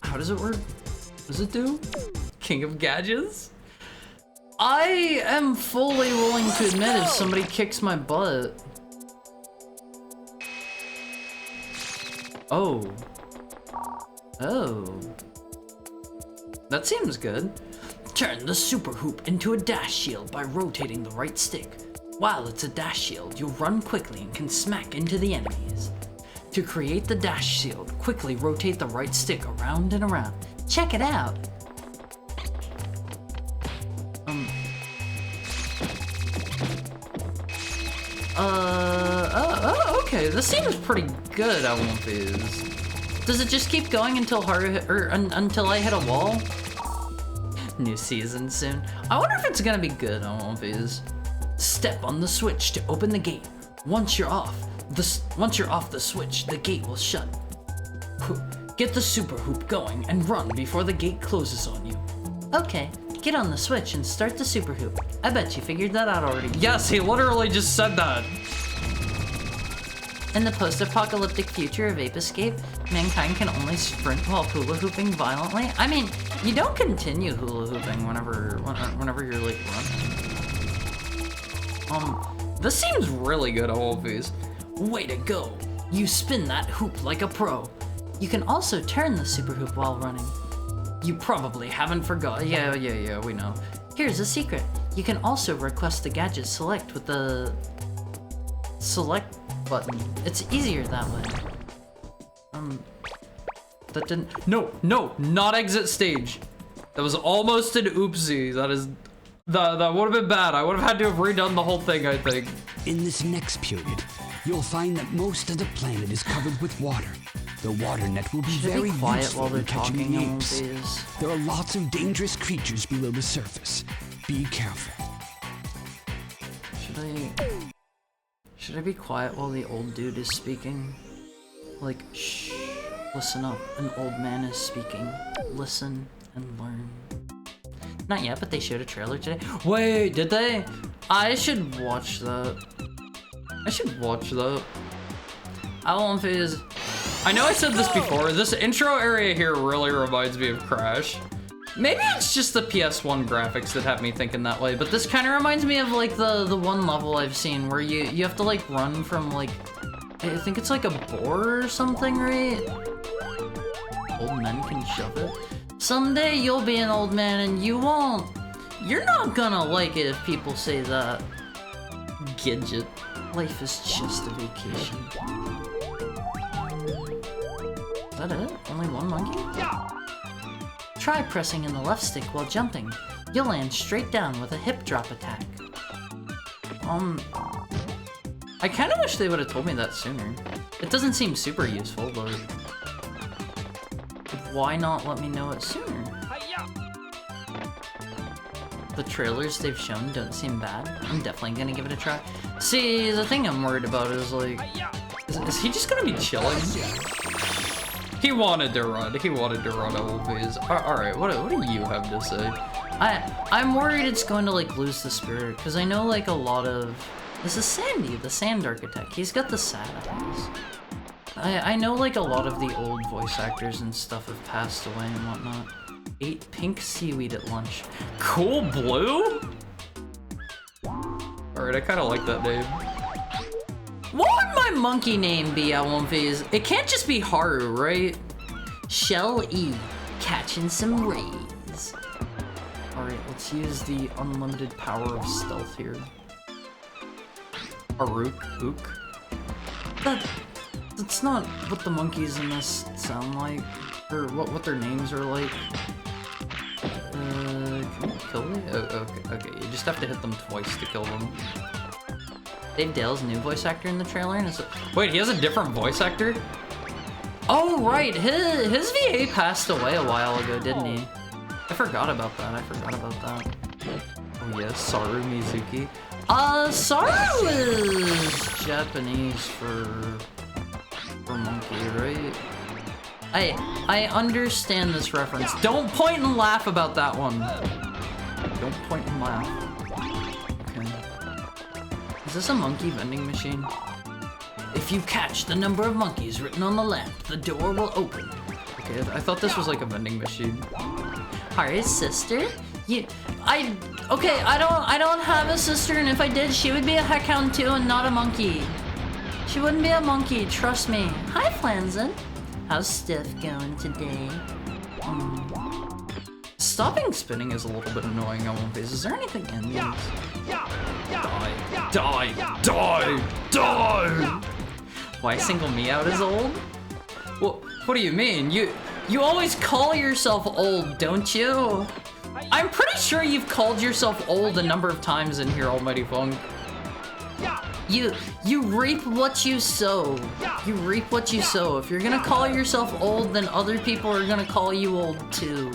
How does it work? What does it do? King of Gadgets? I am fully willing to admit if somebody kicks my butt. Oh. That seems good. Turn the super hoop into a dash shield by rotating the right stick. While it's a dash shield, you'll run quickly and can smack into the enemies. To create the dash shield, quickly rotate the right stick around and around. Check it out. Okay, this seems pretty good, I won't be. Does it just keep going until until I hit a wall? New season soon. I wonder if it's gonna be good on One Piece. Step on the switch to open the gate. Once you're off the switch, the gate will shut. Get the super hoop going and run before the gate closes on you. Okay, get on the switch and start the super hoop. I bet you figured that out already. Yes, he literally just said that. In the post-apocalyptic future of Ape Escape, mankind can only sprint while hula hooping violently. I mean, you don't continue hula hooping whenever you're like running. This seems really good, Always. Way to go! You spin that hoop like a pro. You can also turn the super hoop while running. You probably haven't forgot. Yeah, we know. Here's a secret. You can also request the gadget select with the select button. It's easier that way. That didn't. No, not exit stage. That was almost an oopsie. That would have been bad. I would have had to have redone the whole thing, I think. In this next period, you'll find that most of the planet is covered with water. The water net will be very useful in catching the apes. There are lots of dangerous creatures below the surface. Be careful. Should I be quiet while the old dude is speaking? Like, shh, listen up. An old man is speaking. Listen and learn. Not yet, but they showed a trailer today. Wait, did they? I should watch that. I know I said this before, this intro area here really reminds me of Crash. Maybe it's just the PS1 graphics that have me thinking that way, but this kind of reminds me of like the one level I've seen where you have to like run from like, I think it's like a boar or something, right? Old men can shove it. Someday you'll be an old man and you're not gonna like it if people say that. Gidget. Life is just a vacation. Is that it? Only one monkey? Try pressing in the left stick while jumping. You'll land straight down with a hip drop attack. I kind of wish they would have told me that sooner. It doesn't seem super useful, but why not let me know it sooner? The trailers they've shown don't seem bad. I'm definitely gonna give it a try. See, the thing I'm worried about is like, is he just gonna be chilling? He wanted to run always. Alright, what do you have to say? I'm worried it's going to like lose the spirit, because I know like a lot of... This is Sandy, the Sand Architect. He's got the sad eyes. I know like a lot of the old voice actors and stuff have passed away and whatnot. Ate pink seaweed at lunch. Cool Blue? Alright, I kind of like that name. What would my monkey name be at One Piece? It can't just be Haru, right? Shell E, catching some rays. Alright, let's use the unlimited power of stealth here. Ook. That's not what the monkeys in this sound like, or what their names are like. Can you kill me? Oh, okay, you just have to hit them twice to kill them. Dave Dale's new voice actor in the trailer, and wait, he has a different voice actor? Oh right, his VA passed away a while ago, didn't he? I forgot about that. Oh yes, Saru Mizuki. Saru is Japanese for monkey, right? I understand this reference. Don't point and laugh about that one. Don't point and laugh. Okay. Is this a monkey vending machine? If you catch the number of monkeys written on the lamp, the door will open. Okay, I thought this was like a vending machine. Haru's sister? I don't have a sister, and if I did, she would be a heckhound too and not a monkey. She wouldn't be a monkey, trust me. Hi, Flanzen. How's Stiff going today? Stopping spinning is a little bit annoying on One Piece. Is there anything in these? Die! Why single me out as old? Well, what do you mean? You always call yourself old, don't you? I'm pretty sure you've called yourself old a number of times in here, Almighty Funk. You reap what you sow. You reap what you sow. If you're gonna call yourself old, then other people are gonna call you old too.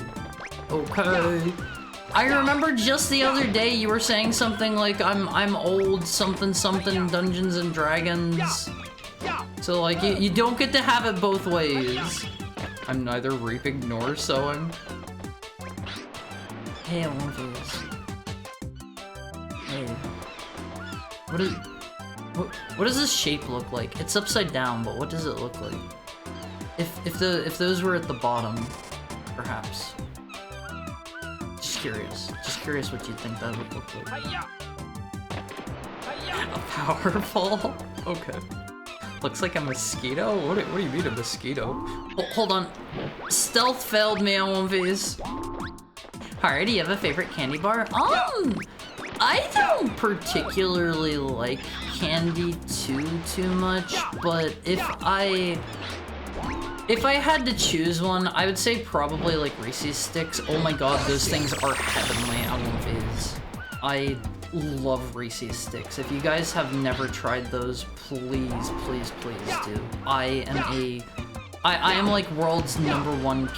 Okay. I remember just the other day you were saying something like I'm old something something Dungeons and Dragons. So like you don't get to have it both ways. I'm neither reaping nor sowing. Hey, I want those. Hey. What does this shape look like? It's upside down, but what does it look like? If those were at the bottom, perhaps. Just curious what you think that would look like. A powerful? Okay. Looks like a mosquito? What do you mean a mosquito? Hold on. Stealth failed me on one of these. Alright, do you have a favorite candy bar? I don't particularly like candy too much, but if I had to choose one, I would say probably like Reese's Sticks. Oh my god, those things are heavenly on one of these. I love Reese's Sticks. If you guys have never tried those, please do. I am like world's #1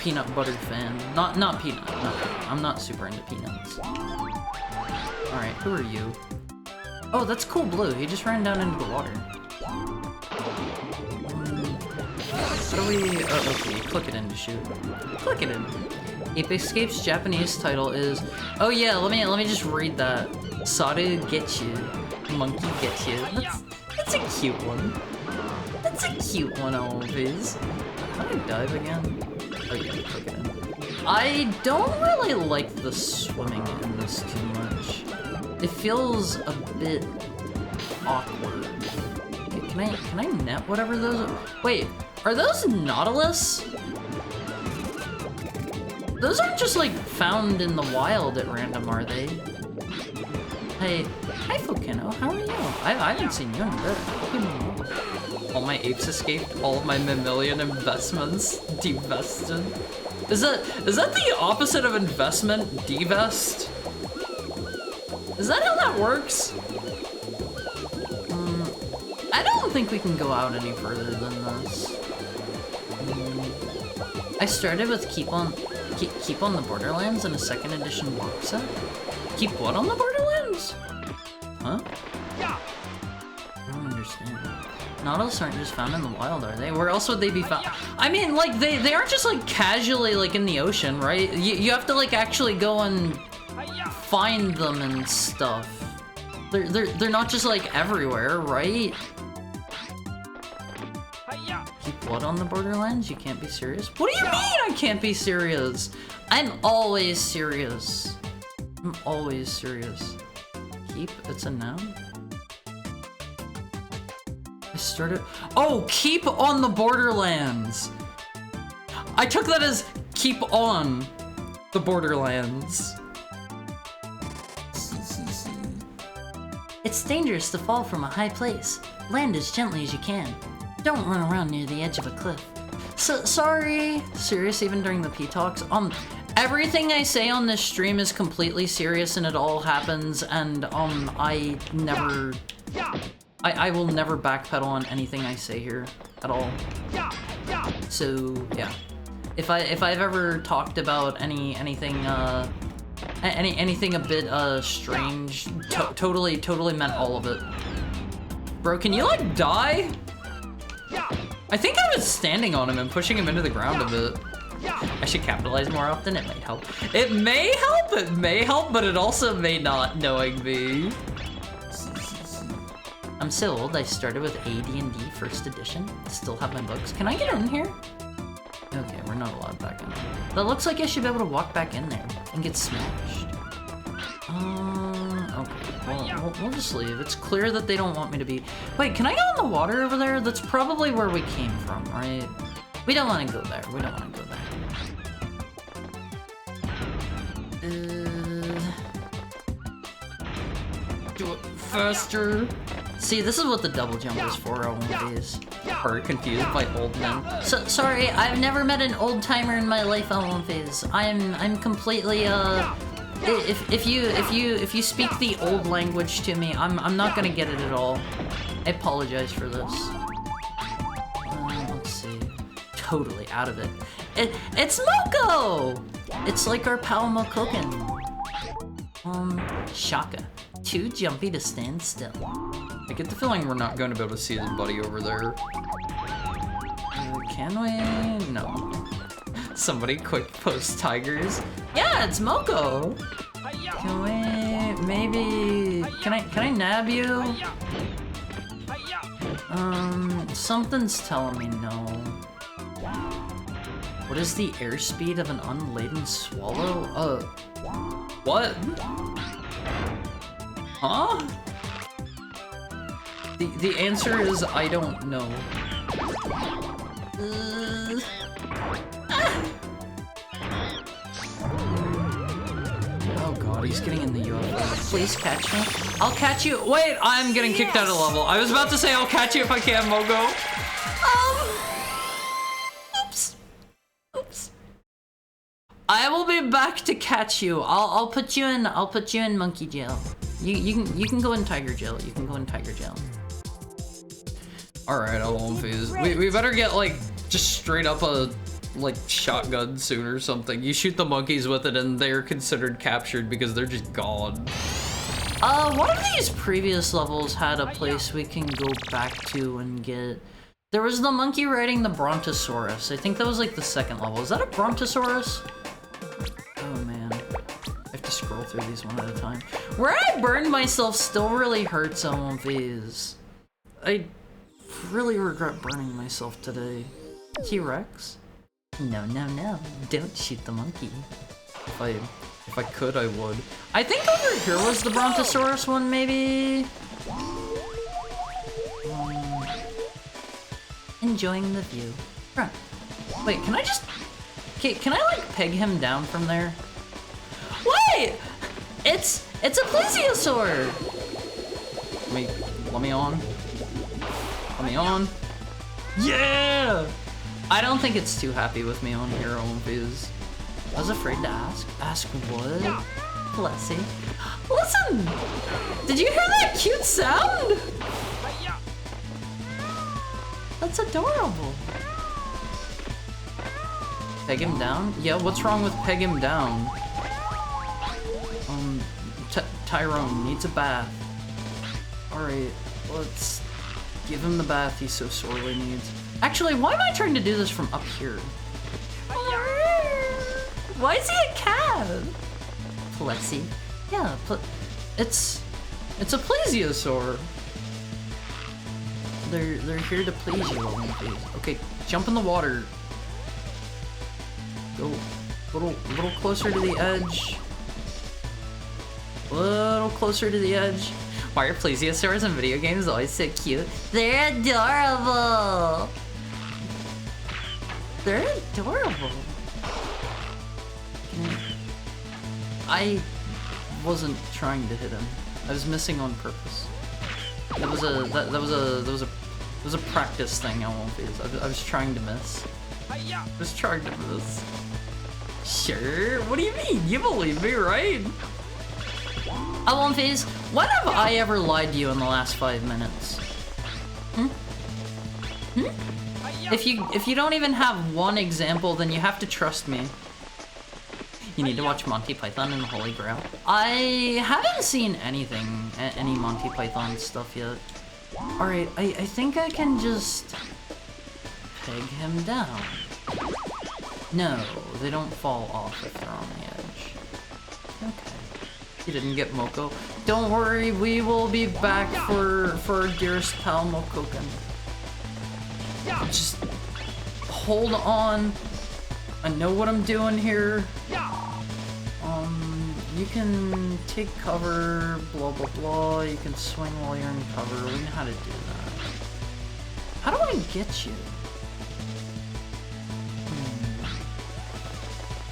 peanut butter fan. Not peanut. No, I'm not super into peanuts. All right, who are you? Oh, that's Cool Blue. He just ran down into the water. How do we? Oh, okay. Click it in to shoot. Click it in. Ape Escape's Japanese title is. Oh yeah, let me just read that. Saru get you, monkey get you. That's a cute one. That's a cute one, always. How do I dive again? Oh yeah, click it in. I don't really like the swimming in this too much. It feels a bit awkward. Okay, can I net whatever those are? Wait, are those Nautilus? Those aren't just like found in the wild at random, are they? Hey, hi Fokino, how are you? I haven't seen you in a bit. All my apes escaped, all of my mammalian investments divested. Is that the opposite of investment? Divest? Is that how that works? I don't think we can go out any further than this. I started with Keep on the Borderlands in a 2nd edition box set. Keep what on the Borderlands? Huh? I don't understand. Nautilus aren't just found in the wild, are they? Where else would they be found? I mean, like, they aren't just, like, casually, like, in the ocean, right? You have to, like, actually go and find them and stuff. They're not just, like, everywhere, right? Keep what on the Borderlands? You can't be serious? What do you mean I can't be serious? I'm always serious. I'm always serious. Keep? It's a noun? I started. Oh, keep on the Borderlands. I took that as keep on the Borderlands. It's dangerous to fall from a high place. Land as gently as you can. Don't run around near the edge of a cliff. Sorry. Serious even during the P-Talks? Everything I say on this stream is completely serious and it all happens, and I will never backpedal on anything I say here at all. So yeah, if I've ever talked about anything a bit strange, totally meant all of it. Bro, can you like die? I think I was standing on him and pushing him into the ground a bit. I should capitalize more often, it might help. It may help, but it also may not, knowing me. I'm so old, I started with AD&D 1st edition. Still have my books. Can I get in here? Okay, we're not allowed back in. That looks like I should be able to walk back in there and get smashed. Okay, well, we'll just leave. It's clear that they don't want me to be... Wait, can I go in the water over there? That's probably where we came from, right? We don't want to go there. We don't want to go there. Do it faster. See, this is what the double jump is for on one of these. Or confused by old men. Sorry, I've never met an old timer in my life on one phase. I'm completely If you speak the old language to me, I'm not gonna get it at all. I apologize for this. Let's see. Totally out of it. It's Moko! It's like our pal Mokoken. Shaka. Too jumpy to stand still. I get the feeling we're not going to be able to see his buddy over there. Can we? No. Somebody quick post tigers. Yeah, it's Moko! Can we maybe can I nab you? Something's telling me no. What is the airspeed of an unladen swallow? What? Huh? The answer is I don't know. Oh god, he's getting in the UFO. Please catch me. I'll catch you. Wait, I'm getting kicked out of level. I was about to say I'll catch you if I can, Mogo. Oops. I will be back to catch you. I'll put you in monkey jail. You can go in tiger jail. You can go in tiger jail. Alright, I won't phase. We better get like just straight up a like shotgun soon or something. You shoot the monkeys with it and they're considered captured because they're just gone. One of these previous levels had a place we can go back to and get... There was the monkey riding the Brontosaurus. I think that was like the second level. Is that a Brontosaurus? Oh man. I have to scroll through these one at a time. Where I burned myself still really hurts on these. I really regret burning myself today. T-Rex? No. Don't shoot the monkey. If I could, I would. I think over here was the Brontosaurus one, maybe? Enjoying the view. Right. Wait, can I just... Can I, like, peg him down from there? Wait! It's a plesiosaur! Let me on. Let me on. Yeah! I don't think it's too happy with me on here, Olympias. I was afraid to ask. Ask what? Bless you. Listen! Did you hear that cute sound? That's adorable. Peg him down? Yeah, what's wrong with peg him down? Tyrone needs a bath. Alright, let's give him the bath he so sorely needs. Actually, why am I trying to do this from up here? Why is he a cat? Plexi. Yeah, it's a plesiosaur. They're here to please you, Olympias. Okay, jump in the water. Go a little closer to the edge. A little closer to the edge. Why are plesiosaurs in video games always so cute? They're adorable. They're adorable. I wasn't trying to hit him. I was missing on purpose. That was a practice thing. I won't be. I was trying to miss. I was trying to miss. Sure. What do you mean? You believe me, right? I won't phase. When have I ever lied to you in the last 5 minutes? If you don't even have one example, then you have to trust me. You need to watch Monty Python and the Holy Grail. I haven't seen anything, any Monty Python stuff yet. Alright, I think I can just peg him down. No, they don't fall off if they're on the edge. Okay. He didn't get Moko. Don't worry, we will be back for our dearest pal Mokoken. Just hold on. I know what I'm doing here. You can take cover, blah blah blah. You can swing while you're in cover. We know how to do that. How do I get you?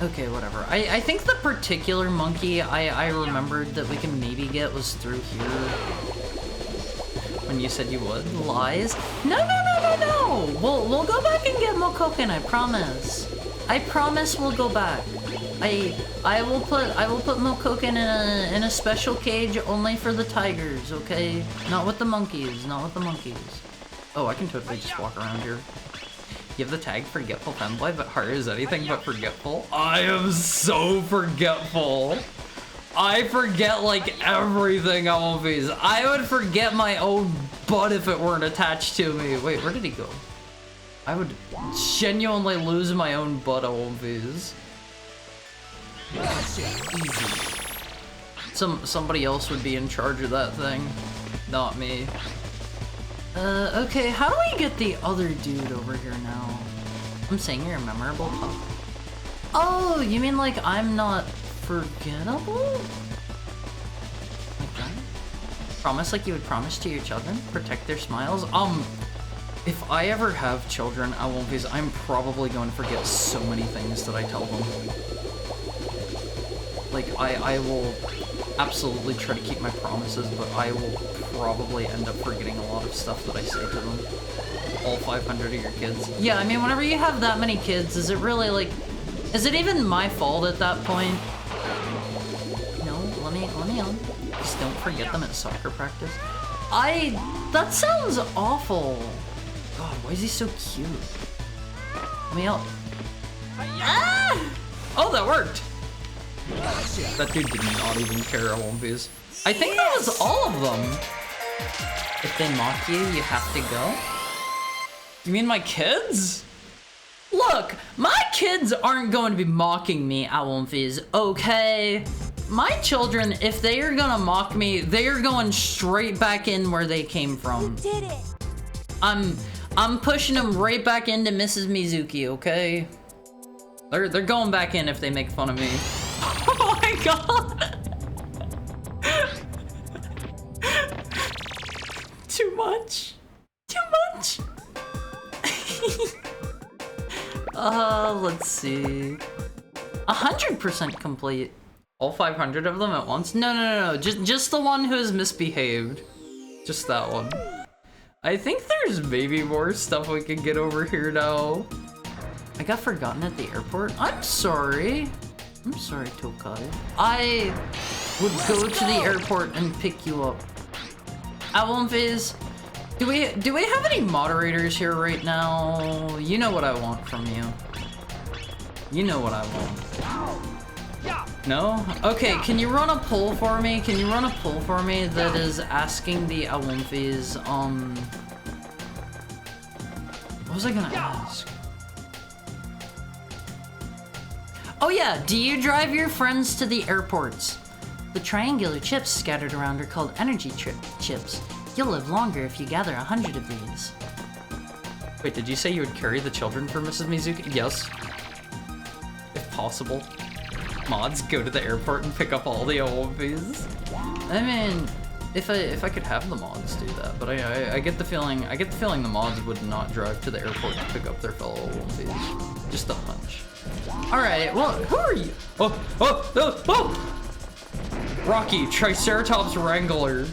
Okay, whatever. I think the particular monkey I remembered that we can maybe get was through here. When you said you would. Lies? No. We'll go back and get Mokoken, I promise. I promise we'll go back. I will put Mokoken in a special cage only for the tigers, okay? Not with the monkeys, not with the monkeys. Oh, I can totally just walk around here. You have the tag Forgetful Femboy, but Haru is anything but forgetful. I am so forgetful. I forget like everything on One Piece. I would forget my own butt if it weren't attached to me. Wait, where did he go? I would genuinely lose my own butt on One Piece. Easy. Somebody else would be in charge of that thing, not me. Okay, how do we get the other dude over here now? I'm saying you're a memorable pup. Oh, you mean like I'm not forgettable? Like that? Promise like you would promise to your children? Protect their smiles? If I ever have children at One Piece, I'm probably going to forget so many things that I tell them. Like, I will absolutely try to keep my promises, but I will probably end up forgetting a lot of stuff that I say to them. All 500 of your kids. Yeah, I mean, whenever you have that many kids, is it really, like... Is it even my fault at that point? No, let me on. Just don't forget them at soccer practice. That sounds awful. God, why is he so cute? Let me out. Ah! Oh, that worked! That dude did not even care at One Piece. I think that was all of them. If they mock you, you have to go? You mean my kids? Look, my kids aren't going to be mocking me at One Piece, okay? My children, if they are gonna mock me, they are going straight back in where they came from. You did it. I'm pushing them right back into Mrs. Mizuki, okay? They're going back in if they make fun of me. Oh my god! Too much. Too much. Let's see. 100% complete. All 500 of them at once? No. Just the one who has misbehaved. Just that one. I think there's maybe more stuff we can get over here now. I got forgotten at the airport. I'm sorry. I'm sorry, Tokai. I would go to the airport and pick you up. At One Piece, do we have any moderators here right now? You know what I want from you. You know what I want. No? Okay, can you run a poll for me? Can you run a poll for me that is asking the Awumfis, what was I gonna ask? Oh yeah, do you drive your friends to the airports? The triangular chips scattered around are called energy chips. You'll live longer if you gather 100 of these. Wait, did you say you would carry the children for Mrs. Mizuki? Yes. If possible. Mods, go to the airport and pick up all the Awumfis. I mean, if I could have the mods do that, but I get the feeling the mods would not drive to the airport to pick up their fellow Awumfis. Just a hunch. Alright, well, who are you? Oh! Rocky, Triceratops Wrangler.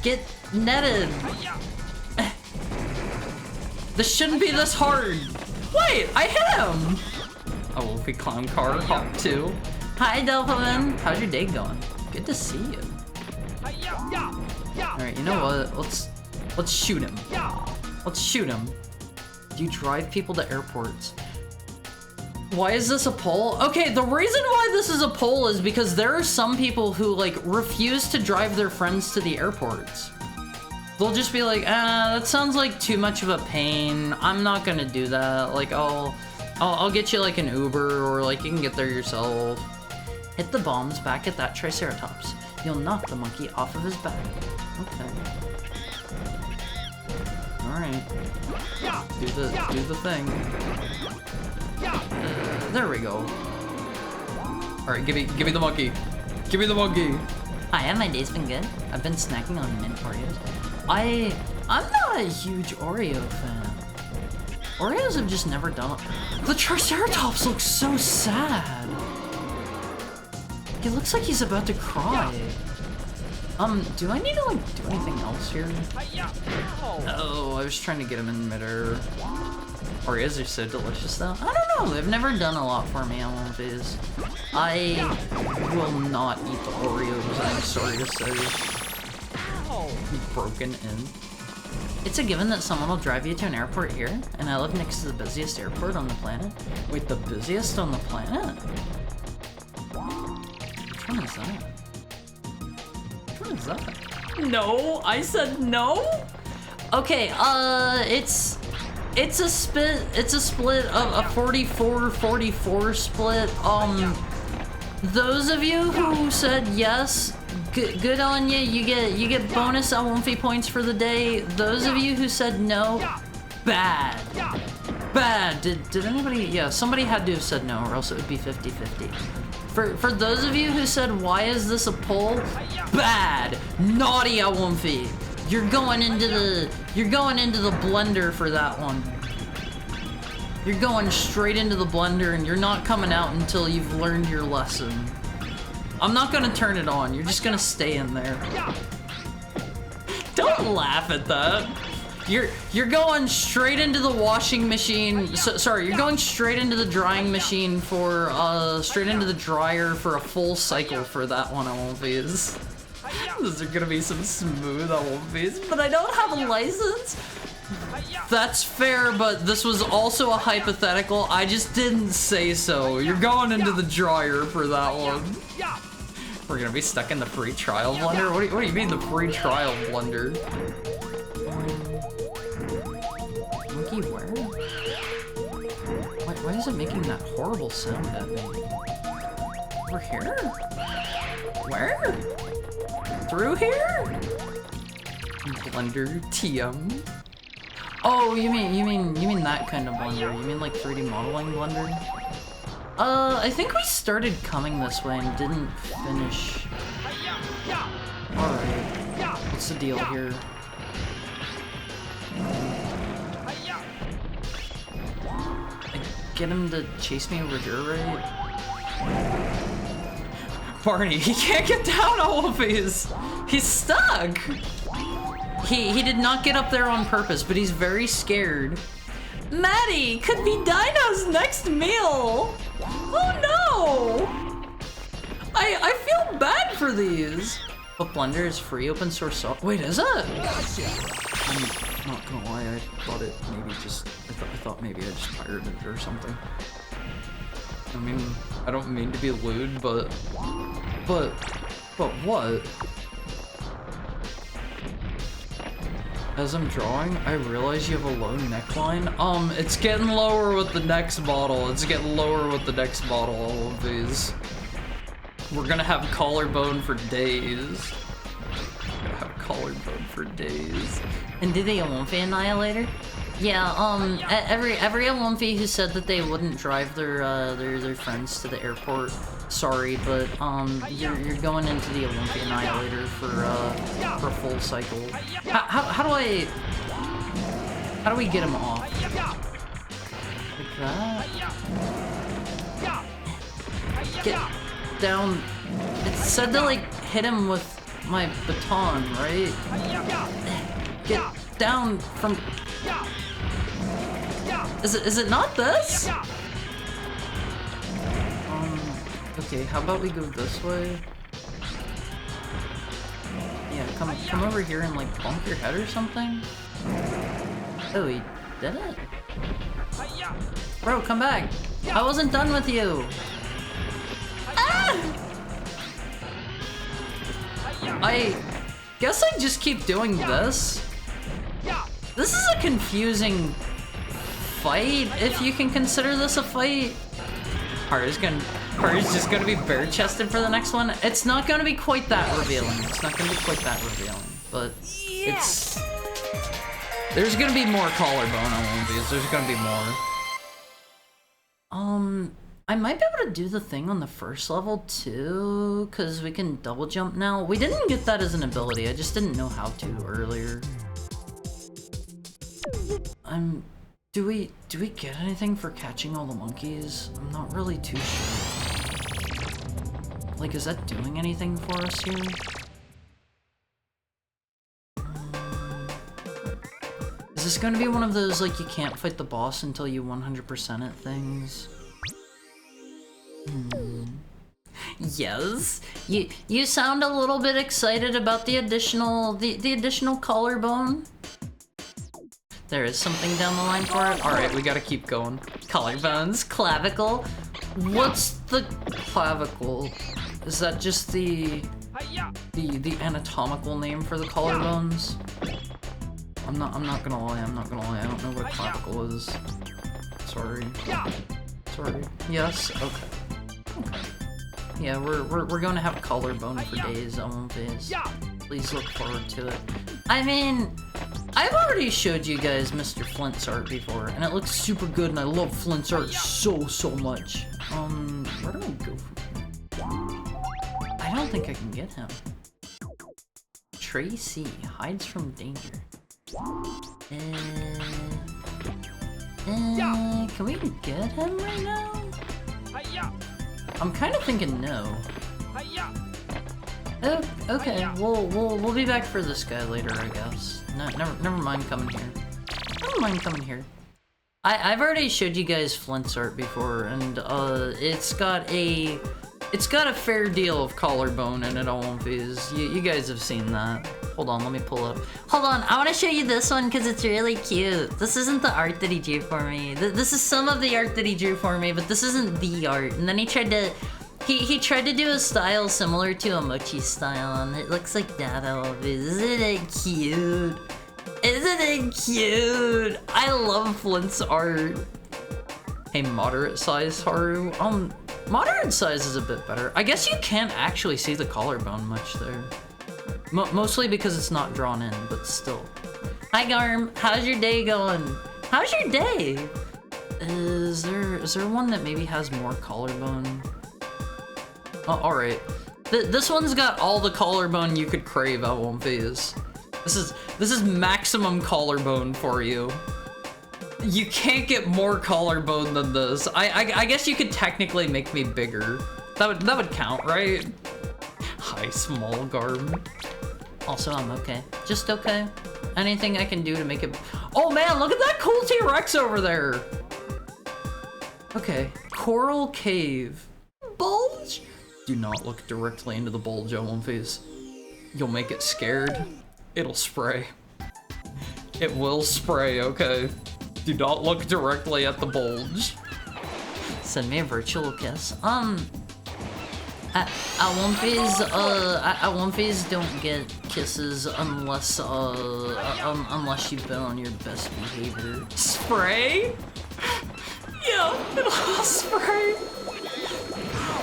Get netted. This shouldn't be this hard. Wait, I hit him. A Wolfie Clown Car, Hop 2. Hi, Delphine. How's your day going? Good to see you. Alright, you know what? Let's shoot him. Let's shoot him. Do you drive people to airports? Why is this a poll? Okay, the reason why this is a poll is because there are some people who, like, refuse to drive their friends to the airports. They'll just be like, that sounds like too much of a pain. I'm not gonna do that. Like, I'll get you, like, an Uber, or, like, you can get there yourself. Hit the bombs back at that Triceratops. You'll knock the monkey off of his back. Okay. Alright. Do the thing. There we go. Alright, give me the monkey. Give me the monkey. Hi, my day's been good. I've been snacking on mint Oreos. I'm not a huge Oreo fan. Oreos have just never done it. The Triceratops looks so sad. He looks like he's about to cry. Do I need to, like, do anything else here? Oh, I was trying to get him in midair. Oreos are so delicious though. I don't know, they've never done a lot for me on one of these. I will not eat the Oreos, I'm sorry to say. Broken in. It's a given that someone will drive you to an airport here, and I live next to the busiest airport on the planet. Wait, the busiest on the planet? Which one is that? Which one is that? No, I said no? Okay, it's a split of a 44-44 split. Those of you who said yes, good on you. You get bonus Alwumfi points for the day. Those of you who said no, bad. Did anybody? Yeah, somebody had to have said no, or else it would be 50-50. For those of you who said why is this a poll, bad, naughty Alwumfi. You're going into the blender for that one. You're going straight into the blender and you're not coming out until you've learned your lesson. I'm not gonna turn it on, you're just gonna stay in there. Don't laugh at that. You're going straight into the washing machine. Sorry, you're going straight into the drying machine for straight into the dryer for a full cycle for that one. I won't be. These are gonna be some smooth. I won't be. But I don't have a license. That's fair, but this was also a hypothetical. I just didn't say so. You're going into the dryer for that one. We're gonna be stuck in the free trial blender? What do you mean the free trial blender? Monkey where? Why is it making that horrible sound at me? Over here? Where? Through here? Blender TM. Oh, you mean that kind of blender. You mean like 3D modeling blender? I think we started coming this way and didn't finish. Alright. What's the deal here? I get him to chase me over here, right? Barney, he can't get down all of these! He's stuck! He did not get up there on purpose, but he's very scared. Maddie, could be Dino's next meal! Oh no! I feel bad for these! But Blender is free open source software. Wait, is it? I'm not gonna lie, I thought it maybe just, I thought maybe I just pirated it or something. I mean, I don't mean to be lewd, but what? As I'm drawing, I realize you have a low neckline. It's getting lower with the next bottle. It's getting lower with the next bottle, all of these. We're gonna have collarbone for days. We're gonna have collarbone for days. And did they Alwumfi Annihilator? Yeah, every Alwumfi who said that they wouldn't drive their friends to the airport, sorry, but you're going into the Alwumfi Annihilator for a full cycle. How do we get him off? Like that? Get down. It said to like hit him with my baton, right? Get down from. Is it not this? Okay, how about we go this way? Yeah, come over here and like bump your head or something? Oh, he did it? Bro, come back! I wasn't done with you! Ah! I guess I just keep doing this. This is a confusing fight, if you can consider this a fight. Haru's just gonna be bare-chested for the next one. It's not gonna be quite that revealing. It's not gonna be quite that revealing, but it's... There's gonna be more collarbone on these. There's gonna be more. I might be able to do the thing on the first level too, because we can double jump now. We didn't get that as an ability. I just didn't know how to earlier. Do we get anything for catching all the monkeys? I'm not really too sure. Like, is that doing anything for us here? Is this gonna be one of those, like, you can't fight the boss until you 100% it things? Yes. You sound a little bit excited about the additional collarbone. There is something down the line for it. All right, we gotta keep going. Collarbones, clavicle. What's the clavicle? Is that just the anatomical name for the collarbones? I'm not gonna lie. I don't know what a clavicle is. Sorry. Yes. Okay. Yeah, we're gonna have collarbone for days on face. Please look forward to it. I mean, I've already showed you guys Mr. Flint's art before, and it looks super good, and I love Flint's art so much. Where do I go from here? I don't think I can get him. Tracy hides from danger. Can we get him right now? I'm kind of thinking no. Oh, okay, we'll be back for this guy later, I guess. No, never mind coming here. I've already showed you guys Flint's art before, and it's got a fair deal of collarbone in it, all of these. You guys have seen that. Hold on, let me pull up. Hold on, I want to show you this one because it's really cute. This isn't the art that he drew for me. This is some of the art that he drew for me, but this isn't the art. And then he tried to do a style similar to a mochi style, and it looks like that all of it. Isn't it cute? Isn't it cute? I love Flint's art. Hey, moderate size Haru. Moderate size is a bit better. I guess you can't actually see the collarbone much there. Mostly because it's not drawn in, but still. Hi Garm, how's your day going? How's your day? Is there one that maybe has more collarbone? Oh, alright. This one's got all the collarbone you could crave at One Phase. This is maximum collarbone for you. You can't get more collarbone than this. I guess you could technically make me bigger. That would count, right? Hi, small garb. Also, I'm okay. Just okay. Anything I can do to make it... Oh man, look at that cool T-Rex over there! Okay, Coral Cave. Bulge? Do not look directly into the bulge on One Phase. You'll make it scared. It'll spray. It will spray, okay? Do not look directly at the bulge. Send me a virtual kiss. At One Phase don't get kisses unless you've been on your best behavior. Spray? Yeah, it'll spray.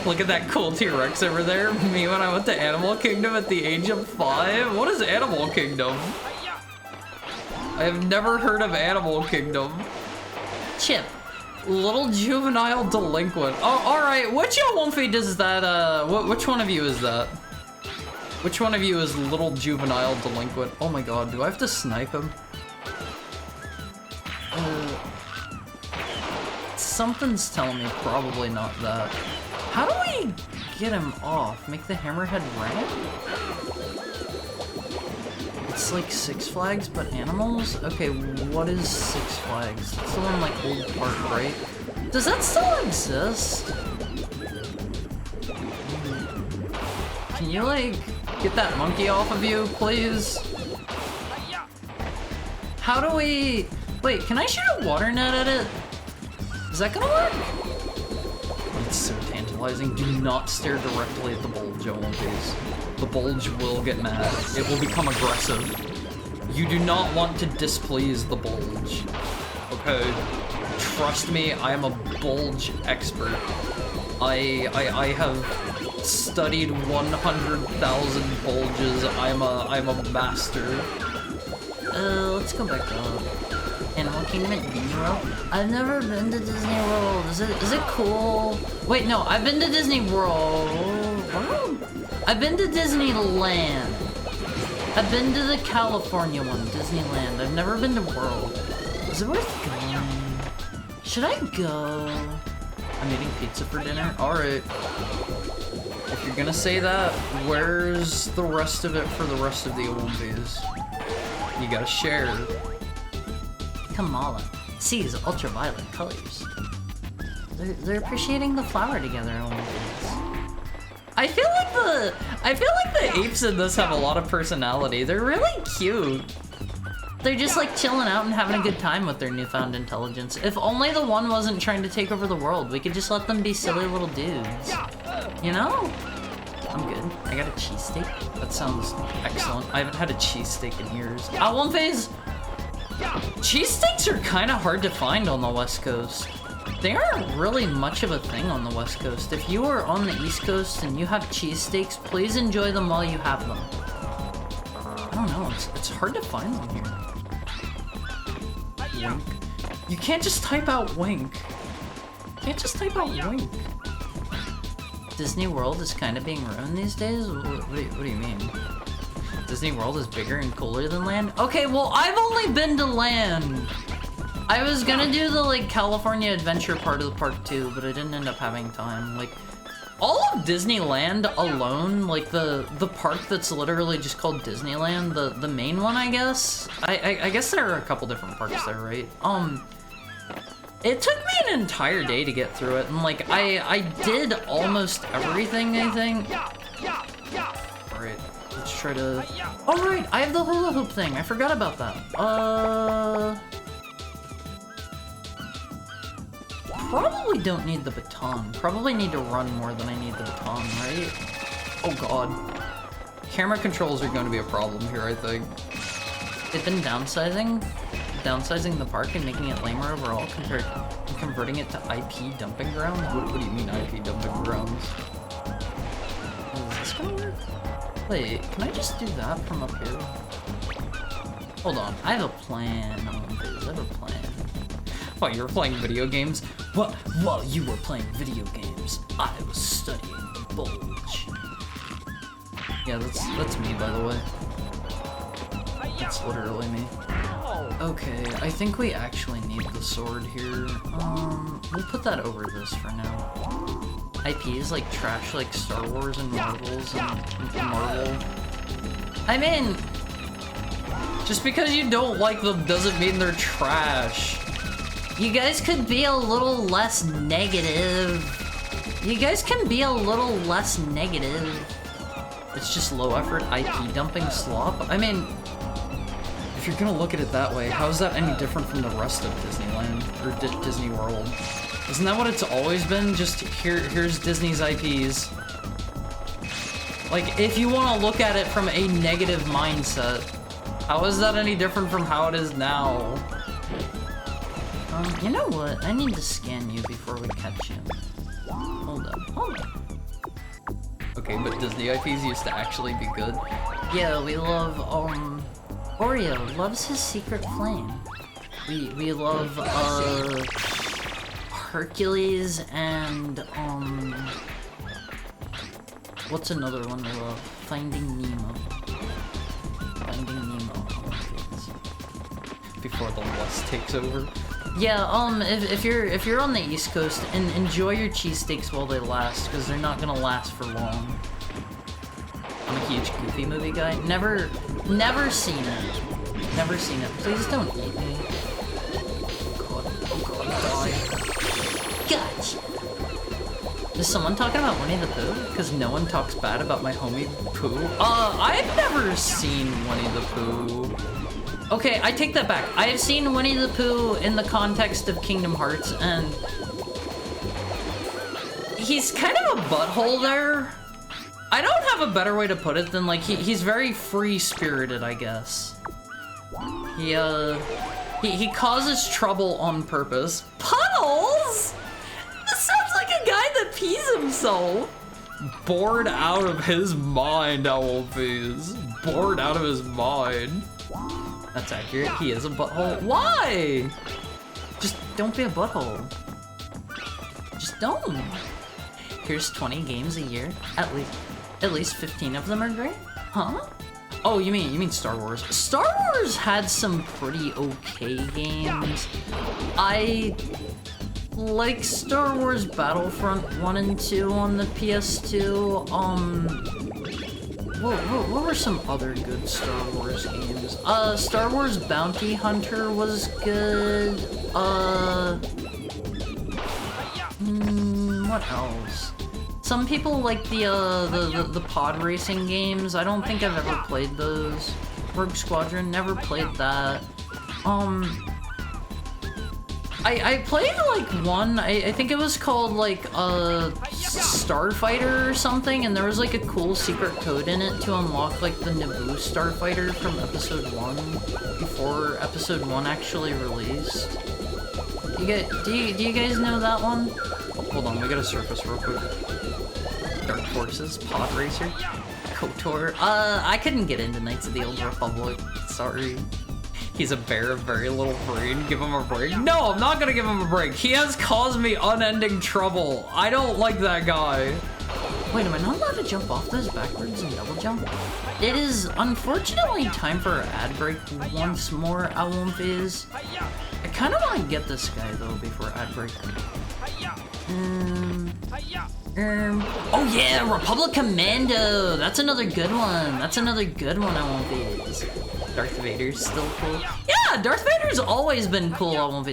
Look at that cool T-Rex over there. Me when I went to Animal Kingdom at the age of 5. What is Animal Kingdom? I have never heard of Animal Kingdom. Chip. Little juvenile delinquent. Oh, alright. Which One Phase does that, which one of you is that? Which one of you is little juvenile delinquent? Oh my god, do I have to snipe him? Something's telling me probably not that. How do we get him off? Make the hammerhead ramp? It's like Six Flags, but animals? Okay, what is Six Flags? It's the one like Old Park, right? Does that still exist? Can you like get that monkey off of you, please? How do we... Wait, can I shoot a water net at it? Is that gonna work? It's so tantalizing. Do not stare directly at the bulge, One Phase. The bulge will get mad. It will become aggressive. You do not want to displease the bulge. Okay? Trust me, I am a bulge expert. I have studied 100,000 bulges. I'm a master. Let's go back up. Animal Kingdom at Disney World? I've never been to Disney World. Is it cool? Wait, no, I've been to Disney World. What? I've been to Disneyland. I've been to the California one, Disneyland. I've never been to World. Is it worth going? Should I go? I'm eating pizza for dinner? Alright. If you're gonna say that, where's the rest of it for the rest of the One Phase? You gotta share. Kamala sees ultraviolet colors. They're appreciating the flower together. I feel like the apes in this have a lot of personality. They're really cute. They're just like chilling out and having a good time with their newfound intelligence. If only the one wasn't trying to take over the world, we could just let them be silly little dudes. You know? I'm good. I got a cheesesteak. That sounds excellent. I haven't had a cheesesteak in years. One phase. Cheesesteaks are kind of hard to find on the West Coast. They aren't really much of a thing on the West Coast. If you are on the East Coast and you have cheesesteaks, please enjoy them while you have them. I don't know, it's hard to find them here. Wink. You can't just type out wink. You can't just type out wink. Disney World is kind of being ruined these days? What do you mean? Disney World is bigger and cooler than Land? Okay, well, I've only been to Land. I was gonna do the, like, California Adventure part of the park too, but I didn't end up having time. Like, all of Disneyland alone, like, the park that's literally just called Disneyland, the main one, I guess? I guess there are a couple different parks there, right? It took me an entire day to get through it, and, like, I did almost everything, I think. Alright, let's try to... Oh, right, I have the hula hoop thing. I forgot about that. Probably don't need the baton. Probably need to run more than I need the baton, right? Oh god. Camera controls are going to be a problem here, I think. They've been downsizing the park and making it lamer overall compared and converting it to IP dumping grounds? What do you mean IP dumping grounds? Is this gonna work? Wait, can I just do that from up here? Hold on, I have a plan. I have a plan. While you were playing video games? While you were playing video games, I was studying the bulge. Yeah, that's me, by the way. That's literally me. Okay, I think we actually need the sword here. We'll put that over this for now. IP is like trash like Star Wars and Marvels and Marvel. I mean, just because you don't like them doesn't mean they're trash. You guys could be a little less negative. You guys can be a little less negative. It's just low effort IP dumping slop. I mean, if you're gonna look at it that way, how is that any different from the rest of Disneyland or Disney World? Isn't that what it's always been? Just here's Disney's IPs. Like, if you want to look at it from a negative mindset, how is that any different from how it is now? You know what? I need to scan you before we catch you. Hold up. Okay, but Disney IPs used to actually be good. Yeah, we love, Oreo loves his secret flame. We love, Hercules and, what's another one we love? Finding Nemo. Before the lust takes over. Yeah, if you're on the East Coast, enjoy your cheesesteaks while they last, because they're not gonna last for long. I'm a huge Goofy movie guy. Never seen it. Never seen it. Please don't eat me. Oh god, gotcha. Is someone talking about Winnie the Pooh? Because no one talks bad about my homie Pooh. I've never seen Winnie the Pooh. Okay, I take that back. I have seen Winnie the Pooh in the context of Kingdom Hearts, and he's kind of a butthole there. I don't have a better way to put it than, like, he's very free-spirited, I guess. He causes trouble on purpose. Puddles? This sounds like a guy that pees himself. Bored out of his mind, Owlface. Bored out of his mind. That's accurate. He is a butthole. Why? Just don't be a butthole. Just don't. Here's 20 games a year. At least 15 of them are great. Huh? Oh, you mean Star Wars. Star Wars had some pretty okay games. I like Star Wars Battlefront 1 and 2 on the PS2. what were some other good Star Wars games? Star Wars Bounty Hunter was good. What else? Some people like the pod racing games. I don't think I've ever played those. Rogue Squadron, never played that. I played like one, I think it was called like Starfighter or something, and there was like a cool secret code in it to unlock like the Naboo Starfighter from episode 1 before episode 1 actually released. Do you guys know that one? Hold on, we gotta surface real quick. Dark Forces, Pod Racer, KOTOR. I couldn't get into Knights of the Old Republic, sorry. He's a bear of very little brain. Give him a break. No, I'm not gonna give him a break. He has caused me unending trouble. I don't like that guy. Wait, am I not allowed to jump off those backwards and double jump? It is unfortunately time for an ad break once more, Alwumfiz. I kind of want to get this guy though before ad break. Oh yeah, Republic Commando. That's another good one. That's another good one, Alwumfiz. Darth Vader's still cool. Yeah, Darth Vader's always been cool. I love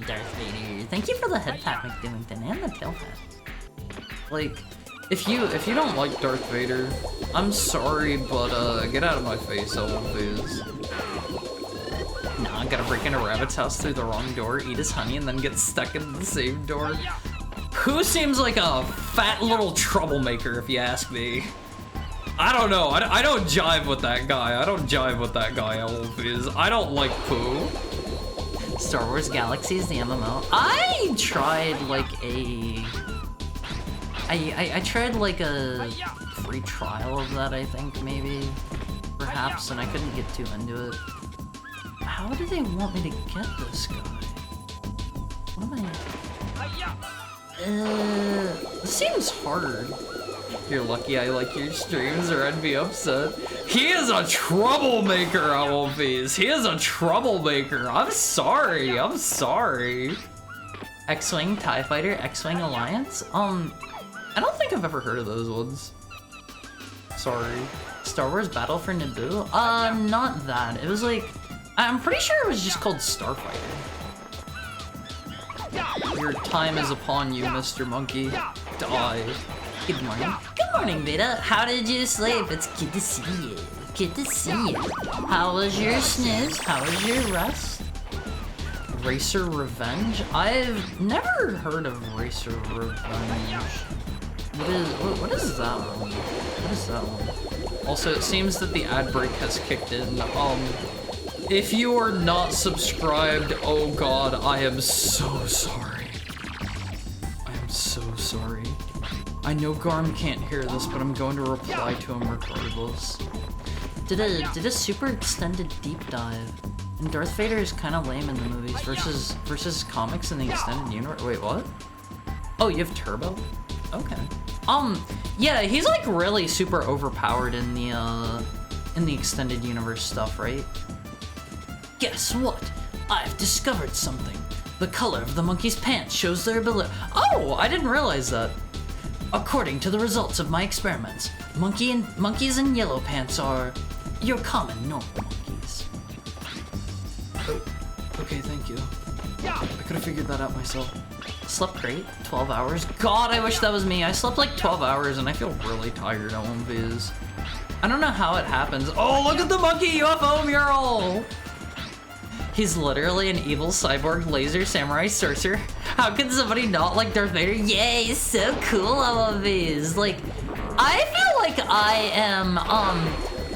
Darth Vader. Thank you for the head pat, McDoington, and the tail pat. Like, if you don't like Darth Vader, I'm sorry, but get out of my face, Alwumfiz. Nah, gotta break into Rabbit's house through the wrong door, eat his honey, and then get stuck in the same door. Who seems like a fat little troublemaker, if you ask me? I don't know. I don't jive with that guy. I don't jive with that guy, Alwumfiz. I don't like poo. Star Wars Galaxies, the MMO. I tried like I tried like a free trial of that, I think, maybe. Perhaps, and I couldn't get too into it. How do they want me to get this guy? What am I... this seems hard. You're lucky I like your streams or I'd be upset. He is a troublemaker, Alwumfiz. He is a troublemaker. I'm sorry. I'm sorry. X-Wing, TIE Fighter, X-Wing Alliance? I don't think I've ever heard of those ones. Sorry. Star Wars Battle for Naboo? Not that. It was like... I'm pretty sure it was just called Starfighter. Your time is upon you, Mr. Monkey. Die. Good morning. Good morning, Beta. How did you sleep? It's good to see you. Good to see you. How was your snooze? How was your rest? Racer Revenge? I've never heard of Racer Revenge. What is that one? What is that one? Also, it seems that the ad break has kicked in. If you are not subscribed, oh god, I am so sorry. I am so sorry. I know Garm can't hear this, but I'm going to reply to him regardless. Did a super extended deep dive, and Darth Vader is kind of lame in the movies versus comics in the extended universe. Wait, what? Oh, you have Turbo? Okay. Yeah, he's like really super overpowered in the extended universe stuff, right? Guess what? I've discovered something. The color of the monkey's pants shows their ability. Oh, I didn't realize that. According to the results of my experiments, monkeys in yellow pants are your common normal monkeys. Oh, okay, thank you. I could have figured that out myself. Slept great, 12 hours. God, I wish that was me. I slept like 12 hours and I feel really tired, Alwumfiz. I don't know how it happens. Oh, look at the monkey UFO mural! He's literally an evil cyborg laser samurai sorcerer. How can somebody not like Darth Vader? Yay, he's so cool, Alwumfiz. Like, I feel like I am,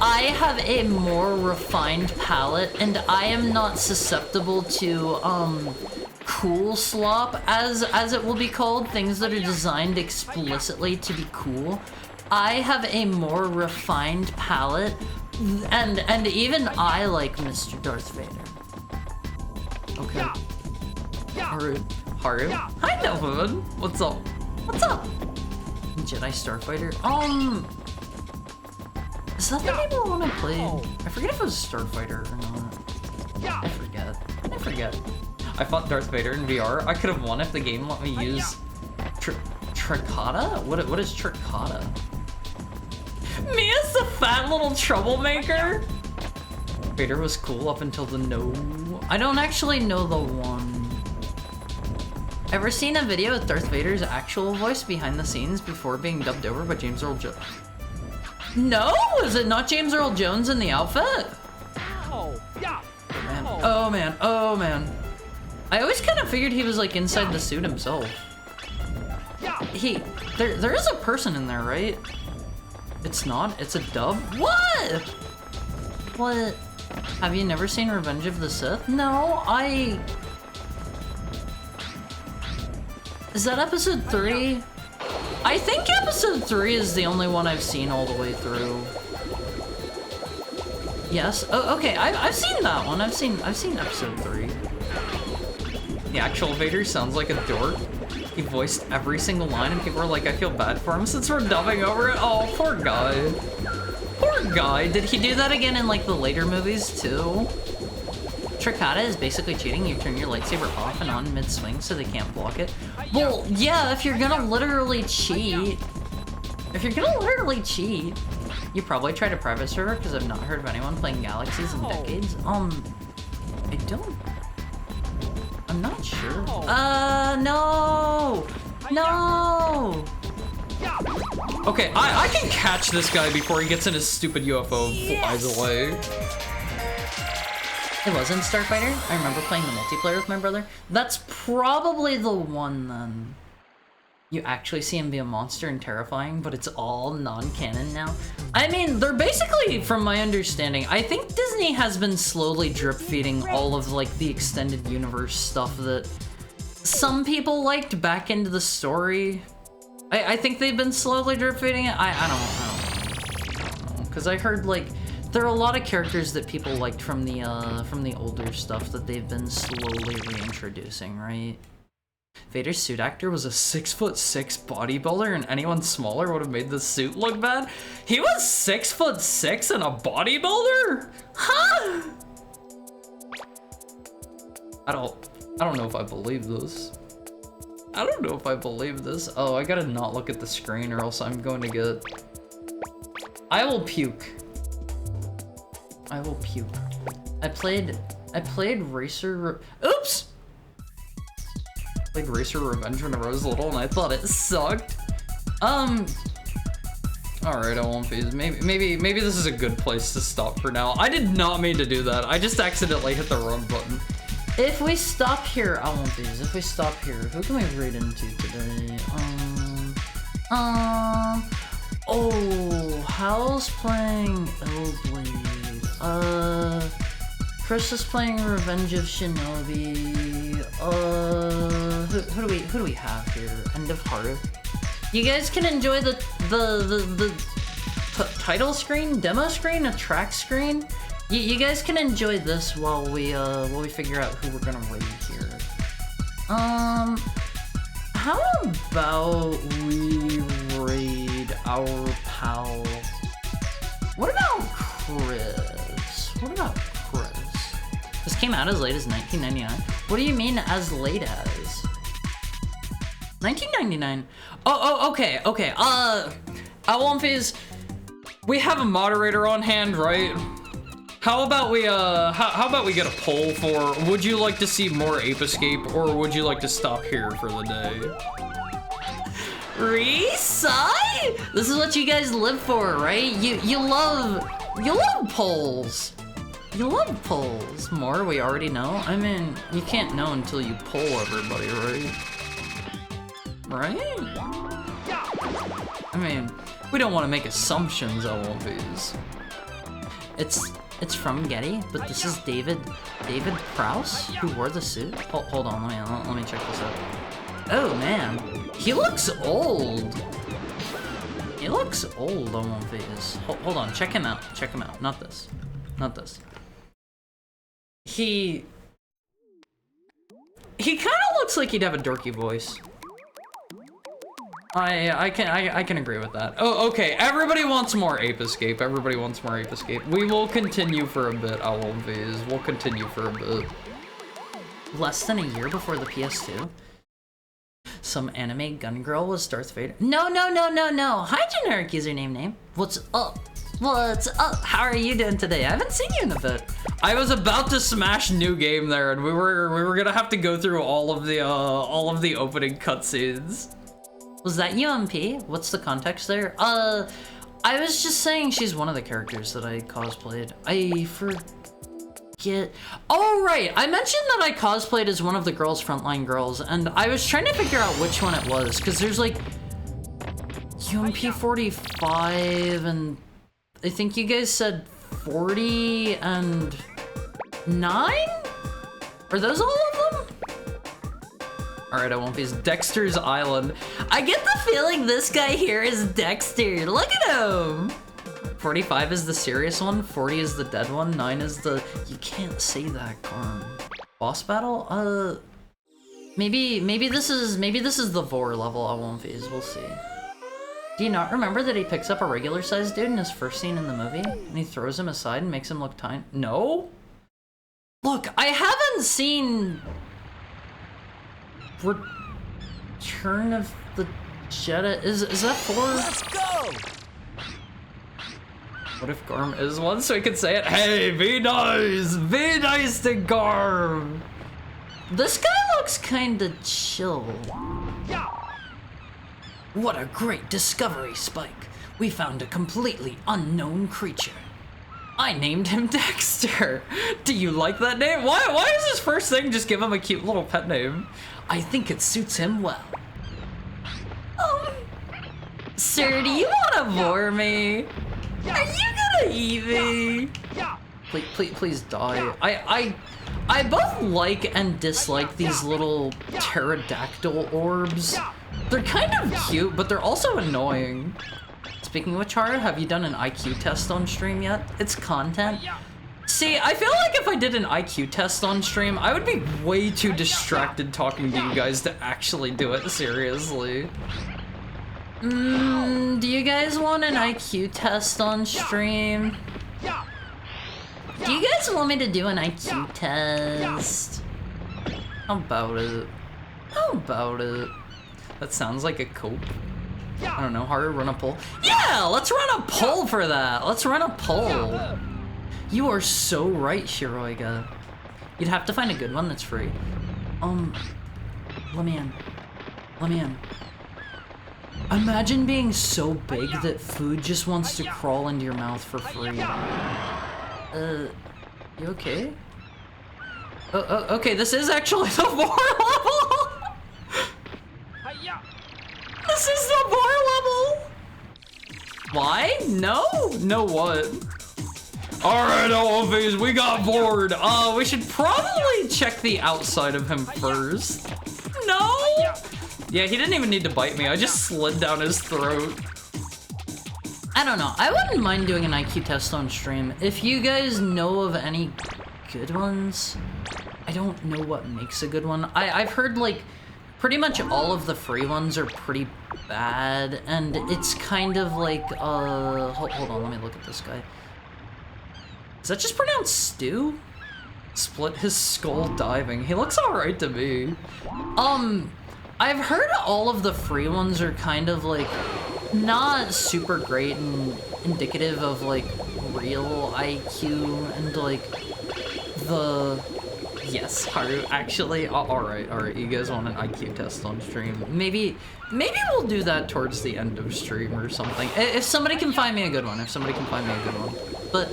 I have a more refined palette and I am not susceptible to, cool slop, as it will be called, things that are designed explicitly to be cool. I have a more refined palette, and even I like Mr. Darth Vader. Okay. Haru? Hi, Delvin. What's up? What's up? Jedi Starfighter? Is that the game I want to play? I forget if it was Starfighter or not. I forget. I fought Darth Vader in VR. I could have won if the game let me use Trickata? What is Trickata? Mia's the fat little troublemaker. Vader was cool up until the no. I don't actually know the one. Ever seen a video with Darth Vader's actual voice behind the scenes before being dubbed over by James Earl Jones? No, is it not James Earl Jones in the outfit? Oh, yeah. Man. Oh man, oh man. I always kind of figured he was like inside the suit himself. There is a person in there, right? It's not, it's a dub? What? What? Have you never seen Revenge of the Sith? No, Is that episode 3? I think episode 3 is the only one I've seen all the way through. Yes. Oh, okay. I've seen that one. I've seen episode 3. The actual Vader sounds like a dork. He voiced every single line, and people are like, I feel bad for him since we're dubbing over it. Oh, poor guy. Poor guy. Did he do that again in like the later movies too? Trickata is basically cheating. You turn your lightsaber off and on mid-swing so they can't block it. Well, yeah, if you're gonna literally cheat, you probably tried a private server, because I've not heard of anyone playing Galaxies in decades. I'm not sure. No! No! Okay, I can catch this guy before he gets in his stupid UFO and flies away. It wasn't Starfighter? I remember playing the multiplayer with my brother. That's probably the one, then. You actually see him be a monster and terrifying, but it's all non-canon now. I mean, they're basically, from my understanding, I think Disney has been slowly drip-feeding all of, like, the extended universe stuff that some people liked back into the story. I think they've been slowly drip-feeding it. I don't know. Because I heard, like, there are a lot of characters that people liked from the older stuff that they've been slowly reintroducing, right? Vader's suit actor was a 6'6" bodybuilder, and anyone smaller would have made the suit look bad. He was 6'6" and a bodybuilder? Huh? I don't know if I believe this. I don't know if I believe this. Oh, I gotta not look at the screen or else I'm going to get... I will puke. I will puke. I played Racer... Oops! Played Racer Revenge whenever I was little, and I thought it sucked. Alright, I won't be. Maybe this is a good place to stop for now. I did not mean to do that. I just accidentally hit the wrong button. If we stop here, I won't be. If we stop here, who can we read into today? Oh, Hal's playing Illblade. Chris is playing Revenge of Shinobi. Who do we have here? End of Heart. You guys can enjoy the title screen, demo screen, a track screen. You guys can enjoy this while we figure out who we're gonna raid here. How about we raid our pal? What about Chris? This came out as late as 1999. What do you mean as late as? 1999. Oh, okay. Alwamfiz, we have a moderator on hand, right? How about we get a poll for, would you like to see more Ape Escape, or would you like to stop here for the day? Resai? This is what you guys live for, right? You love polls. You love polls. More we already know. I mean, you can't know until you poll everybody, right? Right? I mean, we don't want to make assumptions, Alwamfiz. It's from Getty, but this is David Prowse, who wore the suit. Hold on, let me check this out. Oh man, he looks old. He looks old, Alwamfiz. Hold on, check him out. Not this. He kind of looks like he'd have a dorky voice. I can agree with that. Oh, okay. Everybody wants more Ape Escape. We will continue for a bit, Alwamfiz. We'll continue for a bit. Less than a year before the PS2? Some anime gun girl was Darth Vader. No, no, no, no, no. Hi, generic username name. What's up? What's up? How are you doing today? I haven't seen you in a bit. I was about to smash new game there, and we were gonna have to go through all of the opening cutscenes. Was that UMP? What's the context there? I was just saying she's one of the characters that I cosplayed. I forget. Oh, right. I mentioned that I cosplayed as one of the girls, Frontline Girls, and I was trying to figure out which one it was, because there's like UMP 45, and I think you guys said 40 and 9? Are those all of them? Alright, I won't be. Dexter's Island. I get the feeling this guy here is Dexter. Look at him! 45 is the serious one, 40 is the dead one, 9 is the... You can't say that, Garm. Boss battle? Maybe this is the Vor level I won't be. We'll see. Do you not remember that he picks up a regular-sized dude in his first scene in the movie? And he throws him aside and makes him look tiny? No? Look, I haven't seen... Return of the Jedi. Is that 4? Let's go! What if Garm is one so he can say it? Hey, be nice! Be nice to Garm! This guy looks kinda chill. What a great discovery, Spike. We found a completely unknown creature. I named him Dexter. Do you like that name? Why is his first thing just give him a cute little pet name? I think it suits him well. Sir, do you want to bore me? Are you gonna eat me? Please die. I both like and dislike these little pterodactyl orbs. They're kind of cute, but they're also annoying. Speaking of which, Haru, have you done an IQ test on stream yet? It's content. See, I feel like if I did an IQ test on stream, I would be way too distracted talking to you guys to actually do it seriously. Do you guys want an IQ test on stream? Do you guys want me to do an IQ test? How about it? How about it? That sounds like a cope. I don't know, Haru, run a poll. Yeah, let's run a poll for that. Let's run a poll. You are so right, Shiroiga. You'd have to find a good one that's free. Let me in. Imagine being so big that food just wants to crawl into your mouth for free. You okay? Okay, this is actually the Vor level! This is the Vor level! Why? No? No what? Alright, OFs, we got bored. We should probably check the outside of him first. No? Yeah, he didn't even need to bite me. I just slid down his throat. I don't know. I wouldn't mind doing an IQ test on stream. If you guys know of any good ones, I don't know what makes a good one. I've heard like pretty much all of the free ones are pretty bad, and it's kind of like hold on, let me look at this guy. Is that just pronounced Stu? Split his skull diving. He looks alright to me. I've heard all of the free ones are kind of like not super great and indicative of like real IQ and like the... Yes, Haru, actually, alright, you guys want an IQ test on stream. Maybe we'll do that towards the end of stream or something. If somebody can find me a good one, But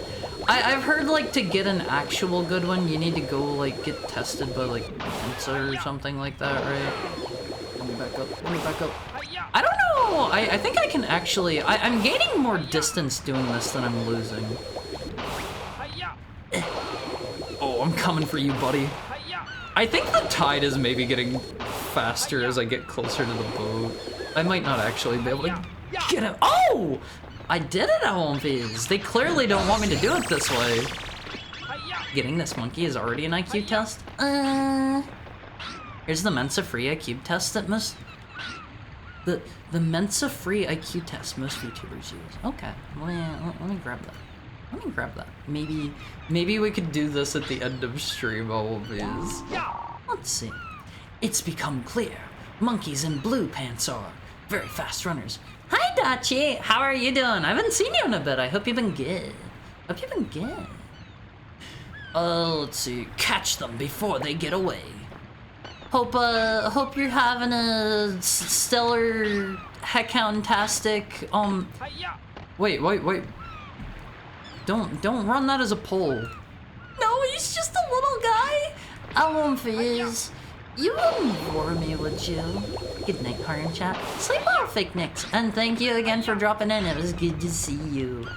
I've heard like to get an actual good one, you need to go like get tested by like Mensa or something like that, right? Let me back up. I don't know, I think I can actually, I'm gaining more distance doing this than I'm losing. Oh, I'm coming for you, buddy. I think the tide is maybe getting faster as I get closer to the boat. I might not actually be able to get him. Oh! I did it, Alonviz. They clearly don't want me to do it this way. Getting this monkey is already an IQ test? Here's the Mensa free IQ test that most... The Mensa free IQ test most YouTubers use. Okay, let me grab that. Maybe we could do this at the end of stream, Always. Let's see. It's become clear. Monkeys in blue pants are very fast runners. Hi, Dachi. How are you doing? I haven't seen you in a bit. I hope you've been good. Hope you've been good. Let's see. Catch them before they get away. Hope you're having a stellar, heckhound-tastic, Wait. Don't run that as a pole. No, he's just a little guy. I won't fizz. You wouldn't bore me, would you? Good night, Harm Chat. Sleep well, Fake Nicks. And thank you again for dropping in. It was good to see you.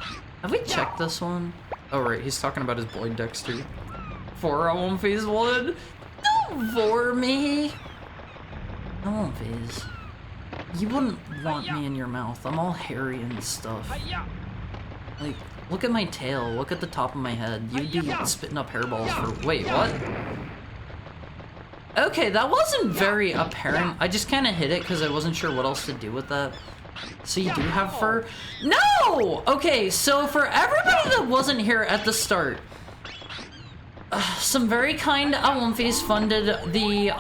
Have we checked this one? Oh, right, he's talking about his boy Dexter. For I won't phase one. Don't bore me. I won't phase. You wouldn't want me in your mouth. I'm all hairy and stuff. Like, look at my tail. Look at the top of my head. You'd be spitting up hairballs for... Wait, what? Okay, that wasn't very apparent. I just kind of hit it because I wasn't sure what else to do with that. So you do have fur? No! Okay, so for everybody that wasn't here at the start, some very kind Awumfis funded the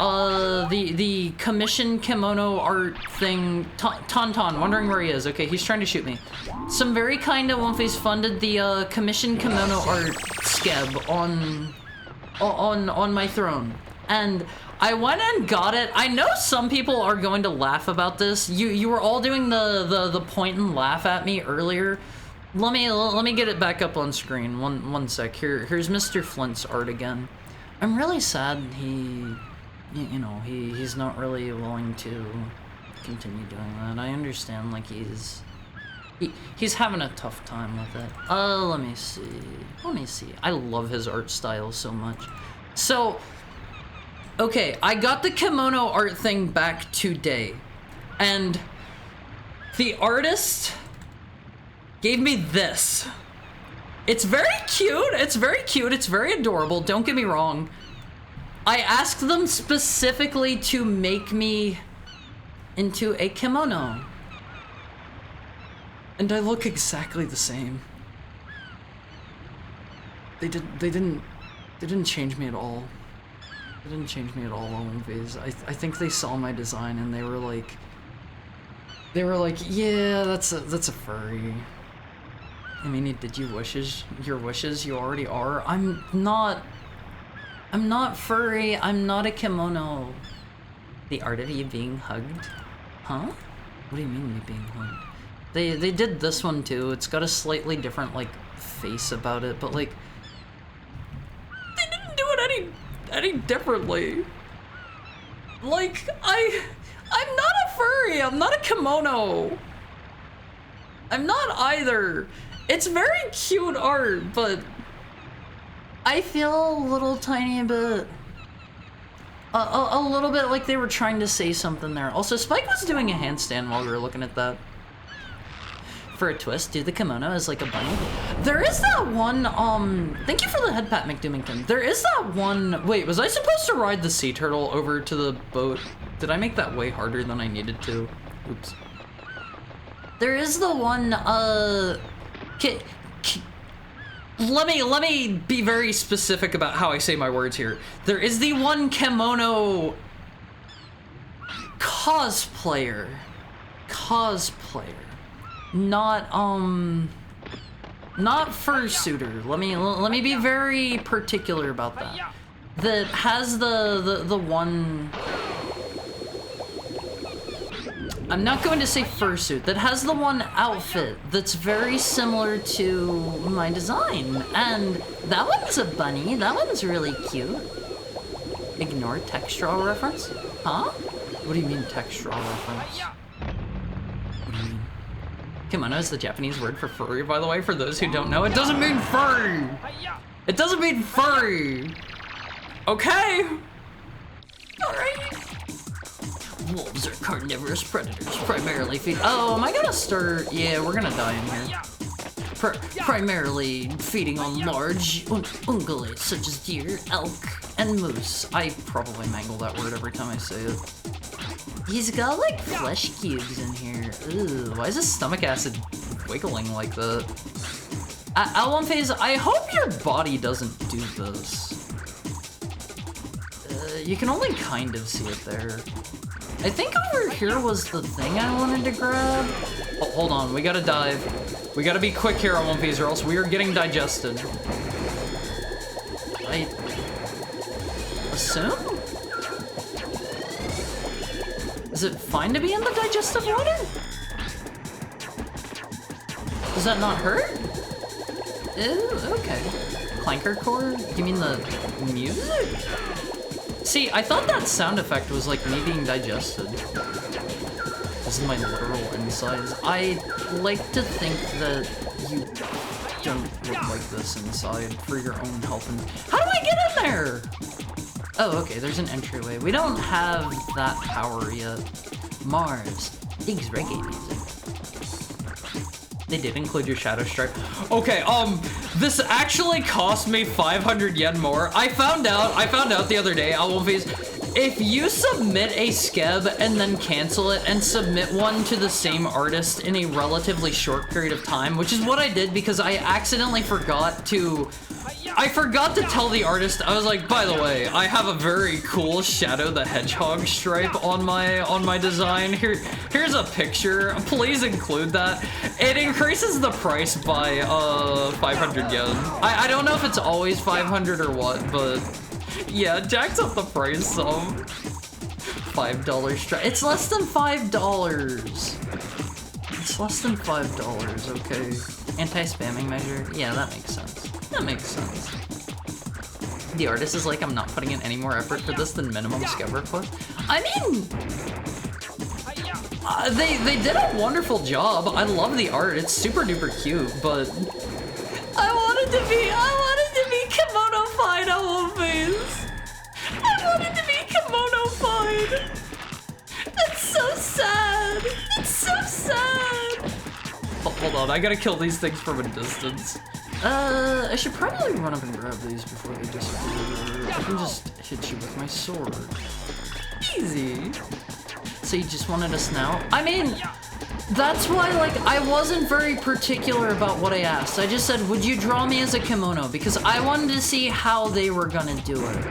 commission kimono art thing. Tauntaun, wondering where he is. Okay, he's trying to shoot me. Some very kind Awumfis funded the commission kimono art skeb on my throne. And I went and got it. I know some people are going to laugh about this. You were all doing the point and laugh at me earlier. Let me get it back up on screen. One sec. Here's Mr. Flint's art again. I'm really sad he's not really willing to continue doing that. I understand, like, he's having a tough time with it. Let me see. I love his art style so much. So, okay, I got the kimono art thing back today, and the artist gave me this. It's very cute, it's very adorable, don't get me wrong. I asked them specifically to make me into a kimono. And I look exactly the same. They didn't change me at all. They didn't change me at all on V's. I think they saw my design and they were like, yeah, that's a furry. I mean, did you your wishes? You already are. I'm not furry. I'm not a kimono. The art of you being hugged? Huh? What do you mean me being hugged? They did this one too. It's got a slightly different like face about it, but like they didn't do it any differently. Like I'm not a furry. I'm not a kimono. I'm not either. It's very cute art, but I feel a little tiny bit, a little bit like they were trying to say something there. Also, Spike was doing a handstand while we were looking at that. For a twist, do the kimono as like a bunny. There is that one, thank you for the head pat, McDoomington. There is that one, wait, was I supposed to ride the sea turtle over to the boat? Did I make that way harder than I needed to? Oops. There is the one, let me be very specific about how I say my words here. There is the one kimono cosplayer, not fursuiter. Let me be very particular about that. That has the one. I'm not going to say fursuit. That has the one outfit that's very similar to my design. And that one's a bunny. That one's really cute. Ignore textural reference? Huh? What do you mean textural reference? What do you mean? Kimono is the Japanese word for furry, by the way, for those who don't know. It doesn't mean furry! It doesn't mean furry! Okay! Alright. Wolves are carnivorous predators, primarily feed. Oh, am I gonna start? Yeah, we're gonna die in here. Primarily feeding on large ungulates such as deer, elk, and moose. I probably mangle that word every time I say it. He's got like flesh cubes in here. Ooh, why is his stomach acid wiggling like that? Alonphase, I hope your body doesn't do this. You can only kind of see it there. I think over here was the thing I wanted to grab. Oh, hold on, we gotta dive. We gotta be quick here on One Piece or else we are getting digested. I assume? Is it fine to be in the digestive water? Does that not hurt? Ew, okay. Clanker core? You mean the music? See, I thought that sound effect was like me being digested. This is my literal insides. I like to think that you don't look like this inside for your own health. And how do I get in there? Oh, okay, there's an entryway. We don't have that power yet. Mars. Digs reggae music. They did include your shadow stripe. Okay, this actually cost me 500 yen more. I found out the other day, One-Piece, if you submit a skeb and then cancel it and submit one to the same artist in a relatively short period of time, which is what I did because I accidentally forgot to tell the artist. I was like, by the way, I have a very cool Shadow the Hedgehog stripe on my design. Here's a picture. Please include that. It increases the price by 500 yen. I don't know if it's always 500 or what, but yeah, jacks up the price some. $5 stripe. It's less than $5. It's less than $5. Okay. Anti-spamming measure. Yeah, that makes sense. That makes sense. The artist is like, I'm not putting in any more effort for this than minimum skeb request. I mean, they did a wonderful job. I love the art. It's super duper cute, but I wanted to be kimono-fied on One Piece. I wanted to be kimono-fied. That's so sad. It's so sad. Oh, hold on, I gotta kill these things from a distance. I should probably run up and grab these before they disappear. I can just hit you with my sword. Easy. So you just wanted a snout? I mean, that's why, like, I wasn't very particular about what I asked. I just said, would you draw me as a kimono? Because I wanted to see how they were gonna do it.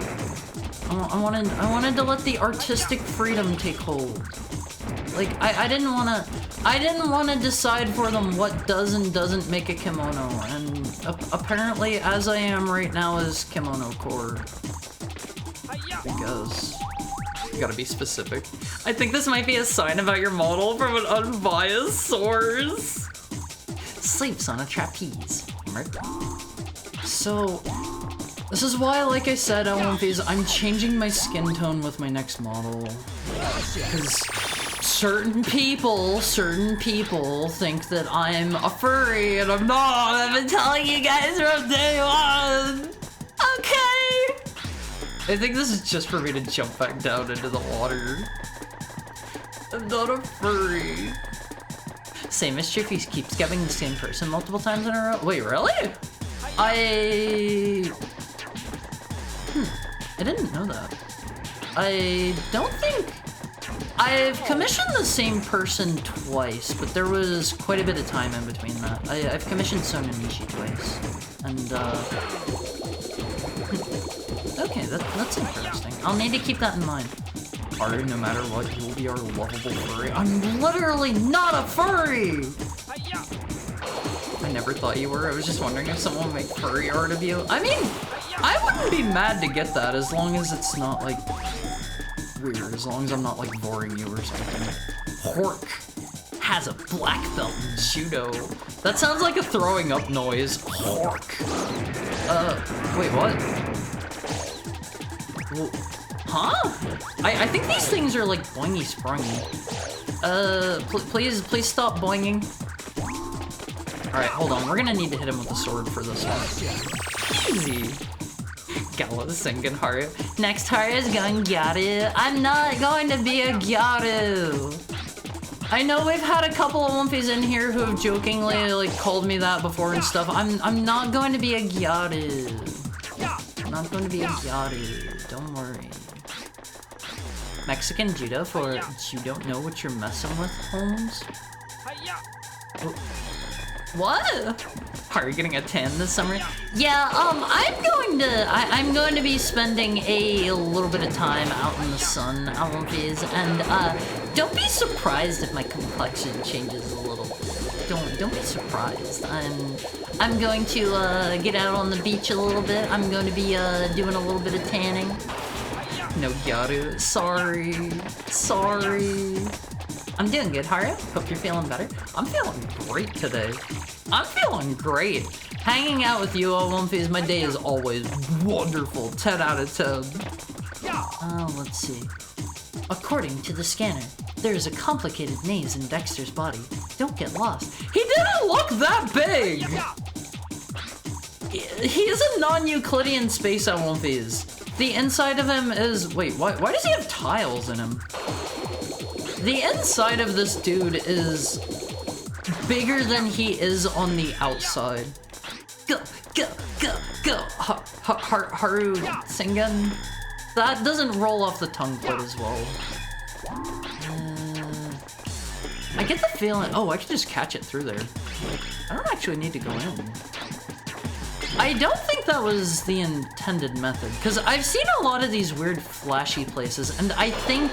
I wanted to let the artistic freedom take hold. Like, I didn't wanna decide for them what does and doesn't make a kimono, and apparently, as I am right now, is kimono core. Because you gotta be specific. I think this might be a sign about your model from an unbiased source. Sleeps on a trapeze. So, this is why, like I said, I'm changing my skin tone with my next model. Because certain people think that I'm a furry, and I'm not. I've been telling you guys from day one. Okay. I think this is just for me to jump back down into the water. I'm not a furry. Same mischief, he keeps getting the same person multiple times in a row. Wait, really? I didn't know that. I don't think I've commissioned the same person twice, but there was quite a bit of time in between that. I've commissioned Sonanishi twice, and okay, that's interesting. I'll need to keep that in mind. Haru, no matter what, you will be our lovable furry. I'm literally not a furry! I never thought you were. I was just wondering if someone would make furry art of you. I mean, I wouldn't be mad to get that as long as it's not, like, weird. As long as I'm not, like, boring you or something. Hork has a black belt in judo. That sounds like a throwing up noise. Hork. Wait, what? Well, huh? I think these things are, like, boingy sprungy. Please stop boinging. Alright, hold on. We're gonna need to hit him with the sword for this one. Easy. Gala's singing Haru. Next Haru is going Gyaru. I'm not going to be a Gyaru. I know we've had a couple of Wumpies in here who have jokingly like called me that before and stuff. I'm not going to be a Gyaru. I'm not going to be a Gyaru. Don't worry. Mexican judo for you don't know what you're messing with, Holmes? What? Are you getting a tan this summer? Yeah, I'm going to be spending a little bit of time out in the sun, Alphys, and don't be surprised if my complexion changes a little. Don't be surprised. I'm going to get out on the beach a little bit. I'm going to be doing a little bit of tanning. No Gyaru. Sorry. I'm doing good, Haru. Hope you're feeling better. I'm feeling great today. I'm feeling great. Hanging out with you, Alphys, my day is always wonderful. 10 out of 10. Let's see. According to the scanner, there is a complicated maze in Dexter's body. Don't get lost. He didn't look that big! He is a non-Euclidean space, Alphys. The inside of him is... Wait, why does he have tiles in him? The inside of this dude is bigger than he is on the outside. Go! Haru Sengen? That doesn't roll off the tongue quite as well. I get the feeling... Oh, I can just catch it through there. I don't actually need to go in. I don't think that was the intended method, because I've seen a lot of these weird flashy places, and I think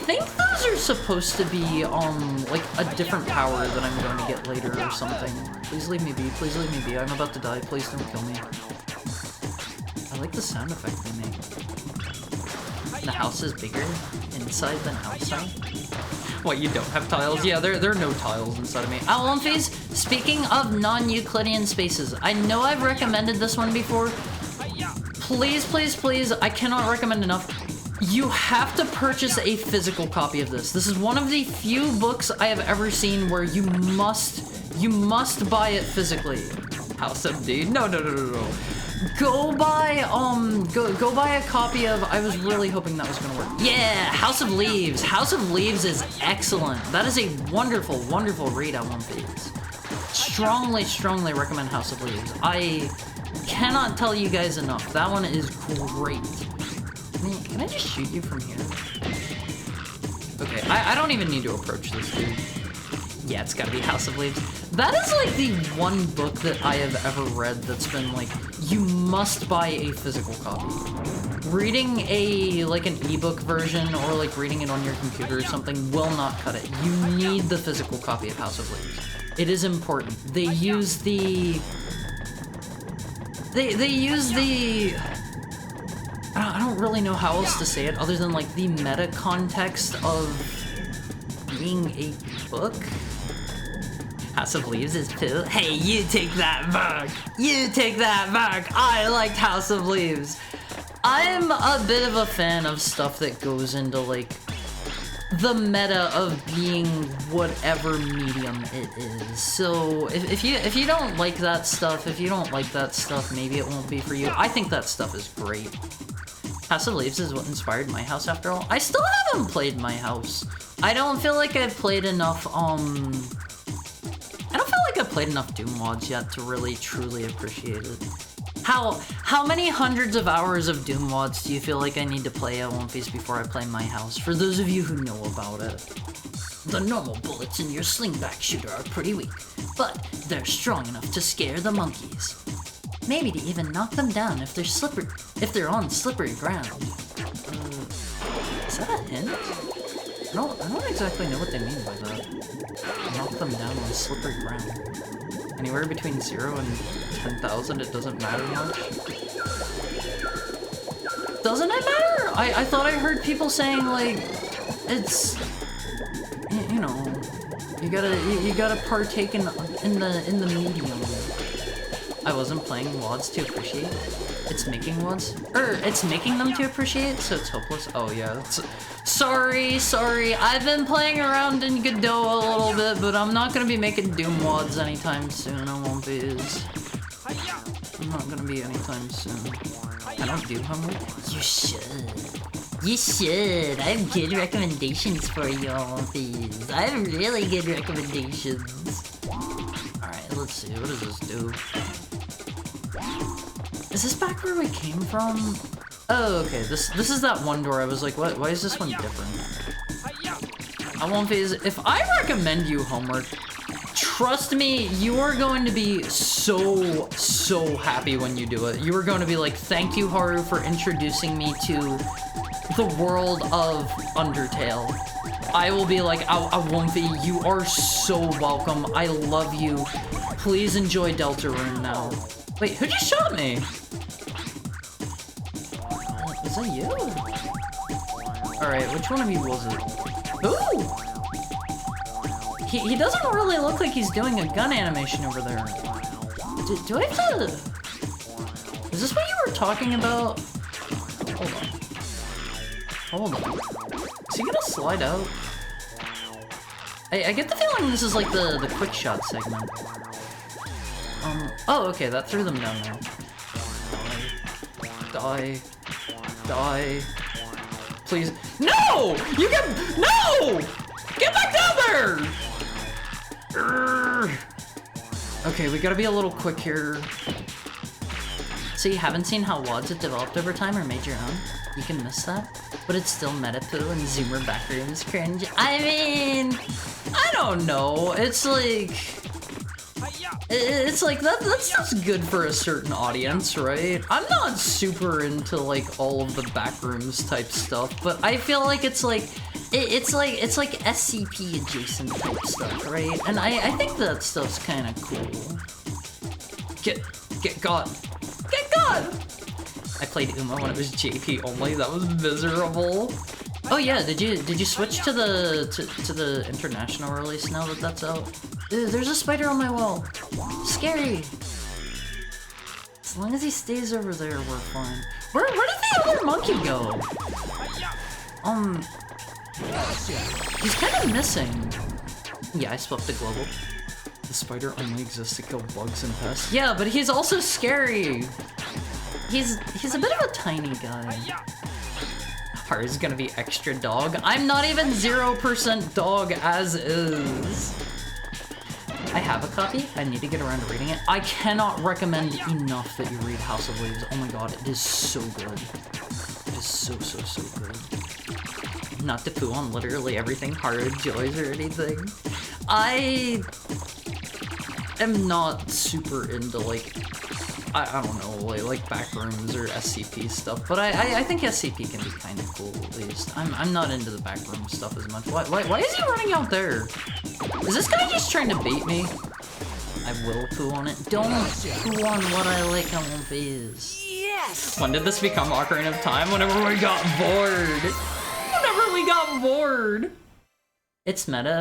those are supposed to be, like, a different power that I'm going to get later or something. Please leave me be, please leave me be. I'm about to die, please don't kill me. I like the sound effect they make. The house is bigger inside than outside. What, you don't have tiles? Yeah, there are no tiles inside of me. Alphys, speaking of non-Euclidean spaces, I know I've recommended this one before. Please, I cannot recommend enough. You have to purchase a physical copy of this. This is one of the few books I have ever seen where you must buy it physically. House of D. No. Go buy a copy of... I was really hoping that was gonna work. Yeah, House of Leaves. House of Leaves is excellent. That is a wonderful read on One Piece. Strongly recommend House of Leaves. I cannot tell you guys enough. That one is great. Can I just shoot you from here? Okay, I don't even need to approach this dude. Yeah, it's gotta be House of Leaves. That is like the one book that I have ever read that's been like, you must buy a physical copy. Reading an ebook version or like reading it on your computer or something will not cut it. You need the physical copy of House of Leaves. It is important. They use the... I don't really know how else to say it other than like the meta context of being a book. House of Leaves is poo. Hey, you take that back. You take that back. I liked House of Leaves. I'm a bit of a fan of stuff that goes into like the meta of being whatever medium it is. So if you don't like that stuff, maybe it won't be for you. I think that stuff is great. House of Leaves is what inspired my house after all. I still haven't played my house. I don't feel like I've played enough, Doom mods yet to really truly appreciate it. How many hundreds of hours of Doom mods do you feel like I need to play at One Piece before I play my house? For those of you who know about it. The normal bullets in your slingback shooter are pretty weak, but they're strong enough to scare the monkeys. Maybe to even knock them down if they're on slippery ground. Is that a hint? I don't exactly know what they mean by that. Knock them down on slippery ground. Anywhere between 0 and 10,000, it doesn't matter much. Doesn't it matter? I thought I heard people saying like, it's, you know, you gotta partake in the medium. I wasn't playing WODs to appreciate. It's making WODs? It's making them to appreciate, so it's hopeless. Oh yeah, sorry. I've been playing around in Godot a little bit, but I'm not gonna be making Doom WODs anytime soon. I won't be. I'm not gonna be anytime soon. I don't do homework. You should. I have good recommendations for you all these. I have really good recommendations. Alright, let's see. What does this do? Is this back where we came from? Oh, okay. This is that one door. I was like, what? Why is this one different? If I recommend you homework, trust me, you are going to be so happy when you do it. You are going to be like, thank you, Haru, for introducing me to the world of Undertale. I will be like, Awomfi, you are so welcome. I love you. Please enjoy Deltarune now. Wait, who just shot me? Is that you? Alright, which one of you was it? Ooh! He doesn't really look like he's doing a gun animation over there. Do I have to... Is this what you were talking about? Hold on. Is he gonna slide out? I get the feeling this is like the quick shot segment. Oh, okay, that threw them down there. Die. Die. Please. No! You get... No! Get back down there! Urgh. Okay, we gotta be a little quick here. So you haven't seen how WADs have developed over time or made your own? You can miss that? But it's still Metapoo and Zoomer backrooms cringe. I mean... I don't know. It's like... It's like, that's just good for a certain audience, right? I'm not super into, like, all of the backrooms type stuff, but I feel like it's like... It's like SCP adjacent type stuff, right? And I think that stuff's kind of cool. Get God. Get God! I played Uma when it was JP only. That was miserable. Oh yeah, did you switch to the international release now that that's out? There's a spider on my wall. Scary. As long as he stays over there, we're fine. Where did the other monkey go? He's kind of missing. Yeah, I swapped the global. The spider only exists to kill bugs and pests. Yeah, but he's also scary. He's a bit of a tiny guy. Haru's gonna be extra dog. I'm not even 0% dog as is. I have a copy. I need to get around to reading it. I cannot recommend enough that you read House of Leaves. Oh my god, it is so good. It is so good. Not to poo on literally everything Haru enjoys or anything. I am not super into, like, I don't know, like backrooms or SCP stuff, but I think SCP can be kind of cool, at least. I'm not into the backroom stuff as much. Why is he running out there? Is this guy just trying to bait me? I will poo on it. Don't poo on what I like on is. Yes! When did this become Ocarina of Time? Whenever we got bored. Whenever we got bored. It's meta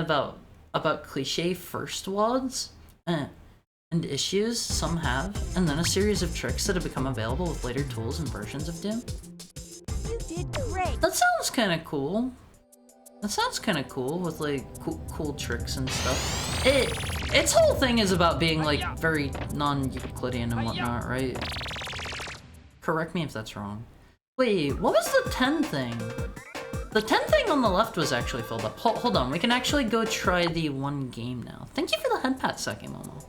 about cliche first WADs. And issues, some have, and then a series of tricks that have become available with later tools and versions of Doom. You did great. That sounds kind of cool. That sounds kind of cool with like cool tricks and stuff. Its whole thing is about being like very non-Euclidean and whatnot, right? Correct me if that's wrong. Wait, what was the 10 thing? The 10 thing on the left was actually filled up. Hold on, we can actually go try the one game now. Thank you for the head pat, Sakimomo.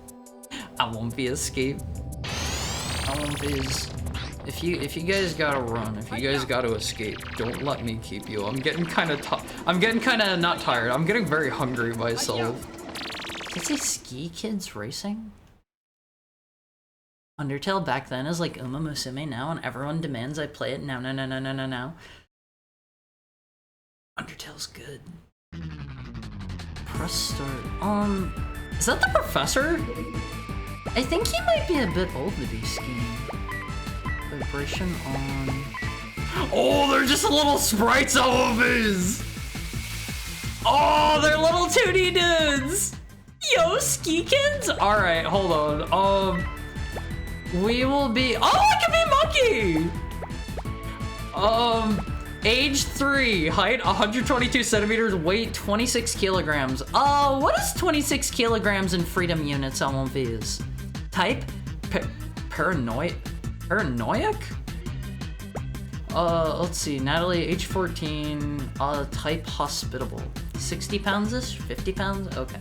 I won't be escape. I won't be. If you guys gotta run, if you guys gotta escape, don't let me keep you. I'm getting kind of not tired. I'm getting very hungry myself. Did it say Ski Kids Racing? Undertale back then is like Uma Musume now, and everyone demands I play it now. No. Undertale's good. Press start. Is that the professor? I think he might be a bit old to be skiing. Vibration on. Oh, they're just little sprites of his. Oh, they're little 2D dudes. Yo, ski kids. All right, hold on. We will be. Oh, I can be monkey. Age 3, height 122 centimeters, weight 26 kilograms. What is 26 kilograms in freedom units on one of these? Type? Paranoiac? Let's see, Natalie, age 14, type hospitable. 60 pounds-ish? 50 pounds? Okay.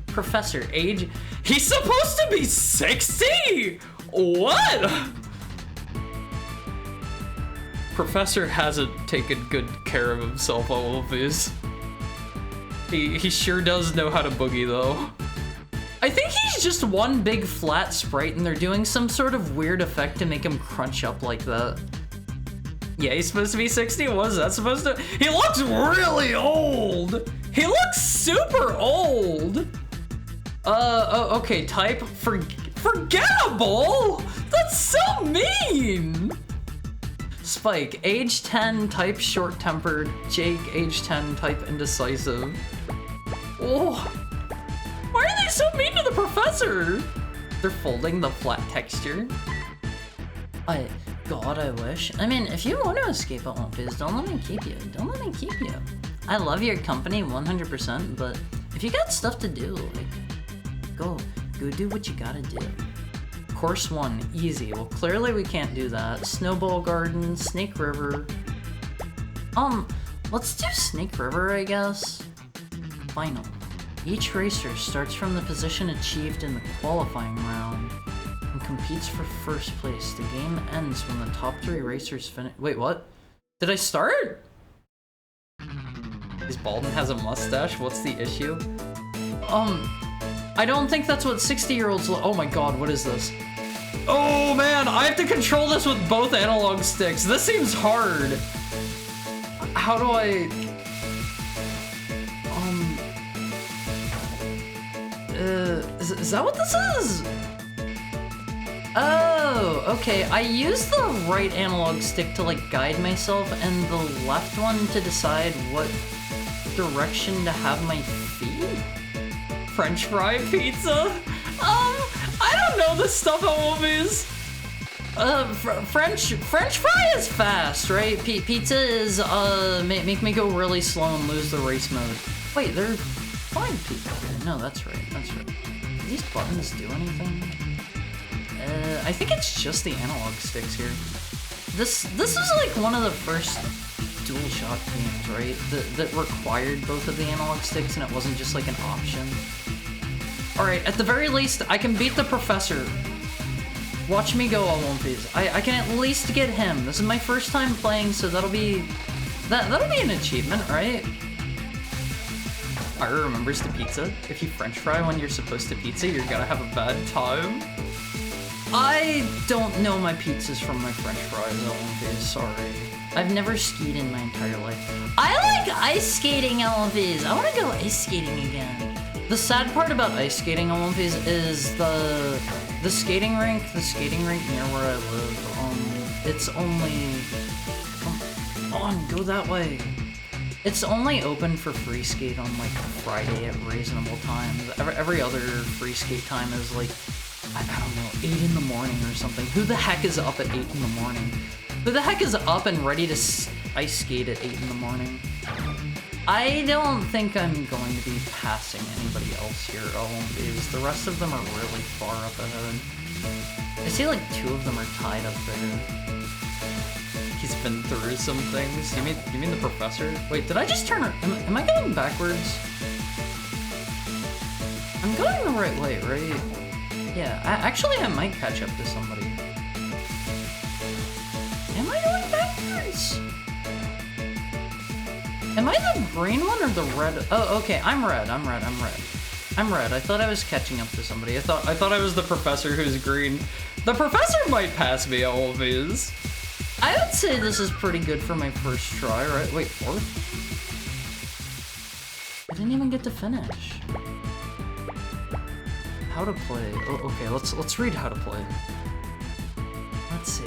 Professor, age... He's supposed to be 60? What? Professor hasn't taken good care of himself all of these. He sure does know how to boogie though. I think he's just one big flat sprite and they're doing some sort of weird effect to make him crunch up like that. Yeah, he's supposed to be 60. What is that supposed to? He looks really old. He looks super old. Oh, okay, type forgettable. That's so mean. Spike, age 10, type short-tempered. Jake, age 10, type indecisive. Oh, why are they so mean to the professor? They're folding the flat texture. God, I wish. I mean, if you want to escape at Olympus, don't let me keep you. Don't let me keep you. I love your company 100%, but if you got stuff to do, like, go do what you gotta do. Course 1, easy. Well, clearly we can't do that. Snowball Garden, Snake River. Let's do Snake River, I guess. Final. Each racer starts from the position achieved in the qualifying round and competes for first place. The game ends when the top 3 racers finish. Wait, what? Did I start? He's bald and has a mustache. What's the issue? I don't think that's what 60-year-olds look. Oh my god, what is this? Oh man, I have to control this with both analog sticks. This seems hard. How do I... Is that what this is? Oh, okay. I use the right analog stick to like guide myself and the left one to decide what direction to have my feet? French fry pizza? I don't know this stuff at movies. French fry is fast, right? Pizza is, make me go really slow and lose the race mode. Wait, they're flying people here. No, that's right, that's right. Do these buttons do anything? I think it's just the analog sticks here. This is like one of the first DualShock games, right? That required both of the analog sticks and it wasn't just like an option. Alright, at the very least, I can beat the professor. Watch me go, Olympies. I can at least get him. This is my first time playing, so that'll be an achievement, right? Fire remembers the pizza. If you French fry when you're supposed to pizza, you're gonna have a bad time. I don't know my pizzas from my French fries, Olympies, sorry. I've never skied in my entire life. I like ice skating, Olympies. I wanna go ice skating again. The sad part about ice skating, Olympies, is the skating rink near where I live, it's only, come on, go that way. It's only open for free skate on like Friday at reasonable times. Every other free skate time is like, I don't know, 8 in the morning or something. Who the heck is up at 8 in the morning? Who the heck is up and ready to ice skate at 8 in the morning? I don't think I'm going to be passing anybody else here, Olympies. The rest of them are really far up ahead. I see like 2 of them are tied up there. He's been through some things. You mean the professor? Wait, did I just turn? Am I going backwards? I'm going the right way, right? Yeah, actually I might catch up to somebody. Am I going backwards? Am I the green one or the red? Oh, okay, I'm red. I'm red. I thought I was catching up to somebody. I thought I was the professor who's green. The professor might pass me all of these. I would say this is pretty good for my first try, right? Wait, 4th? I didn't even get to finish. How to play. Oh, okay, let's read how to play. Let's see.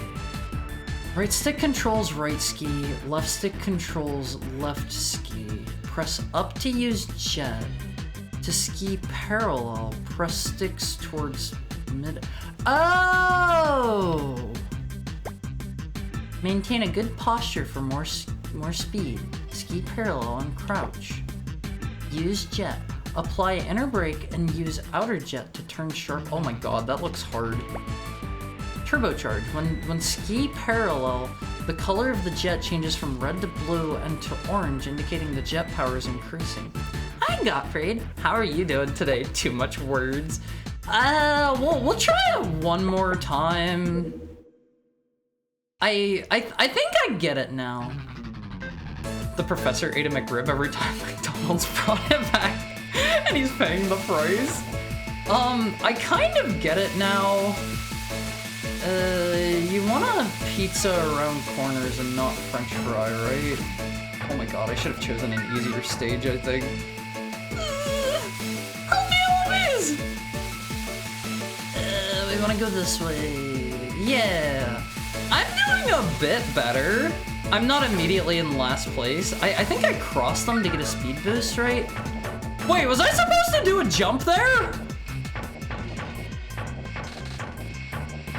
Right stick controls right ski, left stick controls left ski. Press up to use jet. To ski parallel, press sticks towards mid. Oh! Maintain a good posture for more speed. Ski parallel and crouch. Use jet. Apply inner brake and use outer jet to turn sharp. Oh my god, that looks hard. Turbocharge. When ski parallel, the color of the jet changes from red to blue and to orange, indicating the jet power is increasing. Hi, Gottfried. How are you doing today? Too much words. We'll try it one more time. I think I get it now. The professor ate a McRib every time McDonald's brought it back, and he's paying the price. I kind of get it now. You want a pizza around corners and not French fry, right? Oh my god, I should have chosen an easier stage, I think. Help me, always! We want to go this way. Yeah. I'm doing a bit better. I'm not immediately in last place. I think I crossed them to get a speed boost, right? Wait, was I supposed to do a jump there?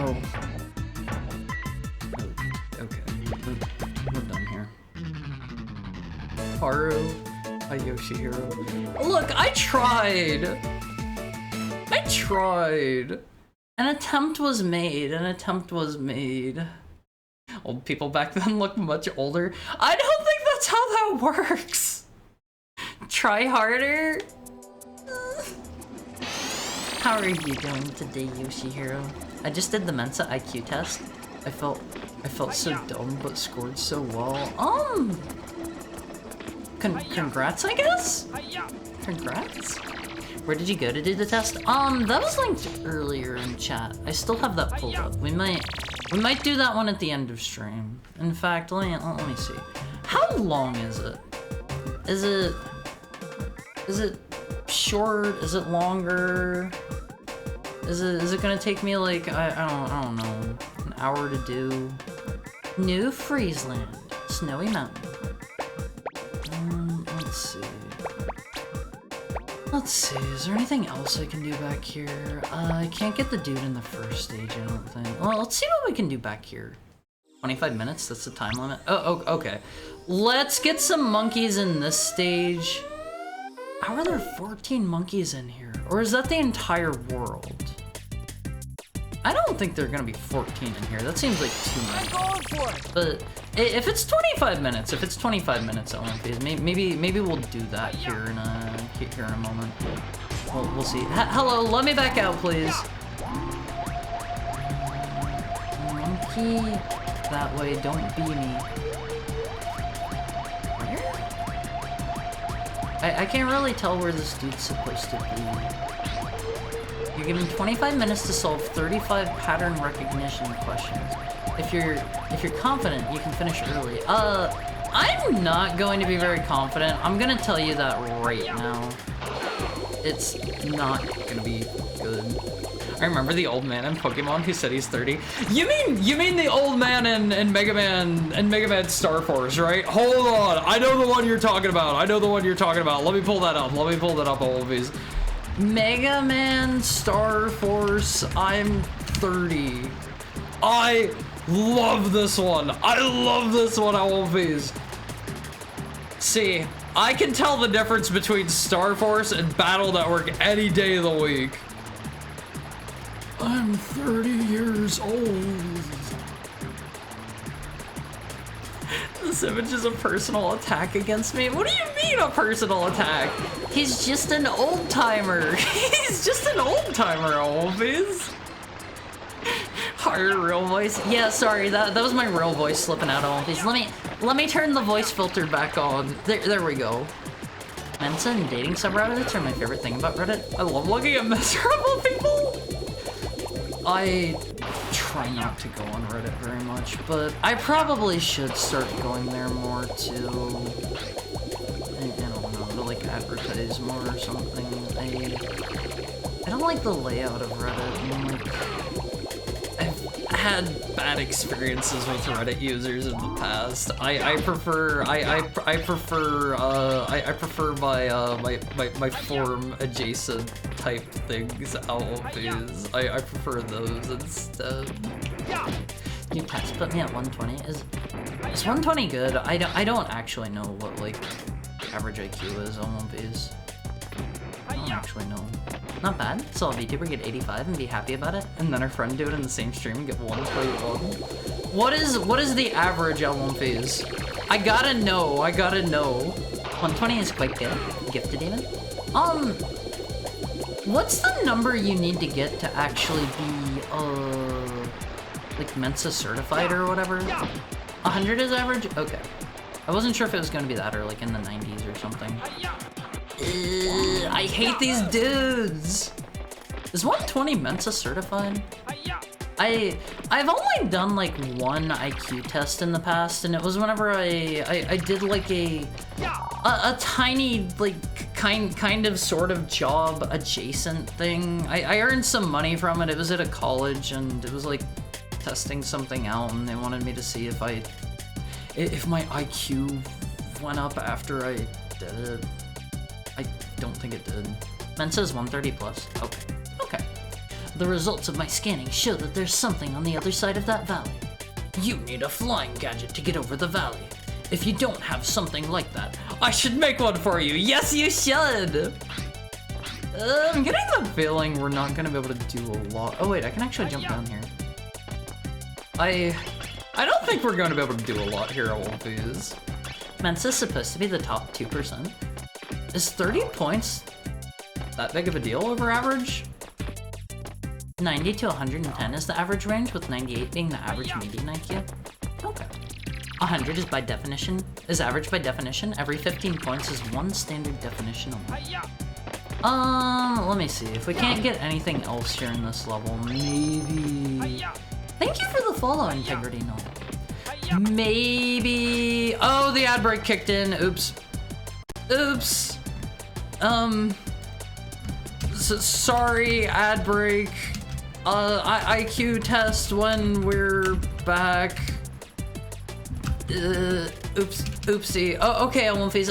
Oh. Okay. We're done here. Haru, a Yoshihiro. Look, I tried. I tried. An attempt was made. An attempt was made. Old people back then look much older. I don't think that's how that works. Try harder. How are you doing today, Yoshihiro? I just did the Mensa IQ test. I felt so dumb, but scored so well. Congrats, I guess? Congrats? Where did you go to do the test? That was linked earlier in chat. I still have that pulled up. We might do that one at the end of stream. In fact, let me see. How long is it? Is it short? Is it longer? Is it gonna take me like I don't know, an hour to do? New Friesland, Snowy Mountain. Let's see, is there anything else I can do back here? I can't get the dude in the first stage, I don't think. Well, let's see what we can do back here. 25 minutes, that's the time limit. Oh, okay. Let's get some monkeys in this stage. How are there 14 monkeys in here? Or is that the entire world? I don't think there are gonna be 14 in here. That seems like too many. I'm going for it. But if it's 25 minutes, Olympias, maybe we'll do that here in a moment. We'll see. Hello, let me back out, please. Monkey, that way. Don't be me. Where? I can't really tell where this dude's supposed to be. You're given 25 minutes to solve 35 pattern recognition questions. If you're confident, you can finish early. I'm not going to be very confident. I'm gonna tell you that right now. It's not gonna be good. I remember the old man in Pokemon who said he's 30. You mean the old man in Mega Man Star Force, right? Hold on, I know the one you're talking about. Let me pull that up. All of these. Mega Man Star Force, I'm 30. I love this one. Always. See, I can tell the difference between Star Force and Battle Network any day of the week. I'm 30 years old. This image is a personal attack against me. What do you mean a personal attack? He's just an old timer. Always. Higher real voice. Yeah, sorry, that was my real voice slipping out of all these. Let me turn the voice filter back on. There we go. Mensa and dating subreddits are my favorite thing about Reddit. I love looking at miserable people. I try not to go on Reddit very much, but I probably should start going there more to, I don't know, to like advertise more or something. I don't like the layout of Reddit. I've had bad experiences with Reddit users in the past. I prefer my forum adjacent type things always. I prefer those instead. New test put me at 120. Is 120 good? I don't actually know what like average IQ is on one of these. I don't actually know. Not bad. Saw a VTuber get 85 and be happy about it, and then her friend do it in the same stream and get 121. What is the average L1 phase? I gotta know. 120 is quite good. Gifted demon. What's the number you need to get to actually be like Mensa certified or whatever? 100 is average? Okay. I wasn't sure if it was gonna be that or like in the 90s or something. I hate these dudes. Is 120 Mensa certified? I've only done like one IQ test in the past, and it was whenever I did like a tiny like kind of sort of job adjacent thing. I earned some money from it. It was at a college, and it was like testing something out, and they wanted me to see if my IQ went up after I did it. I don't think it did. Mensa's 130 plus. Okay. Okay. The results of my scanning show that there's something on the other side of that valley. You need a flying gadget to get over the valley. If you don't have something like that, I should make one for you. Yes, you should. I'm getting the feeling we're not gonna be able to do a lot. Oh wait, I can actually jump down here. I don't think we're gonna be able to do a lot here at Wolfies. Mensa's supposed to be the top 2%. Is 30 points that big of a deal over average? 90 to 110 is the average range, with 98 being the average median IQ. Okay. 100 is average by definition. Every 15 points is one standard definition only. Let me see. If we can't get anything else here in this level, maybe... Thank you for the follow, Integrity Null. Maybe... Oh, the ad break kicked in. Oops. Oops. Sorry, ad break. IQ test when we're back. Oops, oopsie. Oh, okay, I won't face.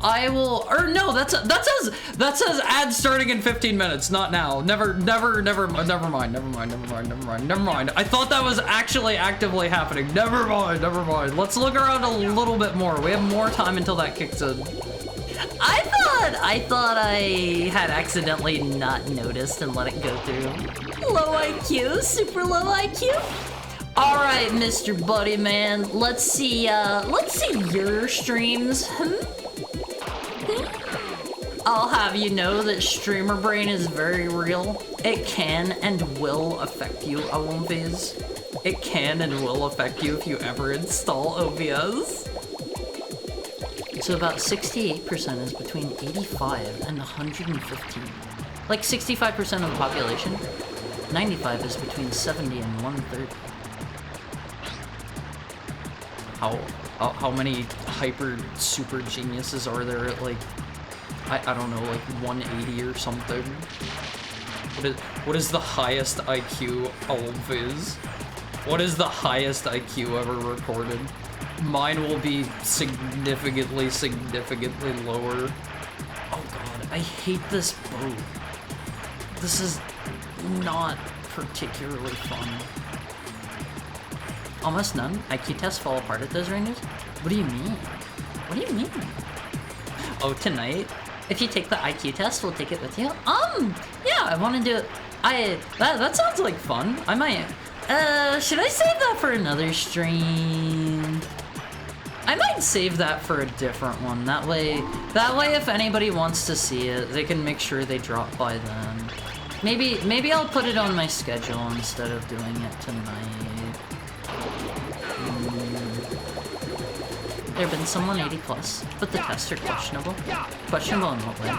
I will, or no, that says ad starting in 15 minutes, not now. Never mind. I thought that was actually actively happening. Never mind. Let's look around a little bit more. We have more time until that kicks in. I thought I had accidentally not noticed and let it go through. Low IQ, super low IQ. All right, Mr. Buddy Man, let's see your streams. I'll have you know that streamer brain is very real. It can and will affect you, Olympies. It can and will affect you if you ever install OBS. So about 68% is between 85 and 115. Like 65% of the population. 95 is between 70 and 130. How many hyper super geniuses are there at like, I don't know, like 180 or something? What is the highest IQ Olympiz? What is the highest IQ ever recorded? Mine will be significantly lower. Oh god, I hate this boat. This is not particularly fun. Almost none. IQ tests fall apart at those ranges? What do you mean? What do you mean? Oh, tonight? If you take the IQ test, we'll take it with you? Yeah, I want to do it. That sounds like fun. I might. Should I save that for another stream? I might save that for a different one. That way if anybody wants to see it, they can make sure they drop by then. Maybe I'll put it on my schedule instead of doing it tonight. There have been some 180 plus, but the tests are questionable. Questionable in what way?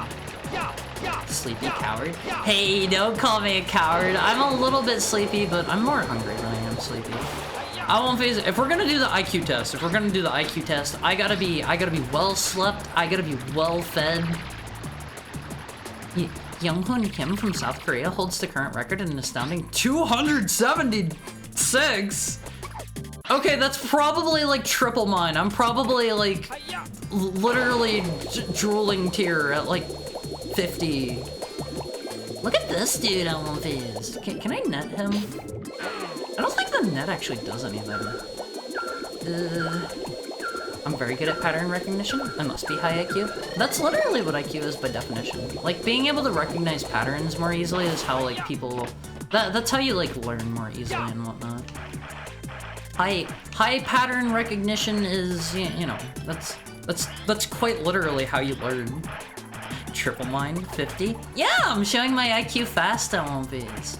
Sleepy coward? Hey, don't call me a coward. I'm a little bit sleepy, but I'm more hungry than I am sleepy. I won't phase it. If we're gonna do the IQ test, I gotta be well slept. I gotta be well fed. Younghoon Kim from South Korea holds the current record at an astounding 276. Okay, that's probably like triple mine. I'm probably like literally drooling tear at like 50. Look at this dude on one phase. Can I net him? I don't think the net actually does anything. I'm very good at pattern recognition. I must be high IQ. That's literally what IQ is by definition. Like being able to recognize patterns more easily is how like people, that's how you like learn more easily and whatnot. High pattern recognition is, you know, that's quite literally how you learn. Triple mine, 50. Yeah, I'm showing my IQ fast at one phase.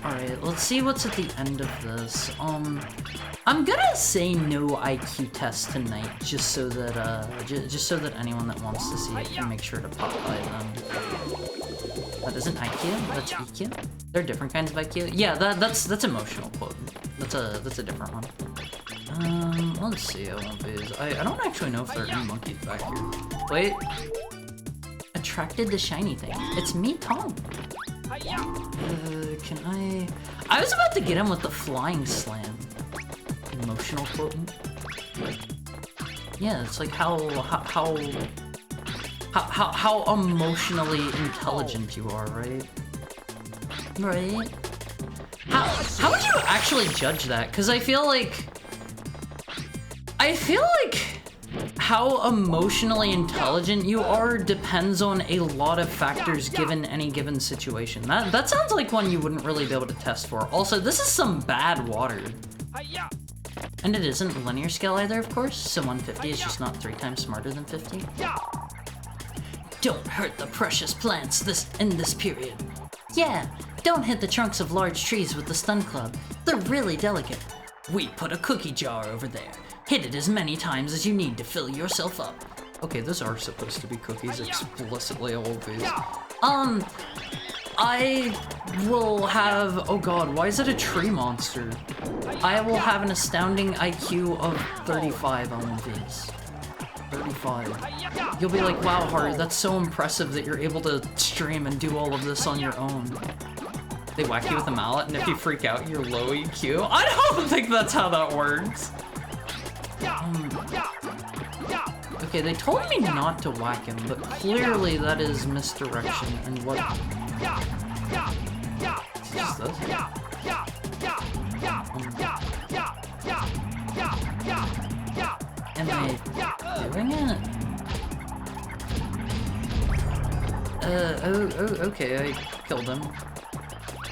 Alright, let's see what's at the end of this. I'm gonna say no IQ test tonight, just so that anyone that wants to see it can make sure to pop by them. That isn't IQ, that's EQ. There are different kinds of IQ. Yeah, that's emotional quote. That's a different one. Let's see. I don't actually know if there are any monkeys back here. Wait. Attracted to shiny things. It's me, Tom. Can I was about to get him with the flying slam. Emotional quotient. Yeah, it's like how emotionally intelligent you are, right? Right? How would you actually judge that? Because I feel like how emotionally intelligent you are depends on a lot of factors given any given situation. That sounds like one you wouldn't really be able to test for. Also, this is some bad water. And it isn't linear scale either, of course, so 150 is just not 3 times smarter than 50. Don't hurt the precious plants in this period. Yeah, don't hit the trunks of large trees with the stun club. They're really delicate. We put a cookie jar over there. Hit it as many times as you need to fill yourself up. Okay, those are supposed to be cookies, explicitly always. I will have, oh god, why is it a tree monster? I will have an astounding IQ of 35 on one of these. 35. You'll be like, wow, Haru, that's so impressive that you're able to stream and do all of this on your own. They whack you with a mallet, and if you freak out, you're low EQ. I don't think that's how that works. Okay, they told me not to whack him, but clearly that is misdirection and what... He just does it. Am I doing it? Okay, I killed him.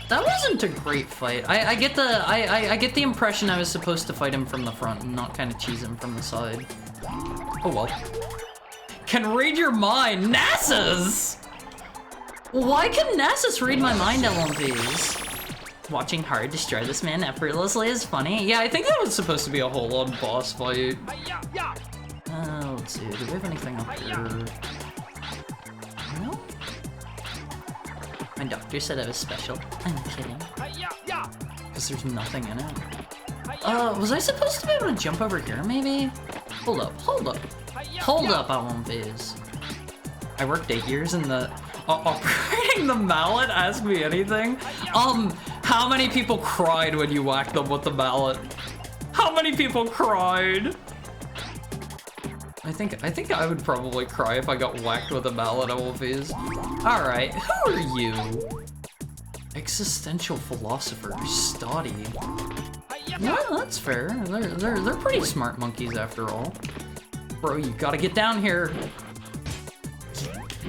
That wasn't a great fight. I get the impression I was supposed to fight him from the front and not kind of cheese him from the side. Oh well. Can read your mind, Nasus! Why can Nasus read my mind, LMVs? Watching Haru destroy this man effortlessly is funny. Yeah, I think that was supposed to be a whole-on boss fight. Let's see, do we have anything up here? No? My doctor said I was special. I'm kidding. Because there's nothing in it. Was I supposed to be able to jump over here, maybe? Hold up. Hold up, LMVs. I worked 8 years in the... operating the mallet? Ask me anything? How many people cried when you whacked them with the mallet? How many people cried? I think I would probably cry if I got whacked with a mallet, LVs. Alright, who are you? Existential philosopher, Stoddy. No, that's fair. They're pretty smart monkeys after all. Bro, you gotta get down here.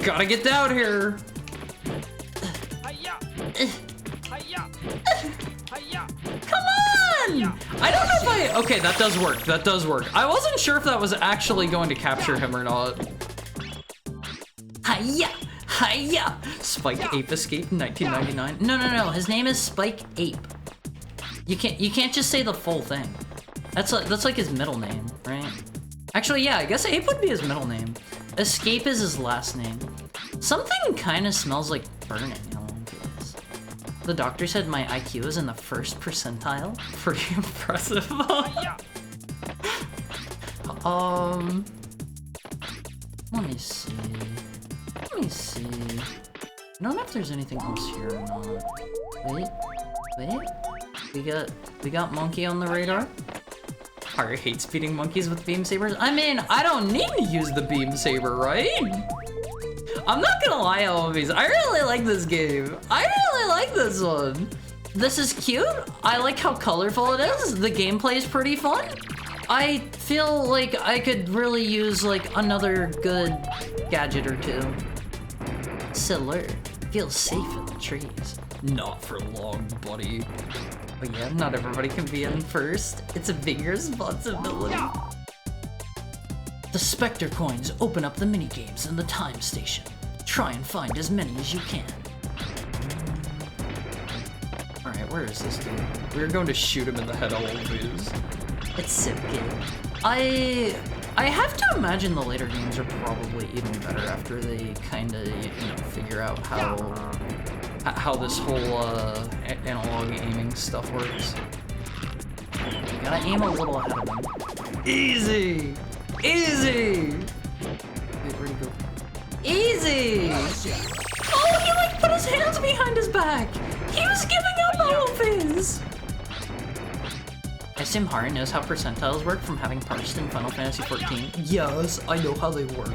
Gotta get down here. Come on! I don't know if I... Okay, that does work. That does work. I wasn't sure if that was actually going to capture him or not. Hiya! Hiya! Spike Ape Escape 1999. No. His name is Spike Ape. You can't just say the full thing. That's like his middle name, right? Actually, yeah, I guess Ape would be his middle name. Escape is his last name. Something kind of smells like burning. The doctor said my IQ is in the 1st percentile. Pretty impressive. Let me see. I don't know if there's anything else here or not. Wait. We got monkey on the radar. Haru hates beating monkeys with beam sabers. I mean, I don't need to use the beam saber, right? I'm not gonna lie, LMVs. I really like this game. I really like this one. This is cute. I like how colorful it is. The gameplay is pretty fun. I feel like I could really use like another good gadget or two. Siller, feels safe in the trees. Not for long, buddy. But yeah, not everybody can be in first. It's a big responsibility. The Spectre coins open up the minigames in the time station. Try and find as many as you can. Alright, where is this dude? We're going to shoot him in the head all over. It's so good. I have to imagine the later games are probably even better after they kind of, you know, figure out how this whole analog aiming stuff works. You gotta aim a little ahead of him. Easy! Easy! Wait, where'd he go? Easy! Oh, he like put his hands behind his back! He was giving up all of his! I assume Hari knows how percentiles work from having parsed in Final Fantasy XIV. Yes, I know how they work.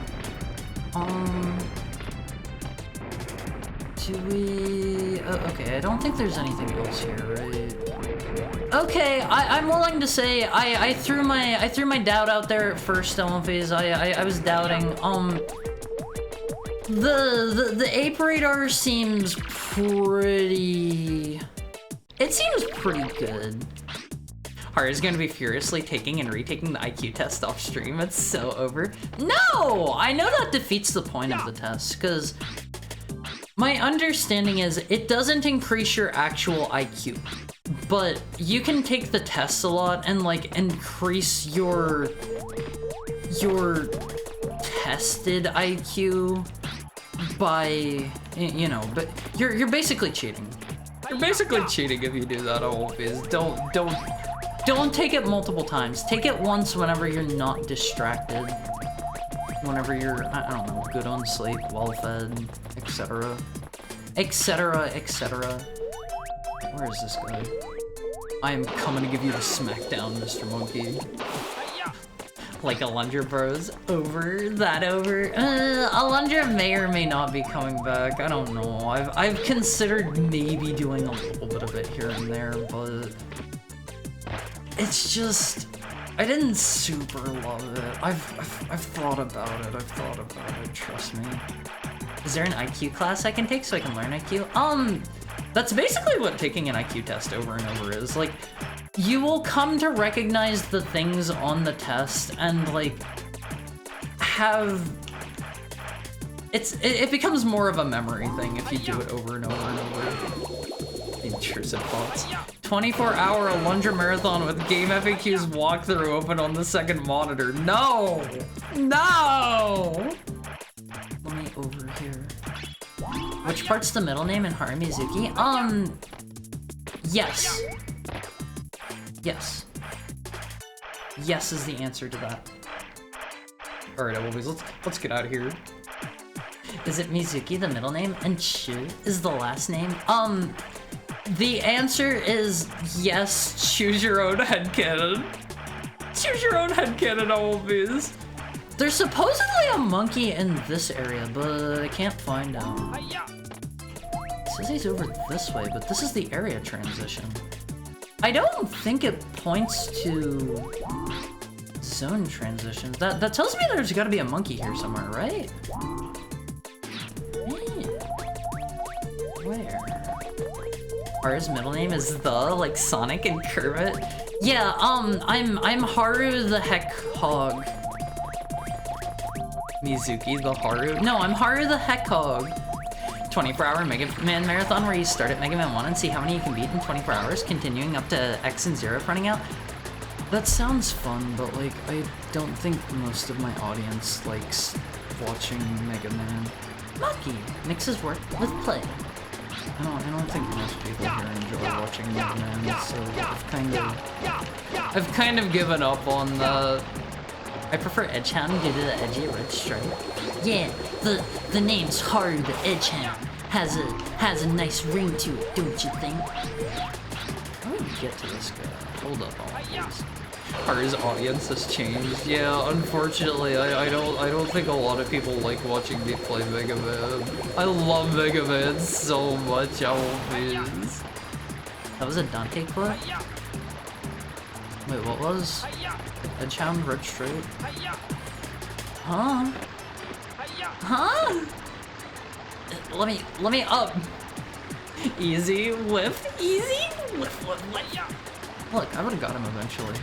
Do we... okay, I don't think there's anything else here, right? Okay, I'm willing to say I threw my doubt out there at first, Phase. I was doubting. The ape radar seems pretty... It seems pretty good. Hari's gonna be furiously taking and retaking the IQ test off stream. It's so over. No! I know that defeats the point of the test, because my understanding is it doesn't increase your actual IQ, but you can take the tests a lot and like increase your tested IQ by, you know, but you're basically cheating. You're basically cheating if you do that, always. Don't take it multiple times. Take it once whenever you're not distracted. Whenever you're, I don't know, good on sleep, well-fed, etc. Etc, etc. Where is this guy? I am coming to give you the smackdown, Mr. Monkey. Like Alundra Bros. Over. Alundra may or may not be coming back. I don't know. I've considered maybe doing a little bit of it here and there, but it's just, I didn't super love it. I've thought about it, trust me. Is there an IQ class I can take so I can learn IQ? That's basically what taking an IQ test over and over is. Like, you will come to recognize the things on the test and like have, it becomes more of a memory thing if you do it over and over and over. Intrusive thoughts. 24-hour Alundra marathon with game FAQs walkthrough open on the second monitor. No! No! Let me over here. Which part's the middle name in Haru Mizuki? Yes. Yes. Yes is the answer to that. Alright, let's get out of here. Is it Mizuki the middle name and Chu is the last name? The answer is yes, choose your own headcanon. Choose your own headcanon, always. There's supposedly a monkey in this area, but I can't find out. It says he's over this way, but this is the area transition. I don't think it points to zone transitions. That tells me there's gotta be a monkey here somewhere, right? Where? Haru's middle name is the, like Sonic and Kermit? Yeah, I'm Haru the Heck Hog. Mizuki the Haru? No, I'm Haru the Heck Hog. 24-hour Mega Man marathon where you start at Mega Man 1 and see how many you can beat in 24 hours, continuing up to X and Zero running out. That sounds fun, but like, I don't think most of my audience likes watching Mega Man. Lucky mixes work with play. I don't think most people here enjoy watching Mega Man, so I've kind of given up on the... I prefer Edgehound due to the edgy red stripe. Yeah, the name's Haru the Edgehound. Has a nice ring to it, don't you think? How do we get to this guy? Hold up, please. Haru's audience has changed. Yeah, unfortunately, I don't think a lot of people like watching me play Mega Man. I love Mega Man so much, always. That was a Dante quote? Wait, what was? Edgehound Red Stripe? Huh? Huh? Let me up. Easy whiff, easy whiff. Look, I would've got him eventually.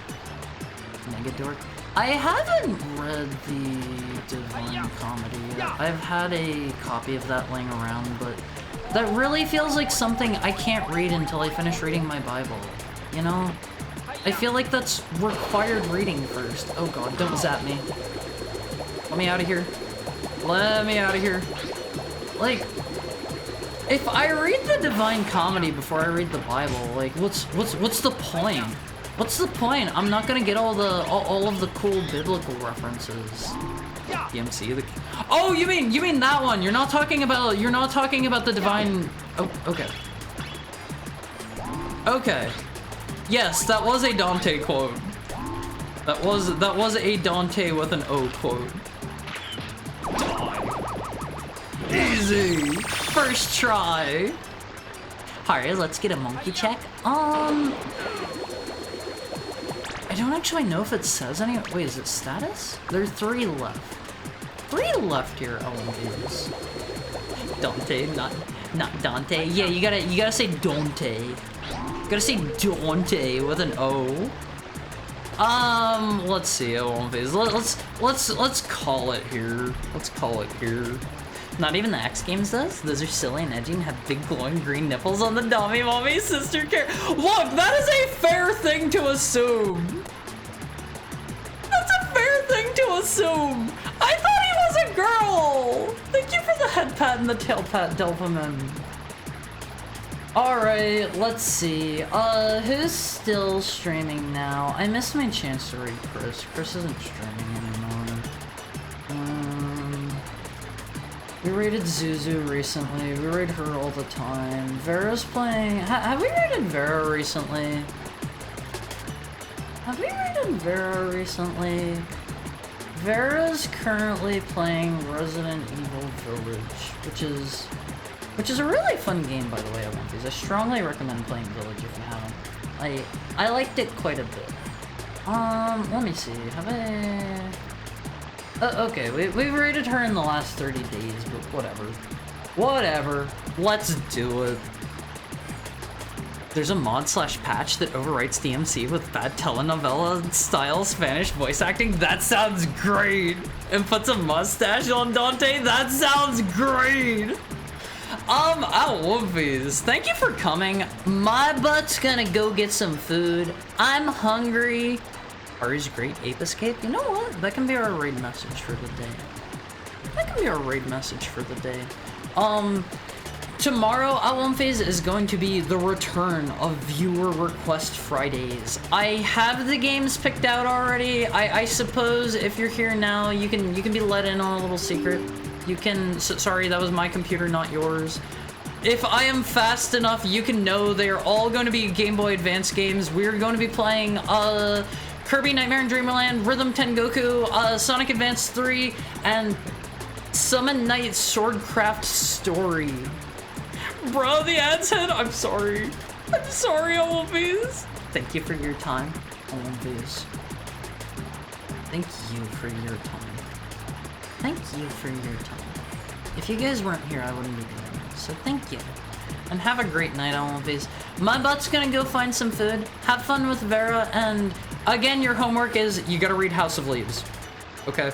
Mega dork. I haven't read the Divine Comedy yet. I've had a copy of that laying around, but that really feels like something I can't read until I finish reading my Bible. You know? I feel like that's required reading first. Oh god, don't zap me. Let me out of here. Let me out of here. Like, if I read the Divine Comedy before I read the Bible, like, what's the point? What's the point? I'm not gonna get all of the cool biblical references. DMC. Oh, you mean that one? You're not talking about the Divine. Oh, okay. Okay. Yes, that was a Dante quote. That was a Dante with an O quote. Easy. First try. Alright, let's get a monkey check. I don't actually know if it says any. Wait, is it status? There are 3 left. 3 left here, LMVs. Dante, not Dante. Yeah, you gotta say Dante. You gotta say Dante with an O. Let's see, LMVs. Let's call it here. Let's call it here. Not even the X Games does? Those are silly and edgy and have big glowing green nipples on the dummy mommy sister care. Look, that is a fair thing to assume. That's a fair thing to assume. I thought he was a girl. Thank you for the head pat and the tail pat, Delphiman. Alright, let's see. Who's still streaming now? I missed my chance to read Chris. Chris isn't streaming anymore. We raided Zuzu recently. We raid her all the time. Vera's playing. Have we raided Vera recently? Have we raided Vera recently? Vera's currently playing Resident Evil Village, which is a really fun game, by the way. I strongly recommend playing Village if you haven't. I liked it quite a bit. Let me see. Have I? Okay, we rated her in the last 30 days, but whatever. Whatever. Let's do it. There's a mod/patch that overwrites DMC with bad telenovela-style Spanish voice acting? That sounds great! And puts a mustache on Dante? That sounds great! Whoopies. Thank you for coming. My butt's gonna go get some food. I'm hungry. Ari's great Ape Escape. You know what? That can be our raid message for the day. That can be our raid message for the day. Tomorrow, Phase is going to be the return of Viewer Request Fridays. I have the games picked out already. I suppose if you're here now, you can be let in on a little secret. You can. Sorry, that was my computer, not yours. If I am fast enough, you can know they are all going to be Game Boy Advance games. We're going to be playing Kirby Nightmare in Dreamland, Rhythm Tengoku, Sonic Advance 3, and Summon Night Swordcraft Story. Bro, the ad's head. I'm sorry. I'm sorry, Olympies. Thank you for your time, Olympies. Thank you for your time. Thank you for your time. If you guys weren't here, I wouldn't be doing this. So thank you. And have a great night, Olympies. My butt's gonna go find some food. Have fun with Vera, and again, your homework is you gotta read House of Leaves. Okay?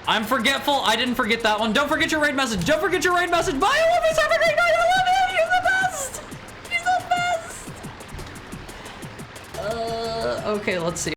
I'm forgetful. I didn't forget that one. Don't forget your raid message. Don't forget your raid message. Bye, Olympies. Have a great night. I love you. You're the best. You're the best. Okay, let's see.